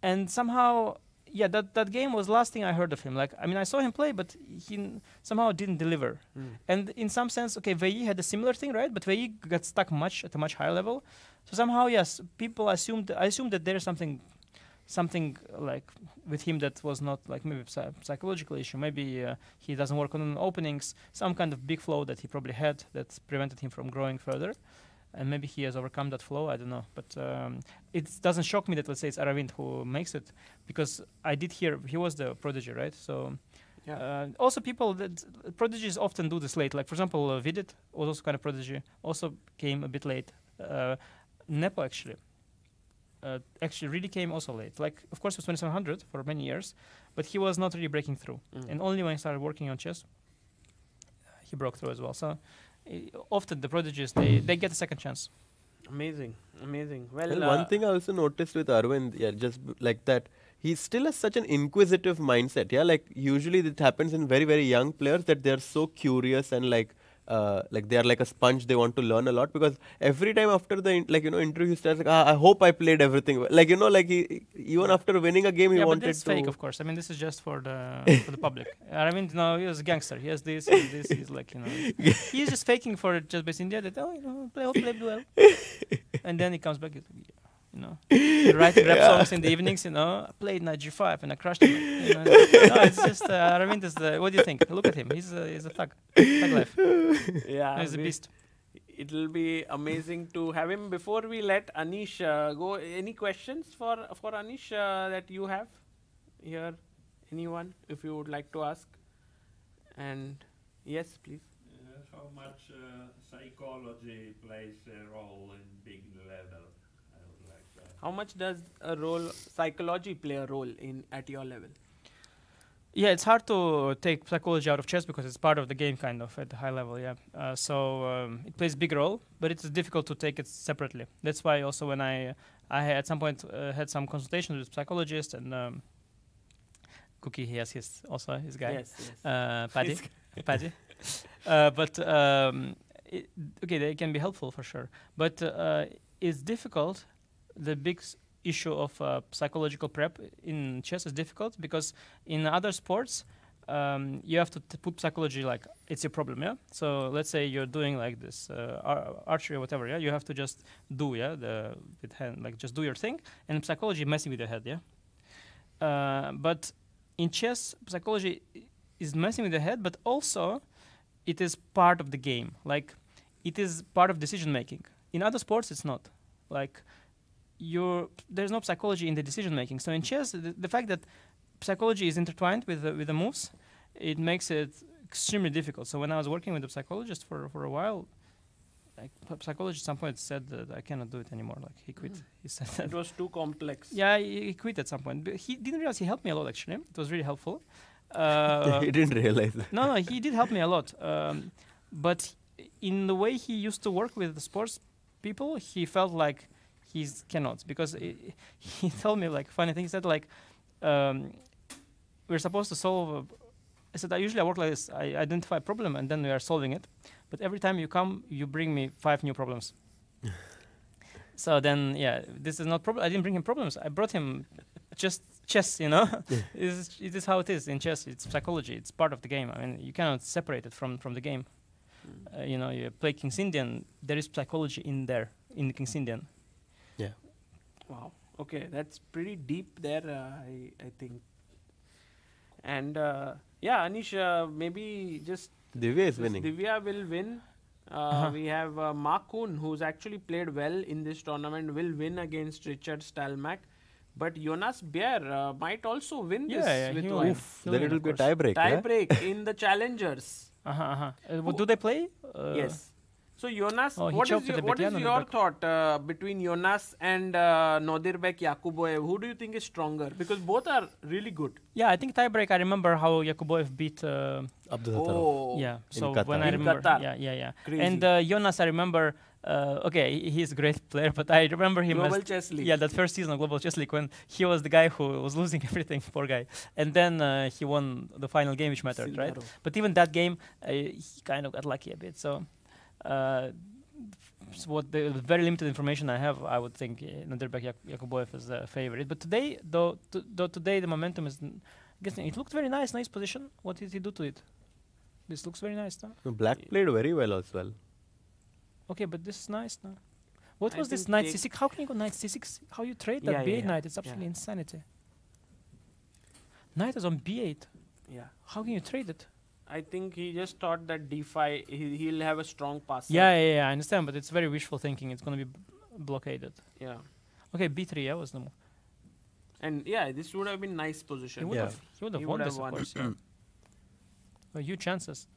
S4: And somehow, yeah, that game was last thing I heard of him. Like, I mean, I saw him play, but he somehow didn't deliver. And in some sense, okay, Vei had a similar thing, right? But Vei got stuck at a much higher level. So somehow, yes, people I assumed that there's something like with him that was not like maybe psychological issue. Maybe he doesn't work on openings, some kind of big flow that he probably had that prevented him from growing further. And maybe he has overcome that flow. I don't know. But it doesn't shock me that, let's say, it's Aravind who makes it, because I did hear he was the prodigy, right? So also prodigies often do this late. Like, for example, Vidit was also kind of prodigy, also came a bit late. Nepo actually really came also late. Like, of course, it was 2700 for many years, but he was not really breaking through. And only when he started working on chess, he broke through as well. So often the prodigies, they get a second chance.
S2: Amazing.
S1: Well, one thing I also noticed with Arvind, just like that, he still has such an inquisitive mindset. Yeah, like usually it happens in very, very young players that they're so curious and like like they are like a sponge. They want to learn a lot because every time after the interview, he starts like, I hope I played everything well. Like like even after winning a game, he
S4: Yeah, but
S1: wanted
S4: that's
S1: to.
S4: fake, of course. I mean, this is just for the public. I mean, no, he was a gangster. He has this, he has this. He's like, he's just faking for just based India that play well, and then he comes back. He writes rap songs in the evenings. I played night G5 and I crushed him. No, it's just Aravind is the. What do you think? Look at him. He's a thug life.
S2: Yeah,
S4: He's a beast.
S2: It'll be amazing to have him. Before we let Anish go, any questions for Anish that you have here? Anyone, if you would like to ask? And yes, please.
S5: How much psychology plays a role in big level? I would like that.
S2: How much does psychology play a role at your level?
S4: Yeah, it's hard to take psychology out of chess because it's part of the game, kind of at the high level. Yeah, so it plays a big role, but it's difficult to take it separately. That's why also when I at some point had some consultations with psychologists and Cookie, he has his guy.
S2: Yes.
S4: Paddy. Paddy. But okay, they can be helpful for sure. But it's difficult. The big issue of psychological prep in chess is difficult because in other sports you have to put psychology like it's your problem. Yeah. So let's say you're doing like this archery or whatever. Yeah. You have to just do with hand like just do your thing, and psychology messing with your head. Yeah. But in chess, psychology is messing with the head, but also it is part of the game. Like it is part of decision making. In other sports, it's not. Like there's no psychology in the decision making. So in chess, the fact that psychology is intertwined with the moves, it makes it extremely difficult. So when I was working with a psychologist for a while, like psychologist at some point said that I cannot do it anymore. Like he quit. He said that
S2: it was too complex.
S4: Yeah, he quit at some point. But he didn't realize he helped me a lot. Actually, it was really helpful.
S1: He didn't realize that.
S4: No, he did help me a lot. But in the way he used to work with the sports people, he felt like he cannot because he told me like funny things. He said like we're supposed to solve. I said I usually work like this. I identify a problem and then we are solving it. But every time you come, you bring me 5 new problems. So then, this is not problem. I didn't bring him problems. I brought him just chess, It is how it is in chess. It's psychology. It's part of the game. I mean, you cannot separate it from the game. You play King's Indian. There is psychology in there, in the King's Indian.
S1: Yeah.
S2: Wow. Okay, that's pretty deep there, I think. And Anish, maybe just
S1: Divya is winning.
S2: Divya will win. We have Makun, who's actually played well in this tournament, will win against Richard Stalmack. But Jonas Beer might also win this with one.
S1: Then it will be a tie break.
S2: Tie break in the challengers.
S4: Do they play?
S2: Yes. So Jonas,
S4: he
S2: what
S4: choked
S2: is
S4: with the
S2: your
S4: Betiano
S2: thought between Jonas and Nodirbek Yakuboev? Who do you think is stronger? Because both are really good.
S4: Yeah, I think tiebreak. I remember how Yakuboev beat.
S1: Abdul
S4: Yeah. So
S1: Qatar.
S4: when I remember,
S2: Qatar.
S4: yeah.
S2: Crazy.
S4: And Jonas, I remember. Okay, he's a great player, but I remember him
S2: Global
S4: as
S2: Chess League.
S4: Yeah, that first season of Global Chess League when he was the guy who was losing everything, poor guy. And then he won the final game, which mattered, right? But even that game, he kind of got lucky a bit. So. What the very limited information I have, I would think Nodirbek Yakuboev is the favorite. But today, though today the momentum is. It looked very nice position. What did he do to it? This looks very nice, no?
S1: Black played very well as well.
S4: Okay, but this is nice, no? What was this knight c6? How can you go knight c6? How you trade that b8 knight? It's absolutely insanity. Knight is on b8.
S2: Yeah.
S4: How can you trade it?
S2: I think he just thought that d5 he'll have a strong pass.
S4: Yeah, I understand, but it's very wishful thinking. It's going to be blockaded.
S2: Yeah.
S4: Okay, b3 was the move.
S2: And this would have been nice position.
S4: He would have won this, of course. Huge chances.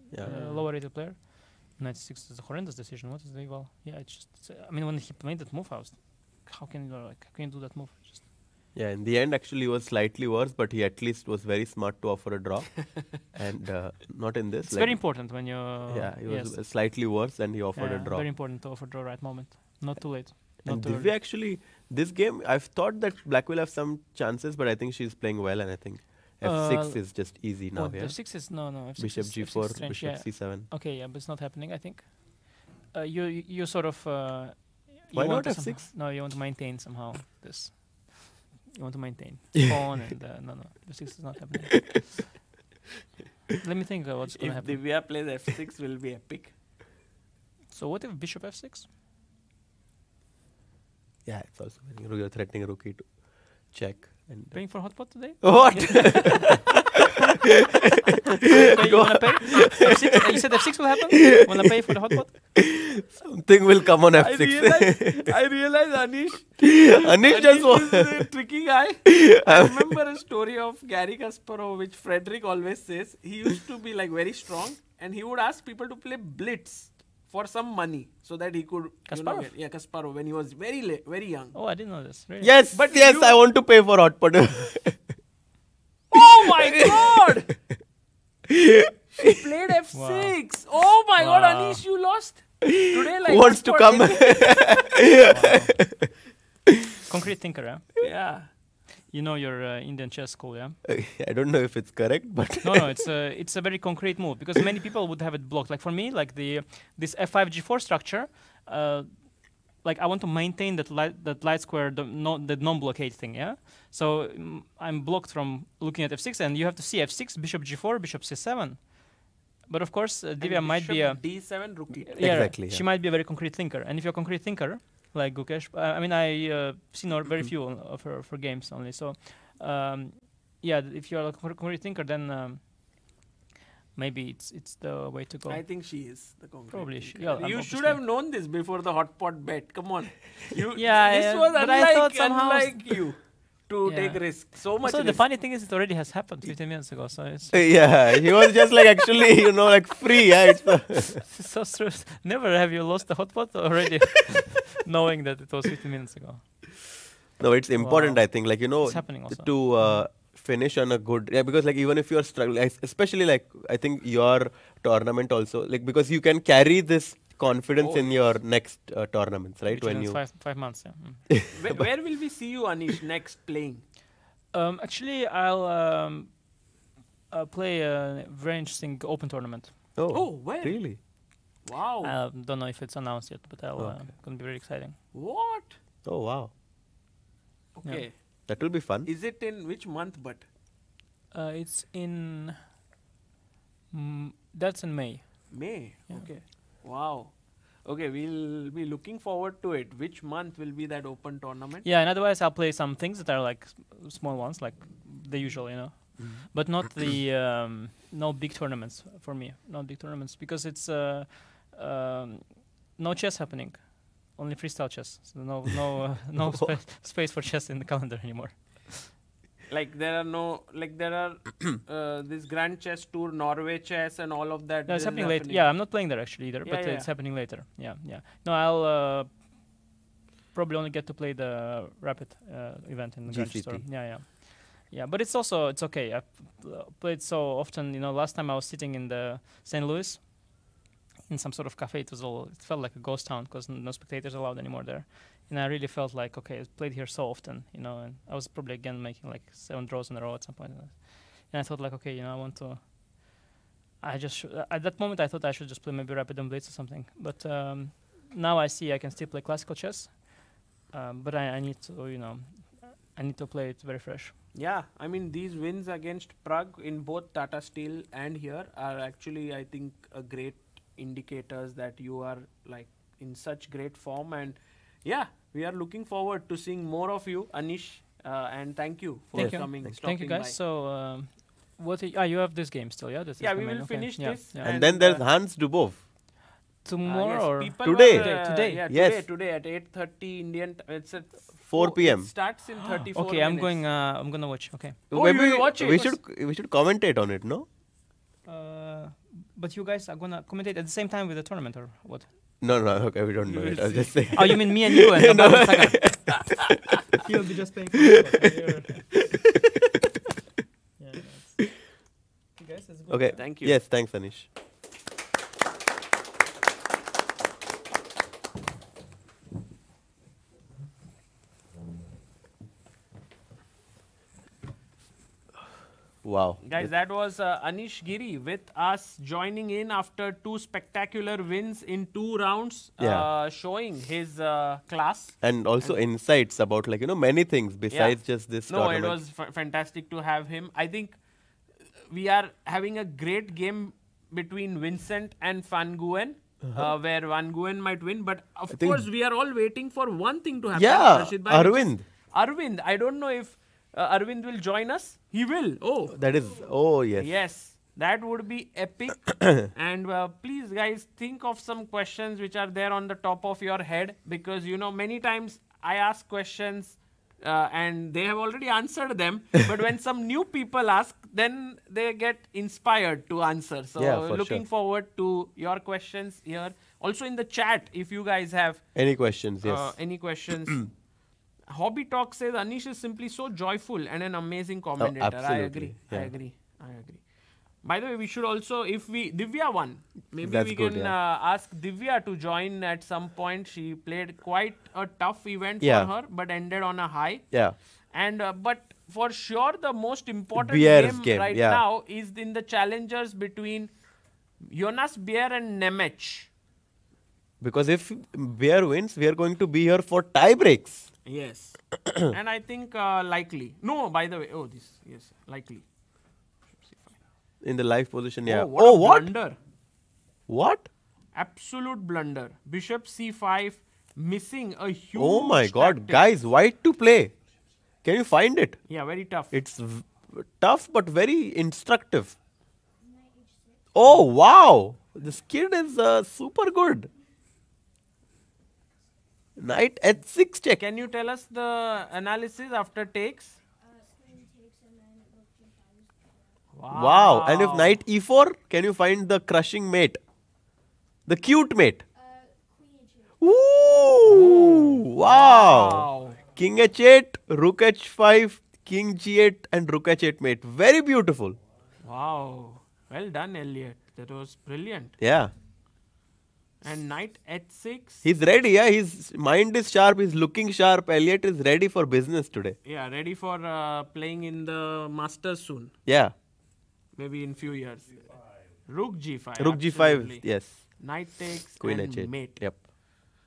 S4: Lower rated player. Knight 6 is a horrendous decision. What is the equal? Yeah, it's just. I mean, when he made that move, how can you do that move? Just.
S1: Yeah, in the end, actually, he was slightly worse, but he at least was very smart to offer a draw, and not in this.
S4: It's very important when you.
S1: Yeah, he was slightly worse, and he offered a draw.
S4: Very important to offer draw right moment, not too late.
S1: And Divya actually, this game, I've thought that Black will have some chances, but I think she's playing well, and I think F6 is just easy now.
S4: Oh,
S1: Yeah.
S4: F6 is no. F6
S1: Bishop
S4: is, F6 is
S1: G4,
S4: strange,
S1: Bishop
S4: yeah.
S1: C7.
S4: Okay, yeah, but it's not happening. I think. You sort of.
S1: Why
S4: you want
S1: not
S4: to somehow-
S1: F6?
S4: No, you want to maintain somehow this. You want to maintain pawn and no. F6 is not happening. Let me think what's gonna
S2: If
S4: happen.
S2: Divya plays F6, will be epic.
S4: So what if Bishop F6?
S1: Yeah, it's also when you're threatening Rookie to check. And
S4: Paying for hotpot today?
S1: what?
S4: You wanna pay? F6? You said F6 will happen? Wanna pay for the hotpot?
S1: Something will come on
S2: I
S1: F6.
S2: realize
S1: Anish
S2: Anish
S1: just
S2: is
S1: was.
S2: a tricky guy. I remember a story of Gary Kasparov, which Frederick always says. He used to be like very strong, and he would ask people to play blitz for some money so that he could.
S4: Kasparov?
S2: Kasparov when he was very young.
S4: Oh, I didn't know this. Really?
S1: Yes,
S2: But
S1: yes,
S2: you-
S1: I want to pay for hot pot.
S2: Oh my god! She played F6. Oh my god,
S4: Wow.
S2: Anish, you lost. Today, like
S1: Who wants to come?
S4: Concrete thinker, yeah?
S2: Yeah.
S4: You know your Indian chess school, yeah?
S1: I don't know if it's correct, but
S4: No, it's a very concrete move because many people would have it blocked. Like for me, like this F5 G4 structure, like I want to maintain that light square, the non-blockade thing, yeah. So I'm blocked from looking at F6, and you have to see F6, Bishop G4, Bishop C7. But of course, Divya might be a
S2: D7 rookie.
S1: Exactly,
S4: She
S1: yeah.
S4: might be a very concrete thinker, and if you're a concrete thinker, like Gukesh, I mean, I seen her very few of her for games only. So, yeah, if you're a concrete thinker, then maybe it's the way to go.
S2: I think she is the concrete.
S4: Probably
S2: thinker.
S4: she- yeah,
S2: You
S4: I'm
S2: should
S4: obviously-
S2: have known this before the hot pot bet. Come on. You,
S4: Yeah,
S2: this
S4: yeah,
S2: was
S4: but I thought somehow-
S2: unlike you to
S4: Yeah.
S2: take risk. So much
S4: So the
S2: risk.
S4: funny thing is, it already has happened 15 minutes ago. So it's
S1: yeah, he was just like actually, like free. Yeah, it's
S4: so true. Never have you lost the hotpot already, knowing that it was 15 minutes ago.
S1: no, it's important.
S4: Wow.
S1: I think, like
S4: It's happening also.
S1: to finish on a good, because like even if you're struggling, especially like I think your tournament also, like because you can carry this confidence in your next tournaments, right?
S4: Which
S1: When
S4: is
S1: you
S4: 5 months. Yeah.
S2: Where will we see you, Anish, next playing?
S4: Actually, I'll play a very interesting open tournament.
S2: Oh, where?
S1: really?
S2: Wow.
S4: Don't know if it's announced yet, but
S1: Okay.
S4: gonna be very exciting.
S2: What?
S1: Oh wow,
S2: Okay.
S1: that will be fun.
S2: Is it in which month? But
S4: It's in. That's in May.
S2: May.
S4: Yeah.
S2: Okay. Wow. Okay, we'll be looking forward to it. Which month will be that open tournament?
S4: Yeah, and otherwise I'll play some things that are like small ones, like the usual, but not the no big tournaments for me. Not big tournaments because it's no chess happening, only freestyle chess. So no space for chess in the calendar anymore.
S2: Like there are this Grand Chess Tour, Norway Chess, and all of that.
S4: No, it's
S2: is
S4: happening later. Yeah, I'm not playing there actually either,
S2: Yeah,
S4: but
S2: yeah,
S4: it's
S2: yeah.
S4: happening later. Yeah. No, I'll probably only get to play the rapid event in the Grand
S1: GCT.
S4: Store. Yeah. But it's okay. I've played so often. Last time I was sitting in the St. Louis in some sort of cafe. It felt like a ghost town because no spectators allowed anymore there. And I really felt like, okay, I played here so often, and I was probably again making like 7 draws in a row at some point. And I thought like, okay, I want to. At that moment I thought I should just play maybe Rapid and Blitz or something. But now I see I can still play classical chess. But I need to play it very fresh.
S2: Yeah, I mean these wins against Prague in both Tata Steel and here are actually, I think, a great indicators that you are like in such great form. And yeah, we are looking forward to seeing more of you, Anish. And thank you for
S4: Thank you.
S2: coming.
S4: Thank you,
S2: stopping
S4: guys.
S2: by.
S4: So, you have this game still, yeah? This is
S2: Yeah,
S4: the
S2: we
S4: main,
S2: will
S4: okay.
S2: finish
S4: Yeah,
S2: this.
S4: yeah.
S1: And
S2: And,
S1: then there's Hans Dubov.
S4: Tomorrow
S2: yes,
S4: or
S2: people
S1: Today.
S2: were,
S4: Today.
S2: Yeah,
S1: Yes.
S2: today at 8:30 Indian. It's at
S1: 4 p.m.
S2: It starts in 34
S4: okay, I'm
S2: minutes.
S4: gonna watch. Okay.
S2: Oh, you will watch it?
S1: We should commentate on it, no?
S4: But you guys are gonna commentate at the same time with the tournament or what?
S1: No, okay, we don't know
S2: will
S1: it. I was
S2: see.
S1: just saying.
S4: Oh, you mean me and you and Sagar? He'll be just paying for the
S1: Okay.
S2: Thank you.
S1: Yes, thanks, Anish. Wow.
S2: Guys, that was Anish Giri with us joining in after 2 spectacular wins in 2 rounds,
S1: Yeah.
S2: showing his class.
S1: And also insights about many things besides just this
S2: No, it
S1: tournament.
S2: was fantastic to have him. I think we are having a great game between Vincent and Van Guen, where Van Guen might win. But of
S1: think-
S2: course, we are all waiting for one thing to happen.
S1: Yeah,
S2: Harshit bhai, which is
S1: Arvind.
S2: Arvind. I don't know if Arvind will join us. He will. Oh,
S1: That is, oh yes.
S2: yes. That would be epic. And please, guys, think of some questions which are there on the top of your head, because many times I ask questions and they have already answered them. But when some new people ask, then they get inspired to answer. So
S1: Yeah, for
S2: looking
S1: sure.
S2: forward to your questions here. Also in the chat, if you guys have
S1: Any questions? Yes.
S2: any questions. Hobby Talk says Anish is simply so joyful and an amazing commentator. I
S1: absolutely,
S2: agree. I
S1: yeah.
S2: agree. I agree. By the way, we should also, if we Divya won, maybe
S1: That's
S2: we
S1: good,
S2: can
S1: yeah.
S2: ask Divya to join at some point. She played quite a tough event
S1: Yeah.
S2: for her, but ended on a high.
S1: Yeah.
S2: And but for sure, the most important
S1: Bier's
S2: game,
S1: game,
S2: right
S1: yeah.
S2: now is in the challengers between Jonas Bier and Nemec.
S1: Because if Bear wins, we are going to be here for tie breaks.
S2: Yes. And I think likely. No, by the way. Oh, this. Yes, likely.
S1: In the live position, yeah.
S2: Oh, what a
S1: what?
S2: blunder.
S1: What?
S2: Absolute blunder. Bishop c5, missing a huge
S1: Oh my god,
S2: tactic.
S1: guys, white to play. Can you find it?
S2: Yeah, very tough.
S1: It's tough but very instructive. Oh wow, this kid is super good. Knight h6 check.
S2: Can you tell us the analysis after takes?
S1: Wow. And if knight e4, can you find the crushing mate? The cute mate. Ooh, wow. King h8, rook h5, king g8 and rook h8 mate. Very beautiful.
S2: Wow. Well done, Elliot. That was brilliant.
S1: Yeah.
S2: And knight h6.
S1: He's ready, yeah. His mind is sharp, he's looking sharp. Elliot is ready for business today.
S2: Yeah, ready for playing in the Masters soon.
S1: Yeah.
S2: Maybe in few years. Rook g5.
S1: Rook g5,
S2: absolutely.
S1: yes.
S2: Knight takes
S1: Queen
S2: and
S1: h8.
S2: mate.
S1: Yep.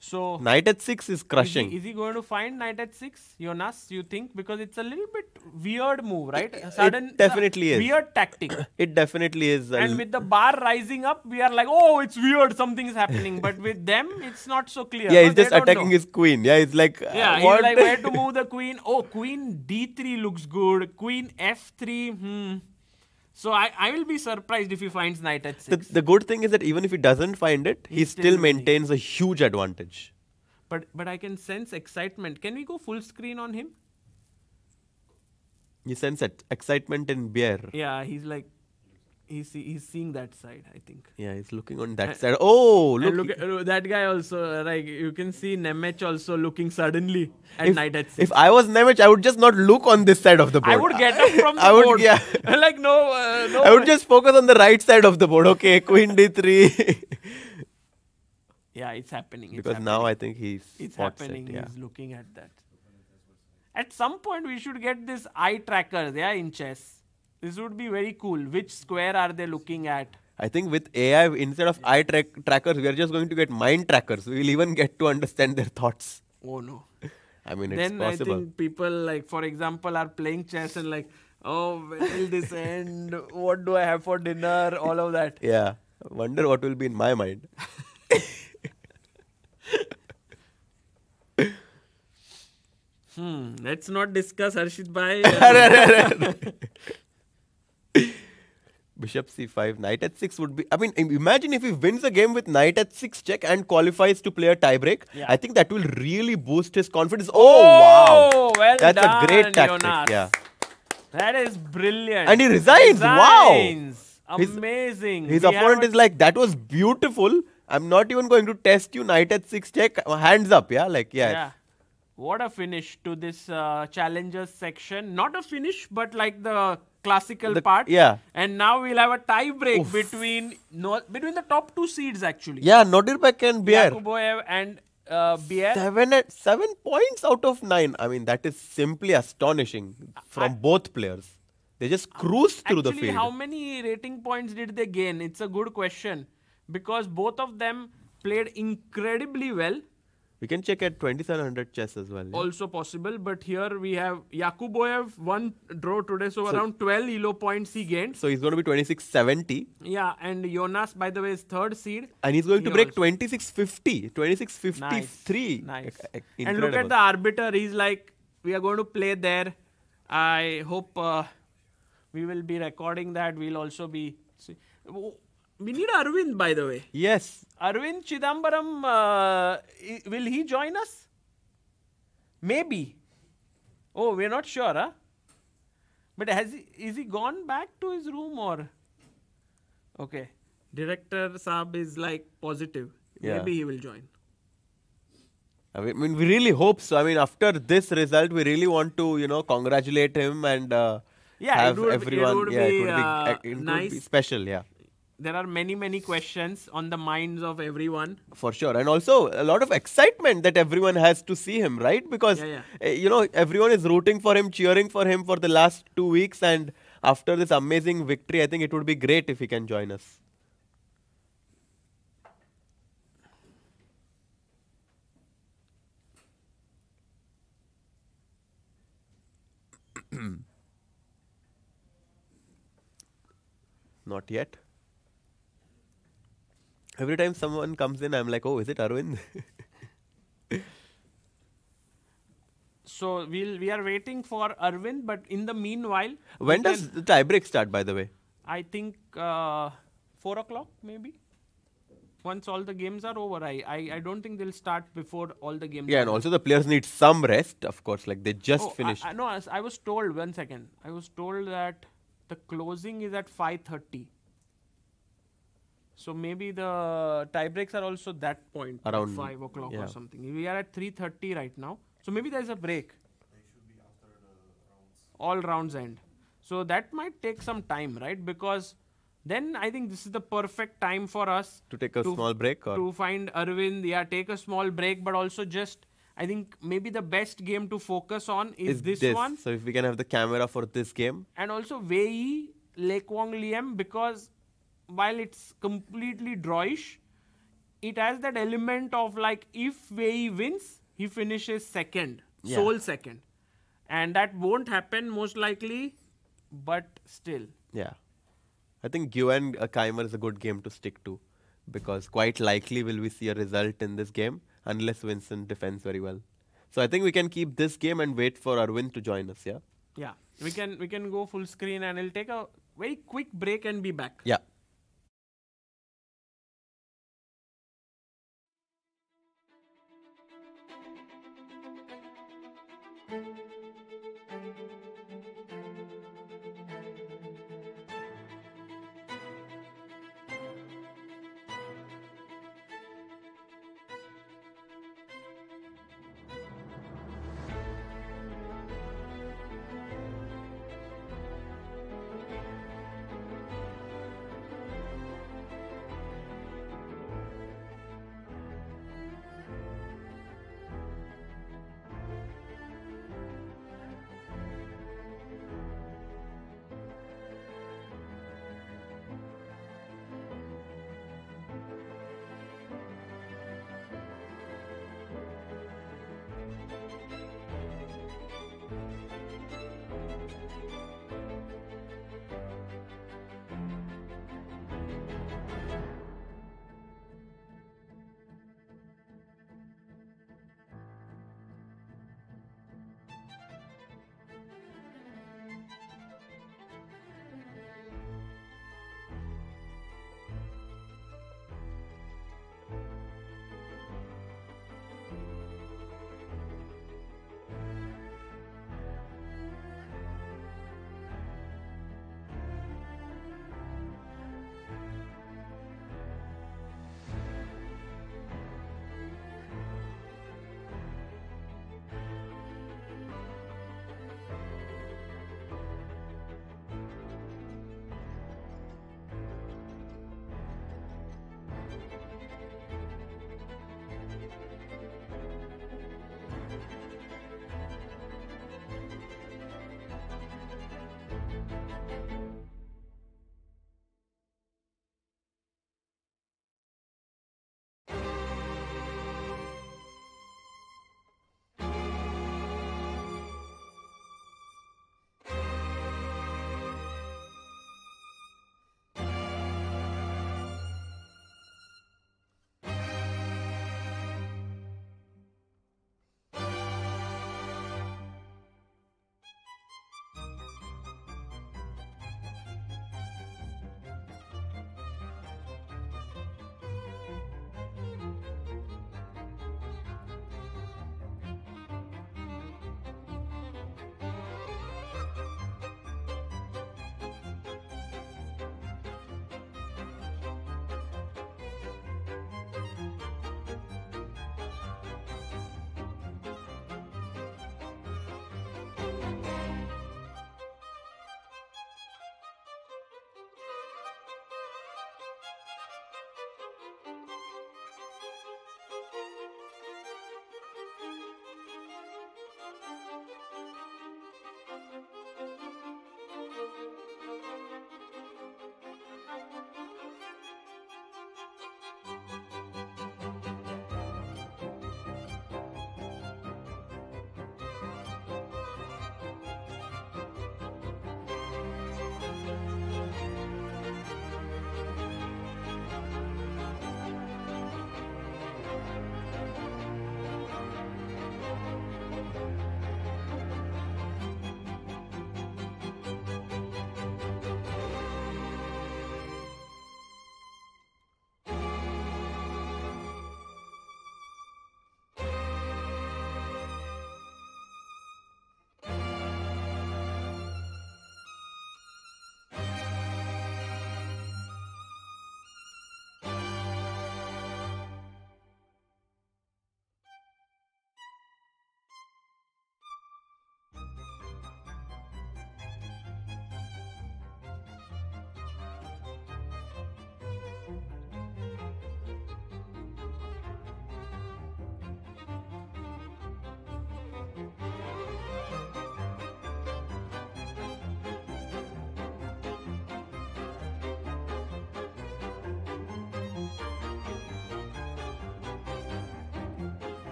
S2: So
S1: Knight h6 is crushing.
S2: Is he going to find knight h6, Jonas, you think? Because it's a little bit weird move, right? A sudden,
S1: definitely is.
S2: Weird tactic.
S1: It definitely is.
S2: And with the bar rising up, we are like, oh, it's weird, something's happening. But with them, it's not so clear.
S1: yeah,
S2: No,
S1: he's
S2: they
S1: just
S2: don't
S1: attacking
S2: know.
S1: his queen. Yeah, he's like,
S2: Yeah,
S1: what?
S2: he's like, where to move the queen? Oh, queen d3 looks good. Queen f3, So I will be surprised if he finds knight h6.
S1: The good thing is that even if he doesn't find it, he
S2: He's
S1: still
S2: still winning.
S1: maintains a huge advantage.
S2: But I can sense excitement. Can we go full screen on him?
S1: You sense that excitement in Bear.
S2: Yeah, he's like, he's seeing that side, I think.
S1: Yeah, he's looking on that side. Oh,
S2: And
S1: look.
S2: look at that guy also, like you can see Nemec also looking suddenly at knight h6.
S1: If I was Nemec, I would just not look on this side of the board.
S2: I would get up from the
S1: I would,
S2: board.
S1: yeah.
S2: Like no, no.
S1: I would just focus on the right side of the board. Okay, queen d3.
S2: Yeah, it's happening.
S1: Because now I think he's
S2: it's
S1: spot
S2: happening.
S1: set, yeah.
S2: He's looking at that. At some point, we should get this eye trackers, yeah, in chess. This would be very cool. Which square are they looking at?
S1: I think with AI, instead of eye trackers, we are just going to get mind trackers. We will even get to understand their thoughts.
S2: Oh no.
S1: I mean, it's
S2: Then
S1: possible.
S2: I think people, like, for example, are playing chess and like, oh, when will this end? What do I have for dinner? All of that.
S1: Yeah. I wonder what will be in my mind.
S2: Let's not discuss Harshit bhai.
S1: Bishop c5, knight h6 would be... I mean, imagine if he wins a game with knight h6 check and qualifies to play a tiebreak.
S2: Yeah.
S1: I think that will really boost his confidence. Oh, wow.
S2: Well
S1: That's
S2: done,
S1: a great tactic.
S2: Jonas.
S1: Yeah.
S2: That is brilliant.
S1: And he resigns. Wow. His-
S2: Amazing.
S1: His
S2: We
S1: opponent
S2: have
S1: is like, that was beautiful. I'm not even going to test you. Knight h6 check. Hands up. Yeah. Like, yeah.
S2: Yeah. What a finish to this challengers section. Not a finish, but like the classical part.
S1: Yeah.
S2: And now we'll have a tie break between the top two seeds actually.
S1: Yeah. Nodirbek and Bier.
S2: Yakuboev and Bier.
S1: 7 points out of 9. I mean, that is simply astonishing from both players. They just cruised through the
S2: Actually,
S1: field.
S2: how many rating points did they gain? It's a good question because both of them played incredibly well.
S1: We can check at 2700 chess as well. Yeah?
S2: Also possible, but here we have Yakuboyev one draw today, so around 12 elo points he gained.
S1: So he's going to be 2670.
S2: Yeah, and Jonas, by the way, is third seed.
S1: And he's going to
S2: He
S1: break
S2: also-
S1: 2650. 2653.
S2: Nice.
S1: Incredible.
S2: And look at the arbiter. He's like, we are going to play there. I hope we will be recording that. We'll also be... We need Arvind, by the way.
S1: Yes.
S2: Arvind Chidambaram, will he join us? Maybe. Oh, we're not sure, huh? But is he gone back to his room or? Okay. Director Saab is like positive.
S1: Yeah.
S2: Maybe he will join.
S1: I mean, we really hope so. I mean, after this result, we really want to, congratulate him and have everyone. It would
S2: nice.
S1: be special, yeah.
S2: There are many questions on the minds of everyone.
S1: For sure. And also a lot of excitement that everyone has to see him, right? Because, everyone is rooting for him, cheering for him for the last 2 weeks. And after this amazing victory, I think it would be great if he can join us. Not yet. Every time someone comes in, I'm like, oh, is it Arvind?
S2: So we are waiting for Arvind, but in the meanwhile...
S1: When does the tiebreak start, by the way?
S2: I think 4 o'clock, maybe. Once all the games are over, I don't think they'll start before all the games.
S1: Yeah, and also the players need some rest, of course. Like they just finished.
S2: No, I was told, 1 second. I was told that the closing is at 5:30. So maybe the tiebreaks are also that point,
S1: Around
S2: 5 o'clock
S1: yeah.
S2: or something. We are at 3:30 right now. So maybe there's a break.
S3: They should be after the rounds.
S2: All rounds end. So that might take some time, right? Because then I think this is the perfect time for us
S1: To take a small break or?
S2: to find Arvind. Yeah, take a small break, but also just, I think maybe the best game to focus on is this one.
S1: So if we can have the camera for this game.
S2: And also Wei Lekwang Liem, because while it's completely drawish, it has that element of like if Wei wins, he finishes second,
S1: Yeah.
S2: sole second. And that won't happen most likely, but still.
S1: Yeah. I think Guen Keimer is a good game to stick to because quite likely will we see a result in this game unless Vincent defends very well. So I think we can keep this game and wait for Arvind to join us, yeah?
S2: Yeah, we can go full screen and we'll take a very quick break and be back.
S1: Yeah.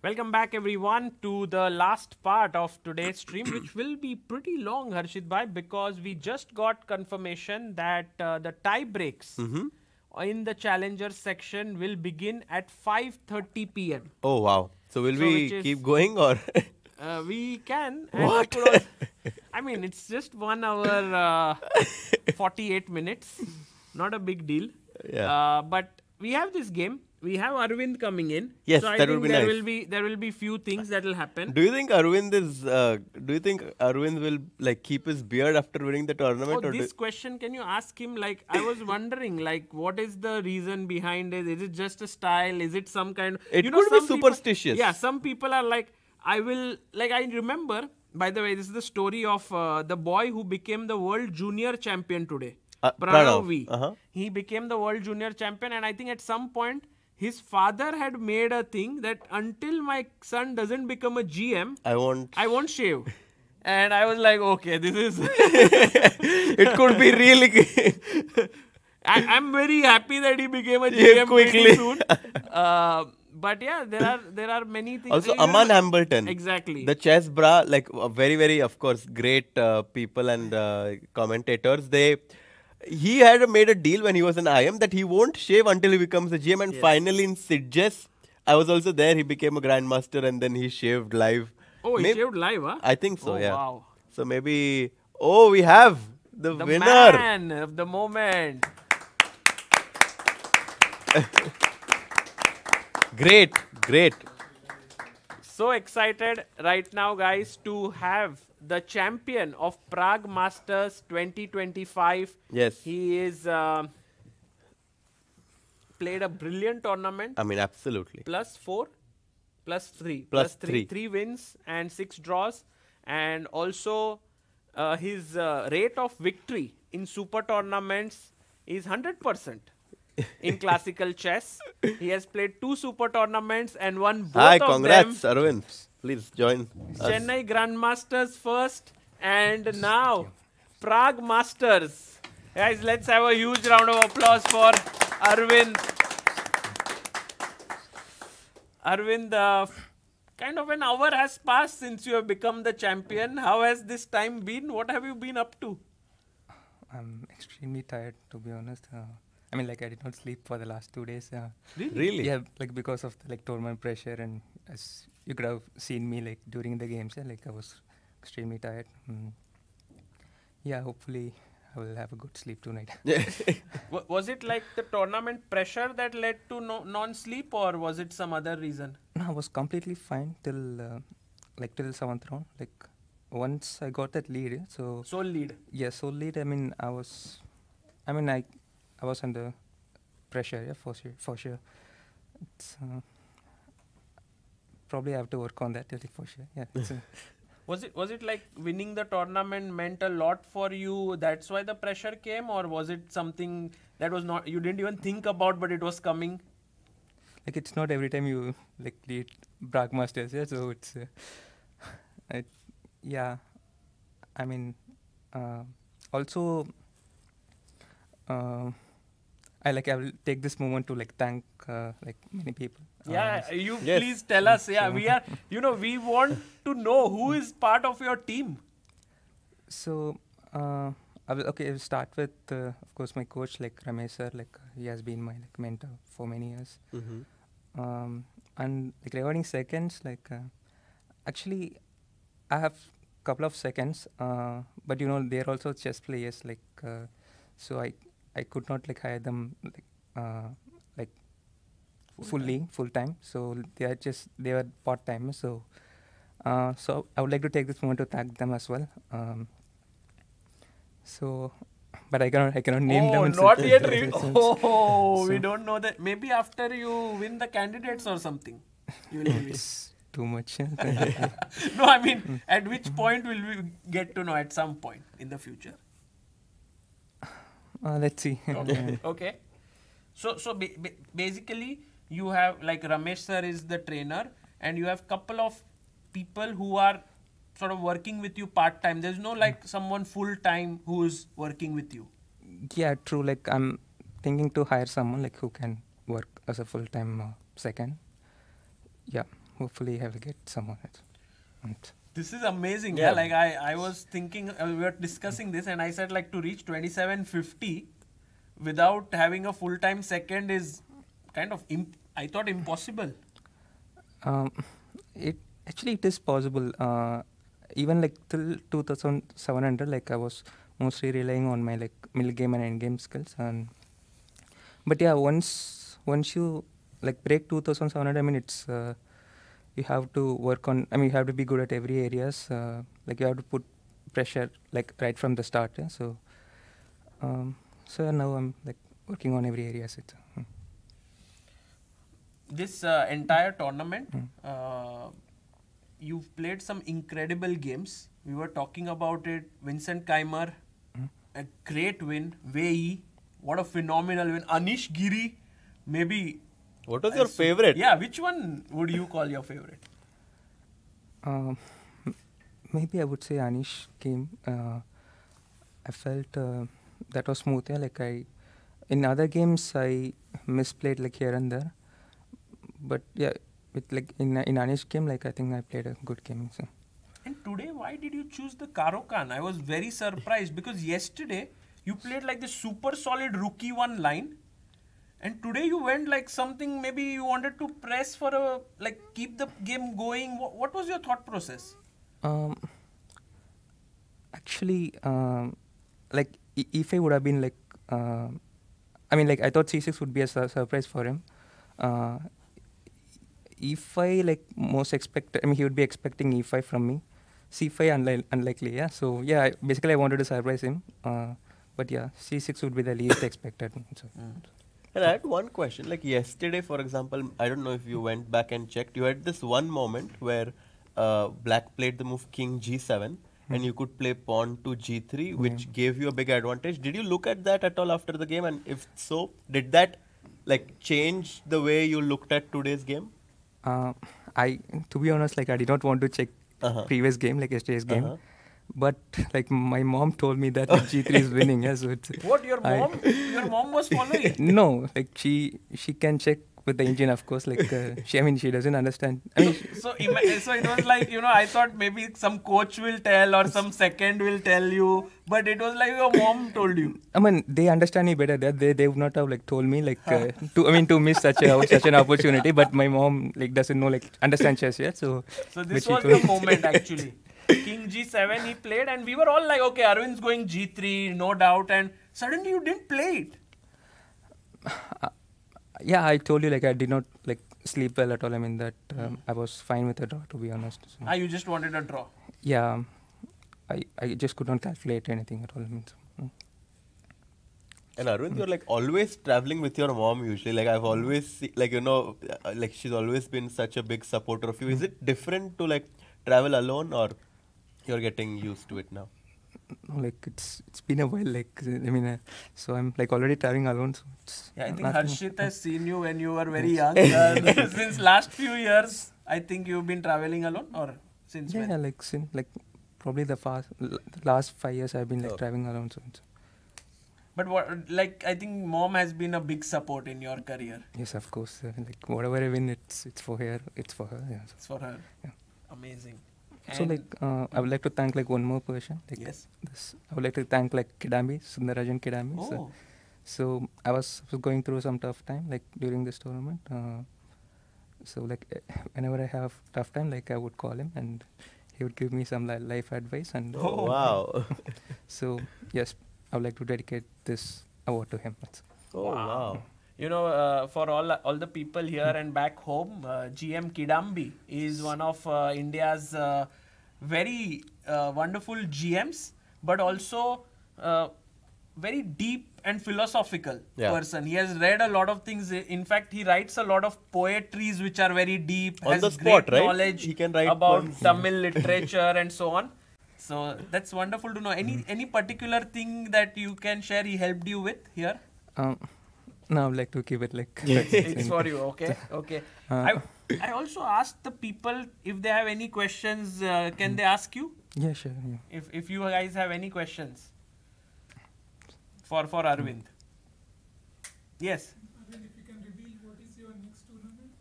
S2: Welcome back, everyone, to the last part of today's stream, which will be pretty long, Harshit bhai, because we just got confirmation that the tie breaks in the challenger section will begin at 5:30 p.m.
S1: Oh wow. So will
S2: So
S1: we
S2: which is-
S1: keep going or?
S2: We can. And
S1: What?
S2: we could also- I mean, it's just 1 hour 48 minutes. Not a big deal.
S1: Yeah.
S2: But we have this game. We have Arvind coming in.
S1: Yes,
S2: so I
S1: that
S2: think
S1: would be
S2: there
S1: nice.
S2: will be few things that will happen.
S1: Do you think Arvind is? Do you think Arvind will like keep his beard after winning the tournament?
S2: Oh,
S1: or
S2: this question, can you ask him? Like, I was wondering, like, what is the reason behind it? Is it just a style? Is it some kind of...
S1: It
S2: you know,
S1: could be
S2: some people-
S1: superstitious.
S2: yeah, some people are like, I will... Like, I remember, by the way, this is the story of the boy who became the world junior champion today.
S1: Pranav.
S2: V. He became the world junior champion, and I think at some point, his father had made a thing that until my son doesn't become a GM,
S1: I won't.
S2: I won't shave. And I was like, okay, this is...
S1: It could be really.
S2: I'm very happy that he became a
S1: Yeah,
S2: GM
S1: quickly.
S2: pretty soon. But yeah, there are many things.
S1: Also,
S2: You know,
S1: Aman Hambleton.
S2: Exactly.
S1: The chess bra, like very, very, of course, great people and commentators. He had made a deal when he was an IM that he won't shave until he becomes a GM. And finally, in Sitges, I was also there. He became a grandmaster and then he shaved live.
S2: Oh, he
S1: Maybe-
S2: shaved live, huh?
S1: I think so.
S2: Oh,
S1: Yeah.
S2: wow.
S1: So maybe. Oh, we have the
S2: The
S1: winner.
S2: man of the moment.
S1: Great, great.
S2: So excited right now, guys, to have the champion of Prague Masters 2025.
S1: Yes.
S2: He is played a brilliant tournament.
S1: I mean, absolutely.
S2: +4, +3,
S1: Plus
S2: +3,
S1: three.
S2: 3 wins and 6 draws, and also his rate of victory in super tournaments is 100%. In classical chess, he has played 2 super tournaments and won both
S1: Hi,
S2: of
S1: congrats,
S2: them.
S1: Arvind. Please join us.
S2: Chennai Grandmasters first, and now Prague Masters. Guys, let's have a huge round of applause for Arvind. Arvind, kind of an hour has passed since you have become the champion. How has this time been? What have you been up to?
S6: I'm extremely tired, to be honest. I mean, like, I did not sleep for the last 2 days.
S1: Really?
S6: Yeah, like, because of the, like, tournament pressure, and as you could have seen me, like, during the games, yeah, like, I was extremely tired. Yeah, hopefully I will have a good sleep tonight.
S2: Was it like the tournament pressure that led to non-sleep, or was it some other reason?
S6: No, I was completely fine till, like, till 7th round. Like, once I got that lead, yeah, so...
S2: Sole lead.
S6: Yeah, so lead, I mean, I was under pressure, yeah, for sure. It's, probably I have to work on that, like, for sure. Yeah.
S2: Was it like winning the tournament meant a lot for you? That's why the pressure came, or was it something that was not you didn't even think about, but it was coming?
S6: Like, it's not every time you, like, lead Prague Masters, yeah, so it's, yeah, I mean, also, I will take this moment to, like, thank, like, many people.
S2: Yeah, you
S1: Yes.
S2: please tell us. Yeah, we are, we want to know who is part of your team.
S6: So, I'll start with, of course, my coach, like, Ramesh sir, like, he has been my, like, mentor for many years. And, like, regarding seconds, like, actually, I have couple of seconds, but, they're also chess players, like, so I could not, like, hire them, like full time. So they were part time. So I would like to take this moment to thank them as well. But I cannot name them.
S2: Oh,
S6: in
S2: not
S6: such-
S2: yet.
S6: so-
S2: We don't know that. Maybe after you win the candidates or something, you will reveal.
S6: It's too much.
S2: No, I mean, at which point will we get to know? At some point in the future.
S6: Let's see.
S2: Okay. So basically, you have, like, Ramesh sir is the trainer, and you have couple of people who are sort of working with you part time. There's no, like, someone full time who is working with you.
S6: Yeah, true. Like, I'm thinking to hire someone, like, who can work as a full time second. Yeah. hopefully I will get someone else. And
S2: This is amazing.
S1: Yeah.
S2: Yeah, like I was thinking, we were discussing this, and I said like to reach 2750 without having a full time second is kind of I thought impossible.
S6: it actually it is possible. Even like till 2700, like I was mostly relying on my like middle game and end game skills. And but yeah, once you like break 2700, I mean it's you have to work on. I mean you have to be good at every areas. Like you have to put pressure like right from the start. Yeah? So now I'm like working on every areas.
S2: This entire tournament, you've played some incredible games. We were talking about it. Vincent Keimer, a great win. Wei, what a phenomenal win. Anish Giri, maybe.
S1: What was your favorite?
S2: Yeah, which one would you call your favorite?
S6: Maybe I would say Anish came. I felt that was smooth. Yeah, like in other games I misplayed like here and there, but yeah, with like in Anish game, like I think I played a good game. So.
S2: And today, why did you choose the Karokan? I was very surprised because yesterday you played like the super solid rookie one line, and today you went like something maybe you wanted to press for a like keep the game going. What was your thought process?
S6: Actually, like if I would have been like, I mean like I thought C6 would be a surprise for him. E5 like most expected. I mean he would be expecting E5 from me. C5 unlikely. Yeah. So yeah, basically I wanted to surprise him. But yeah, C6 would be the least expected. So.
S1: And I had one question. Like yesterday, for example, I don't know if you went back and checked. You had this one moment where Black played the move King G7, and you could play Pawn to G3, which gave you a big advantage. Did you look at that at all after the game? And if so, did that like change the way you looked at today's game?
S6: To be honest, like I did not want to check previous game, like yesterday's game. But like my mom told me that G3 is winning. Yeah, so it's
S2: what your mom? Your mom was following?
S6: No, like she can check with the engine, of course. Like she doesn't understand. I mean,
S2: so it was like I thought maybe some coach will tell or some second will tell you, but it was like your mom told you.
S6: I mean, they understand me better. That they would not have like told me like to miss such an opportunity. But my mom like doesn't know like understand chess yet. So
S2: this was the moment actually. King G7 he played, and we were all like, okay, Arvind's going G3, no doubt, and suddenly you didn't play it.
S6: Yeah, I told you like I did not like sleep well at all. I mean that I was fine with a draw, to be honest. So.
S2: You just wanted a draw.
S6: Yeah, I just could not calculate anything at all. I mean, so,
S1: And Arvind, you're like always traveling with your mom usually. Like I've always like like she's always been such a big supporter of you. Is it different to like travel alone, or you're getting used to it now?
S6: Like it's been a while. Like I mean, so I'm like already traveling alone. So
S2: I think Harshit has seen you when you were very young. Since last few years, I think you've been traveling alone, or since when?
S6: Yeah, like since like probably the last 5 years I've been like traveling alone. So.
S2: But I think mom has been a big support in your career.
S6: Yes, of course. Like whatever I win, it's for her. It's for her. Yeah.
S2: It's for her.
S6: Yeah.
S2: Amazing.
S6: So like I would like to thank like one more person. Like,
S2: yes.
S6: I would like to thank like Kidambi, Sundarajan Kidambi.
S2: Oh.
S6: So I was going through some tough time like during this tournament. So like whenever I have tough time, like I would call him and he would give me some life advice. And
S1: oh wow!
S6: So yes, I would like to dedicate this award to him.
S1: Oh wow!
S2: For all the people here and back home, GM Kidambi is one of India's very wonderful GMs, but also very deep and philosophical person. He has read a lot of things. In fact, he writes a lot of poetries which are very deep.
S1: On
S2: has
S1: the spot,
S2: great
S1: right?
S2: knowledge
S1: He can write
S2: about
S1: poems.
S2: Tamil literature and so on. So that's wonderful to know. Any particular thing that you can share he helped you with here?
S6: No, I would like to keep it like...
S2: It's for you, okay? Okay. I also asked the people if they have any questions, can they ask you?
S6: Yeah, sure. Yeah.
S2: If you guys have any questions for Arvind. Yes?
S3: Arvind, if you can reveal what is your next tournament?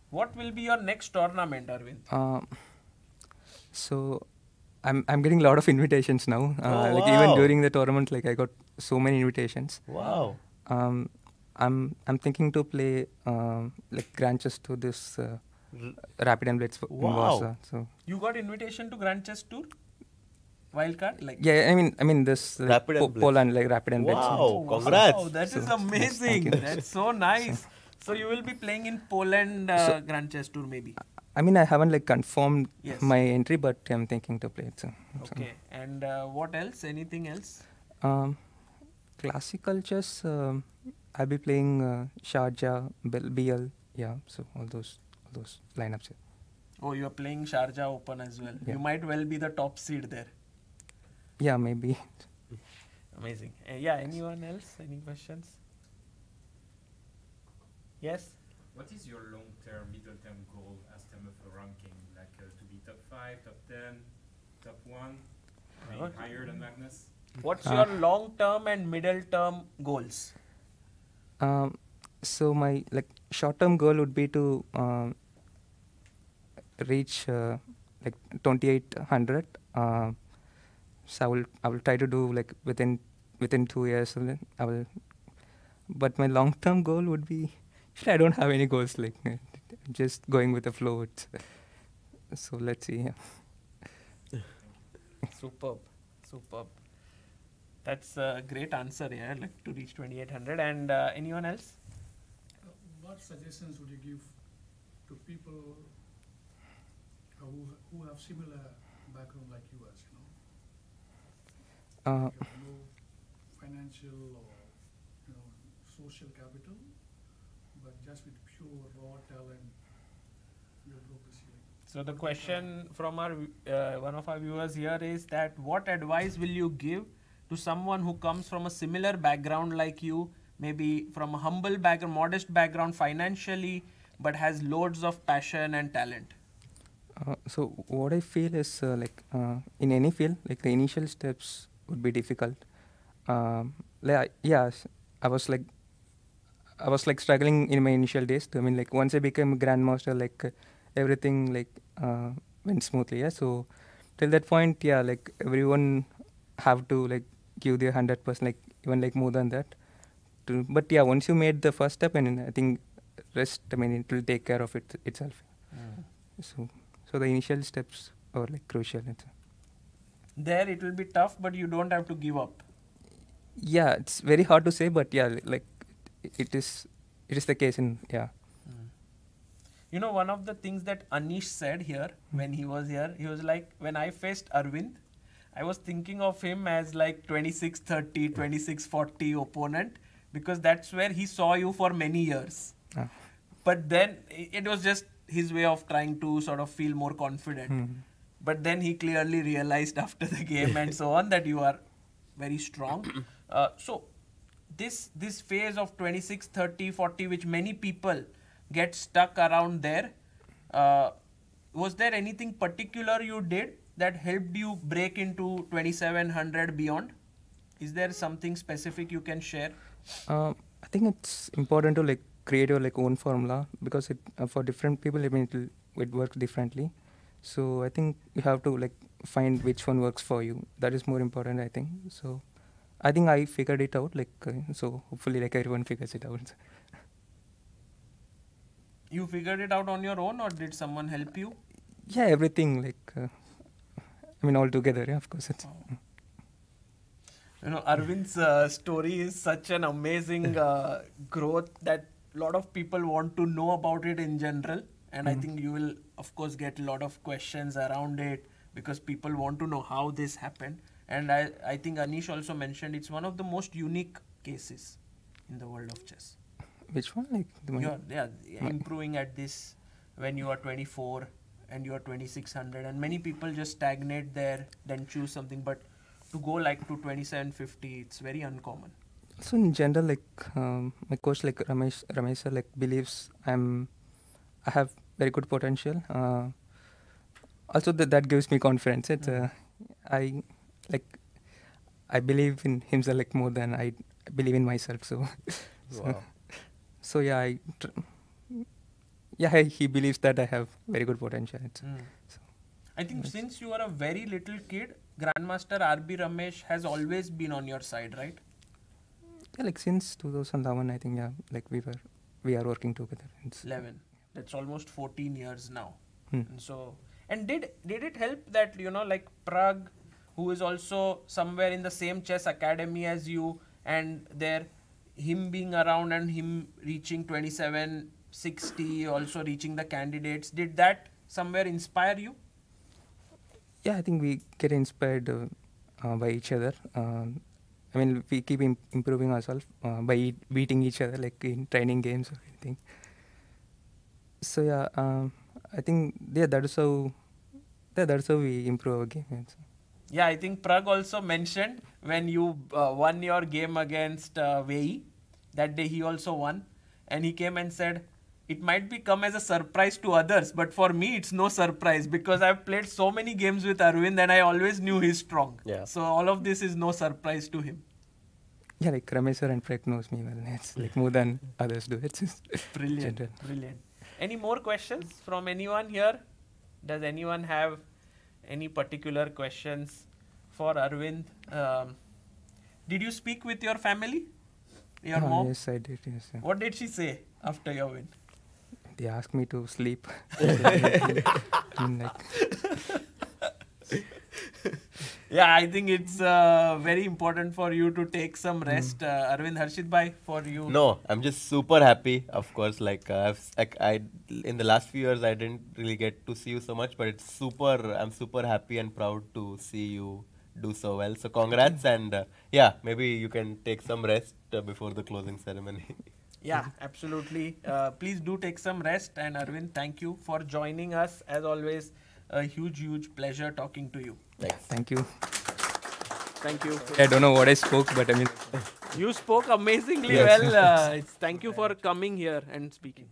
S2: What will be your next tournament, Arvind?
S6: So I'm getting a lot of invitations now.
S1: Oh,
S6: like even
S1: wow.
S6: during the tournament, like I got so many invitations.
S1: Wow.
S6: I'm thinking to play like Grand Chess to this Rapid and Blitz in
S1: Wow.
S6: Warsaw. So
S2: You got invitation to Grand Chess Tour? Wildcard? Like
S6: yeah, I mean this like,
S1: Rapid and Blitz.
S6: Poland like Rapid and Blitz.
S1: Wow.
S2: Oh,
S1: Congrats.
S2: Wow, that is
S6: So,
S2: amazing.
S6: yes, thank you.
S2: That's so nice. So you will be playing in Poland Grand Chess Tour maybe.
S6: I mean I haven't like confirmed
S2: Yes.
S6: my entry, but I'm thinking to play it. So,
S2: Okay. And what else? Anything else?
S6: Classical chess. I'll be playing Sharjah, BL. Yeah, so all those lineups.
S2: Oh, you are playing Sharjah Open as well.
S6: Yeah.
S2: You might well be the top seed there.
S6: Yeah, maybe.
S2: Amazing. Yeah, anyone else? Any questions? Yes?
S7: What is your long-term, middle-term goal as term of a ranking? Like to be top 5, top 10, top 1, maybe
S2: Okay.
S7: higher than Magnus?
S2: What's your long term and middle term goals?
S6: So my like short-term goal would be to reach like 2800. So I will try to do like within 2 years. So then I will. But my long-term goal would be. Actually, I don't have any goals. Like just going with the flow. So let's see. Yeah.
S2: Superb. That's a great answer, yeah, like to reach 2800. And anyone else?
S3: What suggestions would you give to people who have similar background like yours? You have no financial or social capital, but just with pure raw talent, you broke the ceiling.
S2: So the question from our one of our viewers here is that what advice will you give to someone who comes from a similar background like you, maybe from a humble background, modest background financially, but has loads of passion and talent?
S6: So what I feel is in any field, like the initial steps would be difficult. I was like struggling in my initial days. I mean, like once I became a grandmaster, like everything like went smoothly. Yeah. So till that point, yeah, like everyone have to like give their 100%, like even like more than that. But yeah, once you made the first step, and I think rest, I mean, it will take care of itself. So the initial steps are like crucial.
S2: There it will be tough, but you don't have to give up.
S6: Yeah, it's very hard to say, but yeah, like it is the case in
S2: You know, one of the things that Anish said here when he was here, he was like, when I faced Arvind, I was thinking of him as like 26-30, 26-40 opponent, because that's where he saw you for many years. But then it was just his way of trying to sort of feel more confident. But then he clearly realized after the game and so on that you are very strong. So this phase of 26-30, 40, which many people get stuck around there, was there anything particular you did that helped you break into 2700 beyond? Is there something specific you can share?
S6: I think it's important to like create your like own formula, because it for different people, I mean, it works differently. So I think you have to like find which one works for you. That is more important, I think. So I think I figured it out. Like so hopefully like everyone figures it out.
S2: You figured it out on your own, or did someone help you?
S6: Yeah, everything like I mean all together. Yeah, of course.
S2: You know, Arvind's story is such an amazing growth that a lot of people want to know about it in general. And I think you will, of course, get a lot of questions around it because people want to know how this happened. And I think Anish also mentioned it's one of the most unique cases in the world of chess.
S6: Which one? Like
S2: Improving at this when you are 24 and you are 2600, and many people just stagnate there, then choose something. But to go like to 2750, it's very uncommon.
S6: So in general, like my coach, like Ramesh sir, like believes I have very good potential. Also, that gives me confidence. I believe in himself like more than I believe in myself. So,
S1: Wow.
S6: so yeah, yeah, he believes that I have very good potential. So,
S2: I think since you are a very little kid, Grandmaster RB Ramesh has always been on your side, right?
S6: yeah, like since 2011, I think, yeah, like we are working together.
S2: 11. That's almost 14 years now.
S6: Hmm.
S2: And so, and did it help that, like Prague, who is also somewhere in the same chess academy as you, and there, him being around and him reaching 2760, also reaching the candidates, did that somewhere inspire you?
S6: Yeah, I think we get inspired by each other. I mean, we keep improving ourselves by beating each other, like in training games or anything. So yeah, I think that's how we improve our game.
S2: Yeah, I think Prague also mentioned when you won your game against Wei, that day he also won, and he came and said, it might be come as a surprise to others, but for me it's no surprise because I've played so many games with Arvind and I always knew he's strong.
S1: Yeah.
S2: So all of this is no surprise to him.
S6: Yeah, like Ramesh sir and Prek knows me well. It's like more than others do. It's just
S2: Brilliant,
S6: general.
S2: brilliant. Any more questions from anyone here? Does anyone have any particular questions for Arvind? Did you speak with your family? Your mom?
S6: Yes, I did. Yes. Yeah.
S2: What did she say after your win?
S6: They asked me to sleep. Like,
S2: Yeah, I think it's very important for you to take some rest. Arvind, Harshit bhai, for you.
S1: No, I'm just super happy. Of course, I in the last few years I didn't really get to see you so much, but I'm super happy and proud to see you do so well. So congrats, and yeah, maybe you can take some rest before the closing ceremony.
S2: Yeah, absolutely. Please do take some rest. And Arvind, thank you for joining us. As always, a huge, huge pleasure talking to you.
S1: Thanks.
S6: thank you.
S2: Thank you.
S6: I don't know what I spoke, but I mean.
S2: You spoke amazingly
S6: Yes.
S2: well. Thank you for coming here and speaking.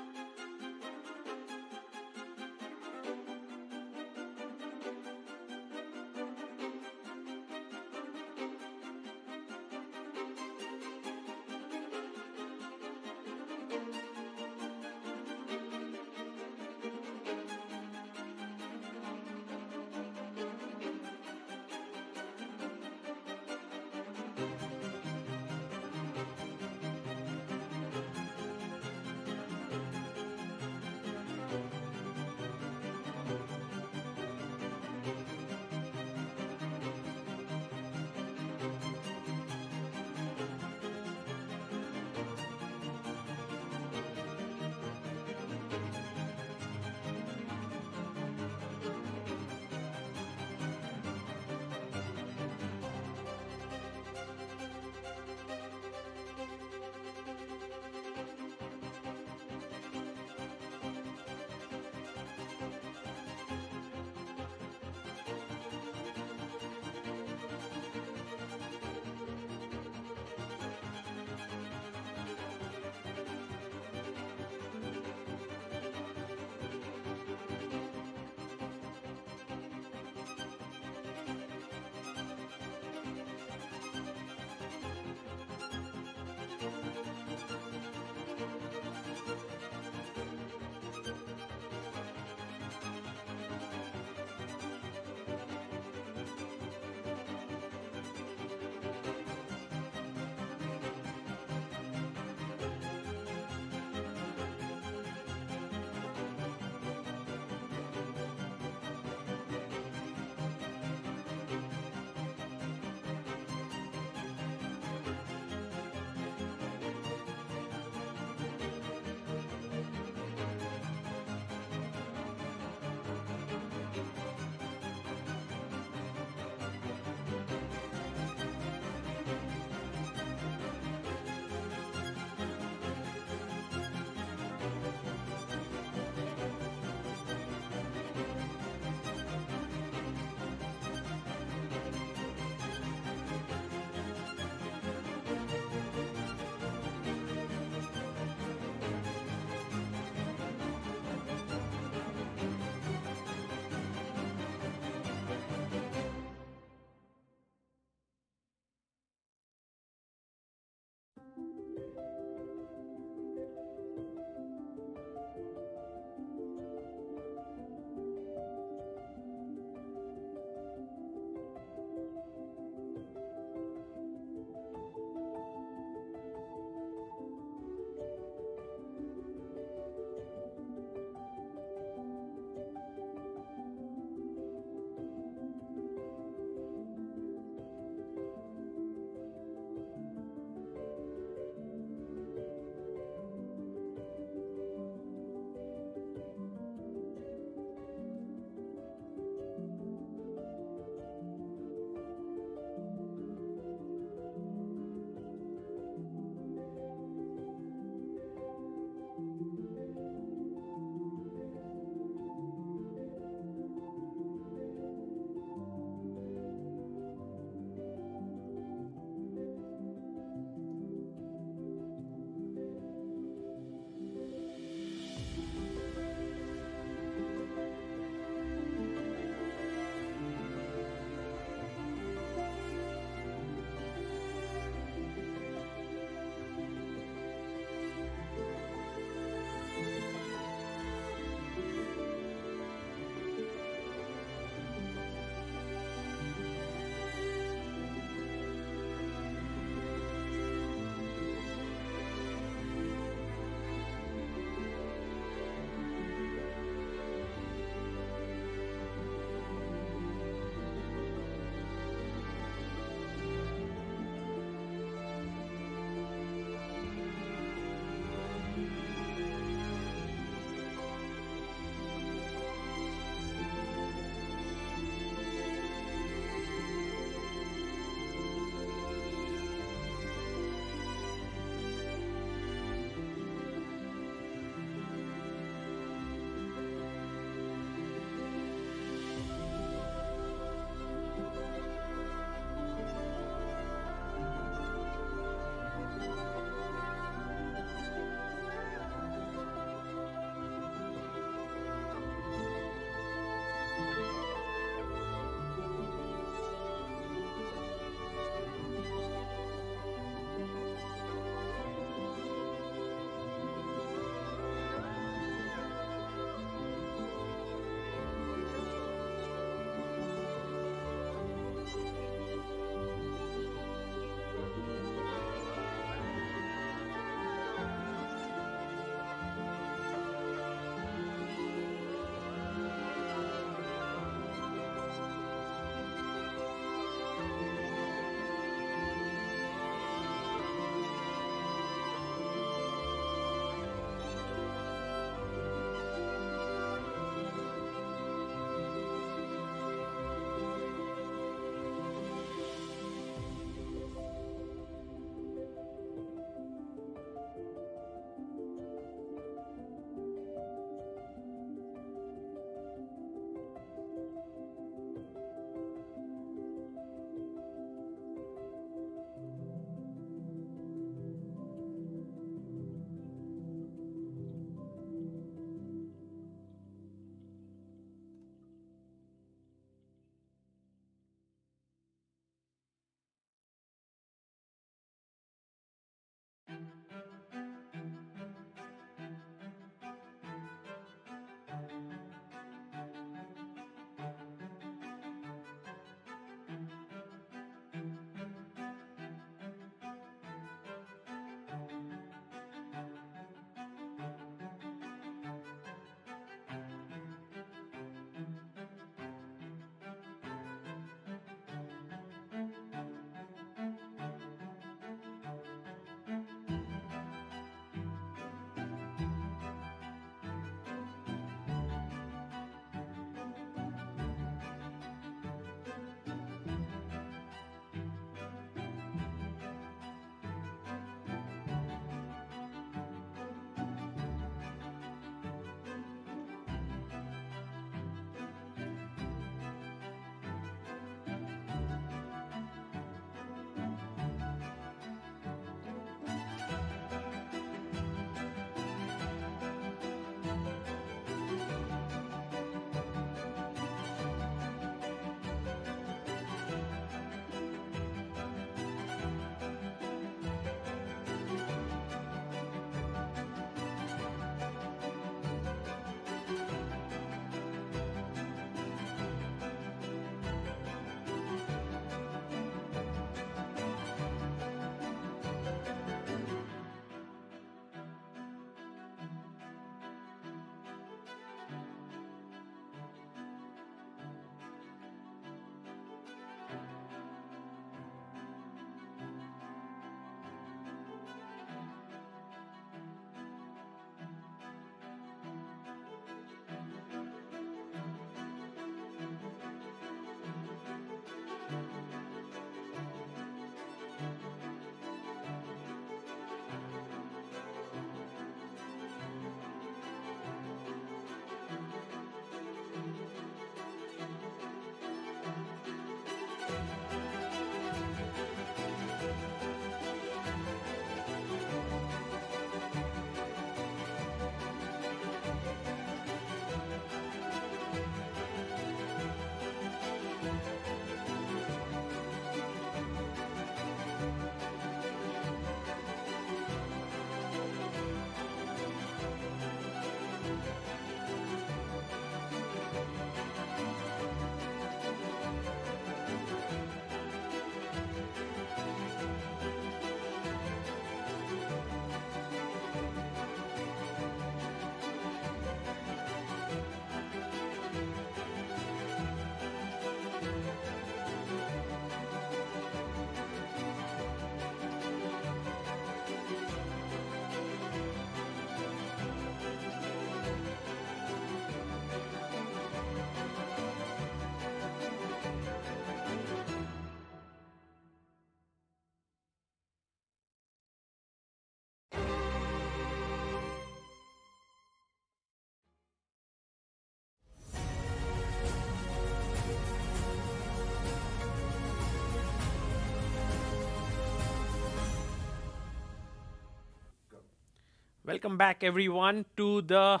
S2: Welcome back, everyone, to the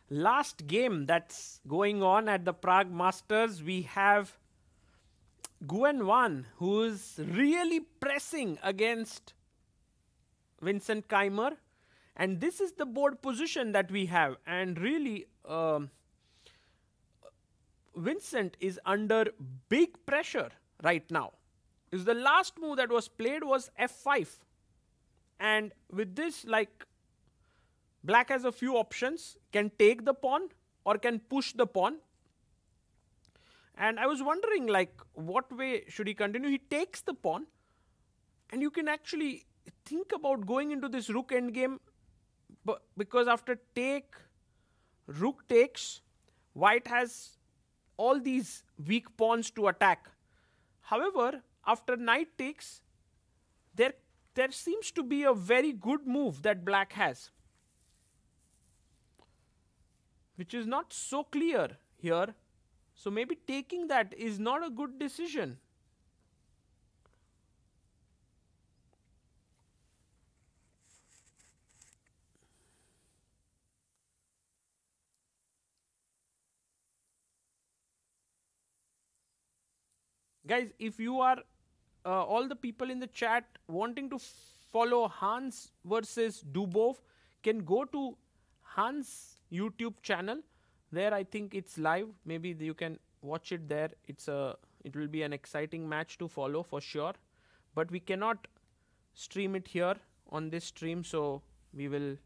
S2: last game that's going on at the Prague Masters. We have Guen Wan, who's really pressing against Vincent Keimer. And this is the board position that we have. And really, Vincent is under big pressure right now. Is the last move that was played was f5. And with this, like, black has a few options, can take the pawn or can push the pawn. And I was wondering, like, what way should he continue? He takes the pawn, and you can actually think about going into this rook endgame, because after take, rook takes, white has all these weak pawns to attack. However, after knight takes, there seems to be a very good move that black has, which is not so clear here. So maybe taking that is not a good decision. Guys, if you are all the people in the chat wanting to follow Hans versus Dubov, can go to Hans' YouTube channel. There, I think it's live. Maybe you can watch it there. It will be an exciting match to follow for sure. But we cannot stream it here on this stream, so we will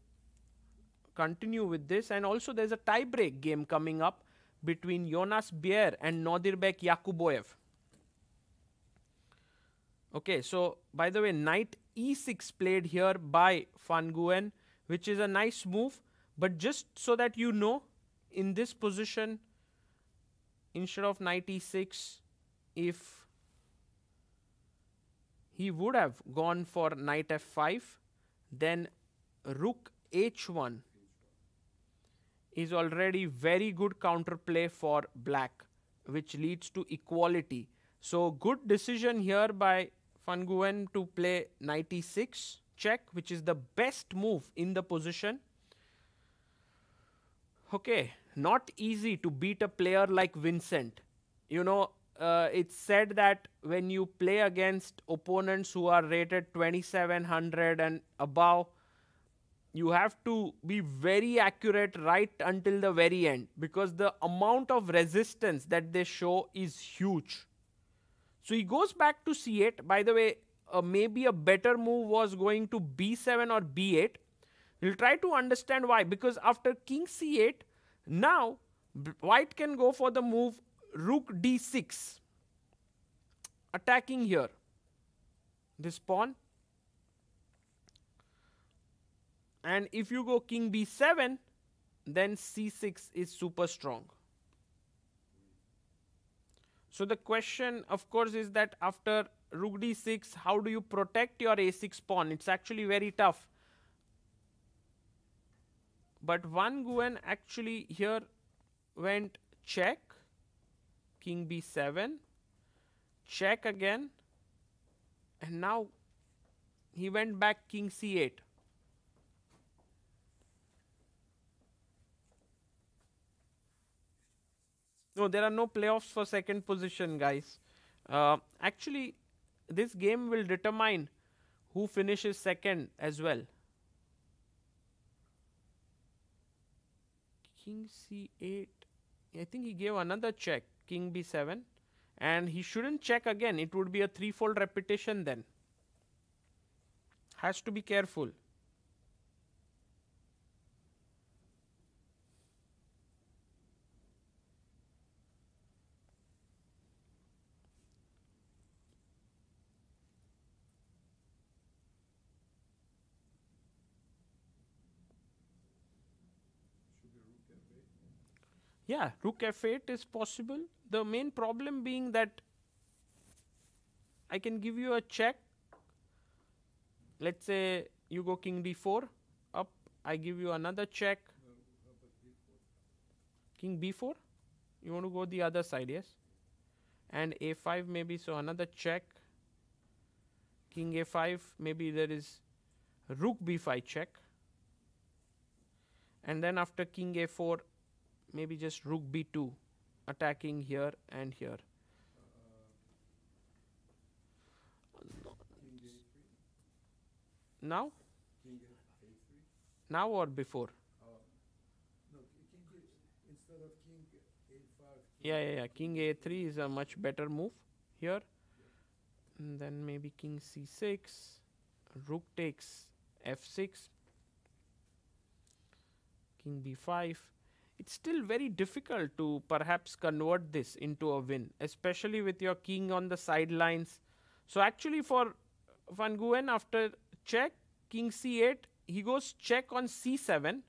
S2: continue with this. And also, there's a tie-break game coming up between Jonas Bier and Nodirbek Yakuboev. Okay, so by the way, knight e6 played here by Van Nguyen, which is a nice move. But just so that you know, in this position, instead of knight e6, if he would have gone for knight f5, then rook h1 is already very good counterplay for black, which leads to equality. So good decision here by Van Nguyen to play knight e6 check, which is the best move in the position. Okay, not easy to beat a player like Vincent. You know, it's said that when you play against opponents who are rated 2700 and above, you have to be very accurate right until the very end, because the amount of resistance that they show is huge. So he goes back to c8. By the way, maybe a better move was going to b7 or b8. We'll try to understand why. Because after king c8, now white can go for the move rook d6, attacking here this pawn. And if you go king b7, then c6 is super strong. So the question, of course, is that after rook d6, how do you protect your a6 pawn? It's actually very tough. But Van Nguyen actually here went check, king b7, check again, and now he went back king c8. No, there are no playoffs for second position, guys. Actually, this game will determine who finishes second as well. King c8. I think he gave another check, king b7. And he shouldn't check again. It would be a threefold repetition then. Has to be careful. Yeah, rook f8 is possible. The main problem being that I can give you a check. Let's say you go king d4 up. I give you another check. King b4. You want to go the other side, yes? And a5 maybe, so another check. King a5, maybe there is rook b5 check. And then after king a4, maybe just rook b2, attacking here and here. Now? Now or before? Yeah. King a3 is a much better move here. And then maybe king c6, rook takes f6, king b5. It's still very difficult to perhaps convert this into a win, especially with your king on the sidelines. So actually for Van Nguyen, after check, king c8, he goes check on c7,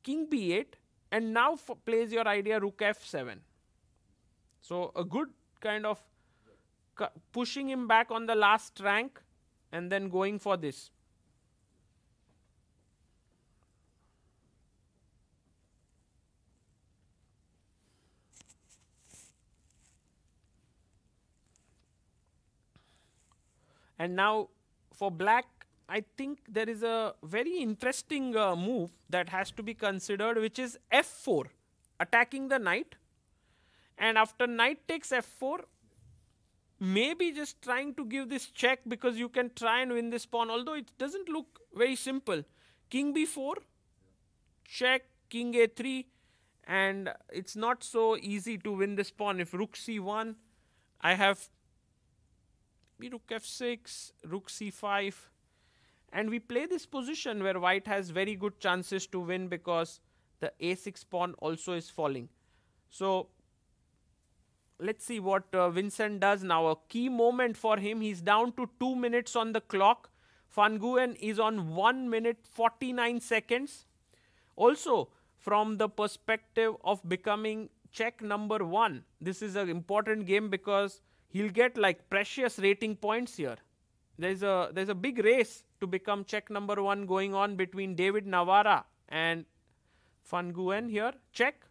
S2: king b8, and now plays your idea rook f7. So a good kind of pushing him back on the last rank and then going for this. And now for black, I think there is a very interesting move that has to be considered, which is f4, attacking the knight. And after knight takes f4, maybe just trying to give this check, because you can try and win this pawn, although it doesn't look very simple. King b4, check, king a3, and it's not so easy to win this pawn. If rook c1, I have rook f6, rook c5, and we play this position where white has very good chances to win because the a6 pawn also is falling. So let's see what Vincent does now. A key moment for him. He's down to 2 minutes on the clock. Van Nguyen is on 1 minute 49 seconds. Also, from the perspective of becoming Czech number 1, this is an important game because he'll get like precious rating points here. There's a big race to become Czech number 1 going on between David Navara and Van Nguyen here. Check.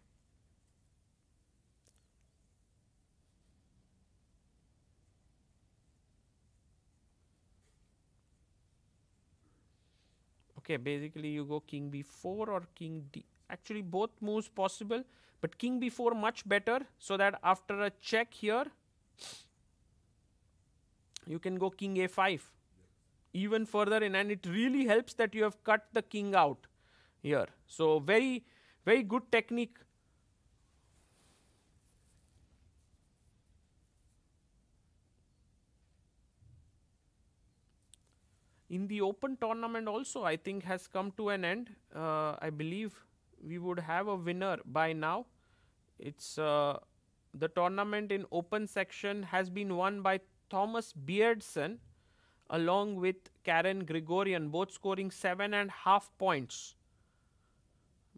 S2: Okay, basically you go king b4 or king d. Actually both moves possible, but king b4 much better, so that after a check here, you can go king a5 even further in, and it really helps that you have cut the king out here. So very, very good technique. In the open tournament also, I think has come to an end. I believe we would have a winner by now. It's the tournament in open section has been won by Thomas Beardson along with Karen Gregorian, both scoring 7.5 points.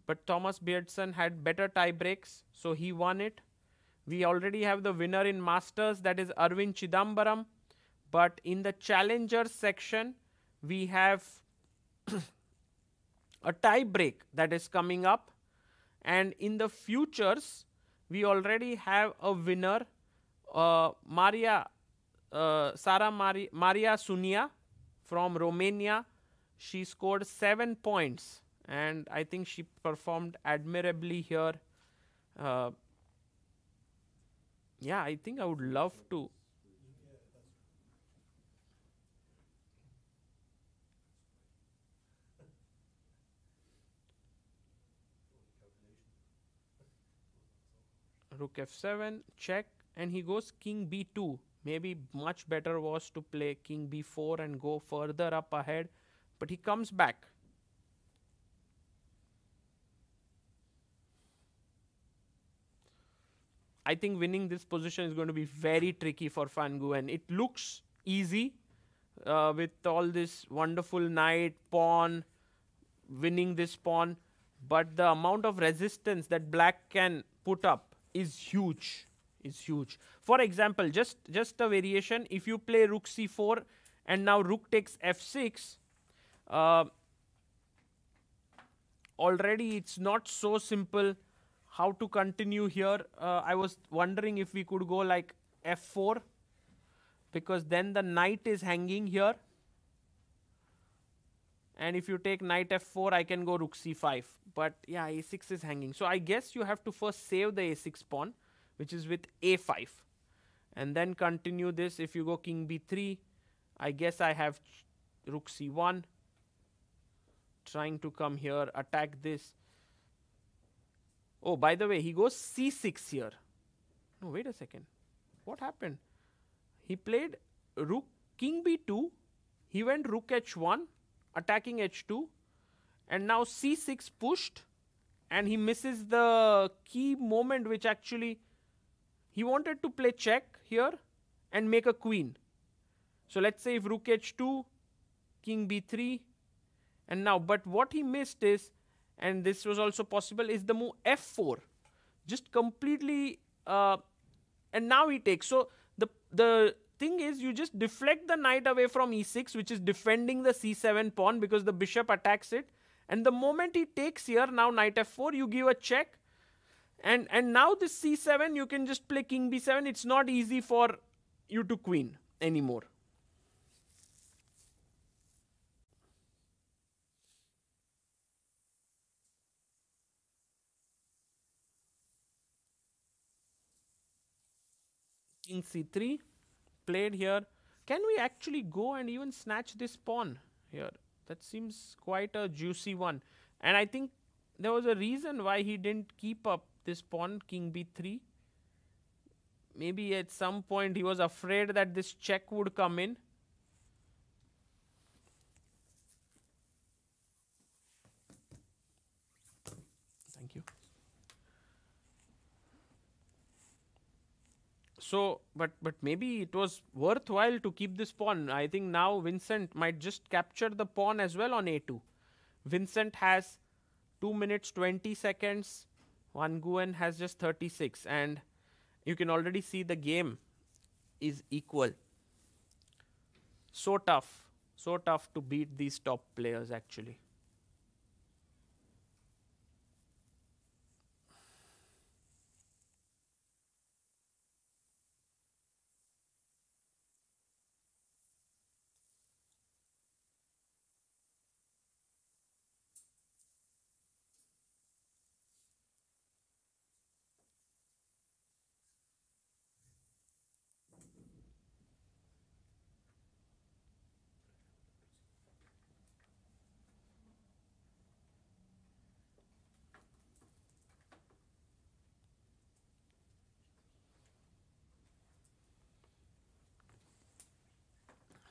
S2: But Thomas Beardson had better tie breaks, so he won it. We already have the winner in Masters, that is Arvind Chidambaram. But in the challenger section, we have a tie break that is coming up. And in the futures, we already have a winner, Maria Sunia from Romania. She scored 7 points, and I think she performed admirably here. Yeah, I think I would love to. Rook f7, check, and he goes king b2. Maybe much better was to play king b4 and go further up ahead, but he comes back. I think winning this position is going to be very tricky for Van Nguyen. It looks easy with all this wonderful knight, pawn, winning this pawn, but the amount of resistance that black can put up is huge. For example, just a variation, if you play rook c4 and now rook takes f6, already it's not so simple how to continue here. I was wondering if we could go like f4, because then the knight is hanging here And if you take knight f4, I can go rook c5. But yeah, a6 is hanging. So I guess you have to first save the a6 pawn, which is with a5. And then continue this. If you go king b3, I guess I have rook c1. Trying to come here, attack this. Oh, by the way, he goes c6 here. No, wait a second. What happened? He played rook king b2. He went rook h1, attacking h2. And now c6 pushed. And he misses the key moment, which actually he wanted to play check here and make a queen. So let's say if rook h2, king b3. And now, but what he missed is, and this was also possible, is the move f4. Just completely, and now he takes. So the thing is, you just deflect the knight away from e6, which is defending the c7 pawn because the bishop attacks it. And the moment he takes here, now knight f4, you give a check. And now this c7, you can just play king b7. It's not easy for you to queen anymore. King c3 played here. Can we actually go and even snatch this pawn here? That seems quite a juicy one. And I think there was a reason why he didn't keep up this pawn, king b3. Maybe at some point he was afraid that this check would come in. Thank you. So, but maybe it was worthwhile to keep this pawn. I think now Vincent might just capture the pawn as well on a2. Vincent has 2 minutes 20 seconds. Van Nguyen has just 36. And you can already see the game is equal. So tough to beat these top players actually.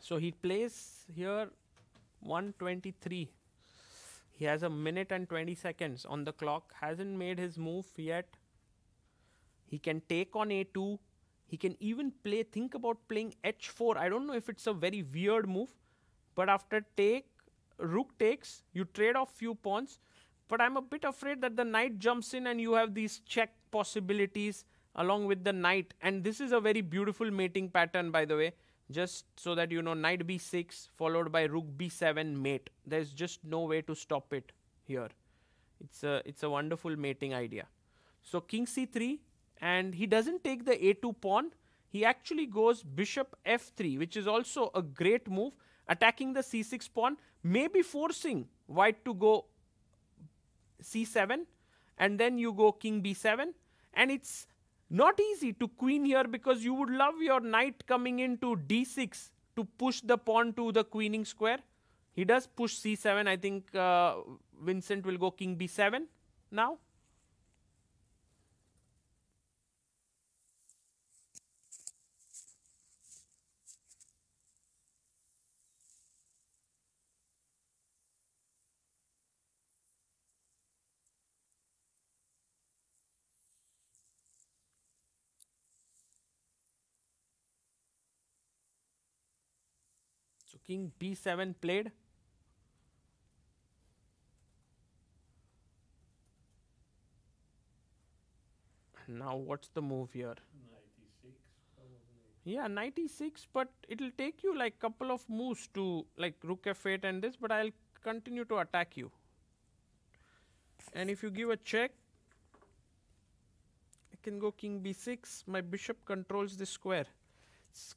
S2: So he plays here 123. He has a minute and 20 seconds on the clock. Hasn't made his move yet. He can take on a2. He can even play, think about playing h4. I don't know if it's a very weird move. But after rook takes, you trade off few pawns. But I'm a bit afraid that the knight jumps in and you have these check possibilities along with the knight. And this is a very beautiful mating pattern, by the way. Just so that you know, knight b6 followed by rook b7 mate. There's just no way to stop it here. It's a wonderful mating idea. So king c3, and he doesn't take the a2 pawn. He actually goes bishop f3, which is also a great move, attacking the c6 pawn, maybe forcing white to go c7, and then you go king b7, and it's not easy to queen here because you would love your knight coming into d6 to push the pawn to the queening square. He does push c7. I think Vincent will go king b7 now. So king b7 played. Now what's the move here?
S5: 96 probably.
S2: Yeah, 96, but it'll take you like couple of moves to like rook f8 and this, but I'll continue to attack you. And if you give a check, I can go king b6. My bishop controls the square. It's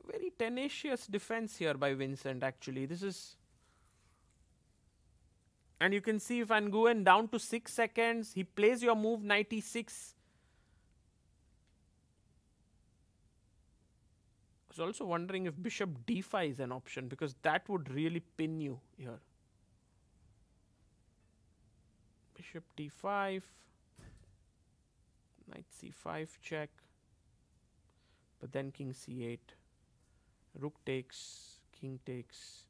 S2: very tenacious defense here by Vincent actually. This is And you can see Van Nguyen down to 6 seconds. He plays your move knight e6. I was also wondering if bishop d5 is an option, because that would really pin you here. Bishop d5, knight c5 check, but then king c8, rook takes, king takes,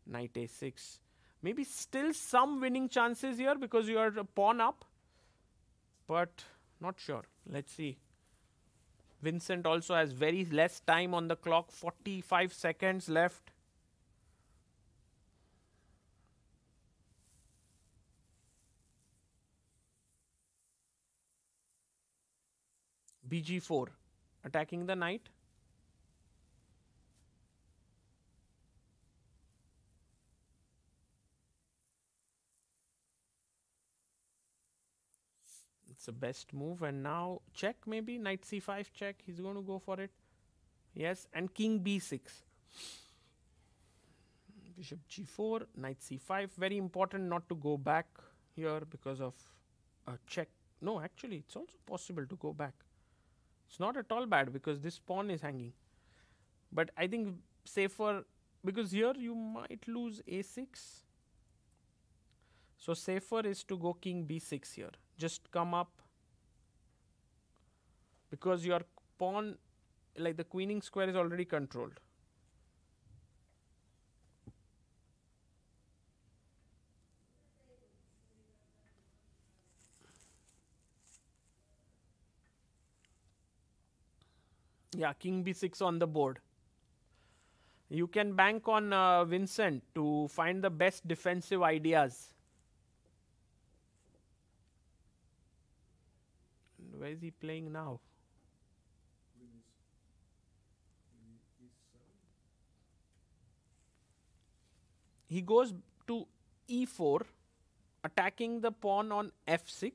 S2: knight a6. Maybe still some winning chances here because you are a pawn up, but not sure. Let's see. Vincent also has very less time on the clock, 45 seconds left. bg4, attacking the knight. It's the best move, and now check, maybe knight c5 check. He's going to go for it. Yes, and king b6. Bishop g4, knight c5. Very important not to go back here because of a check. No, actually, it's also possible to go back. It's not at all bad because this pawn is hanging. But I think safer, because here you might lose a6. So safer is to go king b6 here. Just come up, because your pawn, like the queening square, is already controlled. Yeah, king b6 on the board. You can bank on Vincent to find the best defensive ideas. Where is he playing now? He goes to e4, attacking the pawn on f6.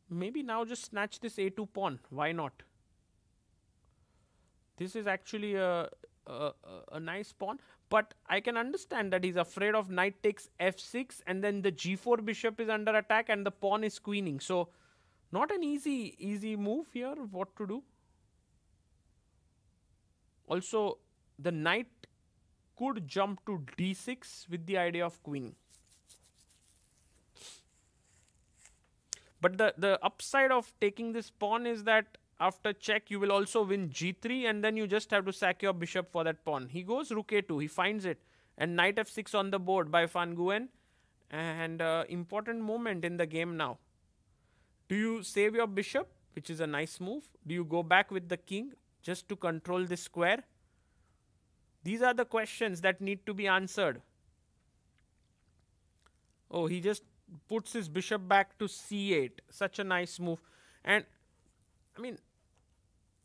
S2: Maybe now just snatch this a2 pawn. Why not? This is actually a nice pawn. But I can understand that he's afraid of knight takes f6, and then the g4 bishop is under attack and the pawn is queening. So not an easy move here. What to do? Also, the knight could jump to d6 with the idea of queening. But the upside of taking this pawn is that after check you will also win g3, and then you just have to sack your bishop for that pawn. He goes rook a2, he finds it, and knight f6 on the board by Van Nguyen. And important moment in the game now. Do you save your bishop, which is a nice move? Do you go back with the king just to control this square? These are the questions that need to be answered. Oh, he just puts his bishop back to c8. Such a nice move. And I mean,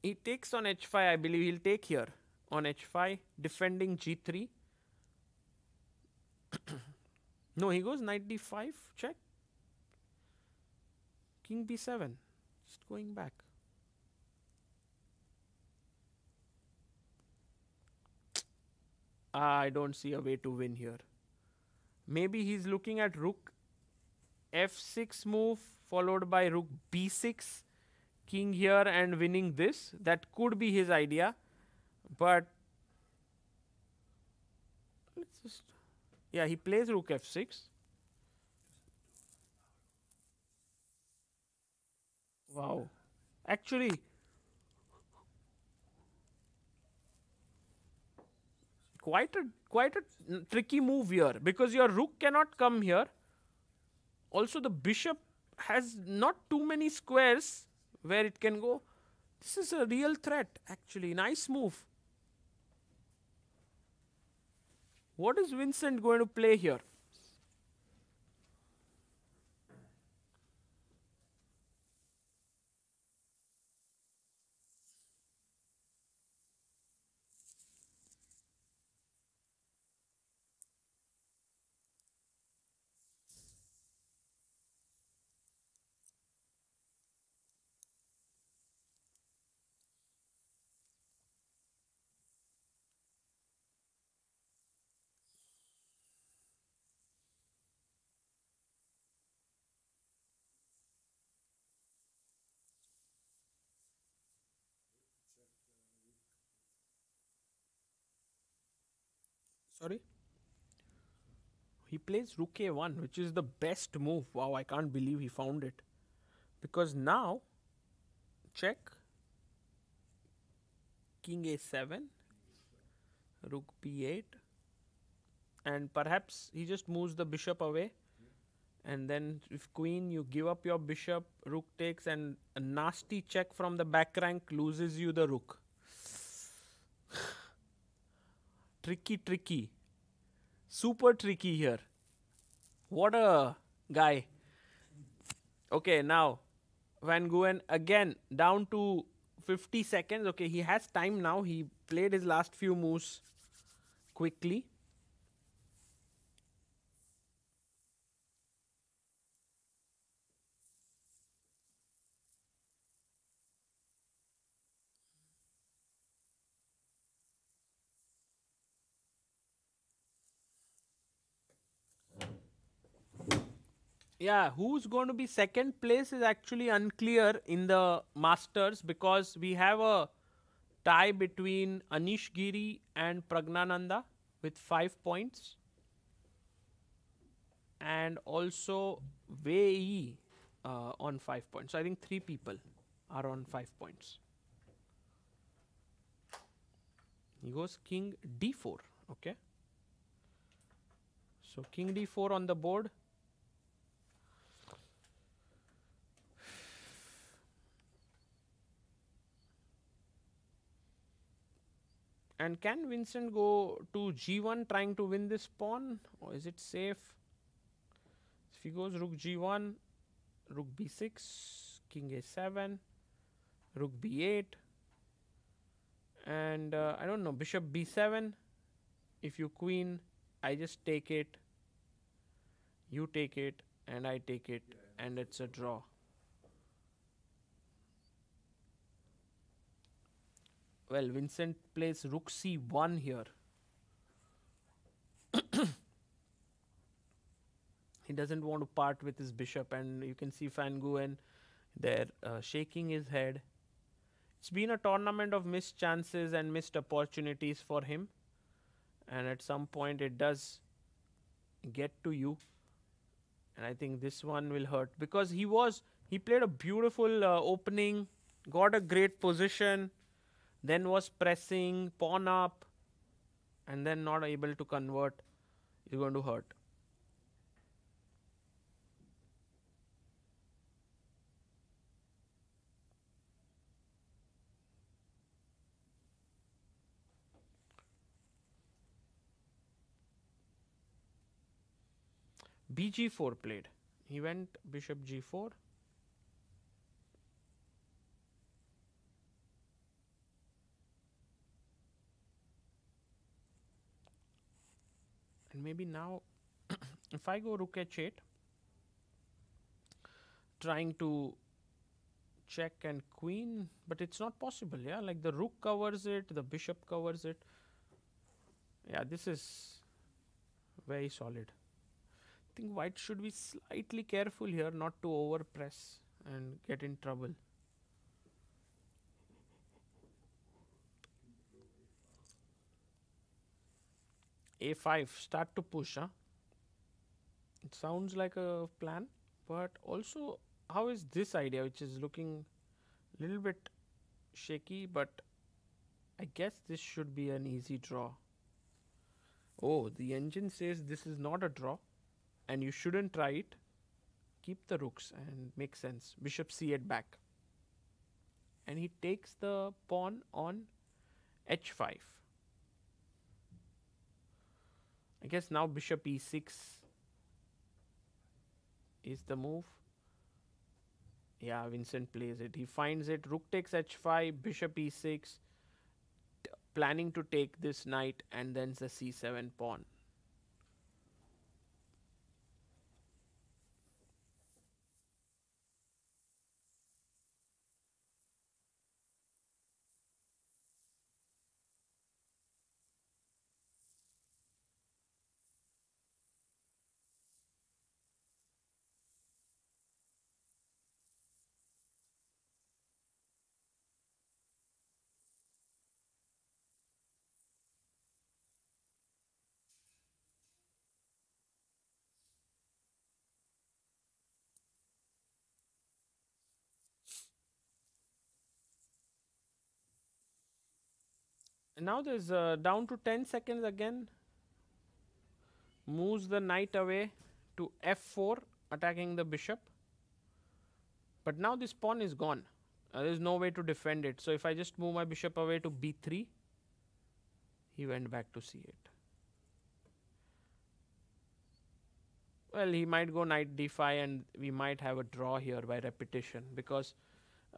S2: he takes on h5. I believe he'll take here on h5, defending g3. No, he goes knight d5, check. King b7, just going back. I don't see a way to win here. Maybe he's looking at rook f6 move, followed by rook b6, king here and winning this. That could be his idea. But let's just, yeah, he plays rook f6. Wow. Actually, quite a tricky move here, because your rook cannot come here. Also, the bishop has not too many squares where it can go. This is a real threat, actually. Nice move. What is Vincent going to play here? Sorry? He plays rook a1, which is the best move. Wow, I can't believe he found it. Because now, check, king a7, rook b8, and perhaps he just moves the bishop away. And then if queen, you give up your bishop, rook takes, and a nasty check from the back rank loses you the rook. Tricky, tricky. Super tricky here. What a guy. Okay, now Van Goghen again down to 50 seconds. Okay, he has time now. He played his last few moves quickly. Yeah, who's going to be second place is actually unclear in the Masters because we have a tie between Anish Giri and Pragnananda with 5 points. And also Wei Yi on 5 points. So I think 3 people are on 5 points. He goes king d4. Okay. So king d4 on the board. And can Vincent go to g1 trying to win this pawn, or is it safe? If he goes rook g1, rook b6, king a7, rook b8, and I don't know, bishop b7. If you queen, I just take it, you take it, and I take it, and it's a draw. Well, Vincent plays rook c1 here. He doesn't want to part with his bishop, and you can see Van Goghen there shaking his head. It's been a tournament of missed chances and missed opportunities for him, and at some point it does get to you, and I think this one will hurt because he played a beautiful opening, got a great position, then was pressing pawn up, and then not able to convert. Is going to hurt. bg4 played. He went bishop g4. And maybe now, if I go rook h8, trying to check and queen, but it's not possible. Yeah, like the rook covers it, the bishop covers it. Yeah, this is very solid. I think white should be slightly careful here not to overpress and get in trouble. a5, start to push, huh? It sounds like a plan, but also how is this idea, which is looking a little bit shaky, but I guess this should be an easy draw. Oh, the engine says this is not a draw and you shouldn't try it. Keep the rooks and make sense. Bishop c8 back. And he takes the pawn on h5. I guess now bishop e6 is the move. Yeah, Vincent plays it. He finds it. Rook takes h5, bishop e6, planning to take this knight and then the c7 pawn. Now there's down to 10 seconds again. Moves the knight away to f4, attacking the bishop. But now this pawn is gone. There's no way to defend it. So if I just move my bishop away to b3, he went back to c8. Well, he might go knight d5 and we might have a draw here by repetition, because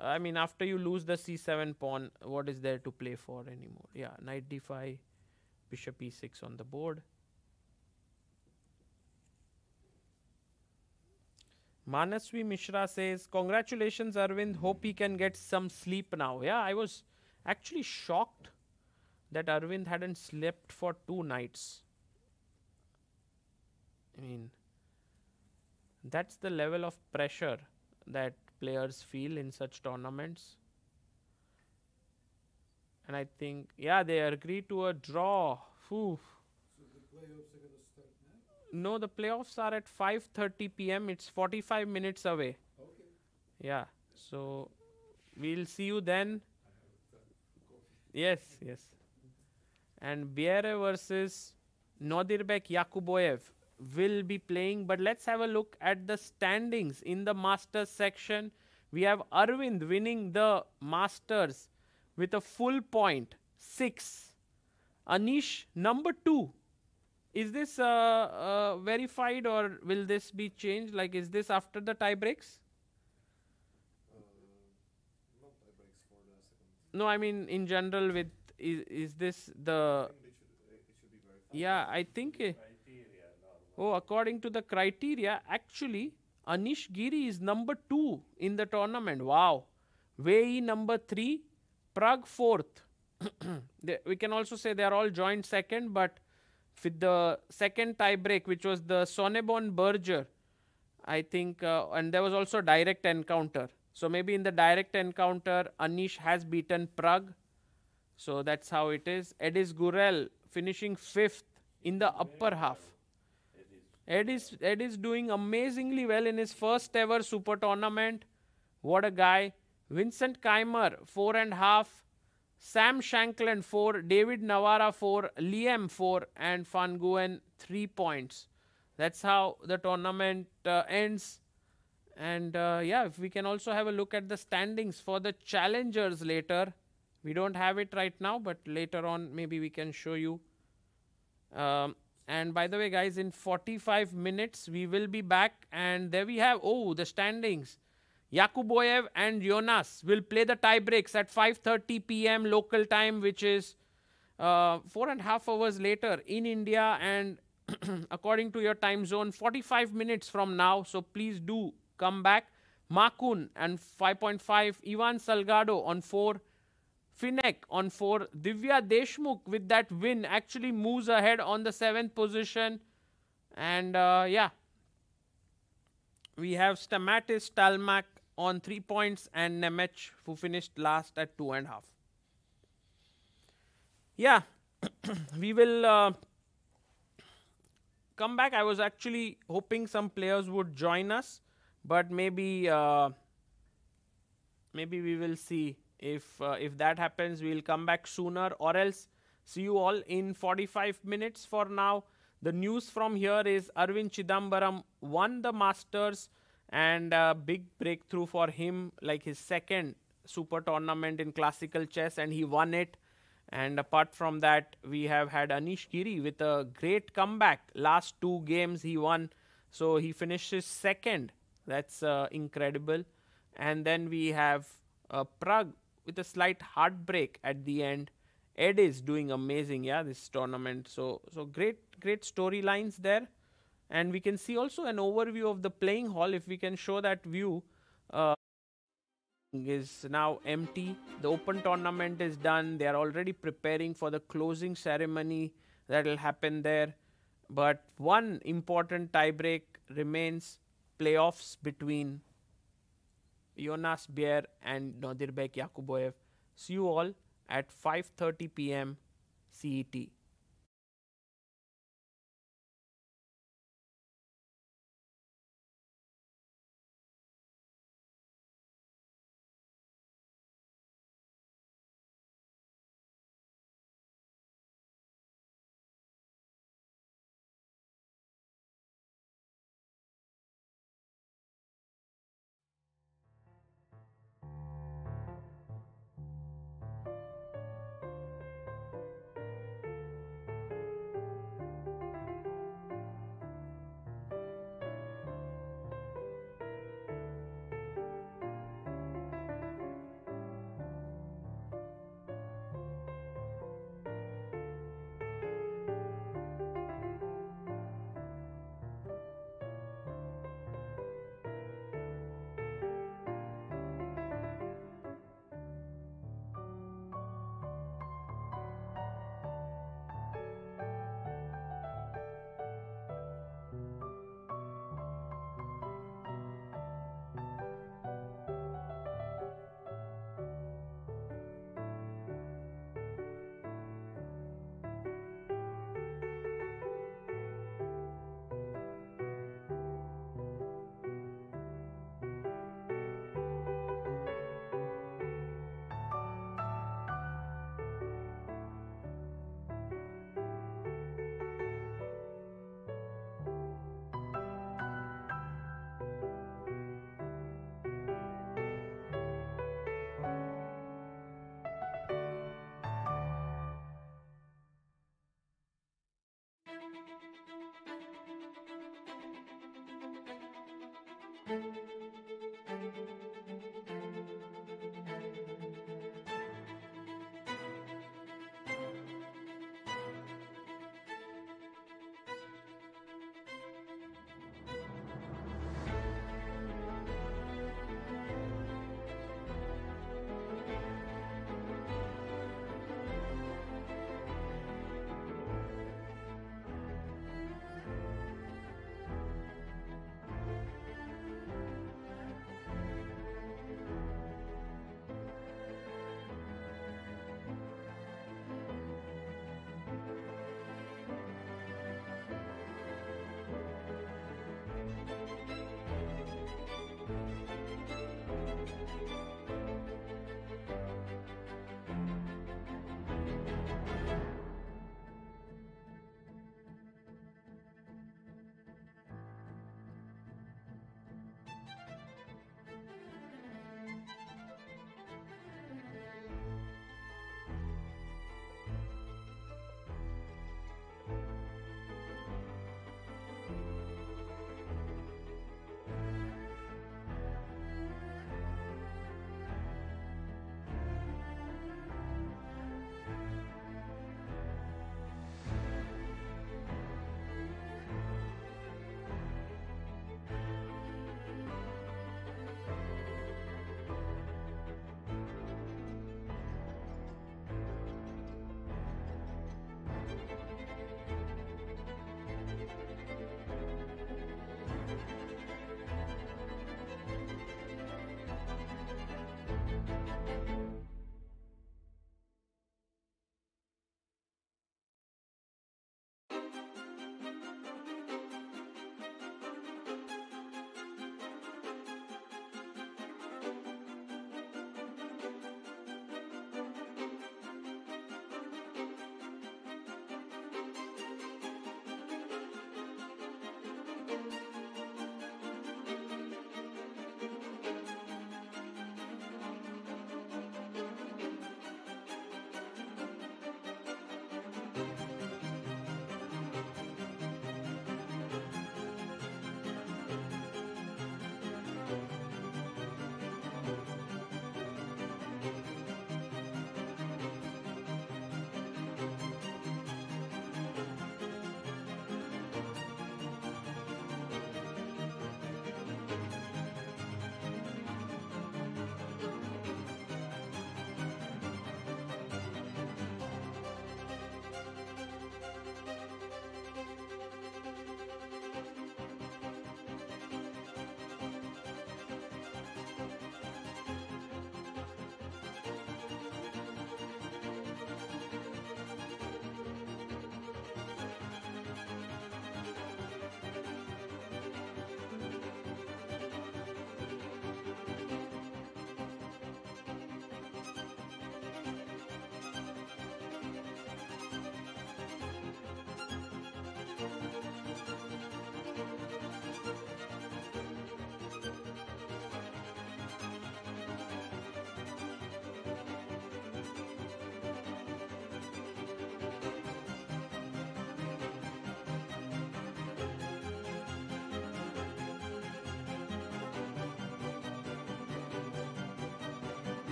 S2: I mean, after you lose the c7 pawn, what is there to play for anymore? Yeah, knight d5, bishop e6 on the board. Manasvi Mishra says, congratulations Arvind, hope he can get some sleep now. Yeah, I was actually shocked that Arvind hadn't slept for 2 nights. I mean, that's the level of pressure that players feel in such tournaments. And I think, yeah, they agreed to a draw. Whew.
S3: So the playoffs are going to start now?
S2: No, the playoffs are at 5:30 p.m. It's 45 minutes away.
S3: Okay.
S2: Yeah. So we'll see you then. Yes, yes. And Biere versus Nodirbek Yakuboyev will be playing. But let's have a look at the standings in the Masters section. We have Arvind winning the Masters with a full point, 6. Anish, number 2. Is this verified or will this be changed? Like, is this after the tie breaks?
S8: Not tie breaks for the second.
S2: No, I mean in general. With is this the?
S8: I think it should be verified.
S2: Yeah, I think.
S5: Criteria,
S2: Oh, according to the criteria, actually, Anish Giri is number 2 in the tournament. Wow. Wei number 3, Prague 4th. We can also say they are all joint second, but with the second tie break, which was the Sonneborn Berger, I think, and there was also direct encounter. So maybe in the direct encounter, Anish has beaten Prague. So that's how it is. Edis Gurel finishing 5th in the upper half. Ed is doing amazingly well in his first ever super tournament. What a guy. Vincent Keimer, 4.5. Sam Shankland, 4. David Navara, 4. Liam, 4. And Van Guen, 3 points. That's how the tournament ends. And yeah, if we can also have a look at the standings for the challengers later. We don't have it right now, but later on maybe we can show you. And by the way, guys, in 45 minutes, we will be back. And there we have, the standings. Yakuboyev and Jonas will play the tie breaks at 5:30 p.m. local time, which is 4.5 hours later in India. And according to your time zone, 45 minutes from now. So please do come back. Makun and 5.5. Ivan Salgado on 4. Finek on 4. Divya Deshmukh with that win actually moves ahead on the 7th position. And yeah, we have Stamatis Stalmak on 3 points and Nemec who finished last at 2.5. Yeah, we will come back. I was actually hoping some players would join us, but maybe we will see. If that happens, we will come back sooner, or else see you all in 45 minutes. For now, the news from here is Arvind Chidambaram won the Masters, and a big breakthrough for him, like his second super tournament in classical chess, and he won it. And apart from that, we have had Anish Giri with a great comeback. Last 2 games he won, so he finishes 2nd. That's incredible. And then we have Prague with a slight heartbreak at the end. Ed is doing amazing, yeah, this tournament. So great storylines there. And we can see also an overview of the playing hall. If we can show that view, is now empty. The open tournament is done. They are already preparing for the closing ceremony that will happen there. But one important tiebreak remains: playoffs between Jonas Bier and Nodirbek Yakuboyev. See you all at 5:30 p.m. CET.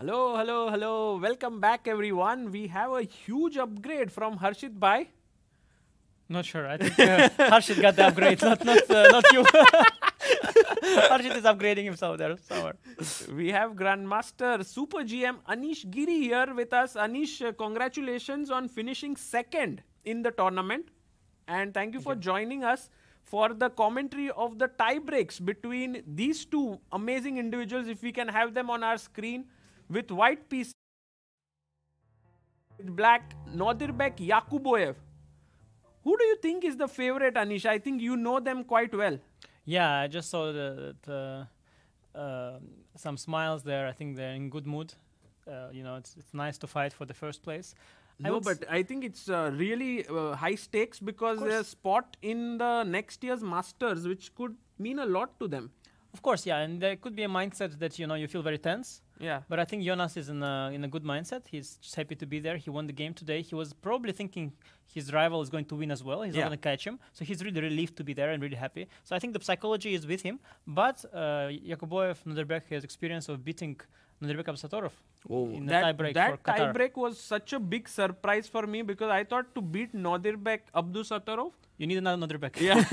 S2: Hello, hello, hello. Welcome back, everyone. We have a huge upgrade from Harshit Bhai.
S4: Not sure. I think Harshit got the upgrade, not you. Harshit is upgrading himself there somewhere.
S2: We have Grandmaster Super GM Anish Giri here with us. Anish, congratulations on finishing second in the tournament. And thank you for joining us for the commentary of the tie breaks between these two amazing individuals. If we can have them on our screen with white piece, with black, Nodirbek Yakuboyev. Who do you think is the favorite, Anish? I think you know them quite well.
S4: Yeah, I just saw some smiles there. I think they're in good mood. It's nice to fight for the first place.
S2: No, but I think it's really high stakes because there's a spot in the next year's Masters, which could mean a lot to them.
S4: Of course, yeah, and there could be a mindset that you feel very tense.
S2: Yeah.
S4: But I think Jonas is in a good mindset. He's just happy to be there. He won the game today. He was probably thinking his rival is going to win as well. He's not going to catch him. So he's really relieved to be there and really happy. So I think the psychology is with him. But Yakuboyev Nodirbek has experience of beating Nodirbek Absatorov in the tie-break for Qatar.
S2: That tie-break was such a big surprise for me because I thought to beat Nodirbek Abdusatorov,
S4: you need another Nodirbek.
S2: Yeah.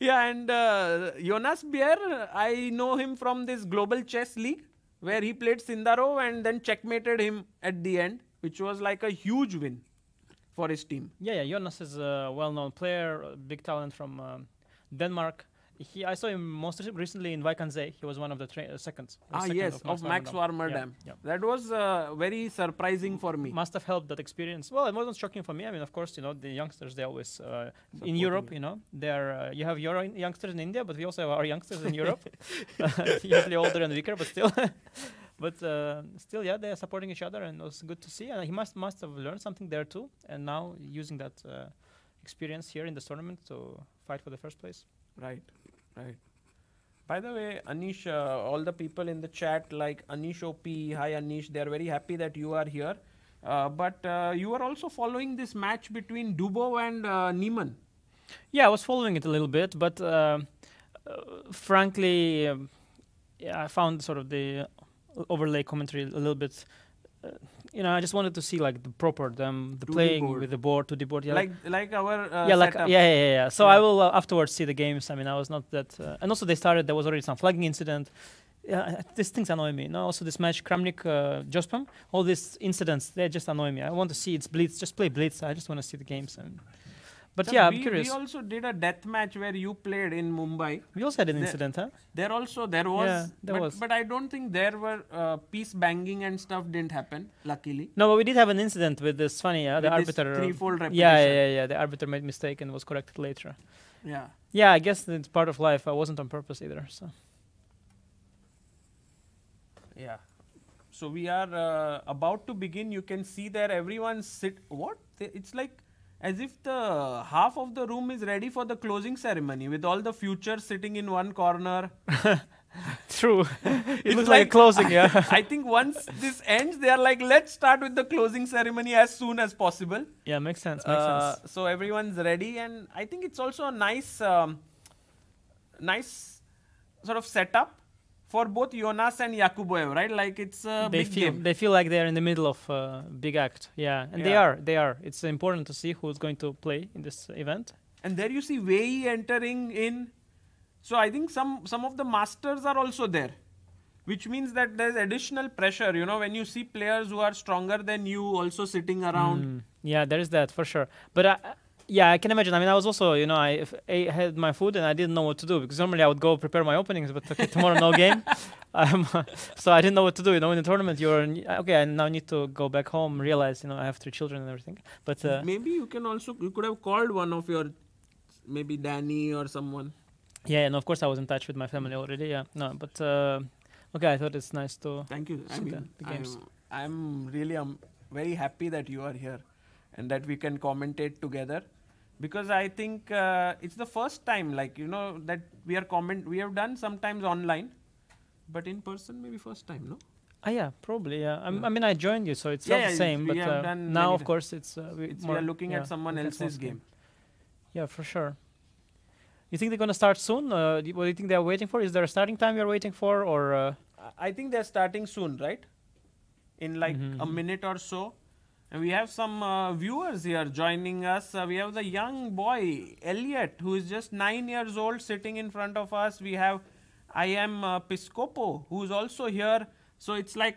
S2: Yeah, and Jonas Bier, I know him from this Global Chess League where he played Sindarov and then checkmated him at the end, which was like a huge win for his team.
S4: Yeah, Jonas is a well-known player, a big talent from Denmark. I saw him most recently in Vaikanze. He was one of the seconds.
S2: Yes, of Max Warmerdam.
S4: Yeah.
S2: That was very surprising for me.
S4: Must have helped that experience. Well, it wasn't shocking for me. I mean, of course, the youngsters, they always, in Europe, they're, you have your youngsters in India, but we also have our youngsters in Europe. Usually older and weaker, but still. But still, yeah, they're supporting each other, and it was good to see. And he must have learned something there too, and now using that experience here in this tournament to fight for the first place.
S2: Right. By the way, Anish, all the people in the chat like Anish OP, hi Anish, they are very happy that you are here. But you are also following this match between Dubov and Niemann.
S4: Yeah, I was following it a little bit, but frankly, I found sort of the overlay commentary a little bit. I just wanted to see like the proper the playing with the board to the board. Yeah,
S2: like our
S4: setup. Yeah. So I will afterwards see the games. I mean, I was not that. And also they started. There was already some flagging incident. These things annoy me. Also this match Kramnik Jospam. All these incidents they just annoy me. I want to see it's blitz. Just play blitz. I just want to see the games. But yeah, I'm curious.
S2: We also did a death match where you played in Mumbai.
S4: We also had an incident, huh?
S2: There was. Yeah, there was. But I don't think there were piece banging and stuff didn't happen, luckily.
S4: No, but we did have an incident with this funny, the arbiter.
S2: Threefold repetition.
S4: Yeah. The arbiter made mistake and was corrected later.
S2: Yeah.
S4: Yeah, I guess it's part of life. I wasn't on purpose either, so.
S2: Yeah. So we are about to begin. You can see there everyone sit. What? It's like as if the half of the room is ready for the closing ceremony with all the futures sitting in one corner.
S4: True. It looks like a closing, yeah.
S2: I think once this ends, they are like, let's start with the closing ceremony as soon as possible.
S4: Yeah, makes sense.
S2: So everyone's ready, and I think it's also a nice, nice sort of setup for both Jonas and Yakuboyev, right? Like it's a big game.
S4: They feel like they're in the middle of a big act. Yeah, and they are. It's important to see who's going to play in this event.
S2: And there you see Wei entering in. So I think some of the masters are also there, which means that there's additional pressure, when you see players who are stronger than you also sitting around.
S4: Yeah, there is that for sure. But yeah, I can imagine. I mean, I was also, I had my food and I didn't know what to do because normally I would go prepare my openings, but okay, tomorrow no game. So I didn't know what to do. In the tournament, okay, I now need to go back home, realize, I have 3 children and everything. But
S2: maybe you could have called one of your, maybe Danny or someone.
S4: Yeah, and of course I was in touch with my family already. Yeah, no, but okay, I thought it's nice to.
S2: Thank you.
S4: See the games.
S2: I'm really very happy that you are here, and that we can commentate together, because I think it's the first time, that we have done sometimes online, but in person maybe first time, no?
S4: Yeah, probably. Yeah, I mean I joined you, so it's not the same. But now, of course, we
S2: are looking at someone else's game.
S4: Yeah, for sure. You think they're going to start soon? What do you think they're waiting for? Is there a starting time you're waiting for, or?
S2: I think they're starting soon, right? In like
S4: Mm-hmm.
S2: a minute or so. And we have some viewers here joining us. We have the young boy, Elliot, who is just 9 years old, sitting in front of us. We have I am Piscopo, who's also here. So it's like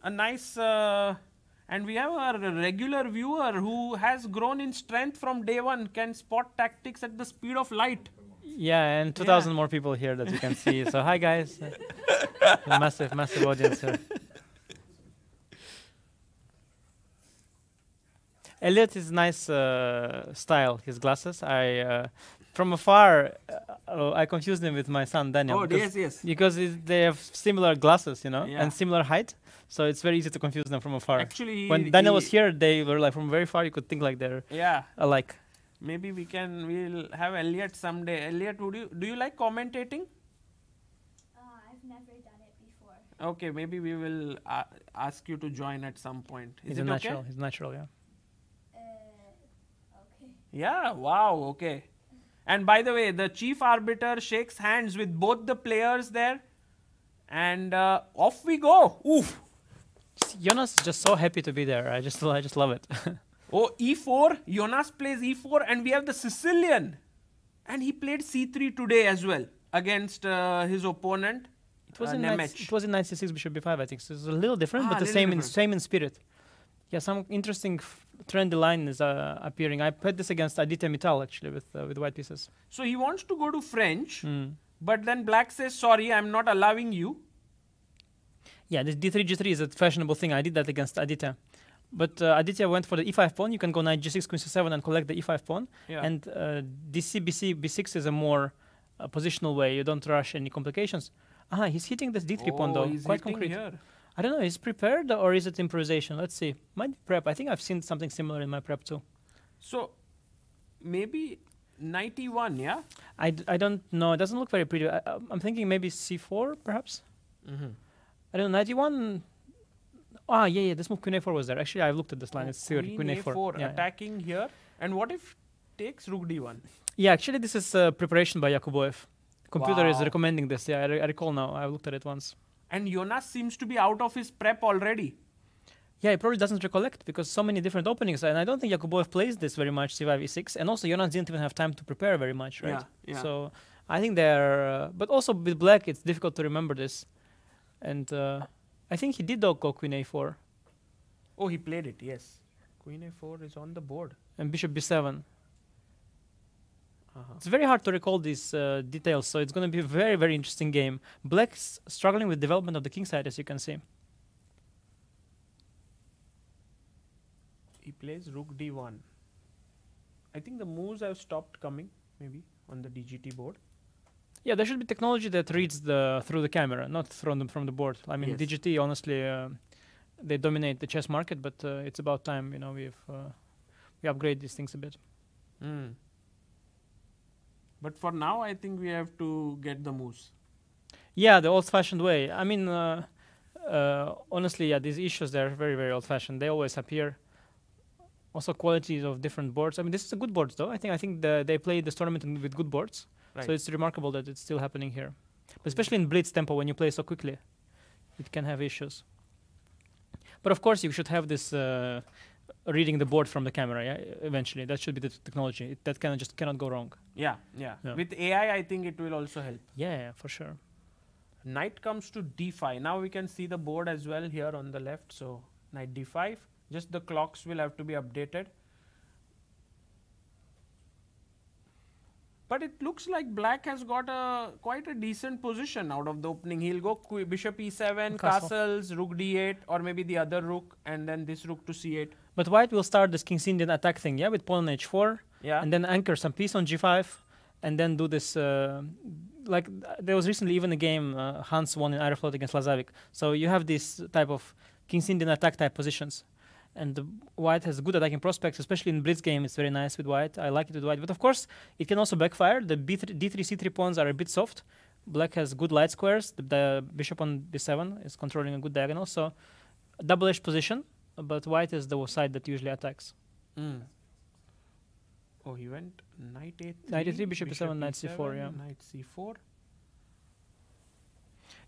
S2: a nice. And we have a regular viewer who has grown in strength from day one, can spot tactics at the speed of light.
S4: Yeah, and 2,000 more people here that you can see. So hi guys, a massive audience here. Elliot is nice style. His glasses. From afar, I confused him with my son Daniel.
S2: Oh,
S4: because,
S2: yes.
S4: Because they have similar glasses, you know,
S2: Yeah.
S4: and similar height. So it's very easy to confuse them from afar.
S2: Actually,
S4: When Daniel was here, they were like from very far. You could think like they're alike.
S2: Maybe we'll have Elliot someday. Elliot, do you like commentating?
S9: I've never done it before.
S2: Okay, maybe we will ask you to join at some point. Is
S4: He's
S2: it
S4: a natural.
S2: okay?
S4: He's natural, yeah.
S9: Okay.
S2: Yeah, wow, okay. And by the way, the chief arbiter shakes hands with both the players there. And off we go. Oof.
S4: Jonas is just so happy to be there. I just love it.
S2: Oh, e4. Jonas plays e4 and we have the Sicilian. And he played c3 today as well against his opponent.
S4: It was in
S2: Nemec.
S4: it was in knight c6 bishop b5. I think so. It's a little different, but the
S2: little
S4: same in spirit. Yeah, some interesting trendy line is appearing. I played this against Aditya Mittal actually with white pieces.
S2: So he wants to go to French, but then black says, sorry, I'm not allowing you.
S4: Yeah, this d3 g3 is a fashionable thing. I did that against Aditya. But Aditya went for the e5 pawn. You can go knight g6, queen c7 and collect the e5 pawn.
S2: Yeah.
S4: And dc, bc, b6 is a more positional way. You don't rush any complications. He's hitting this d3 pawn though.
S2: He's
S4: Quite
S2: hitting
S4: concrete.
S2: here.
S4: I don't know, is prepared or is it improvisation? Let's see. Might be prep. I think I've seen something similar in my prep too.
S2: So maybe knight e1, yeah?
S4: I don't know. It doesn't look very pretty. I'm thinking maybe c4 perhaps. I don't know. Knight e1. Yeah. This move queen a4 was there. Actually, I've looked at this line. It's theory. Queen a4. Yeah,
S2: attacking here. And what if takes rook d1?
S4: Yeah, actually, this is preparation by Yakuboev. Computer is
S2: Wow.
S4: recommending this. Yeah, I recall now. I looked at it once.
S2: And Jonas seems to be out of his prep already.
S4: Yeah, he probably doesn't recollect because so many different openings. And I don't think Yakuboev plays this very much, c5, e6. And also, Jonas didn't even have time to prepare very much, right?
S2: Yeah.
S4: So I think they're... but also with black, it's difficult to remember this. And I think he did go queen a4.
S2: Oh, he played it, yes. Queen a4 is on the board.
S4: And bishop b7. It's very hard to recall these details, so it's going to be a very, very interesting game. Black's struggling with development of the king side, as you can see.
S2: He plays rook d1. I think the moves have stopped coming, maybe, on the DGT board.
S4: Yeah, there should be technology that reads through the camera, not from the board. I mean,
S2: Yes.
S4: DGT, honestly, they dominate the chess market, but it's about time, you know, we upgrade these things a bit.
S2: But for now, I think we have to get the moves.
S4: Yeah, the old-fashioned way. I mean, honestly, yeah, these issues, they're very, very old-fashioned. They always appear. Also, qualities of different boards. I mean, this is a good board, though. I think they play this tournament with good boards.
S2: Right.
S4: So it's remarkable that it's still happening here. But especially in blitz tempo, when you play so quickly, it can have issues. But of course, you should have this reading the board from the camera, yeah, eventually. That should be the technology. That cannot go wrong.
S2: Yeah. With AI, I think it will also help.
S4: Yeah, for sure.
S2: Knight comes to d5. Now we can see the board as well here on the left. So knight d5. Just the clocks will have to be updated. But it looks like black has got quite a decent position out of the opening. He'll go bishop e7, castles, rook d8, or maybe the other rook, and then this rook to c8.
S4: But white will start this King's Indian attack thing, yeah, with pawn on h4, and then anchor some piece on g5, and then do this. Like there was recently even a game Hans won in Aeroflot against Lazavic. So you have this type of King's Indian attack type positions. And the white has good attacking prospects, especially in blitz game. It's very nice with white. I like it with white. But of course, it can also backfire. The d3, c3 pawns are a bit soft. Black has good light squares. The bishop on b7 is controlling a good diagonal. So double-edged position, but white is the side that usually attacks.
S2: Oh, he went knight a3.
S4: Knight a3, bishop e7, knight c4, yeah.
S2: Knight c4.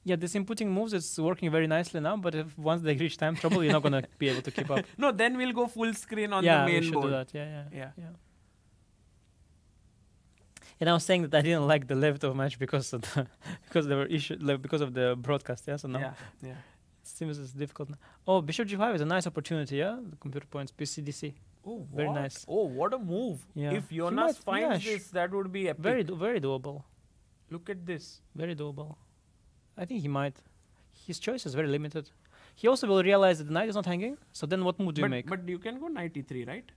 S4: Yeah, this inputting moves is working very nicely now, but if once they reach time trouble, you're not gonna be able to keep up.
S2: No, then we'll go full screen on
S4: Yeah,
S2: the
S4: we
S2: main
S4: should
S2: board.
S4: do that. Yeah.
S2: Yeah.
S4: And I was saying that I didn't like the Levitov match because of the because there were issues because of the broadcast. Yeah, so now
S2: Yeah.
S4: it seems it's difficult. Oh, Bishop G5 is a nice opportunity. Yeah, the computer points BCDC.
S2: Oh,
S4: Very
S2: what?
S4: nice.
S2: Oh, what a move!
S4: Yeah.
S2: If
S4: He
S2: Jonas
S4: might-
S2: finds
S4: yeah,
S2: this, that would be epic.
S4: Very doable.
S2: Look at this.
S4: Very doable. I think he might. His choice is very limited. He also will realize that the knight is not hanging. So then, what move do you make?
S2: But you can go knight e3, right?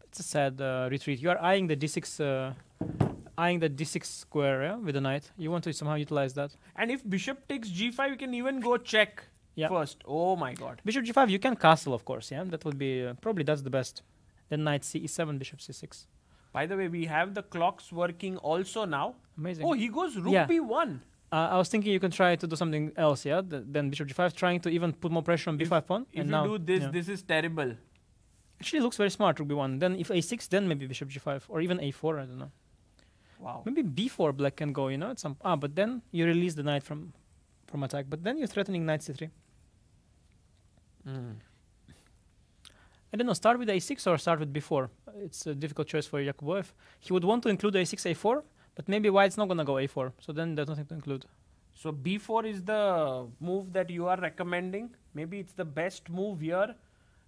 S4: It's a sad retreat. You are eyeing the d6, eyeing the d6 square with the knight. You want to somehow utilize that.
S2: And if bishop takes g5, you can even go check first. Oh my god.
S4: Bishop g5, you can castle, of course. Yeah, that would be probably that's the best. Then knight c7, bishop c6.
S2: By the way, we have the clocks working also now.
S4: Amazing.
S2: Oh, he goes rook
S4: Yeah.
S2: b1.
S4: I was thinking you can try to do something else. Yeah, then bishop g5, trying to even put more pressure on b5 pawn.
S2: If
S4: and
S2: you
S4: now,
S2: do this,
S4: yeah.
S2: this is terrible.
S4: Actually looks very smart, rook b1. Then if a6, then maybe bishop g5 or even a4. I don't know.
S2: Wow.
S4: Maybe b4 black can go. At some but then you release the knight from attack. But then you're threatening knight c3. I don't know. Start with a6 or start with b4. It's a difficult choice for Yakuboev. He would want to include a6, a4, but maybe white's not gonna go a4. So then there's nothing to include.
S2: So b4 is the move that you are recommending. Maybe it's the best move here.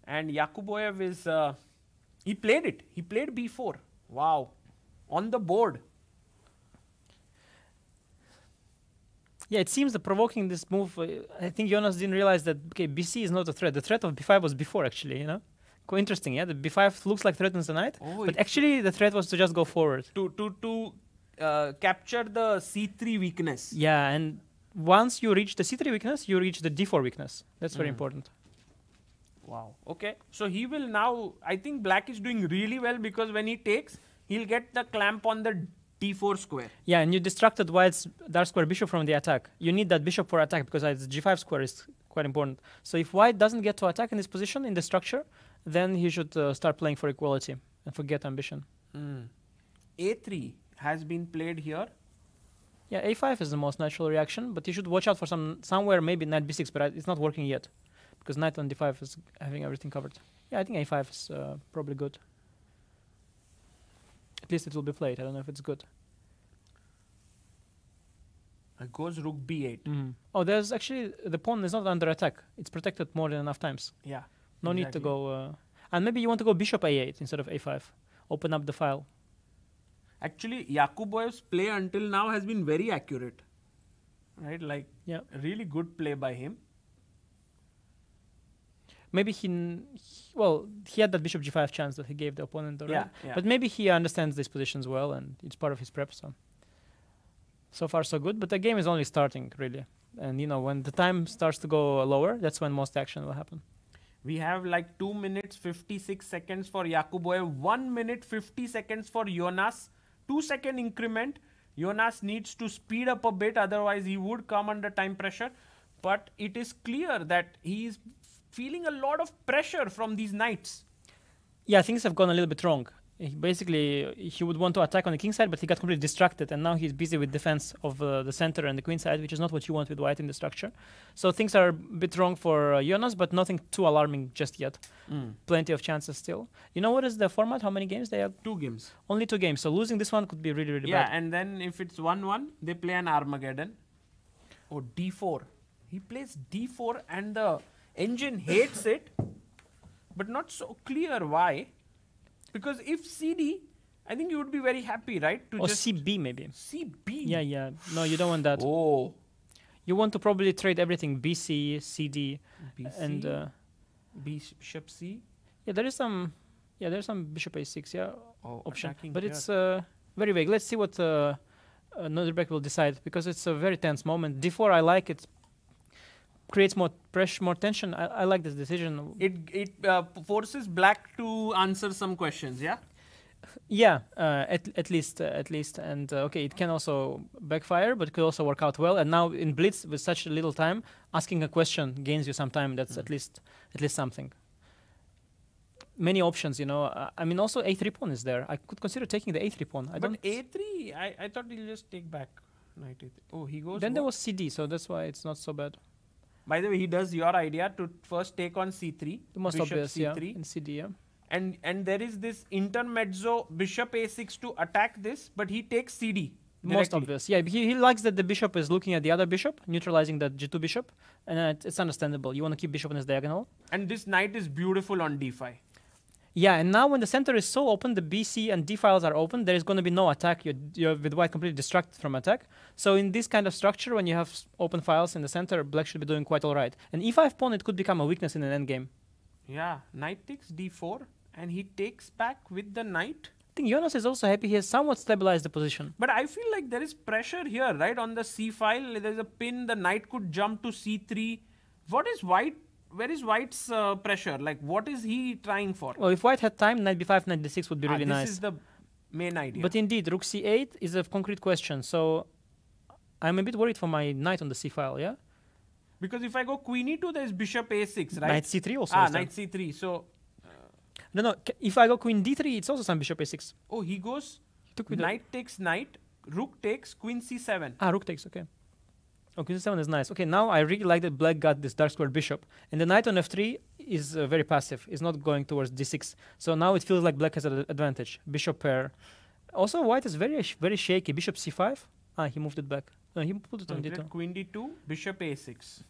S2: And Yakuboev is he played it. He played b4. Wow. On the board.
S4: Yeah, it seems that provoking this move, I think Jonas didn't realize that, okay, bc is not a threat. The threat of b5 was before, actually, Quite interesting, yeah? The b5 looks like threatens the knight, but actually the threat was to just go forward.
S2: To capture the c3 weakness.
S4: Yeah, and once you reach the c3 weakness, you reach the d4 weakness. That's very important.
S2: Wow. Okay. So he will now, I think black is doing really well because when he takes, he'll get the clamp on the d4 square.
S4: Yeah, and you distracted white's dark square bishop from the attack. You need that bishop for attack because the g5 square is quite important. So if white doesn't get to attack in this position, in the structure, then he should start playing for equality and forget ambition.
S2: a3 has been played here.
S4: Yeah, a5 is the most natural reaction, but you should watch out for somewhere maybe knight b6, but it's not working yet because knight on d5 is having everything covered. Yeah, I think a5 is probably good. At least it will be played. I don't know if it's good.
S2: It goes rook b8.
S4: Oh, there's actually the pawn is not under attack. It's protected more than enough times.
S2: Yeah.
S4: No need to go. And maybe you want to go bishop a8 instead of a5. Open up the file.
S2: Actually, Yakuboev's play until now has been very accurate. Right? Like,
S4: yeah,
S2: a really good play by him.
S4: Maybe he had that bishop g5 chance that he gave the opponent already.
S2: Yeah.
S4: But maybe he understands these positions well and it's part of his prep. So far so good. But the game is only starting really. And when the time starts to go lower, that's when most action will happen.
S2: We have like 2 minutes 56 seconds for Yakuboev, 1 minute 50 seconds for Jonas, 2-second increment. Jonas needs to speed up a bit, otherwise he would come under time pressure. But it is clear that he is feeling a lot of pressure from these knights.
S4: Yeah, things have gone a little bit wrong. He would want to attack on the king side, but he got completely distracted, and now he's busy with defense of the center and the queen side, which is not what you want with white in the structure. So things are a bit wrong for Jonas, but nothing too alarming just yet. Plenty of chances still. You know what is the format? How many games they have?
S2: 2 games.
S4: Only 2 games. So losing this one could be really, really bad.
S2: Yeah, and then if it's 1-1, they play an Armageddon. Oh, d4. He plays d4 and the engine hates it, but not so clear why. Because if CD, I think you would be very happy, right?
S4: Or CB maybe.
S2: CB?
S4: Yeah. No, you don't want that.
S2: Oh.
S4: You want to probably trade everything BC, CD,
S2: BC,
S4: and
S2: bishop C.
S4: Yeah, there's some bishop A6, option. But
S2: here.
S4: it's very vague. Let's see what Noderbeck will decide because it's a very tense moment. D4, I like it. Creates more pressure, more tension. I like this decision.
S2: It forces black to answer some questions, yeah?
S4: Yeah, at least. And okay, it can also backfire, but it could also work out well. And now in Blitz, with such a little time, asking a question gains you some time. That's at least something. Many options, I mean, also A3 pawn is there. I could consider taking the A3 pawn.
S2: But A3, I thought he'll just take back. Knight A3. Oh, he goes.
S4: Then there
S2: what?
S4: was CD, so that's why it's not so bad.
S2: By the way, he does your idea to first take on C3.
S4: The most
S2: bishop
S4: obvious, yeah,
S2: C3.
S4: in CD, yeah.
S2: And there is this intermezzo bishop A6 to attack this, but he takes CD.
S4: Most
S2: directly.
S4: obvious, yeah. He likes that the bishop is looking at the other bishop, neutralizing that G2 bishop, and it's understandable. You want to keep bishop on his diagonal.
S2: And this knight is beautiful on d5.
S4: Yeah, and now when the center is so open, the BC and D files are open, there is going to be no attack. You're with white completely distracted from attack. So in this kind of structure, when you have open files in the center, black should be doing quite all right. And E5 pawn, it could become a weakness in an endgame.
S2: Yeah, knight takes d4, and he takes back with the knight.
S4: I think Jonas is also happy. He has somewhat stabilized the position.
S2: But I feel like there is pressure here, right? On the c file, there's a pin. The knight could jump to c3. What is white? Where is white's pressure? Like, what is he trying for?
S4: Well, if white had time, knight b5, knight d6 would be really
S2: this
S4: nice.
S2: This is the main idea.
S4: But indeed, rook c8 is a concrete question. So I'm a bit worried for my knight on the c file, yeah?
S2: Because if I go queen e2, there's bishop a6, right?
S4: Knight c3 also.
S2: Knight c3. So,
S4: No. If I go queen d3, it's also some bishop a6.
S2: oh, he goes
S4: Took with
S2: knight takes knight, rook takes queen c7.
S4: rook takes, okay. Oh, queen c7 is nice. Okay, now I really like that black got this dark squared bishop. And the knight on f3 is very passive. It's not going towards d6. So now it feels like black has an advantage. Bishop pair. Also, white is very shaky. Bishop c5. He moved it back. No, he put it on d2.
S2: Queen d2, bishop a6.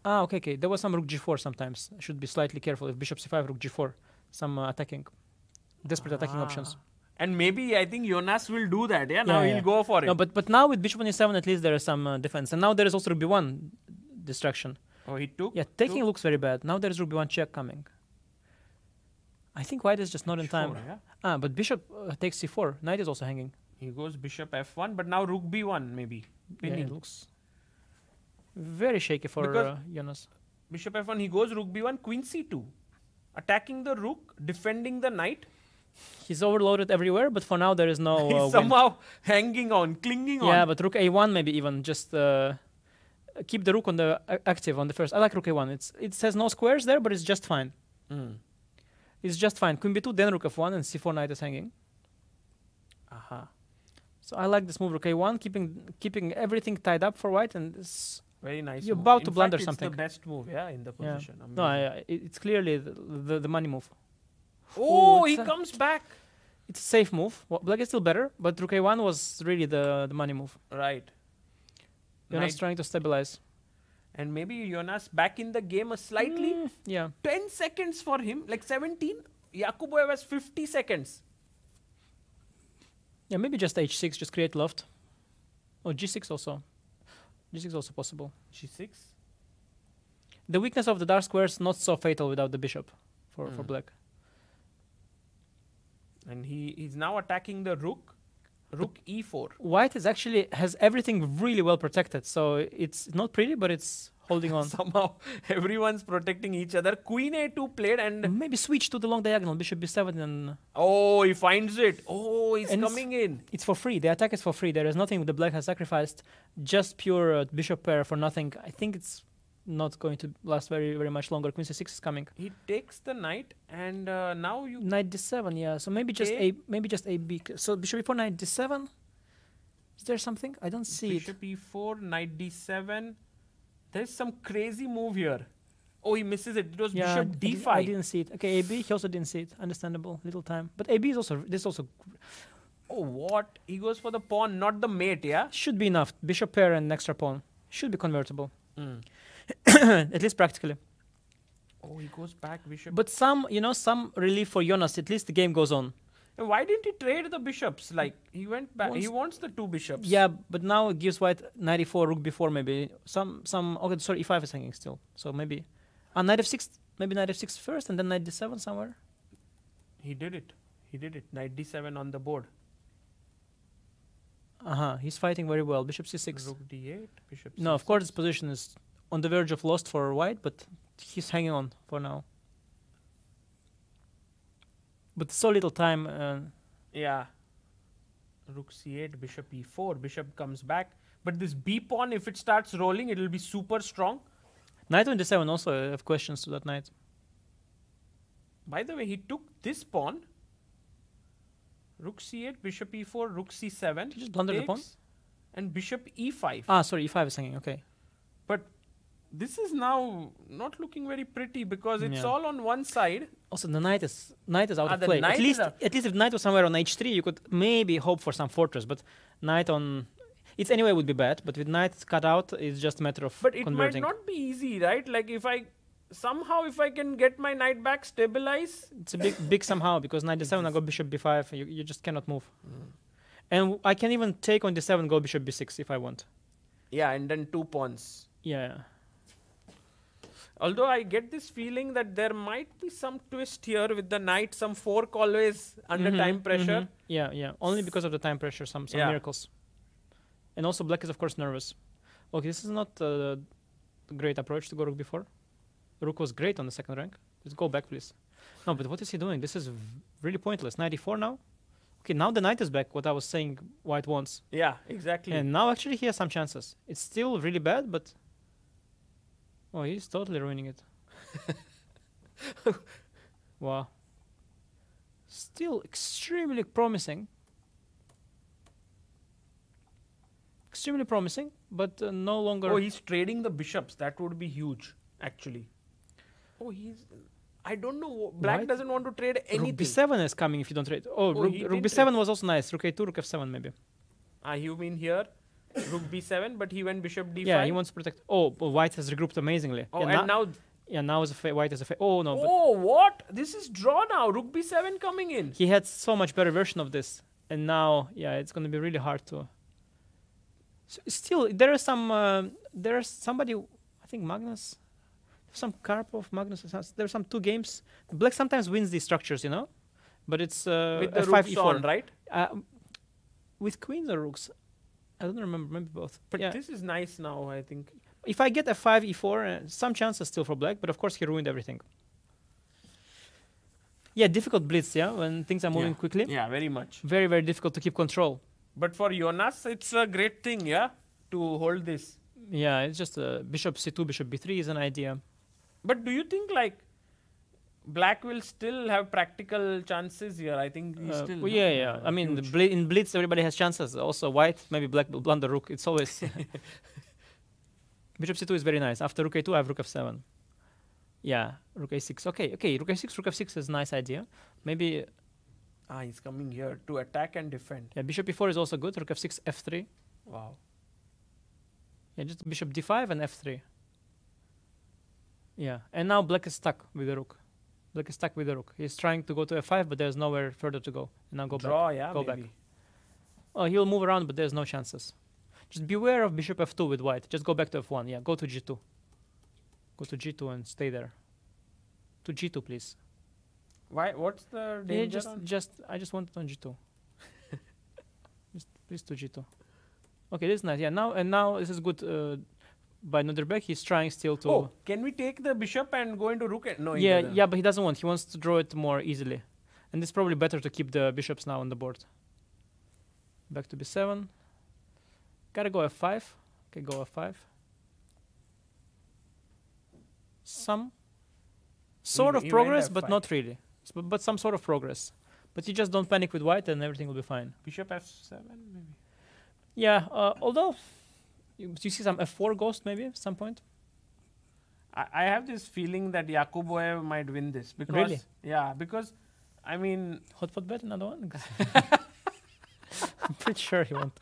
S4: Okay. There was some rook g4 sometimes. I should be slightly careful. If bishop c5, rook g4. Some desperate attacking options.
S2: And maybe I think Jonas will do that, yeah? Now he'll go for it.
S4: No, but now with bishop on e7, at least there is some defense. And now there is also rook b1 distraction.
S2: Oh, he took?
S4: Yeah, taking looks very bad. Now there is rook b1 check coming. I think white is just not in time.
S2: Yeah?
S4: But bishop takes c4. Knight is also hanging.
S2: He goes bishop f1, but now rook b1 maybe.
S4: Yeah, it looks very shaky for Jonas.
S2: Bishop f1, he goes rook b1, queen c2. Attacking the rook, defending the knight.
S4: He's overloaded everywhere, but for now there is no
S2: He's somehow hanging on, clinging on.
S4: Yeah, but rook a1 maybe even. Just keep the rook on the active on the first. I like rook a1. It says no squares there, but it's just fine. It's just fine. Queen b2, then rook f1, and c4 knight is hanging. So I like this move, rook a1, keeping everything tied up for white, and this
S2: very nice.
S4: You're
S2: move.
S4: about to
S2: In
S4: blunder
S2: fact,
S4: something.
S2: It's the best move, yeah, in the position.
S4: No, it's clearly the money move.
S2: Oh, he comes back.
S4: It's a safe move. Well, black is still better, but rook a1 was really the money move.
S2: Right.
S4: Jonas trying to stabilize.
S2: And maybe Jonas back in the game slightly.
S4: Yeah.
S2: 10 seconds for him, like 17. Yakuboev has 50 seconds.
S4: Yeah, maybe just h6, just create loft. Or g6 also. G6 also possible.
S2: G6?
S4: The weakness of the dark squares not so fatal without the bishop for black.
S2: And he's now attacking the rook. Rook e4.
S4: White is actually has everything really well protected, so it's not pretty, but it's holding on.
S2: Somehow everyone's protecting each other. Queen a2 played and
S4: maybe switch to the long diagonal, bishop b7 and...
S2: Oh, he finds it. Oh, he's coming in.
S4: It's for free. The attack is for free. There is nothing the black has sacrificed. Just pure bishop pair for nothing. I think it's not going to last very, very much longer. Queen c6 is coming.
S2: He takes the knight, and now you...
S4: Knight d7, yeah. So maybe just ab. So bishop e4, knight d7. Is there something? I don't see
S2: Bishop e4, knight d7. There's some crazy move here. Oh, he misses it. It was bishop d5.
S4: I didn't see it. Okay, AB, he also didn't see it. Understandable. Little time. But AB is also... This also...
S2: Oh, what? He goes for the pawn, not the mate, yeah?
S4: Should be enough. Bishop pair and extra pawn. Should be convertible. At least practically.
S2: Oh, he goes back, bishop.
S4: But some relief for Jonas. At least the game goes on.
S2: And why didn't he trade the bishops? Like, he went back. He wants the two bishops.
S4: Yeah, but now it gives white knight e4, rook b4 maybe. Okay, sorry, e5 is hanging still. So maybe... knight f6, maybe knight f6 first and then knight d7 somewhere.
S2: He did it. Knight d7 on the board.
S4: He's fighting very well. Bishop c6.
S2: Rook d8, bishop c6.
S4: No, of course his position is on the verge of lost for white, but he's hanging on for now. But so little time.
S2: Yeah. Rook c8, bishop e4. Bishop comes back. But this b pawn, if it starts rolling, it will be super strong.
S4: Knight on d7 also have questions to that knight.
S2: By the way, he took this pawn. Rook c8, bishop e4, rook c7.
S4: He just blundered the pawn?
S2: and bishop e5.
S4: Ah, sorry, e5 is hanging. Okay.
S2: But this is now not looking very pretty because it's
S4: Yeah.
S2: all on one side.
S4: Also, the knight is out
S2: Ah,
S4: of
S2: the
S4: play.
S2: knight
S4: At
S2: is
S4: least,
S2: out.
S4: if knight was somewhere on h3, you could maybe hope for some fortress. But knight on, it's anyway would be bad. But with knight cut out, it's just a matter of
S2: But it
S4: converting.
S2: might not be easy, right? Like if I can get my knight back, stabilize.
S4: It's a big somehow because knight d7, I go bishop b5. You just cannot move. And I can even take on d7, go bishop b6 if I want.
S2: Yeah, and then 2 pawns.
S4: Yeah.
S2: Although I get this feeling that there might be some twist here with the knight, some fork always under time pressure.
S4: Yeah. Only because of the time pressure, some
S2: Yeah.
S4: miracles. And also black is of course nervous. Okay, this is not a great approach to go rook b4. Rook was great on the second rank. Let's go back, please. No, but what is he doing? This is really pointless. Knight e4 now. Okay, now the knight is back. What I was saying, white wants.
S2: Yeah, exactly.
S4: And now actually he has some chances. It's still really bad, but oh, he's totally ruining it. Wow. Still extremely promising. Extremely promising, but no longer.
S2: Oh, he's trading the bishops. That would be huge, actually. Oh, I don't know. Black
S4: White?
S2: doesn't want to trade anything.
S4: Rook b7 is coming if you don't trade. Oh, rook
S2: he
S4: rook
S2: didn't
S4: b7 was also nice. Rook a2, rook f7 maybe.
S2: You mean here? Rook b7, but he went bishop d5.
S4: Yeah, he wants to protect. Oh, but white has regrouped amazingly.
S2: Oh,
S4: yeah,
S2: and now.
S4: Yeah, now is white is a Oh no, but
S2: Oh, what? This is draw now. Rook b7 coming in.
S4: he had so much better version of this, and now yeah, it's going to be really hard to. Still, there is some. There's somebody. I think Magnus. Some Karpov, Magnus. There are some 2 games. Black sometimes wins these structures, you know, but it's
S2: With the
S4: f5
S2: rooks
S4: e4
S2: on, right?
S4: With queens or rooks. I don't remember. Maybe both.
S2: But
S4: yeah.
S2: this is nice now, I think.
S4: If I get f5 e4, some chances still for black, but of course he ruined everything. Yeah, difficult blitz. Yeah, when things are moving quickly.
S2: Yeah, very much.
S4: Very, very difficult to keep control.
S2: But for Jonas, it's a great thing, yeah, to hold this.
S4: Yeah, it's just bishop c2, bishop b3 is an idea.
S2: But do you think like black will still have practical chances here? I think he's still.
S4: Well, yeah. I mean,
S2: huge.
S4: in blitz everybody has chances. Also white, maybe black will blunder rook. It's always. Bishop c2 is very nice. After rook a2, I have rook f7. Yeah, rook a6. Okay, rook f6 is a nice idea. Maybe.
S2: He's coming here to attack and defend.
S4: Yeah, bishop e4 is also good. Rook f6, f3.
S2: Wow.
S4: Yeah, just bishop d5 and f3. Yeah, and now black is stuck with the rook. Black is stuck with the rook. He's trying to go to f5, but there's nowhere further to go. And now go
S2: Draw,
S4: back.
S2: yeah,
S4: Go
S2: maybe.
S4: back. Oh, he'll move around, but there's no chances. Just beware of bishop f2 with white. Just go back to f1. Yeah, go to g2. Go to g2 and stay there. To g2, please.
S2: Why? What's the
S4: Yeah,
S2: danger?
S4: I just want it on g2. Just please to g2. Okay, this is nice. Yeah, now this is good. By Nuremberg, he's trying still to.
S2: Oh, can we take the bishop and go into rook? No.
S4: Yeah, but he doesn't want. He wants to draw it more easily, and it's probably better to keep the bishops now on the board. Back to b7. Gotta go f5. Okay, go f5. Some sort of
S2: he went
S4: progress, but
S2: f5.
S4: not really. But some sort of progress. But you just don't panic with white, and everything will be fine.
S2: Bishop f7, maybe.
S4: Yeah, although you see some f4 ghost maybe at some point.
S2: I have this feeling that Yakuboev might win this because
S4: Really?
S2: Yeah, because I mean
S4: Hot pot bet, another one. I'm pretty sure he won't.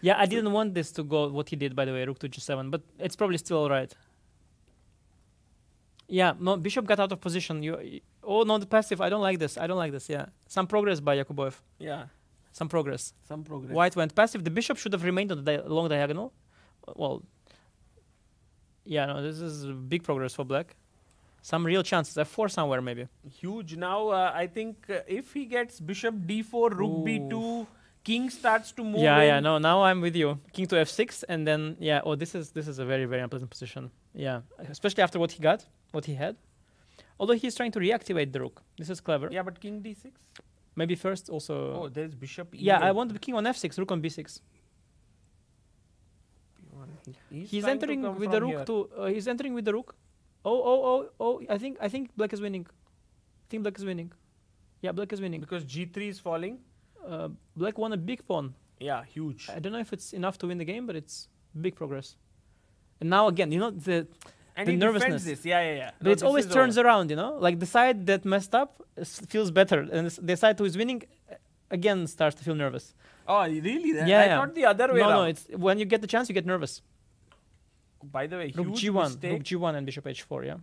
S4: Yeah, I didn't want this to go what he did, by the way, rook to g7, but it's probably still all right. Yeah, no, bishop got out of position. Oh no, the passive. I don't like this. Yeah, some progress by Yakuboev.
S2: yeah,
S4: Some progress.
S2: some progress.
S4: White went passive. The bishop should have remained on the long diagonal. Well, yeah, no, this is big progress for black. Some real chances. F4 somewhere maybe.
S2: Huge. Now I think if he gets bishop d4, rook b2, king starts to move.
S4: Yeah. No, now I'm with you. King to f6, and then yeah. Oh, this is a very, very unpleasant position. Yeah, especially after what he had. Although he's trying to reactivate the rook. This is clever.
S2: Yeah, but king d6.
S4: Maybe first also.
S2: Oh, there's bishop e8.
S4: Yeah, I want the king on f6, rook on b6. He's
S2: trying to
S4: entering
S2: come
S4: with the
S2: from
S4: rook
S2: here.
S4: to. He's entering with the rook. Oh! I think black is winning. Yeah, black is winning.
S2: Because g3 is falling.
S4: Black won a big pawn.
S2: Yeah, huge.
S4: I don't know if it's enough to win the game, but it's big progress. And now again, the
S2: And
S4: the
S2: he
S4: nervousness.
S2: defends this. Yeah.
S4: But it always turns around, like the side that messed up feels better, and the side who is winning again starts to feel nervous.
S2: Oh, really?
S4: Yeah,
S2: I
S4: yeah.
S2: thought the other way around.
S4: No, it's when you get the chance, you get nervous.
S2: By the way,
S4: Rook
S2: huge
S4: G1,
S2: mistake.
S4: Rook G1 and Bishop H4, yeah.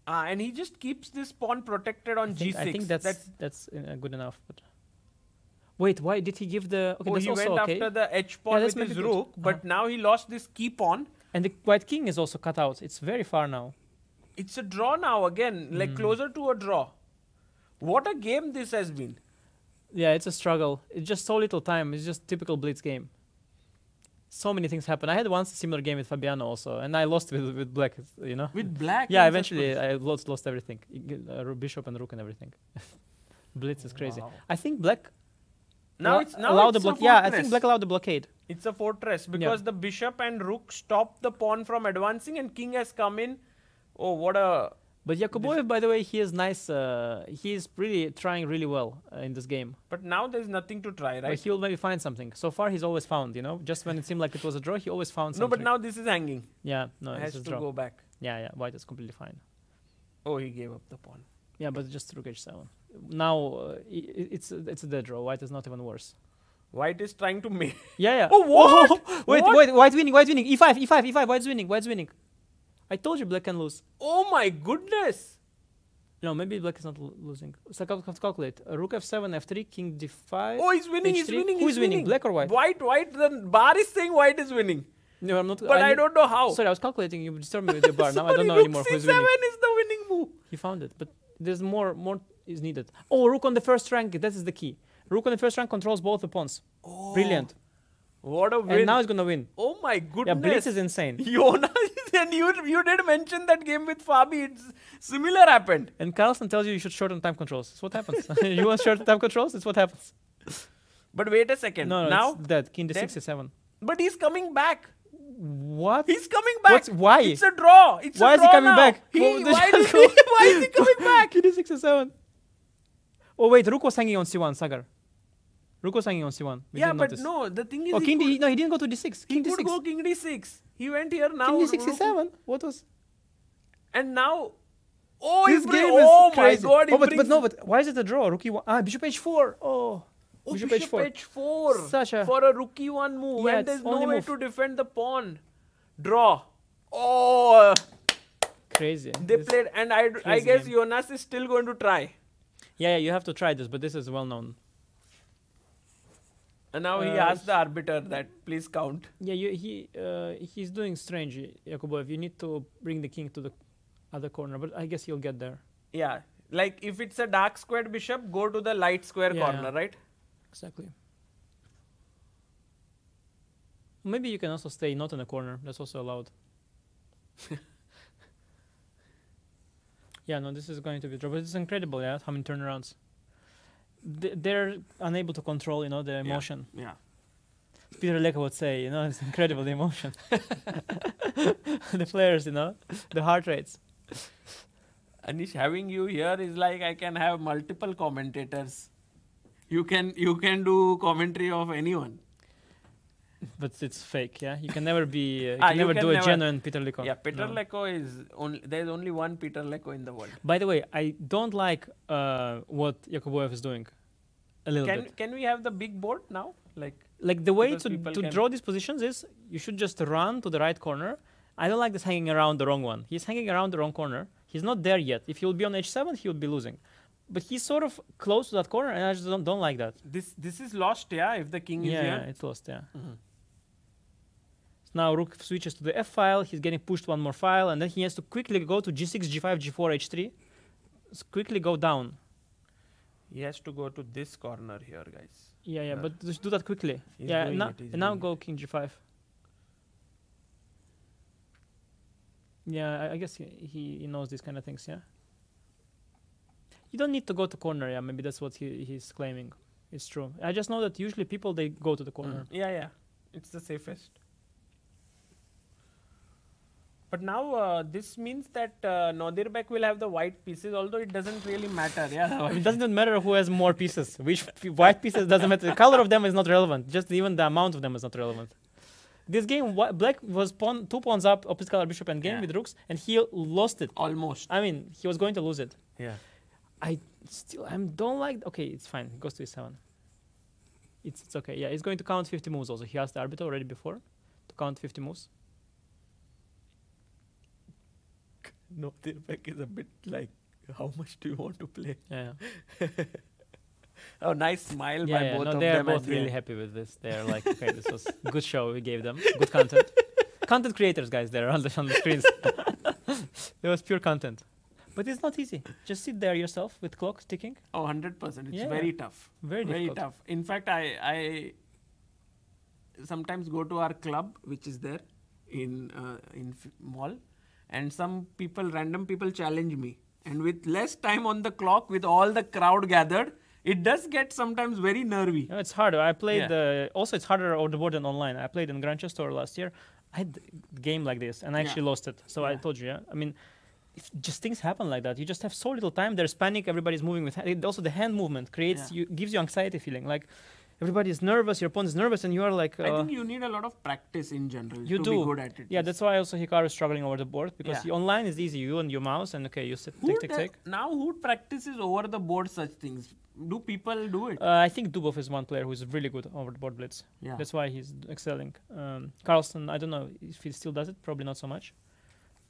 S2: And he just keeps this pawn protected on G6.
S4: I think that's good enough. But wait, why did he give the? Okay, that's
S2: he
S4: also
S2: went
S4: okay.
S2: after the H pawn
S4: that's
S2: with his
S4: maybe good.
S2: rook, but now he lost this key pawn.
S4: And the white king is also cut out. It's very far now.
S2: It's a draw now again, like closer to a draw. What a game this has been.
S4: Yeah, it's a struggle. It's just so little time. It's just typical blitz game. So many things happen. I had once a similar game with Fabiano also, and I lost with black.
S2: With black.
S4: Yeah,
S2: in
S4: eventually
S2: such
S4: I lost everything. Bishop and rook and everything. Blitz is crazy.
S2: Wow.
S4: I think black
S2: Now it's
S4: allowed the
S2: a
S4: block. Yeah, I
S2: fortress.
S4: think black allowed the blockade.
S2: It's a fortress because the bishop and rook stop the pawn from advancing, and king has come in. Oh, what a!
S4: But Yakuboev, by the way, he is nice. He is really trying really well in this game.
S2: But now there's nothing to try,
S4: But
S2: right?
S4: he will maybe find something. So far, he's always found. Just when it seemed like it was a draw, he always found
S2: No,
S4: something.
S2: but now this is hanging.
S4: Yeah, no,
S2: It
S4: it's
S2: has
S4: a
S2: to
S4: draw.
S2: go back.
S4: Yeah, white is completely fine.
S2: Oh, he gave up the pawn.
S4: Yeah, but just rook h7. Now it's a dead draw. White is not even worse.
S2: White is trying to make.
S4: Yeah.
S2: Oh, what?
S4: Wait,
S2: What?
S4: wait, white's winning. E5. White's winning. I told you black can lose.
S2: Oh my goodness!
S4: No, maybe black is not losing. So I have to calculate. Rook f7, f3, king d5.
S2: Oh, he's winning. He's
S4: H3.
S2: winning.
S4: Who
S2: he's
S4: is winning,
S2: winning?
S4: black or white?
S2: White. The bar is saying white is winning,
S4: No, I'm not.
S2: but I don't know how.
S4: Sorry, I was calculating. You disturbed me with the bar. Now I don't know
S2: rook
S4: anymore who is
S2: C7
S4: winning.
S2: is the winning move.
S4: He found it, but there's more is needed. Oh, rook on the first rank. That is the key. Rook on the first rank controls both the pawns.
S2: Oh,
S4: Brilliant.
S2: What a win!
S4: And now he's gonna win.
S2: Oh my goodness!
S4: Yeah, blitz is insane.
S2: Jonas, and you did mention that game with Fabi. It's similar happened.
S4: And Carlson tells you should shorten time controls. That's what happens. You want shorten time controls? It's what happens.
S2: But wait a second.
S4: No,
S2: now,
S4: it's dead. King
S2: dead?
S4: d6
S2: but he's coming back.
S4: What?
S2: He's coming back.
S4: Why?
S2: It's a draw. It's
S4: Why
S2: a
S4: is he
S2: draw
S4: coming
S2: now.
S4: back?
S2: He,
S4: Well,
S2: why is he coming back?
S4: King d6 Oh wait, rook was hanging on c1, Sagar. Rook was hanging on c1. We
S2: Yeah,
S4: didn't
S2: but
S4: notice.
S2: no. The thing is,
S4: Oh,
S2: he
S4: king
S2: could,
S4: d. No, he didn't go to d6.
S2: he
S4: King
S2: could
S4: d6.
S2: go king d6. He went here now.
S4: King
S2: rook-
S4: d6 What was?
S2: And now, oh,
S4: This
S2: he
S4: game
S2: bring,
S4: is
S2: oh
S4: crazy.
S2: my God! He
S4: Oh, but
S2: brings-
S4: why is it a draw? Rook e1. Bishop h4. Oh,
S2: Oh,
S4: bishop
S2: bishop
S4: h4.
S2: h4
S4: Such a-
S2: for a rookie one move,
S4: Yeah,
S2: and
S4: it's
S2: there's no
S4: only
S2: way
S4: move.
S2: to defend the pawn. Draw. Oh,
S4: Crazy.
S2: they
S4: This-
S2: played, and I
S4: crazy
S2: guess
S4: game.
S2: Jonas is still going to try.
S4: Yeah, you have to try this, but this is well known.
S2: And now he
S4: Uh,
S2: asked the arbiter that please count.
S4: Yeah, he's doing strange, Yakuboev. You need to bring the king to the other corner, but I guess he'll get there.
S2: Yeah, like if it's a dark squared bishop, go to the light square
S4: Yeah,
S2: corner,
S4: yeah.
S2: right?
S4: Exactly. Maybe you can also stay not in a corner. That's also allowed. Yeah, no, this is going to be draw, but it's incredible, yeah, how many turnarounds. They're unable to control, the emotion.
S2: Yeah.
S4: Peter Leka would say, it's incredible, the emotion. The players, the heart rates.
S2: Anish, having you here is like I can have multiple commentators. You can do commentary of anyone.
S4: But it's fake, yeah? You can never be, you
S2: Ah,
S4: can
S2: you
S4: never
S2: can
S4: do a
S2: never-
S4: genuine Peter Leko.
S2: Yeah, Peter
S4: No.
S2: Leko is only, there's only one Peter Leko in the world.
S4: By the way, I don't like what Yakuboev is doing. A little bit.
S2: Can we have the big board now?
S4: Like the way
S2: because
S4: to
S2: people can-
S4: draw these positions is you should just run to the right corner. I don't like this hanging around the wrong one. He's hanging around the wrong corner. He's not there yet. If he will be on h7, he will be losing. But he's sort of close to that corner, and I just don't like that.
S2: This is lost, yeah, if the king is
S4: Yeah,
S2: here.
S4: it's lost, yeah.
S2: Mhm.
S4: So now rook switches to the f file. He's getting pushed one more file, and then he has to quickly go to g6, g5, g4, h3. Quickly go down.
S2: He has to go to this corner here, guys.
S4: Yeah,
S2: Yeah.
S4: but just do that quickly.
S2: He's
S4: yeah,
S2: doing
S4: now,
S2: it, he's
S4: and now
S2: doing
S4: go king g5. Yeah, I guess he knows these kind of things, yeah. You don't need to go to corner, yeah, maybe that's what he's claiming. It's true. I just know that usually people, they go to the corner.
S2: Yeah, it's the safest. But now this means that Nodirbek will have the white pieces, although it doesn't really matter. Yeah.
S4: It doesn't matter who has more pieces. Which white pieces doesn't matter. The color of them is not relevant. Just even the amount of them is not relevant. This game, black was 2 pawns up, opposite color bishop and game
S2: Yeah.
S4: with rooks, and he lost it.
S2: Almost.
S4: I mean, he was going to lose it.
S2: Yeah.
S4: I don't like. Okay, it's fine. He goes to e7. It's okay. Yeah, he's going to count 50 moves. Also, he asked the arbiter already before to count 50 moves.
S1: Nodirbek is a bit like, how much do you want to play?
S4: Yeah.
S2: Oh, nice smile by
S4: Yeah,
S2: both
S4: no,
S2: of
S4: they are
S2: them.
S4: both really happy with this. They're like, okay, this was good show we gave them, good content. Content creators, guys, there on the screens. It was pure content, but it's not easy. Just sit there yourself with clock ticking.
S2: Oh, 100%. It's
S4: Yeah.
S2: very tough.
S4: Very difficult.
S2: tough. In fact, I sometimes go to our club, which is there in mall, and some people, random people, challenge me. And with less time on the clock, with all the crowd gathered, it does get sometimes very nervy.
S4: No, it's harder. I played.
S2: Yeah.
S4: Also, it's harder over the board than online. I played in Grandchester last year. I had a game like this, and I actually lost it. So I
S2: Yeah.
S4: told you. Yeah, I mean, if just things happen like that. You just have so little time. There's panic. Everybody's moving with. Also, the hand movement creates gives you anxiety feeling. Like everybody is nervous. Your opponent is nervous, and you are like.
S2: I think you need a lot of practice in general
S4: You
S2: to
S4: do.
S2: be good at it.
S4: Yeah, that's why also Hikaru is struggling over the board because
S2: Yeah.
S4: online is easy. You and your mouse, and okay, you sit, tick.
S2: Now who practices over the board such things? Do people do it?
S4: I think Dubov is one player who is really good over the board blitz.
S2: Yeah.
S4: That's why he's excelling. Carlson, I don't know if he still does it. Probably not so much.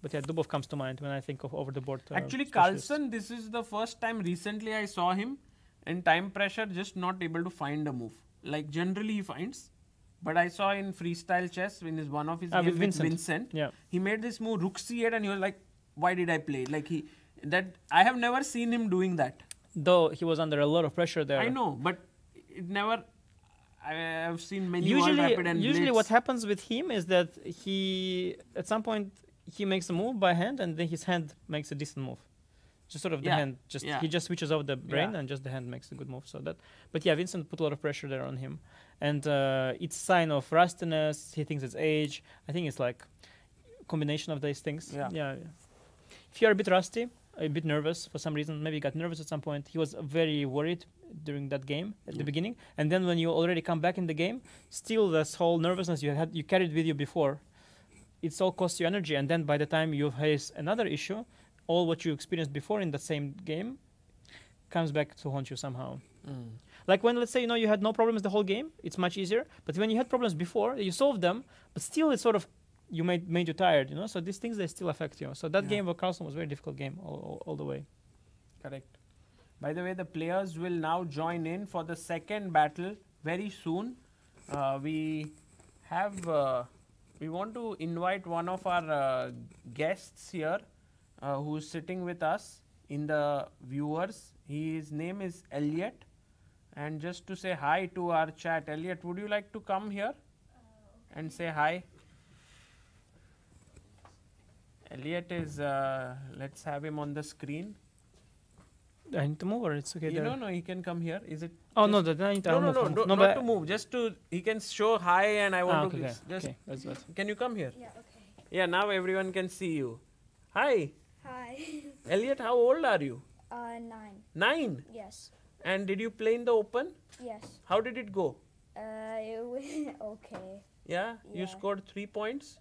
S4: But yeah, Dubov comes to mind when I think of over the board.
S2: Actually,
S4: specialists.
S2: Carlson, this is the first time recently I saw him in time pressure just not able to find a move. Like generally he finds. But I saw in freestyle chess in his one of his games
S4: with
S2: with
S4: Vincent.
S2: Vincent,
S4: Yeah.
S2: he made this move rook c8 and he was like, why did I play? Like I have never seen him doing that.
S4: Though he was under a lot of pressure there.
S2: I know, but it never. I have seen many World Rapid and
S4: Usually
S2: Blitz.
S4: what happens with him is that he, at some point, he makes a move by hand and then his hand makes a decent move. Just sort of the hand, he just switches off the brain and just the hand makes a good move. So that, but yeah, Vincent put a lot of pressure there on him. And it's a sign of rustiness, he thinks it's age. I think it's like combination of these things. Yeah. If you're a bit rusty, a bit nervous for some reason, maybe you got nervous at some point. He was very worried during that game at the beginning, and then when you already come back in the game, still this whole nervousness you carried with you before, it's all costs you energy, and then by the time you face another issue, all what you experienced before in the same game comes back to haunt you somehow. Like when, let's say, you had no problems the whole game, it's much easier, but when you had problems before, you solved them, but still it's sort of you made you tired, so these things, they still affect you. So that game of Carlson was a very difficult game all the way.
S2: Correct. By the way, the players will now join in for the second battle very soon. We want to invite one of our guests here who's sitting with us in the viewers. His name is Elliot. And just to say hi to our chat, Elliot, would you like to come here and say hi? Elliot is, let's have him on the screen.
S4: I need to move, or it's okay?
S2: No, he can come here. Is it?
S4: Oh, no, I need to move.
S2: Not to move. Just to, he can show hi and I want to just.
S4: Okay, that's good.
S2: Can you come here?
S9: Yeah, okay.
S2: Yeah, now everyone can see you. Hi.
S9: Hi.
S2: Elliot, how old are you?
S9: 9.
S2: 9?
S9: Yes.
S2: And did you play in the Open?
S9: Yes.
S2: How did it go?
S9: It went okay.
S2: Yeah? You
S9: Yeah.
S2: scored 3 points?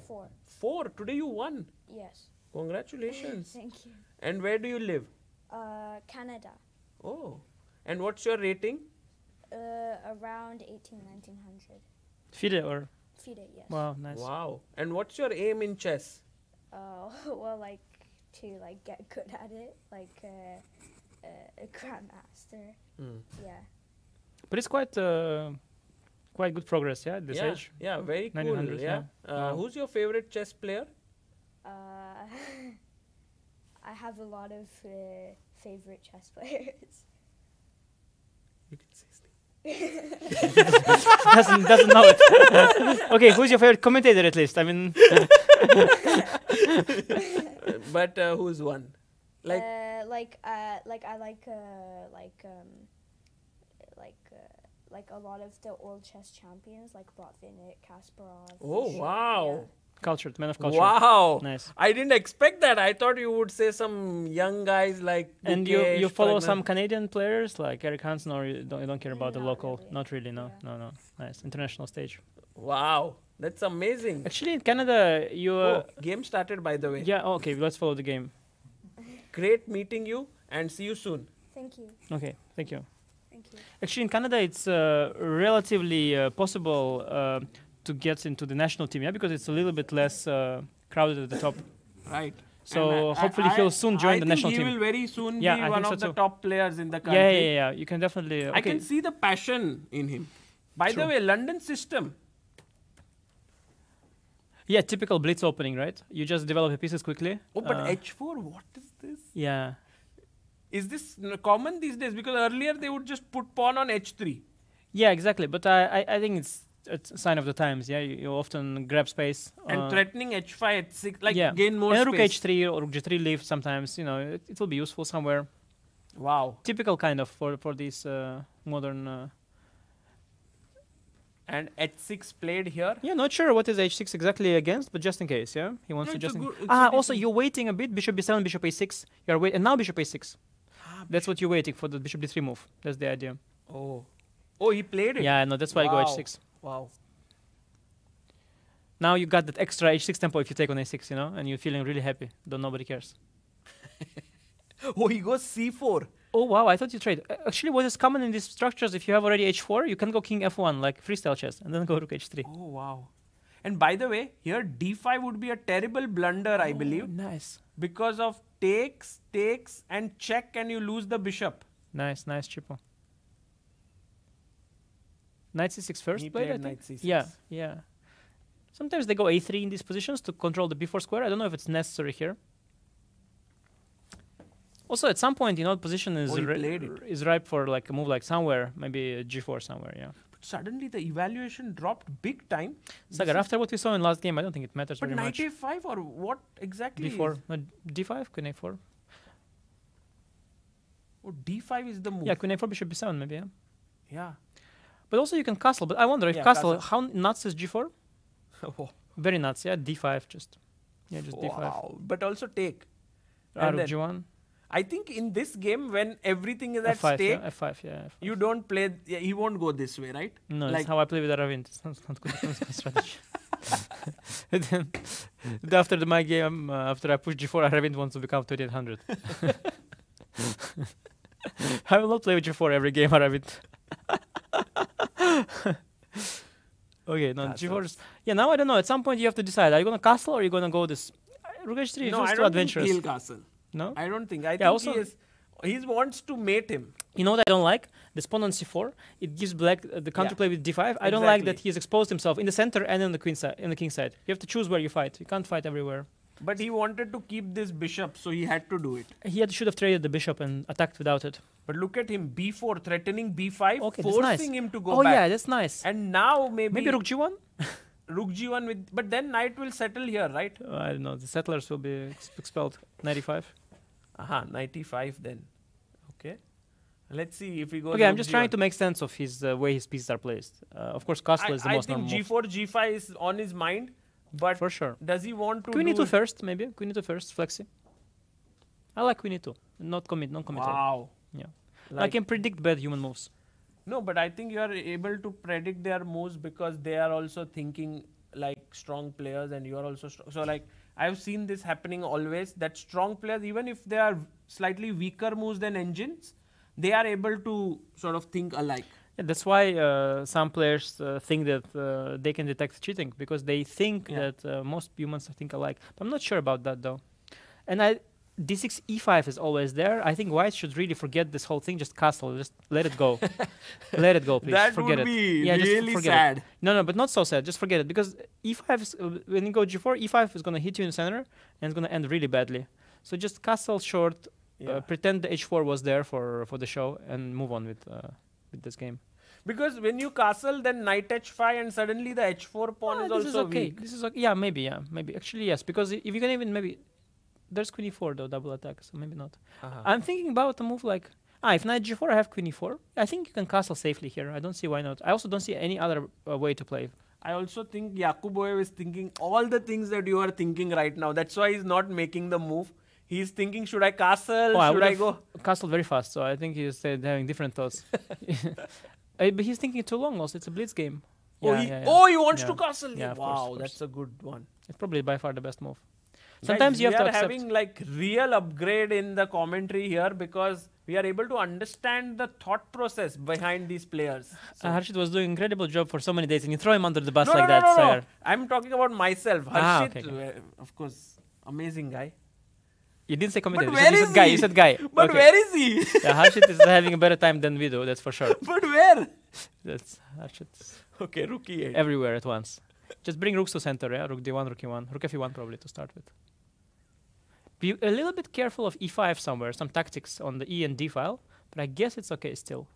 S9: 4.
S2: 4? Today you won.
S9: Yes.
S2: Congratulations.
S9: Thank you.
S2: And where do you live?
S9: Canada.
S2: Oh. And what's your rating?
S9: Around 1900.
S4: FIDE or?
S9: FIDE, yes.
S4: Wow, nice.
S2: Wow. And what's your aim in chess?
S9: Well, to get good at it, a grandmaster. Yeah.
S4: But it's quite good progress, yeah, at this age.
S2: Yeah, very cool.
S4: 1900s,
S2: Yeah.
S4: Wow.
S2: Who's your favorite chess player?
S9: I have a lot of favorite chess players.
S2: You can say his name.
S4: doesn't know it. Okay, who's your favorite commentator at least? I mean,
S2: But who's one?
S9: I like a lot of the old chess champions like Botvinnik, Kasparov.
S2: Oh, wow.
S4: Cultured, man of culture.
S2: Wow.
S4: Nice.
S2: I didn't expect that. I thought you would say some young guys like
S4: And
S2: Gukesh,
S4: you follow
S2: Pragna.
S4: some Canadian players like Eric Hansen, or you don't care about the
S9: Not
S4: local?
S9: really.
S4: Not really, no.
S9: Yeah.
S4: No. Nice. International stage.
S2: Wow. That's amazing.
S4: Actually, in Canada, you...
S2: Game started, by the way.
S4: yeah, okay, let's follow the game.
S2: Great meeting you and see you soon.
S9: Thank you.
S4: Okay, thank you.
S9: Thank you.
S4: Actually, in Canada, it's relatively possible to get into the national team, yeah, because it's a little bit less crowded at the top.
S2: Right.
S4: So
S2: And
S4: hopefully he'll soon join the national
S2: I think
S4: team.
S2: he will very soon
S4: Yeah,
S2: be
S4: I
S2: one
S4: think so
S2: of the
S4: too.
S2: top players in the
S4: Yeah,
S2: country.
S4: yeah. You can definitely...
S2: I can see the passion in him. By the
S4: True.
S2: way, London system.
S4: Yeah, typical blitz opening, right? You just develop your pieces quickly.
S2: Oh, but H4, what is this?
S4: Yeah.
S2: Is this common these days? Because earlier they would just put pawn on H3.
S4: Yeah, exactly. But I think it's a sign of the times. Yeah, you often grab space.
S2: And threatening H5, H6, like
S4: yeah.
S2: gain more
S4: and Rook
S2: space.
S4: H3 or Rook G3 leave sometimes, you know, it will be useful somewhere.
S2: Wow.
S4: Typical kind of for these modern...
S2: And H6 played here.
S4: yeah, not sure what is H6 exactly against, but just in case, yeah? He wants
S2: No,
S4: to
S2: it's a
S4: just...
S2: good- it's a
S4: also
S2: decent-
S4: you're waiting a bit, Bishop B7, Bishop A6. You're waiting, and now Bishop A6. That's what you're waiting for, the Bishop D3 move. That's the idea.
S2: Oh. Oh, he played it.
S4: Yeah, no, that's why I go
S2: Wow.
S4: H6.
S2: Wow.
S4: Now you got that extra H6 tempo if you take on A6, you know, and you're feeling really happy. Though nobody cares.
S2: Oh, he goes C4.
S4: Oh wow, I thought you trade. Actually, what is common in these structures, if you have already H4, you can go King F1 like freestyle chess, and then go Rook H3.
S2: Oh, wow. And by the way, here D5 would be a terrible blunder, I believe,
S4: Nice,
S2: because of takes, and check, and you lose the bishop.
S4: nice triple. Knight C6 first
S2: He
S4: played, I
S2: played
S4: think.
S2: knight C6.
S4: Yeah. Sometimes they go A3 in these positions to control the B4 square. I don't know if it's necessary here. Also, at some point, you know, the position is
S2: Oh, he played it.
S4: is ripe for like a move like somewhere, maybe a G4 somewhere. Yeah.
S2: But suddenly the evaluation dropped big time.
S4: Sagar, after what we saw in last game, I don't think it matters
S2: But
S4: very
S2: knight
S4: much.
S2: A5 or what exactly?
S4: D4, no, D5, Queen A4.
S2: Oh, D5 is the move.
S4: Yeah, Queen A4, Bishop B7, maybe. Yeah.
S2: Yeah.
S4: But also you can castle. But I wonder if
S2: Yeah,
S4: castle,
S2: castle.
S4: how nuts is G4?
S2: Oh,
S4: Very nuts. Yeah, D5 just. Yeah, just D5.
S2: wow. But also take.
S4: Ah,
S2: And
S4: Rook
S2: then-
S4: G1.
S2: I think in this game, when everything is at
S4: F5,
S2: stake,
S4: yeah, F5, yeah. F5.
S2: you don't play. Yeah, he won't go this way, right?
S4: No,
S2: like-
S4: that's how I play with Aravind. It's not good, it's not good strategy. And then after my game, after I push G4, Aravind wants to become 2800. I will not play with G4 every game, Aravind. Okay, no, G4 is... Yeah, now I don't know. At some point you have to decide. Are you going to castle or are you going to go this... Rook H3
S2: No,
S4: feels
S2: I
S4: too
S2: don't
S4: adventurous.
S2: think he'll castle.
S4: No?
S2: I don't think. I
S4: Yeah,
S2: think
S4: also-
S2: he wants to mate him.
S4: You know what I don't like? The pawn on c4. It gives black the counterplay with d5. I don't like that
S2: Exactly.
S4: he's exposed himself in the center and on the queen side, in the king side. You have to choose where you fight. You can't fight everywhere.
S2: But he wanted to keep this bishop, so he had to do it.
S4: Should have traded the bishop and attacked without it.
S2: But look at him, b4, threatening b5,
S4: Okay, that's
S2: forcing
S4: nice.
S2: him to go
S4: Oh
S2: back.
S4: yeah, that's nice.
S2: And now maybe
S4: Maybe rook g1.
S2: rook g1 with... But then knight will settle here, right?
S4: I don't know. The settlers will be expelled. 95.
S2: Aha, 95 then. Okay. Let's see if he goes...
S4: Okay, I'm
S2: rook
S4: just
S2: G1.
S4: trying to make sense of his way his pieces are placed. Of course, castle is the
S2: I
S4: most
S2: think
S4: normal move.
S2: g4, g5 is on his mind. But
S4: For sure.
S2: does he want to
S4: Queen
S2: do
S4: e2 first, maybe. Queen e2 first, flexi. I like queen e2. Not non-committal.
S2: Wow.
S4: Yeah. I
S2: Like,
S4: can predict bad human moves.
S2: no, but I think you are able to predict their moves because they are also thinking like strong players and you are also strong. So like I've seen this happening always that strong players, even if they are slightly weaker moves than engines, they are able to sort of think alike.
S4: Yeah, that's why some players think that they can detect cheating because they think that most humans think alike. But I'm not sure about that though. And d6 e5 is always there. I think white should really forget this whole thing. Just castle. Just let it go. Let it go, please.
S2: That
S4: forget
S2: would
S4: it.
S2: be
S4: Yeah, just
S2: really
S4: forget
S2: sad.
S4: It. No, but not so sad. Just forget it because e5 is, when you go g4, e5 is gonna hit you in the center and it's gonna end really badly. So just castle short. Pretend the h4 was there for the show and move on with this game.
S2: Because when you castle, then knight h5 and suddenly the h4 pawn is
S4: this
S2: also
S4: is okay.
S2: weak.
S4: This is okay. Yeah, maybe. Actually, yes. Because if you can even maybe, there's queen e4 though, double attack. So maybe not. I'm thinking about a move like if knight g4, I have queen e4. I think you can castle safely here. I don't see why not. I also don't see any other way to play.
S2: I also think Yakuboev is thinking all the things that you are thinking right now. That's why he's not making the move. He's thinking, should I castle?
S4: Oh,
S2: Should I go?
S4: Castled very fast, so I think he's having different thoughts. But he's thinking too long also. It's a blitz game.
S2: Oh, he wants to castle.
S4: Yeah, of
S2: wow,
S4: course.
S2: that's a good one.
S4: It's probably by far the best move. Sometimes you have to accept.
S2: We are having like real upgrade in the commentary here because we are able to understand the thought process behind these players. So
S4: Harshit was doing an incredible job for so many days, and you throw him under the bus
S2: no,
S4: like
S2: no,
S4: that.
S2: no,
S4: Sagar.
S2: no. I'm talking about myself. Harshit,
S4: okay.
S2: Of course, amazing guy.
S4: You didn't say committed.
S2: But where
S4: you
S2: is
S4: said guy.
S2: he?
S4: You said guy.
S2: But
S4: Okay.
S2: where is he?
S4: Yeah, Harshit is having a better time than we do. That's for sure.
S2: But where?
S4: That's Harshit's
S2: Okay, rookie 8.
S4: everywhere at once. Just bring rooks to center, yeah? Rook d1, rook e1, rook f1 probably to start with. Be a little bit careful of e5 somewhere, some tactics on the e and d file, but I guess it's okay still.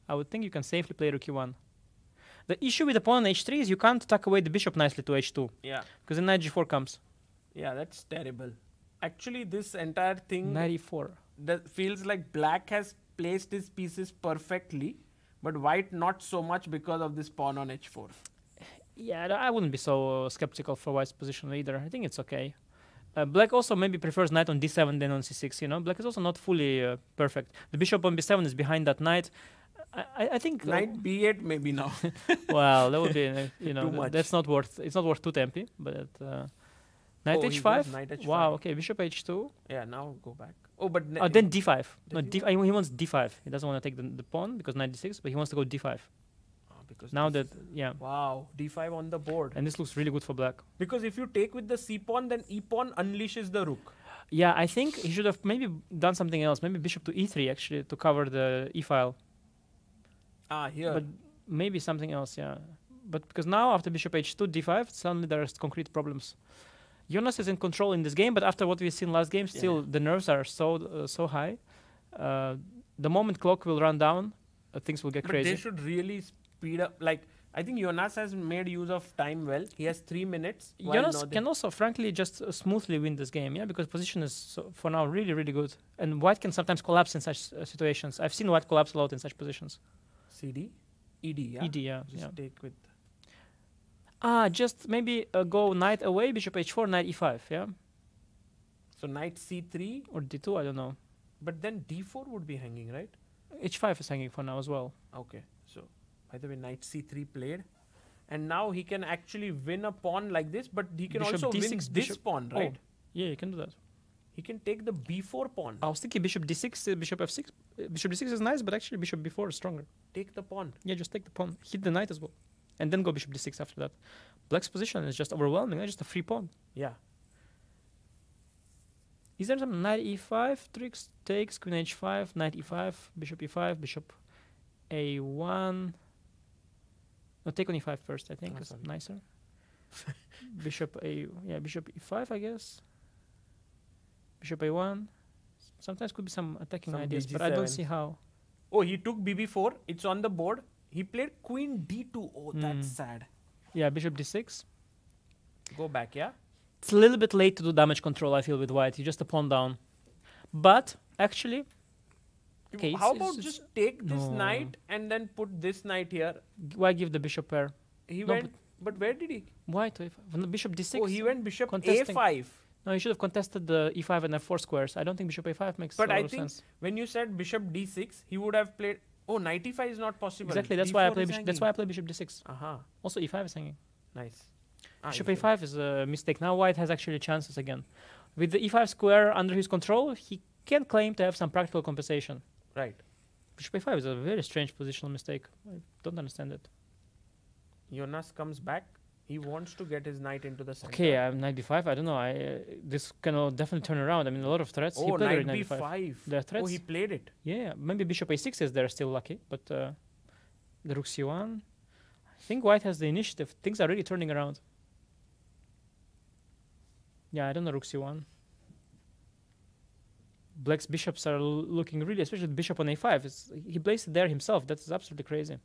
S4: I would think you can safely play rook e1. The issue with the pawn on h3 is you can't tuck away the bishop nicely to h2,
S2: Yeah.
S4: because then knight g4 comes.
S2: Yeah, that's terrible. Actually, this entire thing
S4: Knight e4.
S2: that feels like black has placed his pieces perfectly, but white not so much because of this pawn on h4.
S4: Yeah, I wouldn't be so skeptical for white's position either. I think it's okay. Black also maybe prefers knight on d7 than on c6, you know? Black is also not fully perfect. The bishop on b7 is behind that knight. I think...
S2: Knight b8 maybe now.
S4: well, that would be, you know,
S2: Too much.
S4: that's not worth... It's not worth 2 tempi, but... knight
S2: Oh, he
S4: h5?
S2: goes knight h5.
S4: Wow, okay, bishop h2.
S2: Yeah, now go back. Oh, but
S4: Then d5. No,
S2: Did
S4: he wants d5. He doesn't want to take the pawn because knight d6, but he wants to go d5.
S2: because
S4: Now
S2: this
S4: that, yeah.
S2: wow, d5 on the board.
S4: And this looks really good for black.
S2: Because if you take with the c pawn, then e pawn unleashes the rook.
S4: Yeah, I think he should have maybe done something else. Maybe bishop to e3 actually to cover the e file.
S2: Here.
S4: But maybe something else, yeah. But because now after bishop h2, d5, suddenly there's concrete problems. Jonas is in control in this game, but after what we've seen last game, still the nerves are so high. The moment clock will run down, things will get
S2: But
S4: crazy.
S2: they should really speed up. Like, I think Jonas has made use of time well. He has 3 minutes. while
S4: Jonas
S2: Nordic-
S4: can also, frankly, just smoothly win this game, yeah, because position is for now really, really good, and white can sometimes collapse in such situations. I've seen white collapse a lot in such positions.
S2: CD? ED, yeah?
S4: ED, yeah,
S2: Just
S4: yeah.
S2: take with...
S4: Just maybe go knight away, bishop h4, knight e5, yeah,
S2: So knight c3,
S4: or d2, I don't know.
S2: but then d4 would be hanging, right?
S4: h5 is hanging for now as well.
S2: Okay, so by the way, knight c3 played. And now he can actually win a pawn like this, but he can
S4: Bishop
S2: also win
S4: d6,
S2: this
S4: bishop-
S2: pawn,
S4: oh.
S2: right?
S4: Yeah, you can do that.
S2: He can take the b4 pawn.
S4: I was thinking bishop d6, bishop f6. Bishop d6 is nice, but actually bishop b4 is stronger.
S2: Take the pawn.
S4: Yeah, just take the pawn, hit the knight as well, and then go bishop d6 after that. Black's position is just overwhelming, not just a free pawn.
S2: Yeah.
S4: Is there some knight e5 tricks? Takes, queen h5, knight e5, bishop e5, bishop a1. No, take on e5 first, I think,
S2: Oh,
S4: is
S2: sorry.
S4: nicer. Bishop e5, I guess. Bishop a1. Sometimes could be some attacking
S2: Some
S4: ideas, but I don't
S2: BG7.
S4: see how.
S2: Oh, he took bb4. It's on the board. He played queen d2. Oh, that's sad.
S4: Yeah, bishop d6.
S2: Go back, yeah?
S4: It's a little bit late to do damage control, I feel, with white. You just a pawn down. But, actually, okay,
S2: How
S4: it's
S2: about just take this
S4: no.
S2: knight and then put this knight here?
S4: why give the bishop pair?
S2: He
S4: No,
S2: went, but where did he?
S4: Why to e5? When the bishop d6?
S2: Oh, he went bishop
S4: contesting.
S2: a5.
S4: No, you should have contested the e5 and f4 squares. I don't think bishop a5 makes
S2: But
S4: a lot
S2: I
S4: of
S2: think
S4: sense.
S2: when you said bishop d6, he would have played. Oh, knight e5 is not possible.
S4: Exactly. That's why I
S2: D4
S4: play.
S2: is
S4: That's why I play bishop d6.
S2: Aha,
S4: Also, e5 is hanging.
S2: nice.
S4: Bishop
S2: E5.
S4: a5 is a mistake. Now white has actually chances again. With the e5 square under his control, he can claim to have some practical compensation.
S2: Right.
S4: Bishop a5 is a very strange positional mistake. I don't understand it.
S2: Jonas comes back. He wants to get his knight into the center.
S4: Okay, knight b5. I don't know. This can definitely turn around. I mean, a lot of threats. He
S2: Oh,
S4: played
S2: knight
S4: already knight b5.
S2: b5.
S4: There are
S2: Oh,
S4: threats.
S2: he played it.
S4: Yeah, maybe bishop a6 is there still lucky, but the rook c1. I think white has the initiative. Things are really turning around. Yeah, I don't know rook c1. Black's bishops are looking really, especially the bishop on a5. He placed it there himself. That's absolutely crazy.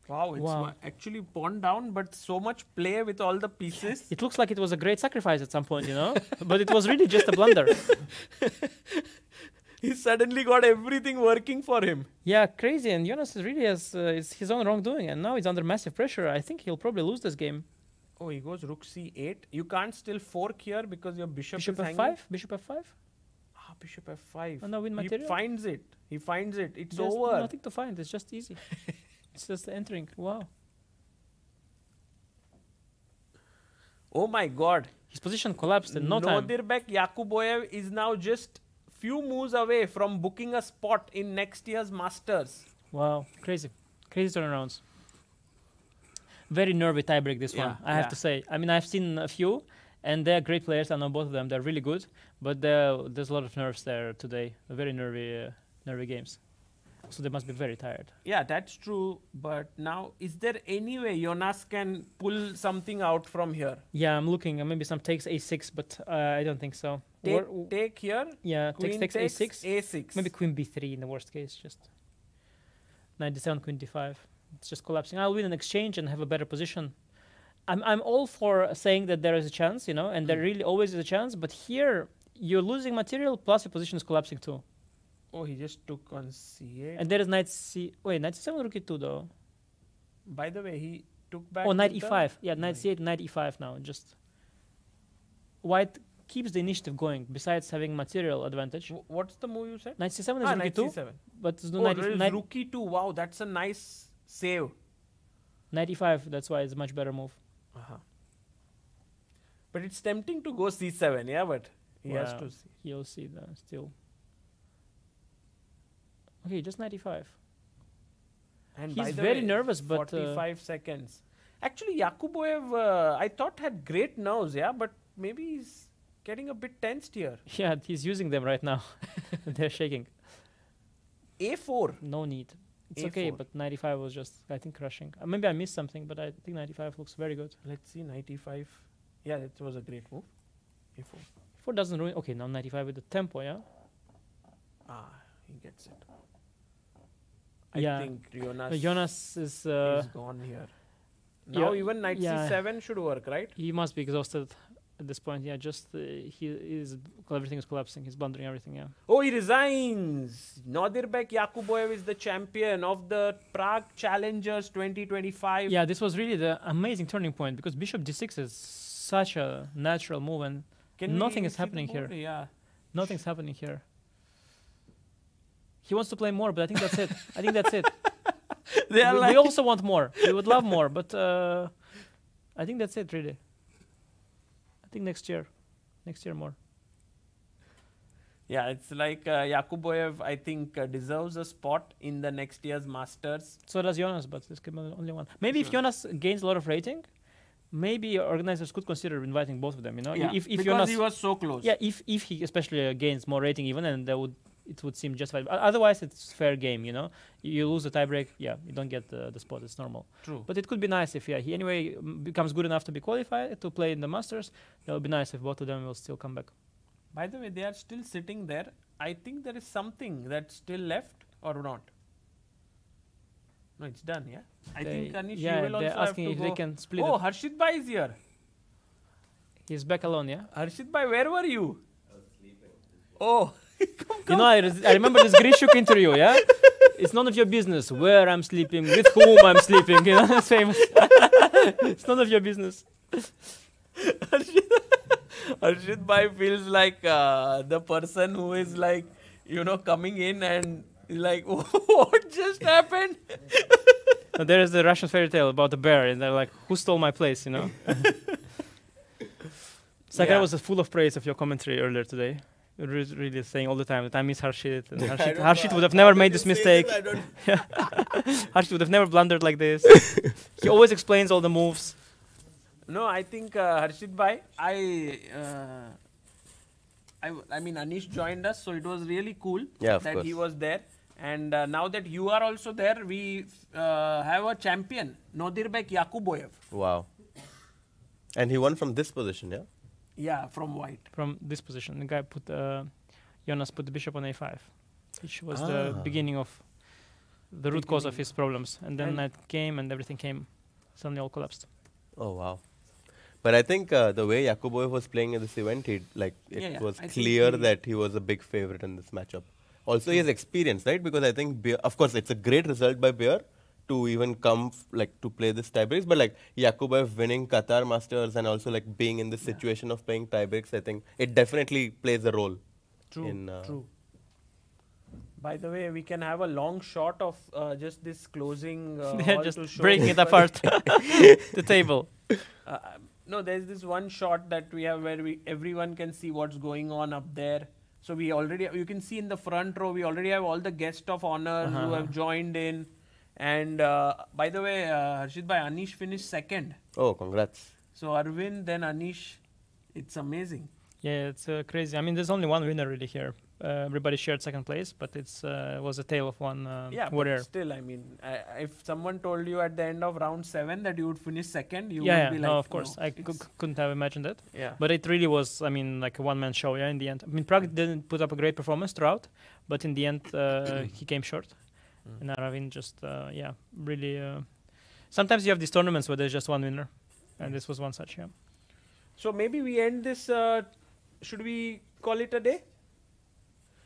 S2: Wow, it's
S4: Wow.
S2: actually pawn down, but so much play with all the pieces.
S4: It looks like it was a great sacrifice at some point, you know, but it was really just a blunder.
S2: He suddenly got everything working for him.
S4: Yeah, crazy. And Jonas really has it's his own wrongdoing, and now he's under massive pressure. I think he'll probably lose this game.
S2: Oh, he goes rook c8. You can't still fork here because your bishop
S4: Bishop
S2: is hanging.
S4: f5. Bishop f5.
S2: Ah, bishop f5.
S4: Oh, no, win
S2: He
S4: material.
S2: finds it. He finds it. It's
S4: There's
S2: over.
S4: nothing to find. It's just easy. It's just entering. Wow.
S2: Oh my God.
S4: His position collapsed in no time.
S2: Nodirbek Yakuboyev is now just few moves away from booking a spot in next year's Masters.
S4: Wow, crazy. Crazy turnarounds. Very nervy tiebreak, this one,
S2: Yeah,
S4: I have
S2: yeah.
S4: to say. I mean, I've seen a few, and they're great players. I know both of them. They're really good, but there's a lot of nerves there today. Very nervy games. So they must be very tired.
S2: Yeah, that's true. But now, is there any way Jonas can pull something out from here?
S4: Yeah, I'm looking. Maybe some takes a6, but I don't think so.
S2: Take here.
S4: Yeah,
S2: Queen
S4: takes a6.
S2: a6.
S4: Maybe queen b3 in the worst case. Just knight d7, queen d5. It's just collapsing. I'll win an exchange and have a better position. I'm all for saying that there is a chance, you know, and there really always is a chance. But here, you're losing material, plus your position is collapsing too.
S2: Oh, he just took on c8.
S4: And there is knight c. Wait, knight c7, rook e2 though.
S2: By the way, he took back.
S4: Oh, knight
S2: to the-
S4: e5. Yeah, knight c8, knight e5 now. Just white keeps the initiative going. Besides having material advantage,
S2: What's the move you said?
S4: knight c7 is
S2: Ah,
S4: rook
S2: knight
S4: e2,
S2: c7.
S4: but there's no
S2: Oh,
S4: knight,
S2: there is
S4: knight,
S2: rook e2. Wow, that's a nice save.
S4: knight e5. That's why it's a much better move.
S2: Uh-huh. But it's tempting to go c7, yeah, but he has
S4: Wow.
S2: to see.
S4: You'll see that still. Okay, just 95.
S2: And by
S4: He's
S2: the
S4: very
S2: way,
S4: nervous, but
S2: 45 seconds. Actually, Yakuboyev, I thought had great nerves, yeah, but maybe he's getting a bit tensed here.
S4: yeah, he's using them right now. They're shaking.
S2: A4.
S4: No need. It's okay,
S2: A4.
S4: but 95 was just, I think, crushing. Maybe I missed something, but I think 95 looks very good.
S2: Let's see, 95. Yeah, that was a great move. A4.
S4: 4 doesn't ruin. Okay, now 95 with the tempo, yeah?
S2: Ah, he gets it.
S4: Yeah.
S2: I think
S4: But Jonas is.
S2: is gone here. Now
S4: yeah,
S2: even knight
S4: yeah.
S2: c7 should work, right?
S4: He must be exhausted at this point. Yeah, just everything is collapsing. He's blundering everything. Yeah.
S2: Oh, he resigns. Nodirbek Yakuboyev is the champion of the Prague Challengers 2025.
S4: Yeah, this was really the amazing turning point because Bishop d6 is such a natural move and nothing is
S2: see the
S4: happening here.
S2: board? Yeah.
S4: Nothing's happening here. He wants to play more, but I think that's it. I think that's it.
S2: They are
S4: we
S2: like
S4: also want more. We would love more, but I think that's it, really. I think next year more.
S2: yeah, it's like Yakuboyev, I think, deserves a spot in the next year's Masters.
S4: So does Jonas, but this could be the only one. Maybe if Jonas gains a lot of rating, maybe organizers could consider inviting both of them. You know,
S2: Yeah,
S4: if
S2: because
S4: Jonas,
S2: he was so close.
S4: yeah, if he especially gains more rating even, and it would seem justified. Otherwise, it's fair game. You know, you lose the tiebreak, yeah, you don't get the spot. It's normal.
S2: True.
S4: But it could be nice if he anyway becomes good enough to be qualified to play in the Masters. That would be nice if both of them will still come back.
S2: By the way, they are still sitting there. I think there is something that's still left or not. No, it's done, yeah? I think Anish,
S4: yeah,
S2: you will
S4: they're
S2: also have
S4: asking
S2: to
S4: if
S2: go.
S4: they can split
S2: Oh,
S4: it.
S2: Harshit Bhai is here.
S4: He's back alone, yeah.
S2: Harshit Bhai, where were you? Oh,
S4: You know, I remember this Grishuk interview, yeah? It's none of your business where I'm sleeping, with whom I'm sleeping, you know, that's famous. It's none of your business.
S2: Harshit Bhai feels like the person who is like, you know, coming in and like, what just happened?
S4: There is the Russian fairy tale about the bear, and they're like, who stole my place, you know? Sagar
S2: Yeah.
S4: was full of praise of your commentary earlier today. You were really saying all the time that I miss Harshit, and
S1: I
S4: Harshit,
S1: don't
S4: Harshit
S1: know,
S4: would have
S1: how
S4: never
S1: did
S4: made
S1: you
S4: this
S1: say
S4: mistake.
S1: I don't
S4: Harshit would have never blundered like this. He always explains all the moves.
S2: No, I think Harshit Bhai, I mean, Anish joined us, so it was really cool
S1: Yeah, of
S2: that
S1: course.
S2: he was there. And now that you are also there, we have a champion, Nodirbek Yakuboyev.
S1: Wow. And he won from this position, yeah?
S2: Yeah, from white.
S4: From this position, the guy put Jonas put the bishop on a5, which was the beginning of the root cause of his problems. And then
S2: And-
S4: knight came, and everything came. Suddenly all collapsed.
S1: Oh, wow. But I think the way Yakuboyev was playing in this event, it
S2: Yeah,
S1: was
S2: I think
S1: clear
S2: he-
S1: that he was a big favorite in this matchup. Also, he has experience, right? Because I think, Beer, of course, it's a great result by Beer to even come to play this tiebreaks. But like Yakubev winning Qatar Masters and also like being in this situation of playing tiebreaks, I think it definitely plays a role.
S2: True, true. By the way, we can have a long shot of just this closing hall
S4: just
S2: to show
S4: breaking it
S2: people.
S4: apart, the table.
S2: No, there's this one shot that we have where everyone can see what's going on up there. So we already, you can see in the front row, we already have all the guest of honor who have joined in. And by the way, Harshit bhai, Anish finished second.
S1: Oh, congrats.
S2: So Arvind, then Anish, it's amazing.
S4: Yeah, it's crazy. I mean, there's only one winner really here. Everybody shared second place, but it was a tale of one warrior.
S2: But still, I mean, if someone told you at the end of round 7 that you would finish second, you
S4: Yeah,
S2: would be like,
S4: no, of course. I couldn't have imagined it.
S2: Yeah.
S4: But it really was, I mean, like a one-man show, yeah, in the end. I mean, Prague didn't put up a great performance throughout, but in the end, he came short. And Aravin just, really... sometimes you have these tournaments where there's just one winner, and this was one such, yeah.
S2: So maybe we end this, should we call it a day?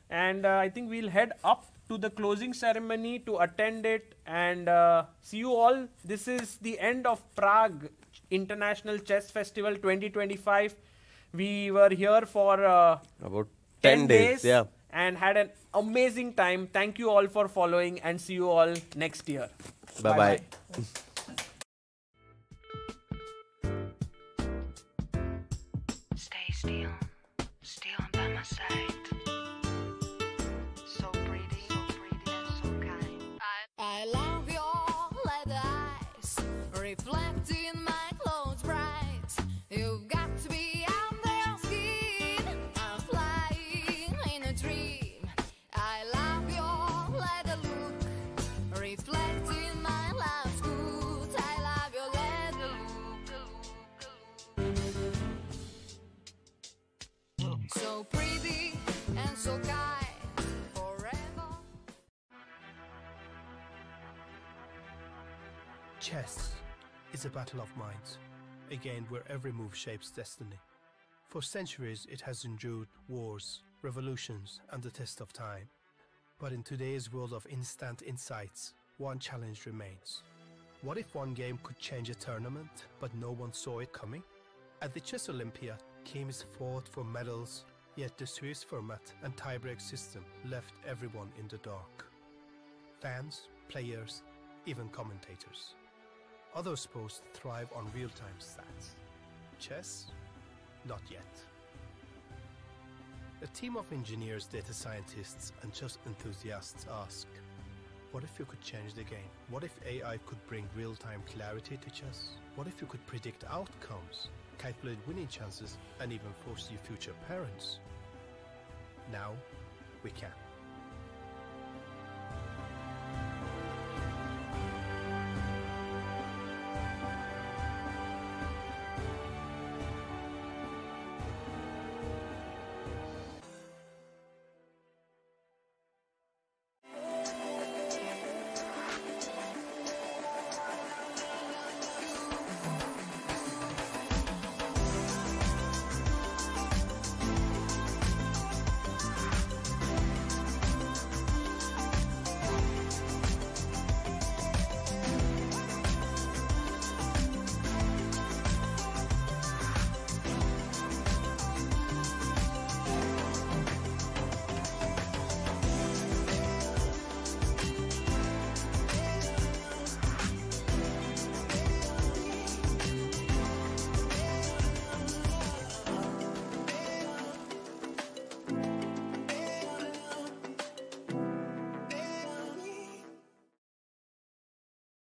S2: And I think we'll head up to the closing ceremony to attend it and see you all. This is the end of Prague International Chess Festival 2025. We were here for
S1: about 10 days, yeah,
S2: and had an amazing time. Thank you all for following and see you all next year.
S1: Bye-bye.
S10: Stay still, still by my side. So pretty and so kind. I love your leather eyes, reflecting my clothes bright. You've got to be under your skin. I'm flying in a dream. I love your leather look, reflecting my love's good. I love your leather look. So pretty and so kind. Forever.
S11: Chess is a battle of minds, a game where every move shapes destiny. For centuries it has endured wars, revolutions and the test of time. But in today's world of instant insights, one challenge remains. What if one game could change a tournament, but no one saw it coming? At the Chess Olympiad, teams fought for medals, yet the Swiss format and tiebreak system left everyone in the dark. Fans, players, even commentators. Other sports thrive on real-time stats. Chess? Not yet. A team of engineers, data scientists, and chess enthusiasts ask, what if you could change the game? What if AI could bring real-time clarity to chess? What if you could predict outcomes, calculate winning chances, and even foresee future parents? Now, we can.